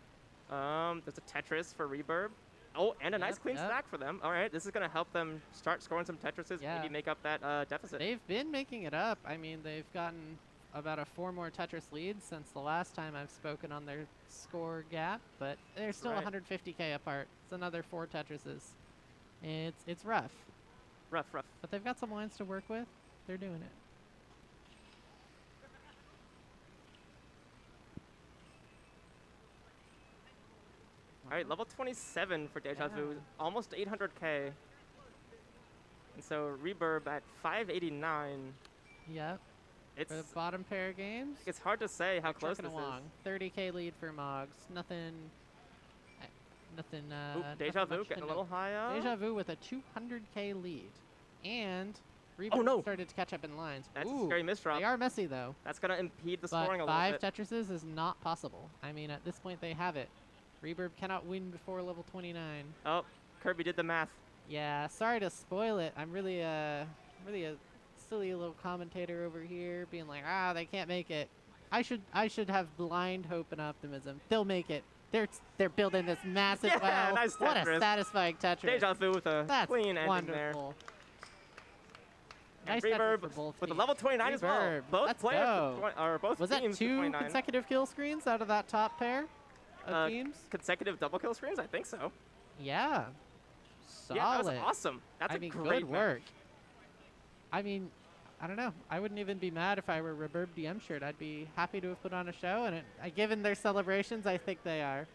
L: There's a Tetris for Reverb. Oh, and a nice clean
K: Yep.
L: stack for them. All right, this is going to help them start scoring some Tetrises,
K: Yeah.
L: maybe make up that deficit.
K: They've been making it up. I mean, they've gotten about a 4 more Tetris leads since the last time I've spoken on their score gap, but they're still
L: Right.
K: 150k apart. It's another 4 Tetrises. It's rough.
L: Rough.
K: But they've got some lines to work with. They're doing it.
L: All right, level 27 for Deja Vu, almost 800k. And so Reverb at 589.
K: Yep.
L: It's
K: For the bottom pair of games.
L: It's hard to say how close this
K: trucking along. 30k lead for Moggs. Nothing.
L: Oop, Deja
K: nothing
L: Vu
K: much to
L: getting a
K: note.
L: little high up.
K: Deja Vu with a 200k lead, and
L: Oh,
K: Reverb
L: no.
K: started to catch up in lines.
L: That's a
K: Ooh,
L: scary misdrop.
K: They are messy though.
L: That's going to impede the
K: But
L: scoring a little
K: 5
L: bit.
K: Tetrises is not possible. I mean, at this point they have it. Reverb cannot win before level 29.
L: Oh, Kirby did the math.
K: Yeah, sorry to spoil it. I'm really a silly little commentator over here, being like, they can't make it. I should have blind hope and optimism. They'll make it. They're building this massive
L: Yeah,
K: well.
L: nice
K: What a
L: Tetris.
K: satisfying Tetris.
L: Deja Vu with a
K: That's
L: clean ending
K: wonderful.
L: there.
K: Nice
L: And
K: Tetris
L: Reverb
K: for both
L: with a
K: teams.
L: level 29 as well.
K: Reverb,
L: Both
K: let's
L: players,
K: go.
L: or both
K: Was that
L: teams to
K: 2
L: 29.
K: consecutive kill screens out of that top pair of teams?
L: Consecutive double kill screens? I think so.
K: Yeah. Solid.
L: Yeah, that was awesome. That's
K: I
L: a
K: mean,
L: great
K: good
L: match.
K: work. I mean, I don't know. I wouldn't even be mad if I were Reverb DM shirt. I'd be happy to have put on a show, and given their celebrations, I think they are.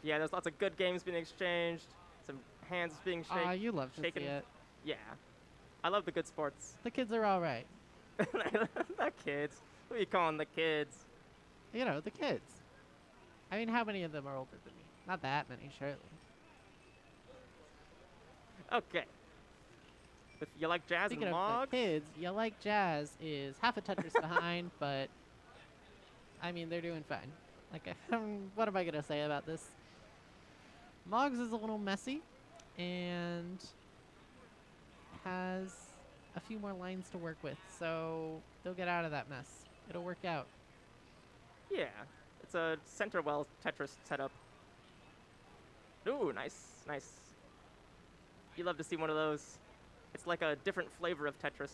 L: Yeah, there's lots of good games being exchanged, some hands being shaken.
K: Ah, you love to
L: shaken.
K: see it.
L: Yeah. I love the good sports.
K: The kids are all right.
L: The kids. Who are you calling the kids?
K: You know, the kids. I mean, how many of them are older than me? Not that many, surely.
L: Okay. If you like jazz
K: Speaking
L: and
K: of
L: Moggs,
K: the kids, You Like Jazz is half a Tetris behind, but I mean, they're doing fine. Like, what am I going to say about this? Moggs is a little messy and has a few more lines to work with, so they'll get out of that mess. It'll work out.
L: yeah, it's a center well Tetris setup. Ooh, nice. You love to see one of those. It's like a different flavor of Tetris.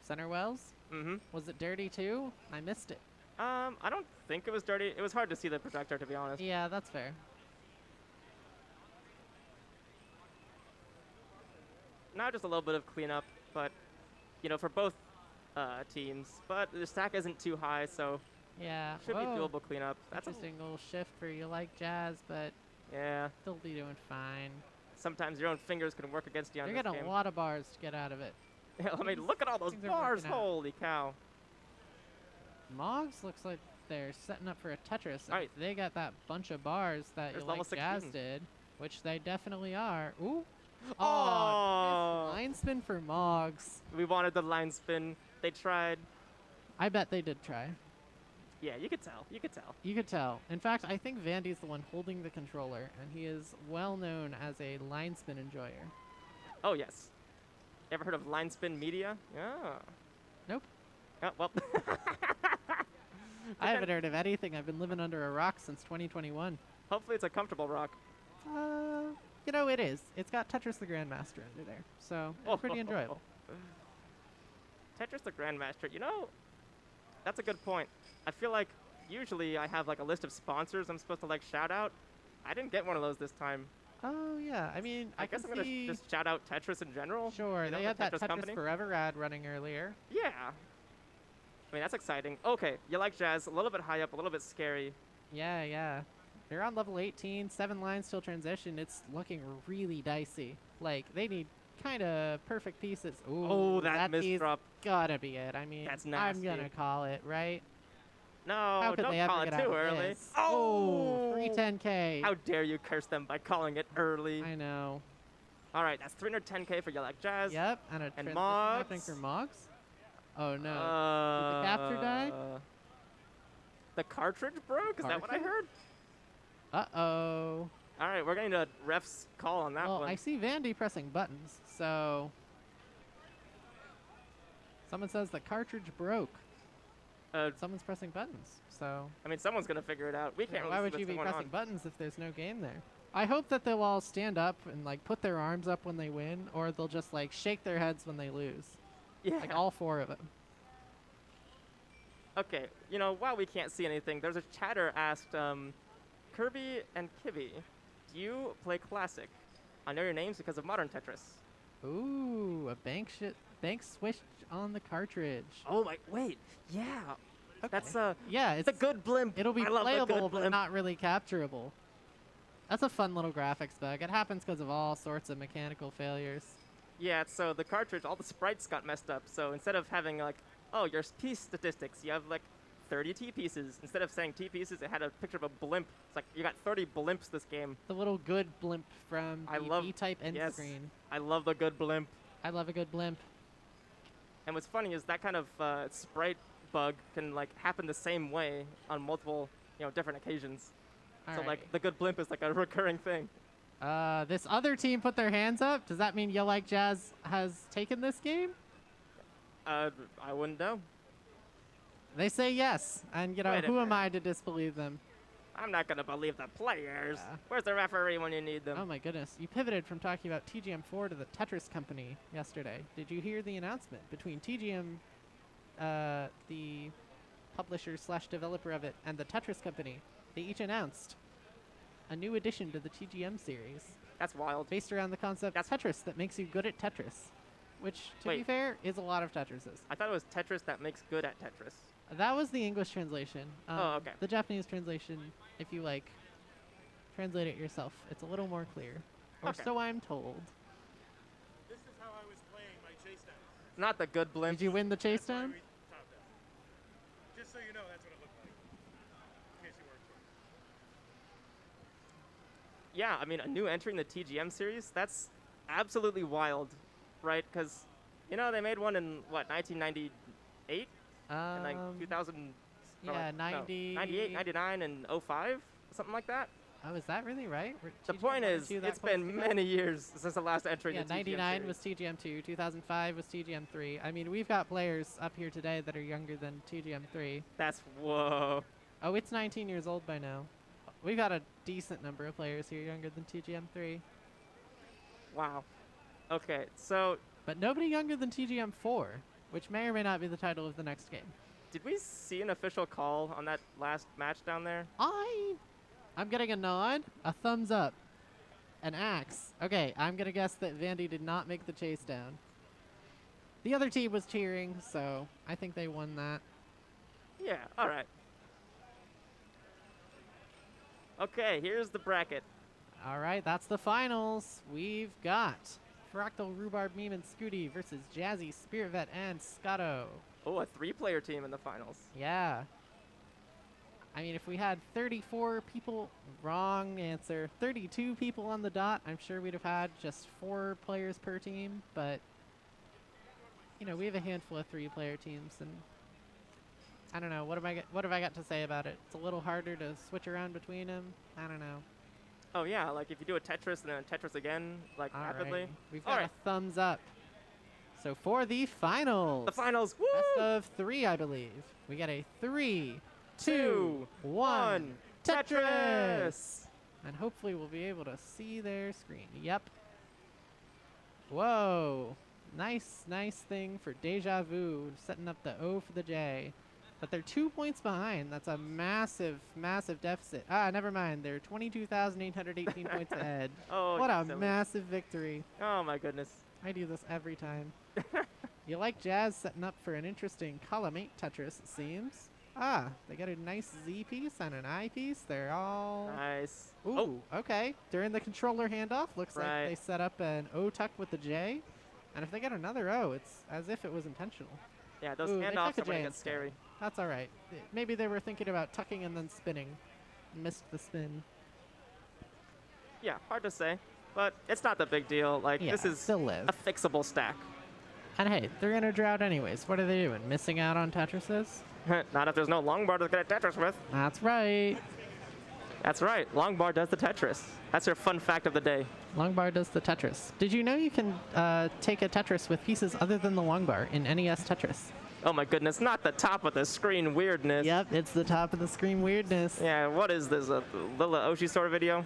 K: Center Wells?
L: Mm-hmm.
K: Was it dirty too? I missed it.
L: I don't think it was dirty. It was hard to see the projector, to be honest.
K: Yeah, that's fair.
L: Now just a little bit of cleanup, but, for both teams. But the stack isn't too high, so
K: Yeah.
L: should be
K: Whoa.
L: doable cleanup. That's a,
K: Interesting little shift for You Like Jazz, but
L: yeah.
K: they'll be doing fine.
L: Sometimes your own fingers can work against you on
K: They're
L: this
K: getting
L: game.
K: a lot of bars to get out of it.
L: Yeah, I mean, look at all those
K: Things are
L: bars.
K: working out.
L: Holy cow.
K: Moggs looks like they're setting up for a Tetris. and
L: Alright.
K: if they got that bunch of bars that
L: There's
K: You
L: level
K: Like Jazz
L: 16.
K: did, which they definitely are. Ooh.
L: Oh.
K: Line spin for Moggs.
L: We wanted the line spin. They tried.
K: I bet they did try.
L: Yeah, you could tell. You could tell.
K: You could tell. In fact, I think Vandy's the one holding the controller, and he is well known as a line spin enjoyer.
L: Oh, yes. Ever heard of line spin media? Yeah.
K: Nope.
L: Oh, well.
K: I haven't heard of anything. I've been living under a rock since 2021.
L: Hopefully it's a comfortable rock.
K: It is. It's got Tetris the Grandmaster under there, so it's pretty enjoyable.
L: Tetris the Grandmaster. That's a good point. I feel like usually I have like a list of sponsors I'm supposed to like shout out. I didn't get one of those this time.
K: Oh yeah, I mean, I
L: guess
K: can
L: I'm gonna
K: see.
L: just shout out Tetris in general.
K: Sure,
L: You know,
K: they
L: the
K: had that Tetris
L: company.
K: Forever ad running earlier.
L: Yeah. I mean, that's exciting. Okay, You Like Jazz, a little bit high up, a little bit scary.
K: Yeah. They're on level 18, 7 lines till transition. It's looking really dicey. Like, they need kind of perfect pieces. Ooh,
L: Oh, that
K: piece
L: misdrop.
K: gotta be it. I mean,
L: That's
K: I'm
L: nasty.
K: gonna call it, right?
L: No,
K: How could
L: don't
K: they ever
L: call it
K: get out
L: too
K: of
L: early.
K: this?
L: Oh,
K: free 10K.
L: How dare you curse them by calling it early?
K: I know.
L: All right, that's 310K for You Like Jazz.
K: Yep, and a
L: And
K: transition
L: Moggs.
K: happening for Moggs. Oh no. Did the capture die?
L: The cartridge broke? Is that what I heard?
K: Uh-oh.
L: All right, we're going to need a ref's call on that
K: Well,
L: one.
K: I see Vandy pressing buttons, so... Someone says the cartridge broke. Someone's pressing buttons, so...
L: I mean, someone's going to figure it out. We can't really
K: Why
L: see
K: would
L: what's
K: you be
L: going
K: pressing
L: on.
K: buttons if there's no game there? I hope that they'll all stand up and like put their arms up when they win, or they'll just like shake their heads when they lose.
L: Yeah.
K: Like all 4 of them.
L: Okay, while we can't see anything, there's a chatter asked, Kirby and Kibby, do you play Classic? I know your names because of Modern Tetris.
K: Ooh, a bank switch on the cartridge.
L: Oh my, wait, yeah.
K: Okay.
L: That's
K: yeah, it's
L: the good blimp.
K: It'll be
L: I love the
K: playable,
L: good
K: but
L: blimp.
K: not really capturable. That's a fun little graphics bug. It happens because of all sorts of mechanical failures.
L: Yeah, so the cartridge, all the sprites got messed up. So instead of having like, oh, your piece statistics, you have like 30 T pieces. Instead of saying T pieces, it had a picture of a blimp. It's like you got 30 blimps this game.
K: The little good blimp from the B-type end
L: yes,
K: screen.
L: I love the good blimp.
K: I love a good blimp.
L: And what's funny is that kind of sprite bug can like happen the same way on multiple, different occasions. So like the good blimp is like a recurring thing.
K: This other team put their hands up. Does that mean You Like Jazz has taken this game?
L: I wouldn't know.
K: They say yes, and who am I to disbelieve them?
L: I'm not gonna believe the players. Where's the referee when you need them?
K: Oh my goodness, you pivoted from talking about TGM4 to the Tetris Company yesterday. Did you hear the announcement between TGM, the publisher / developer of it, and the Tetris Company? They each announced a new addition to the TGM series.
L: That's wild.
K: Based around the concept Tetris that makes you good at Tetris, which, to be fair, is a lot of Tetrises.
L: I thought it was Tetris that makes good at Tetris.
K: That was the English translation.
L: Oh, okay.
K: The Japanese translation, if you translate it yourself, it's a little more clear. Or
L: Okay.
K: so I'm told.
B: This is how I was playing my chase down.
L: Not the good blimp.
K: Did you win the chase down?
B: Just so you know, that's what it looked like. In case you weren't sure.
L: Yeah, I mean, a new entry in the TGM series, that's absolutely wild, right? Because, they made one in, 1998? In like 2000,
K: yeah,
L: 98, 99, and 05? Something like that?
K: Oh, is that really right?
L: The point is, it's been many years since the last entry
K: Yeah,
L: in the TGM
K: 99
L: series.
K: was TGM2, 2005 was TGM3. I mean, we've got players up here today that are younger than TGM3.
L: That's, whoa.
K: Oh, it's 19 years old by now. We've got a decent number of players here younger than TGM3.
L: Wow. Okay, so...
K: But nobody younger than TGM4, which may or may not be the title of the next game.
L: Did we see an official call on that last match down there?
K: I'm getting a nod, a thumbs up, an axe. Okay, I'm going to guess that Vandy did not make the chase down. The other team was cheering, so I think they won that.
L: Yeah, all right. Okay, here's the bracket.
K: All right, that's the finals. We've got Fractal, Rhubarb, Meme, and Scooty versus Jazzy, Spirit Vet, and Scotto.
L: Oh, a 3-player team in the finals.
K: Yeah. I mean, if we had 34 people, wrong answer, 32 people on the dot, I'm sure we'd have had just 4 players per team. But, we have a handful of 3-player teams, and I don't know. What have I got to say about it? It's a little harder to switch around between them. I don't know.
L: Oh, yeah, like if you do a Tetris and then a Tetris again, like
K: All
L: rapidly.
K: right. We've got a thumbs up. So for the finals.
L: The finals, woo!
K: Best of 3, I believe. We got a 3, 2, 1, Tetris! And hopefully we'll be able to see their screen. Yep. Whoa. Nice thing for Deja Vu, setting up the O for the J. But they're 2 points behind. That's a massive deficit. Never mind. They're 22,818 points ahead.
L: Oh,
K: what a
L: silly.
K: massive victory.
L: Oh, my goodness.
K: I do this every time. You like Jazz setting up for an interesting column 8 Tetris, it seems. They got a nice Z piece and an I piece. They're all...
L: Nice.
K: Ooh, okay. During the controller handoff, looks like they set up an O tuck with the J. And if they get another O, it's as if it was intentional.
L: Yeah, those
K: Ooh, they
L: handoffs
K: took
L: are
K: a
L: when
K: J
L: it gets scary.
K: That's all right. Maybe they were thinking about tucking and then spinning. Missed the spin.
L: Yeah, hard to say. But it's not the big deal. Like,
K: Yeah,
L: this is
K: still live.
L: a fixable stack.
K: And hey, they're in a drought anyways. What are they doing? Missing out on Tetrises?
L: Not if there's no long bar to get a Tetris with.
K: That's right.
L: That's right. Long bar does the Tetris. That's your fun fact of the day.
K: Long bar does the Tetris. Did you know you can take a Tetris with pieces other than the long bar in NES Tetris?
L: Oh my goodness, not the top of the screen weirdness.
K: Yep, it's the top of the screen weirdness.
L: Yeah, what is this? A little Oshi sort of video?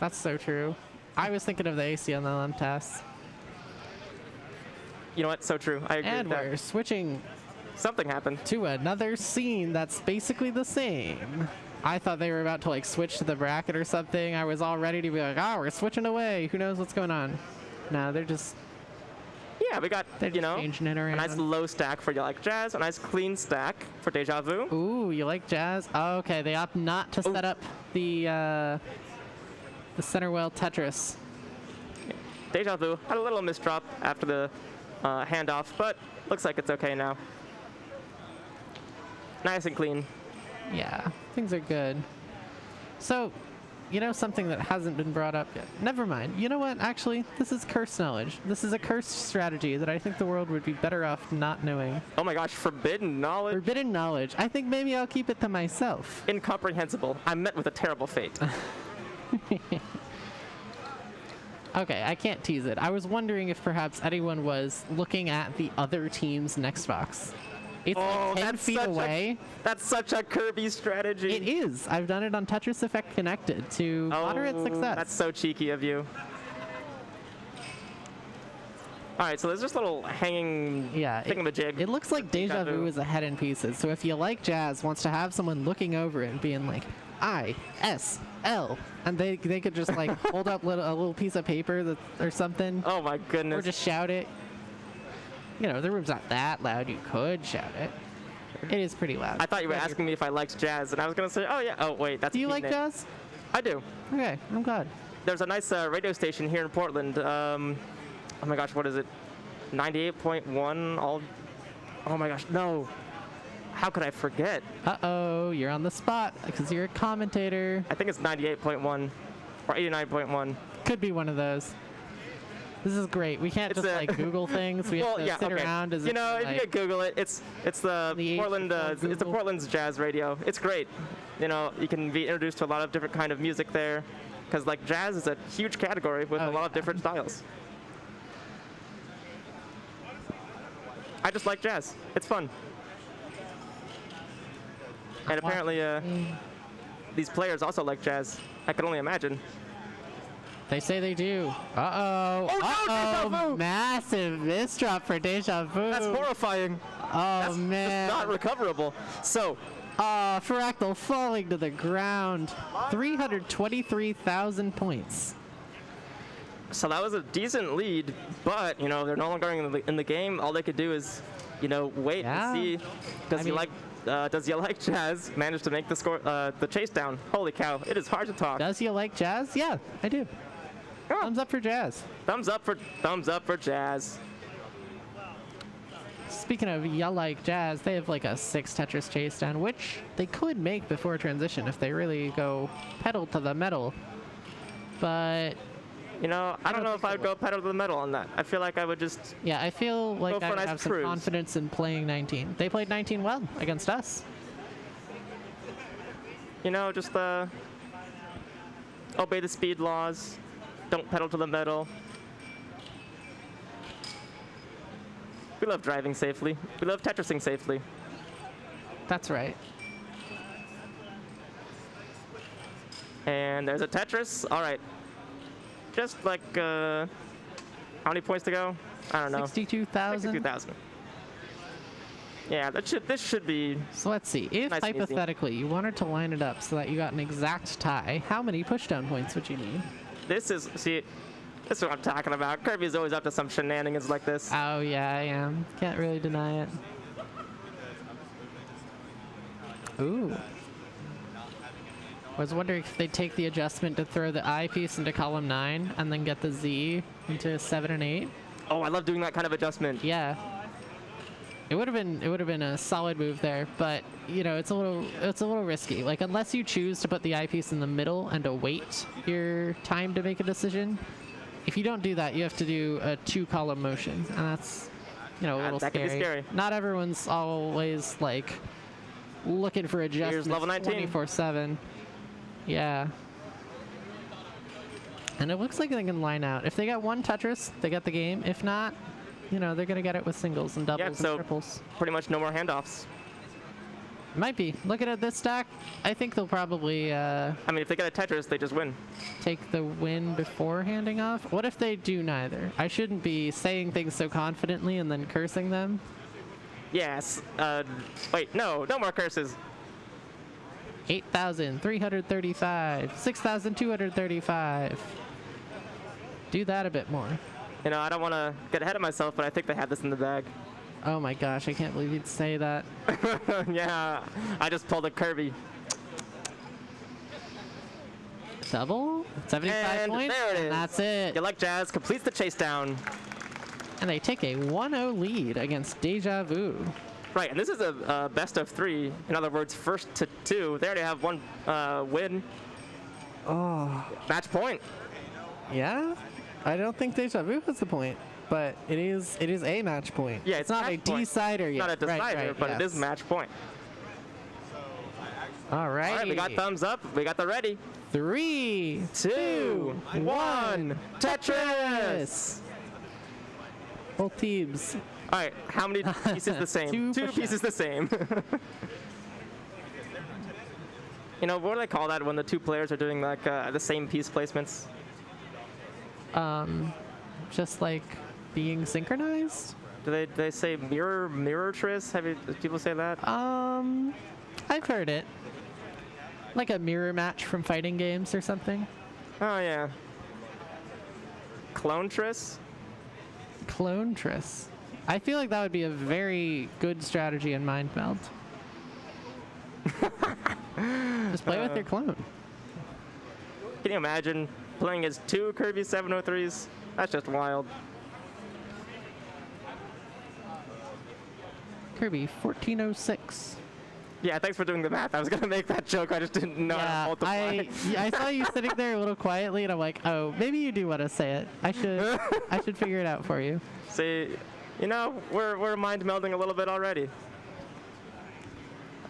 K: That's so true. I was thinking of the AC on the LM
L: You know what? So true. I agree
K: And
L: with that.
K: we're switching
L: Something happened.
K: to another scene that's basically the same. I thought they were about to like switch to the bracket or something. I was all ready to be like, oh, we're switching away. Who knows what's going on? No, they're just
L: Yeah, we got, you know,
K: changing it
L: a
K: around.
L: nice low stack for You Like Jazz, a nice clean stack for Deja Vu.
K: Ooh, you like jazz? Oh, okay, they opt not to set up the center well Tetris.
L: Deja Vu had a little misdrop after the handoff, but looks like it's okay now. Nice and clean.
K: Yeah, things are good. So, you know something that hasn't been brought up yet? Never mind. You know what? Actually, this is cursed knowledge. This is a cursed strategy that I think the world would be better off not knowing.
L: Oh my gosh, forbidden knowledge?
K: Forbidden knowledge. I think maybe I'll keep it to myself.
L: Incomprehensible. I'm met with a terrible fate.
K: Okay, I can't tease it. I was wondering if perhaps anyone was looking at the other team's next box. It's like 10 feet away.
L: That's such a Kirby strategy.
K: It is. I've done it on Tetris Effect Connected to moderate success.
L: That's so cheeky of you. All right, so there's this little hanging thingamajig.
K: It looks like Deja Vu is ahead in pieces. So if You Like Jazz wants to have someone looking over it and being like, I-S-L, and they could just like hold up a little piece of paper or something.
L: Oh my goodness.
K: Or just shout it. You know, the room's not that loud. You could shout it. It is pretty loud.
L: I thought you were asking me if I liked jazz, and I was going to say, oh yeah, oh wait, that's
K: Do you like jazz?
L: I do.
K: Okay, I'm glad.
L: There's a nice radio station here in Portland. Oh my gosh, what is it? 98.1 all... Oh my gosh, no. How could I forget?
K: Uh-oh, you're on the spot because you're a commentator.
L: I think it's 98.1 or 89.1.
K: Could be one of those. This is great. We can't just like Google things. We have to sit around as
L: you know, if
K: like,
L: you could Google it, it's the Portland it's the Portland's jazz radio. It's great. You know, you can be introduced to a lot of different kind of music there, because like jazz is a huge category with a lot of different styles. I just like jazz. It's fun. And apparently, these players also like jazz. I can only imagine.
K: They say they do. Uh-oh.
L: Oh, no, Deja Vu!
K: Massive misdrop for Deja Vu.
L: That's horrifying.
K: Oh,
L: That's
K: man.
L: just not recoverable. So.
K: Fractal falling to the ground. 323,000 points.
L: So that was a decent lead, but, you know, they're no longer in the game. All they could do is, you know, wait and see. Does You Like Jazz manage to make the score, the chase down? Holy cow, it is hard to talk.
K: Does You Like Jazz? Yeah, I do.
L: Oh.
K: Thumbs up for jazz.
L: Thumbs up for jazz.
K: Speaking of You Like Jazz, they have like a 6 Tetris chase down, which they could make before transition if they really go pedal to the metal. But
L: you know, I don't know if I'd go pedal to the metal on that. I feel like I would just
K: I feel like I would have some
L: cruise.
K: confidence in playing 19. They played 19 well against us.
L: You know, just obey the speed laws. Don't pedal to the metal. We love driving safely. We love Tetrising safely.
K: That's right.
L: And there's a Tetris. All right. Just like, how many points to go? I don't know.
K: 62,000?
L: 62,000. Yeah, this should be.
K: So let's see. If
L: nice and easy.
K: hypothetically you wanted to line it up so that you got an exact tie, how many pushdown points would you need?
L: This is what I'm talking about. Kirby's always up to some shenanigans like this.
K: Oh yeah, I am. Can't really deny it. Ooh. I was wondering if they'd take the adjustment to throw the I piece into column 9 and then get the Z into 7 and 8.
L: Oh, I love doing that kind of adjustment.
K: Yeah. It would have been a solid move there, but you know, it's a little risky. Like unless you choose to put the eyepiece in the middle and await your time to make a decision, if you don't do that, you have to do a 2-column motion, and that's, you know, a little
L: that
K: scary.
L: can be scary.
K: Not everyone's always like looking for adjustments
L: level 19.
K: 24/7. Yeah. And it looks like they can line out. If they got one Tetris, they got the game. If not, you know, they're going to get it with singles and doubles and triples.
L: Pretty much no more handoffs.
K: Might be. Looking at this stack, I think they'll probably
L: I mean, if they get a Tetris, they just win.
K: take the win before handing off. What if they do neither? I shouldn't be saying things so confidently and then cursing them.
L: Yes. Wait, no more curses.
K: 8,335, 6,235. Do that a bit more.
L: You know, I don't want to get ahead of myself, but I think they have this in the bag.
K: Oh my gosh, I can't believe you'd say that.
L: Yeah, I just pulled a Kirby.
K: Double? 75
L: And
K: points?
L: there it is.
K: And that's it.
L: You like Jazz completes the chase down.
K: And they take a 1-0 lead against Deja Vu.
L: Right, and this is a best of 3. In other words, first to 2. They already have one win.
K: Oh.
L: Match point.
K: Yeah? I don't think Deja Vu has the point, but it is a match point.
L: Yeah,
K: it's not a
L: match point.
K: decider yet.
L: Not a decider, but it is match point.
K: All right.
L: All right, we got thumbs up. We got the ready.
K: 3,
L: 2, 1. Tetris.
K: Both teams.
L: All right, how many pieces the same? Two pieces the same. You know, what do they call that when the two players are doing like the same piece placements?
K: Just like being synchronized?
L: Do they say mirror tris? Do people say that?
K: I've heard it. Like a mirror match from fighting games or something.
L: Oh yeah. Clone tris?
K: Clone tris. I feel like that would be a very good strategy in Mind Meld. Just play with your clone.
L: Can you imagine playing as 2 Kirby 703s? That's just wild.
K: Kirby 1406.
L: Yeah, thanks for doing the math. I was gonna make that joke. I just didn't know how to multiply.
K: I saw you sitting there a little quietly, and I'm like, oh, maybe you do want to say it. I should figure it out for you.
L: See, you know, we're mind melding a little bit already.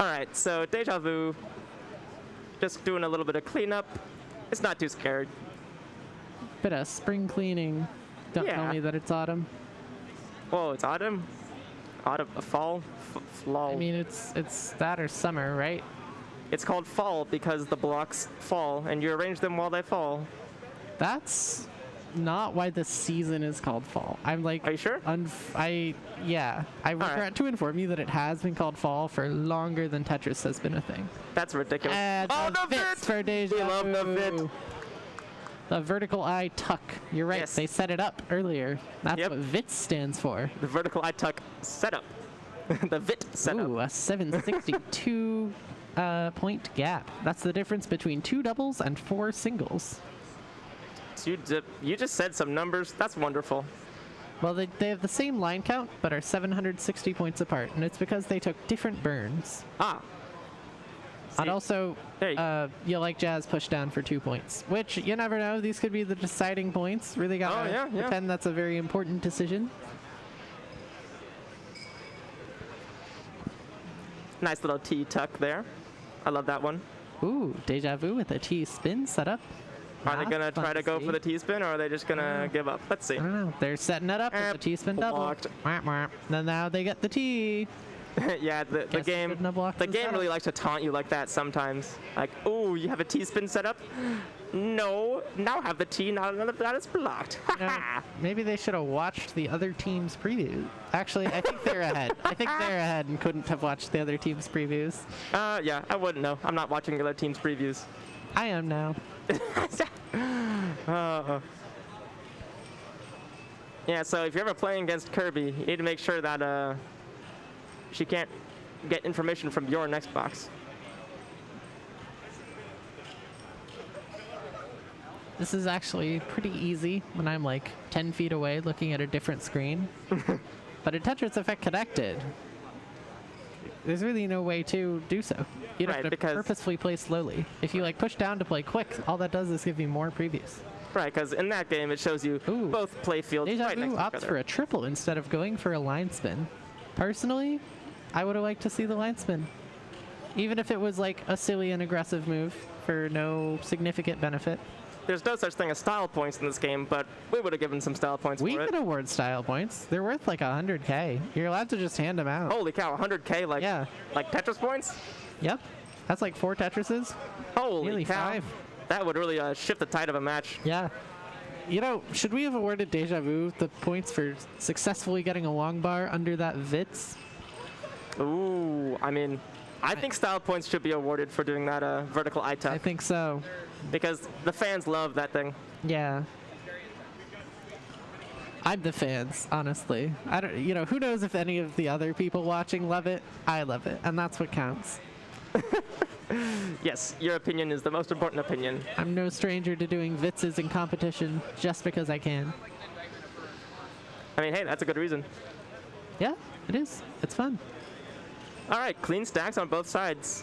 L: All right, so Deja Vu, just doing a little bit of cleanup. It's not too scared.
K: Bit of spring cleaning. Don't tell me that it's autumn.
L: Whoa, it's autumn? Autumn, fall? Fall.
K: I mean, it's that or summer, right?
L: It's called fall because the blocks fall, and you arrange them while they fall.
K: That's not why the season is called fall. I'm like,
L: are you sure?
K: Yeah. I regret to inform you that it has been called fall for longer than Tetris has been a thing.
L: That's ridiculous.
K: And
L: the
K: Vits for Deja
L: We love the
K: Vu.
L: Vit.
K: The vertical eye tuck. You're right.
L: Yes.
K: They set it up earlier. That's what VIT stands for.
L: The vertical eye tuck setup. The VIT setup.
K: Ooh, a 762 point gap. That's the difference between 2 doubles and 4 singles.
L: You just said some numbers. That's wonderful.
K: Well, they have the same line count, but are 760 points apart, and it's because they took different burns.
L: Ah.
K: And also, you like Jazz push down for 2 points, which you never know. These could be the deciding points. Really gotta pretend that's a very important decision.
L: Nice little T tuck there. I love that one.
K: Ooh, Deja Vu with a T spin setup.
L: Are they gonna try to go for the T spin, or are they just gonna give up? Let's see.
K: I don't know. They're setting it up with the T spin double. Then now they get the T.
L: Yeah, the game really likes to taunt you like that sometimes. Like, oh, you have a T-spin set up? No, now have the T, now that is blocked.
K: Maybe they should have watched the other team's preview. Actually, I think they're ahead. I think they're ahead and couldn't have watched the other team's previews.
L: Yeah, I wouldn't know. I'm not watching the other team's previews.
K: I am now.
L: Yeah, so if you're ever playing against Kirby, you need to make sure that she can't get information from your next box.
K: This is actually pretty easy when I'm like 10 feet away looking at a different screen. But in Tetris Effect Connected, there's really no way to do so. You'd have to purposefully play slowly. If you like push down to play quick, all that does is give you more previews.
L: Right, because in that game it shows you both play fields right next to each
K: opts
L: other.
K: for a triple instead of going for a line spin. Personally, I would have liked to see the line spin. Even if it was like a silly and aggressive move for no significant benefit.
L: there's no such thing as style points in this game, but we would have given some style points
K: We
L: for it.
K: could award style points. They're worth like 100K. You're allowed to just hand them out.
L: Holy cow, 100K like Tetris points?
K: Yep. That's like 4 Tetrises.
L: Holy
K: Nearly
L: cow.
K: 5.
L: That would really shift the tide of a match.
K: Yeah. You know, should we have awarded Deja Vu the points for successfully getting a long bar under that Vitz?
L: Ooh, I mean, I think style points should be awarded for doing that vertical eye tuck.
K: I think so.
L: Because the fans love that thing.
K: Yeah. I'm the fans, honestly. I don't, you know, who knows if any of the other people watching love it? I love it, and that's what counts.
L: Yes, your opinion is the most important opinion.
K: I'm no stranger to doing Vitzes in competition just because I can.
L: I mean, hey, that's a good reason.
K: Yeah, it is. It's fun.
L: All right, clean stacks on both sides.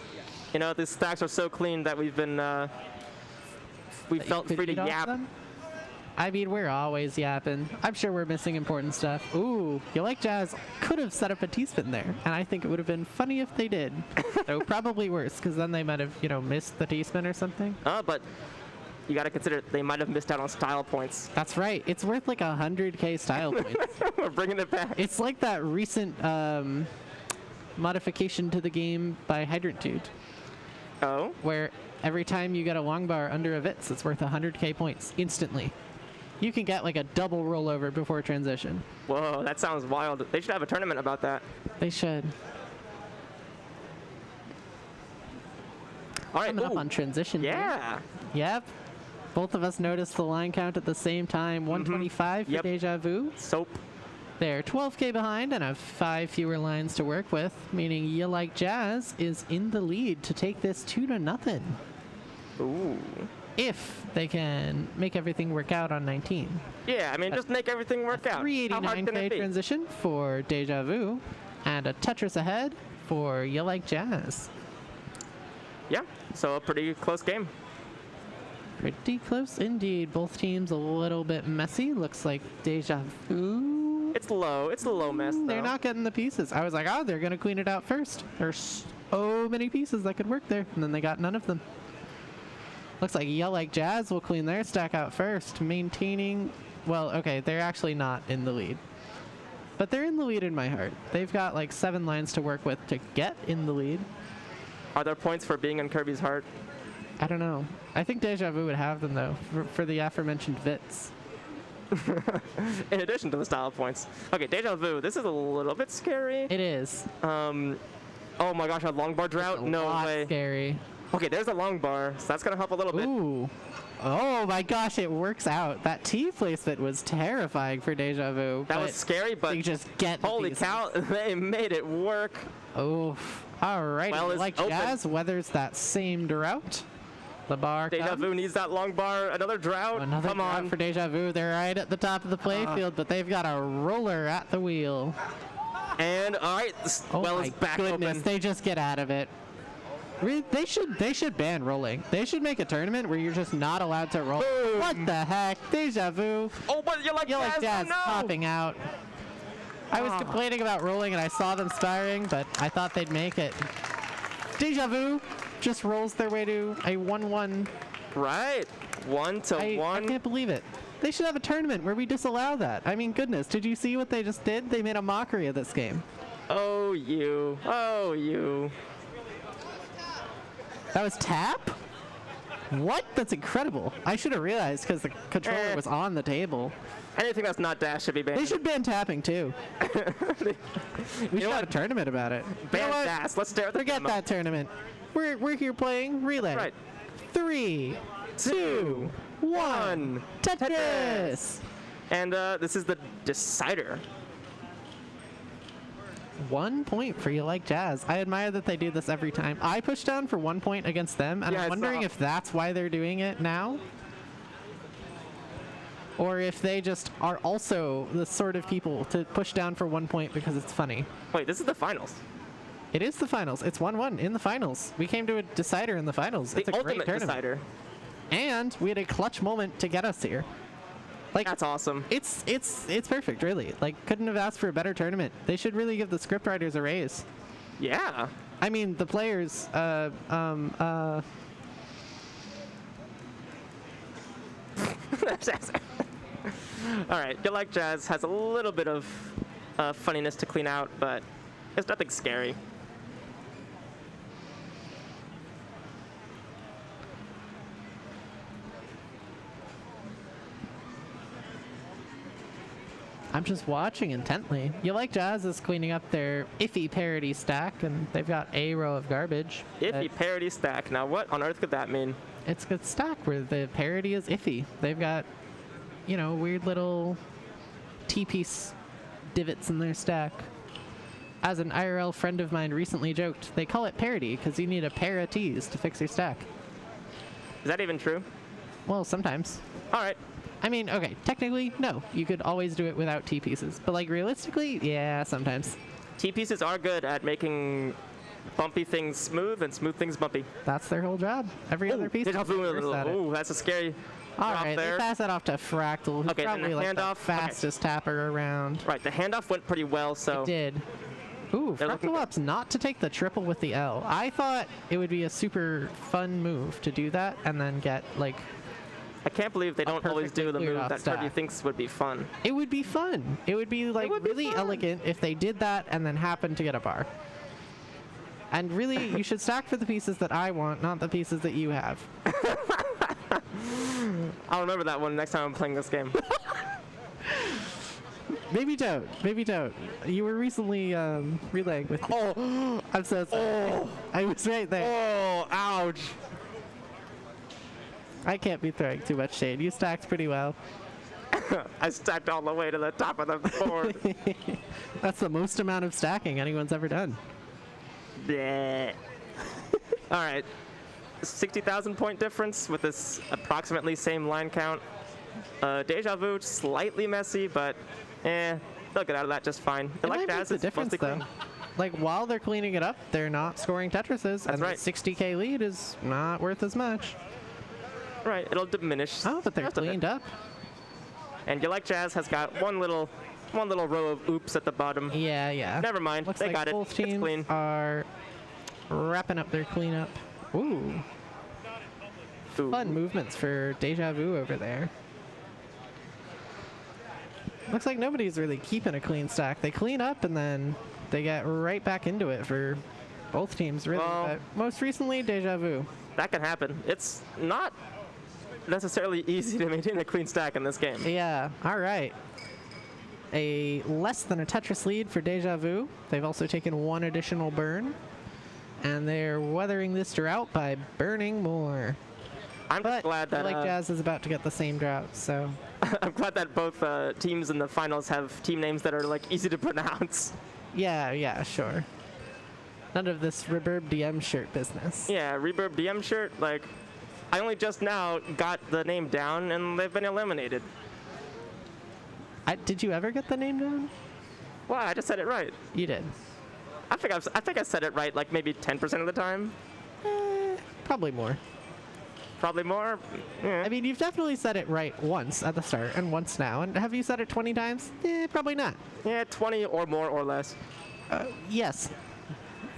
L: You know, these stacks are so clean that we've been, we felt free to yap.
K: I mean, we're always yapping. I'm sure we're missing important stuff. Ooh, You Like Jazz could have set up a T-spin there, and I think it would have been funny if they did. Though probably worse, because then they might have, you know, missed the T-spin or something.
L: But you got to consider they might have missed out on style points.
K: That's right. It's worth like 100K style points.
L: We're bringing it back.
K: It's like that recent modification to the game by Hydrant Dude.
L: Oh?
K: Where every time you get a long bar under a Vitz, it's worth 100K points instantly. You can get like a double rollover before transition.
L: Whoa, that sounds wild. They should have a tournament about that.
K: They should.
L: All right,
K: coming up on transition.
L: Yeah.
K: Yep. Both of us noticed the line count at the same time. 125 for Deja Vu.
L: Soap.
K: They're 12K behind and have 5 fewer lines to work with, meaning You Like Jazz is in the lead to take this 2-0.
L: Ooh.
K: If they can make everything work out on 19.
L: Yeah, I mean, just make everything work out.
K: 389K transition for Deja Vu, and a Tetris ahead for You Like Jazz.
L: Yeah, so a pretty close game.
K: Pretty close indeed. Both teams a little bit messy. Looks like Deja Vu.
L: It's low. It's a low mess, though.
K: They're not getting the pieces. I was like, oh, they're going to clean it out first. There's so many pieces that could work there, and then they got none of them. Looks like You Like Jazz will clean their stack out first, maintaining... Well, okay, they're actually not in the lead. But they're in the lead in my heart. They've got like 7 lines to work with to get in the lead.
L: Are there points for being in Kirby's heart?
K: I don't know. I think Deja Vu would have them, though, for the aforementioned Vitz.
L: In addition to the style points. Okay, Deja Vu, this is a little bit scary.
K: It is.
L: Oh my gosh, a long bar drought? No way.
K: Scary.
L: Okay, there's a long bar, so that's going to help a little bit.
K: Ooh. Oh my gosh, it works out. That T placement was terrifying for Deja Vu.
L: That was scary, but
K: you just get
L: holy cow, they made it work.
K: Oh, all right.
L: Well,
K: Like Jazz weathers that same drought. The bar
L: Deja Vu needs that long bar. Another drought.
K: Another
L: Come
K: drought
L: on.
K: for Deja Vu. They're right at the top of the playfield, but they've got a roller at the wheel.
L: And all right,
K: Oh
L: well
K: my
L: is back
K: goodness,
L: open.
K: they just get out of it. They should ban rolling. They should make a tournament where you're just not allowed to roll.
L: Boom.
K: What the heck? Deja Vu.
L: Oh, but You Like
K: Jazz
L: no.
K: popping out. I was complaining about rolling and I saw them sparring, but I thought they'd make it. Deja Vu just rolls their way to a 1-1.
L: Right. 1-1.
K: I can't believe it. They should have a tournament where we disallow that. I mean, goodness, did you see what they just did? They made a mockery of this game.
L: Oh, you. Oh, you.
K: That was tap? What? That's incredible. I should have realized because the controller was on the table.
L: Anything that's not dash should be banned.
K: They should ban tapping too. We should have a tournament about it.
L: Ban dash. Let's stare at the
K: Forget
L: demo.
K: that tournament. We're here playing relay.
L: Right.
K: 3, 2, 1. Tetris.
L: And this is the decider.
K: 1 point for You Like Jazz. I admire that they do this every time. I pushed down for 1 point against them, and
L: Yeah,
K: I'm
L: I
K: wondering
L: saw.
K: if that's why they're doing it now. Or if they just are also the sort of people to push down for 1 point because it's funny.
L: Wait, this is the finals.
K: It is the finals. It's 1-1 in the finals. We came to a decider in the finals. It's
L: The
K: a great
L: ultimate
K: tournament.
L: decider.
K: And we had a clutch moment to get us here. Like,
L: that's awesome.
K: It's perfect, really. Like, couldn't have asked for a better tournament. They should really give the scriptwriters a raise.
L: Yeah.
K: I mean, the players,
P: Jazz. All right, You Like Jazz has a little bit of funniness to clean out, but it's nothing scary.
K: I'm just watching intently. You Like Jazz is cleaning up their iffy parody stack, and they've got a row of garbage.
P: Iffy parody stack. Now, what on earth could that mean?
K: It's a stack where the parody is iffy. They've got, you know, weird little T-piece divots in their stack. As an IRL friend of mine recently joked, they call it parody because you need a pair of T's to fix your stack.
P: Is that even true?
K: Well, sometimes.
P: All right.
K: I mean, okay, technically, no. You could always do it without T-pieces. But, like, realistically, yeah, sometimes.
P: T-pieces are good at making bumpy things smooth and smooth things bumpy.
K: That's their whole job. Every other piece.
P: Ooh, that's a scary
K: All
P: drop
K: right,
P: there.
K: they pass that off to Fractal, who's
P: Okay, then
K: probably
P: the
K: like the
P: handoff.
K: fastest tapper around.
P: Right, the handoff went pretty well, so.
K: It did. Ooh, Fractal Up's not to take the triple with the L. I thought it would be a super fun move to do that and then get, like...
P: I can't believe they don't always do the move that
K: stack.
P: Kirby thinks would be fun.
K: It would be fun. It would be, like, really elegant if they did that and then happened to get a bar. And really, you should stack for the pieces that I want, not the pieces that you have.
P: I'll remember that one next time I'm playing this game.
K: Maybe don't. Maybe don't. You were recently relaying with me. Oh, I'm so sorry. Oh. I was right there.
P: Oh, ouch.
K: I can't be throwing too much shade. You stacked pretty well.
P: I stacked all the way to the top of the board.
K: That's the most amount of stacking anyone's ever done.
P: Yeah. All right. 60,000 point difference with this approximately same line count. Deja Vu, slightly messy, but they'll get out of that just fine.
K: It might make
P: Jazz
K: the
P: is
K: difference,
P: mostly
K: though.
P: clean.
K: Like, while they're cleaning it up, they're not scoring Tetrises, and
P: right.
K: the 60k lead is not worth as much.
P: Right, it'll diminish.
K: Oh, but they're cleaned up.
P: And You Like Jazz has got one little row of oops at the bottom.
K: Yeah, yeah.
P: Never mind.
K: Looks
P: they
K: like
P: got it.
K: both
P: It's
K: teams
P: clean.
K: are wrapping up their cleanup. Ooh. Fun movements for Deja Vu over there. Looks like nobody's really keeping a clean stack. They clean up and then they get right back into it for both teams, really.
P: Well,
K: but most recently, Deja Vu.
P: That can happen. It's not necessarily easy to maintain a clean stack in this game.
K: Yeah, all right. A less than a Tetris lead for Deja Vu. They've also taken one additional burn. And they're weathering this drought by burning more.
P: I'm just glad that
K: Like Jazz is about to get the same drought, so.
P: I'm glad that both teams in the finals have team names that are like easy to pronounce.
K: Yeah, sure. None of this Reverb DM shirt business.
P: Yeah, Reverb DM shirt, like, I only just now got the name down and they've been eliminated.
K: Did you ever get the name down?
P: Well, I just said it right.
K: You did.
P: I think I said it right like maybe 10% of the time.
K: Probably more.
P: Probably more? Yeah.
K: I mean, you've definitely said it right once at the start and once now. And have you said it 20 times? Probably not.
P: Yeah, 20 or more or less.
K: Yes.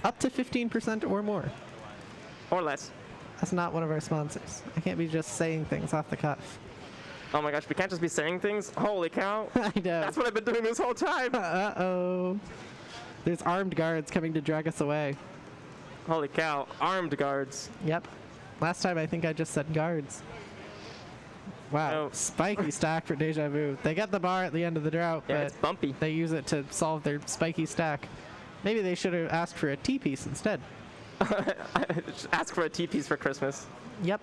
K: Up to 15% or more.
P: Or less.
K: That's not one of our sponsors. I can't be just saying things off the cuff.
P: Oh my gosh, we can't just be saying things? Holy cow.
K: I know.
P: That's what I've been doing this whole time.
K: Uh-oh. There's armed guards coming to drag us away.
P: Holy cow, armed guards.
K: Yep. Last time I think I just said guards. Wow,
P: Oh.
K: spiky stack for Deja Vu. They get the bar at the end of the drought,
P: Yeah,
K: but
P: it's bumpy.
K: they use it to solve their spiky stack. Maybe they should have asked for a T-piece instead.
P: Ask for a T-piece for Christmas.
K: Yep.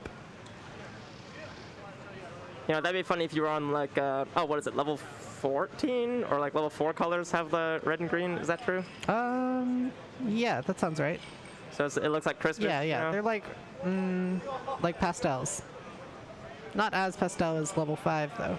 P: You know, that'd be funny if you were on like, what is it, level 14? Or like level 4 colors have the red and green, is that true?
K: Yeah, that sounds right.
P: So it looks like Christmas?
K: Yeah,
P: you know?
K: they're like pastels. Not as pastel as level 5, though.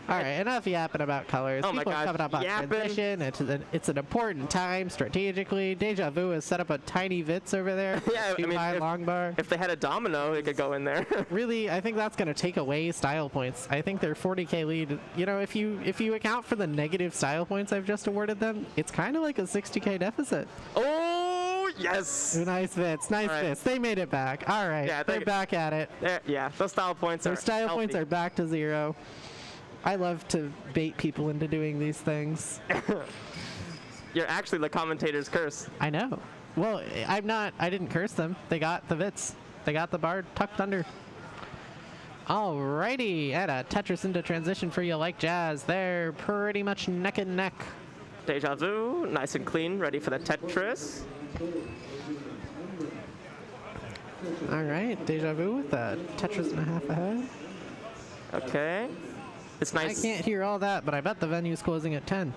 K: All right, enough yapping about colors.
P: Oh my
K: People are
P: gosh,
K: coming up on
P: yapping.
K: transition. It's an important time strategically. Deja Vu has set up a tiny Vitz over there.
P: Yeah, I mean,
K: high long bar.
P: If they had a domino, it could go in there.
K: Really, I think that's going to take away style points. I think their 40k lead, you know, if you account for the negative style points I've just awarded them, it's kind of like a 60k deficit.
P: Oh, Yes.
K: Nice Vince. Nice
P: All right.
K: Vince. They made it back. All right.
P: Yeah,
K: they're back at it.
P: Yeah, those style points
K: Their
P: are
K: style
P: healthy.
K: points are back to 0. I love to bait people into doing these things.
P: You're actually the commentator's curse.
K: I know. Well, I'm not. I didn't curse them. They got the Vits. They got the bard tucked under. Alrighty, and a Tetris into transition for You Like Jazz. They're pretty much neck and neck.
P: Deja Vu, nice and clean, ready for the Tetris.
K: All right, Deja Vu with a Tetris and a half ahead.
P: Okay. It's nice.
K: I can't hear all that, but I bet the venue's closing at 10.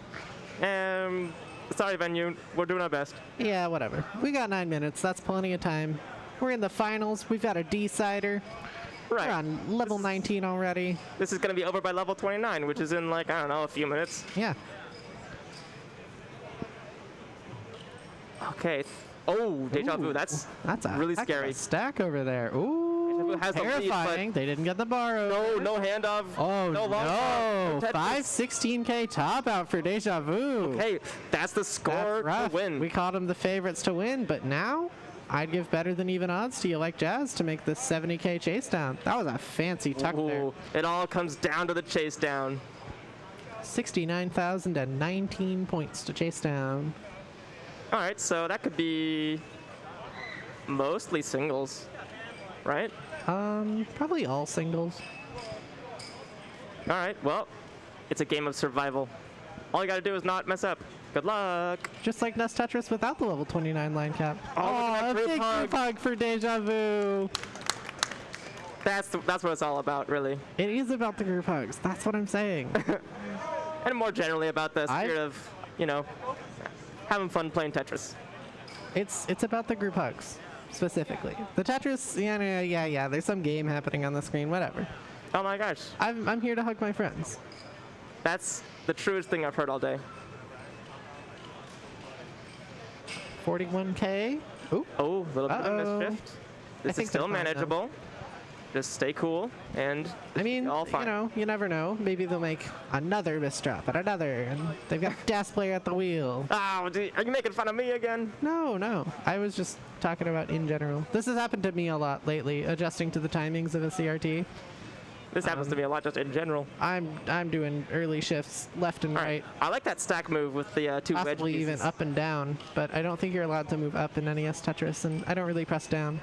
P: Sorry, venue. We're doing our best.
K: Yeah, whatever. We got 9 minutes. That's plenty of time. We're in the finals. We've got a decider.
P: Right.
K: We're on level 19 already.
P: This is going to be over by level 29, which is in, like, I don't know, a few minutes.
K: Yeah.
P: Okay. Oh, Deja Vu. That's
K: a
P: really
K: heck of a
P: scary.
K: stack over there. Ooh,
P: has the lead,
K: terrifying. They didn't get the borrow.
P: No handoff.
K: Oh,
P: no. Long
K: 516K top out for Deja Vu.
P: Okay, that's the score to win.
K: We called them the favorites to win, but now I'd give better than even odds to You Like Jazz to make this 70K chase down. That was a fancy tuck there.
P: It all comes down to the chase down.
K: 69,019 points to chase down.
P: All right, so that could be mostly singles, right?
K: Probably all singles.
P: All right, well, it's a game of survival. All you gotta do is not mess up. Good luck.
K: Just like Nest Tetris without the level 29 line cap.
P: Oh,
K: a big group hug for Deja Vu.
P: That's what it's all about, really.
K: It is about the group hugs. That's what I'm saying.
P: And more generally about the spirit of, having fun playing Tetris.
K: It's about the group hugs, specifically. The Tetris, yeah, there's some game happening on the screen, whatever.
P: Oh my gosh.
K: I'm here to hug my friends.
P: That's the truest thing I've heard all day.
K: 41K. Ooh.
P: Oh, a little bit of mischief. This is still manageable. Just stay cool, and all fine.
K: You never know. Maybe they'll make another misdrop and another, and they've got Gas Player at the wheel.
P: Oh, are you making fun of me again?
K: No. I was just talking about in general. This has happened to me a lot lately, adjusting to the timings of a CRT.
P: This happens to me a lot just in general.
K: I'm doing early shifts left and right.
P: I like that stack move with the two wedge
K: Possibly
P: pieces.
K: even up and down, but I don't think you're allowed to move up in NES Tetris, and I don't really press down.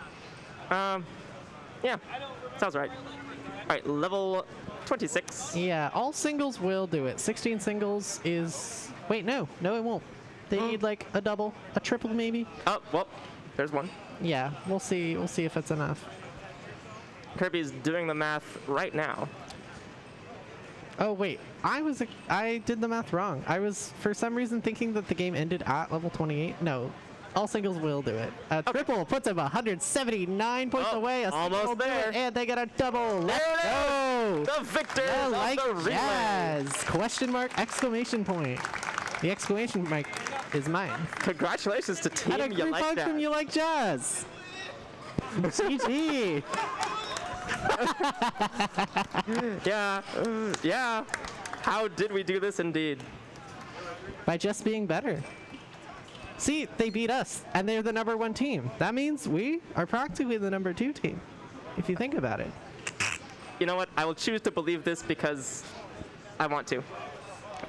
P: Yeah, sounds right. All right, level 26.
K: Yeah, all singles will do it. 16 singles is... Wait, no, it won't. They need like a double, a triple maybe.
P: Oh, well, there's one.
K: Yeah, we'll see if it's enough.
P: Kirby's doing the math right now.
K: Oh wait, I did the math wrong. I was for some reason thinking that the game ended at level 28. No, all singles will do it. A triple puts him 179 points away.
P: Almost there.
K: And they get a double.
P: There
K: Let's go.
P: The victors
K: I
P: of
K: like
P: the relay.
K: Jazz. Question mark, exclamation point. The exclamation mark is mine.
P: Congratulations to Team
K: And a
P: You
K: group
P: Like
K: hug
P: Jazz.
K: from You Like Jazz. GG.
P: Yeah. How did we do this indeed?
K: By just being better. See, they beat us, and they're the #1 team. That means we are practically the #2 team, if you think about it.
P: You know what? I will choose to believe this because I want to.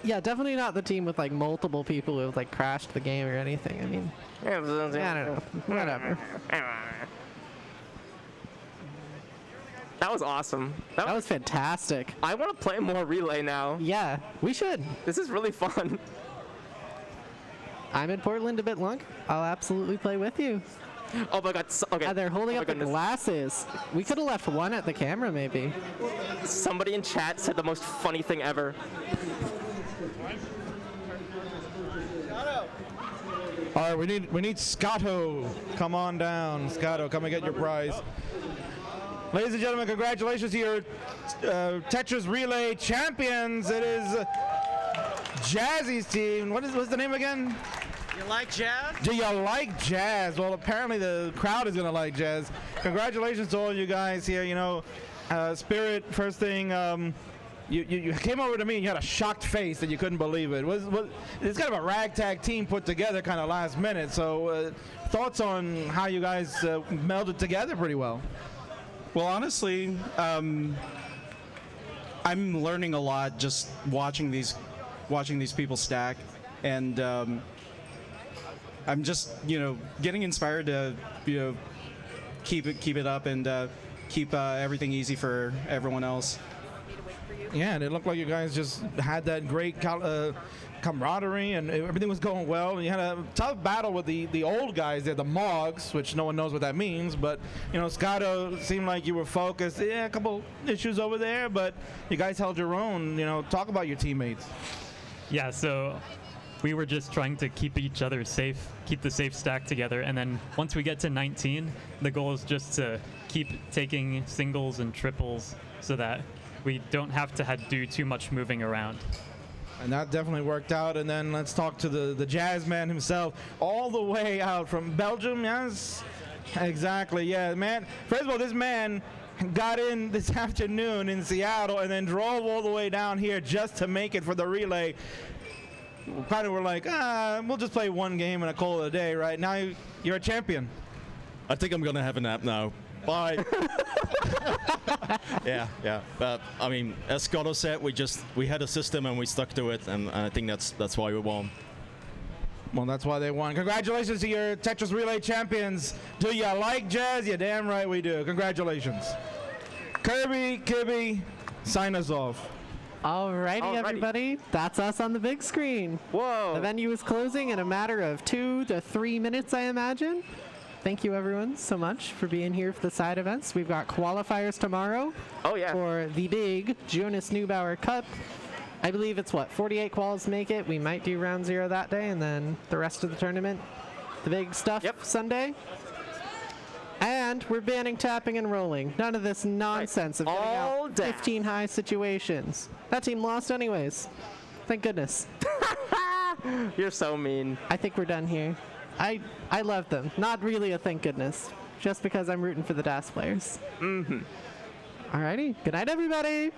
K: Yeah, definitely not the team with like multiple people who have like crashed the game or anything. I mean, I don't know. Whatever.
P: That was awesome.
K: That was fantastic.
P: I want to play more Relay now.
K: Yeah, we should.
P: This is really fun.
K: I'm in Portland a bit long. I'll absolutely play with you.
P: Oh my god. Okay.
K: They're holding up the
P: goodness.
K: glasses. We could have left one at the camera, maybe.
P: Somebody in chat said the most funny thing ever.
D: All right, we need Scotto. Come on down, Scotto. Come and get your prize. Ladies and gentlemen, congratulations to your Tetris Relay champions. It is Jazzy's team. What's the name again?
B: You like jazz?
D: Do you like jazz? Well, apparently the crowd is going to like jazz. Congratulations to all you guys here. Spirit, first thing, you came over to me and you had a shocked face that you couldn't believe it. It's kind of a ragtag team put together kind of last minute. So thoughts on how you guys melded together pretty well?
Q: Well, honestly, I'm learning a lot just watching these people stack, and I'm just getting inspired to keep it up and keep everything easy for everyone else.
D: Yeah, and it looked like you guys just had that great camaraderie, and everything was going well. You had a tough battle with the old guys there, the Mogs, which no one knows what that means. But Scotto seemed like you were focused. Yeah, a couple issues over there, but you guys held your own. Talk about your teammates.
R: Yeah, so we were just trying to keep each other safe, keep the safe stack together, and then once we get to 19, the goal is just to keep taking singles and triples so that we don't have to do too much moving around.
D: And that definitely worked out. And then let's talk to the jazz man himself, all the way out from Belgium. Yes, exactly. Yeah, man. First of all, this man got in this afternoon in Seattle and then drove all the way down here just to make it for the relay. Kind of were like, we'll just play one game and a call it a day, right? Now you're a champion.
S: I think I'm gonna have a nap now. Bye. Yeah. But I mean, as Scotto said, we had a system and we stuck to it, and I think that's why we won.
D: Well, that's why they won. Congratulations to your Tetris Relay champions. Do you like jazz? You're damn right we do. Congratulations. Kirby, Kibby, sign us off.
K: Alrighty, everybody. That's us on the big screen. Whoa. The venue is closing in a matter of 2 to 3 minutes, I imagine. Thank you, everyone, so much for being here for the side events. We've got qualifiers tomorrow. For the big Jonas Cup. I believe it's 48 quals make it. We might do round 0 that day, and then the rest of the tournament, the big stuff Sunday. And we're banning tapping and rolling. None of this nonsense of getting out 15 high situations. That team lost anyways. Thank goodness.
P: You're so mean.
K: I think we're done here. I love them. Not really a thank goodness. Just because I'm rooting for the DAS players. Mm-hmm. Alrighty. Good night, everybody.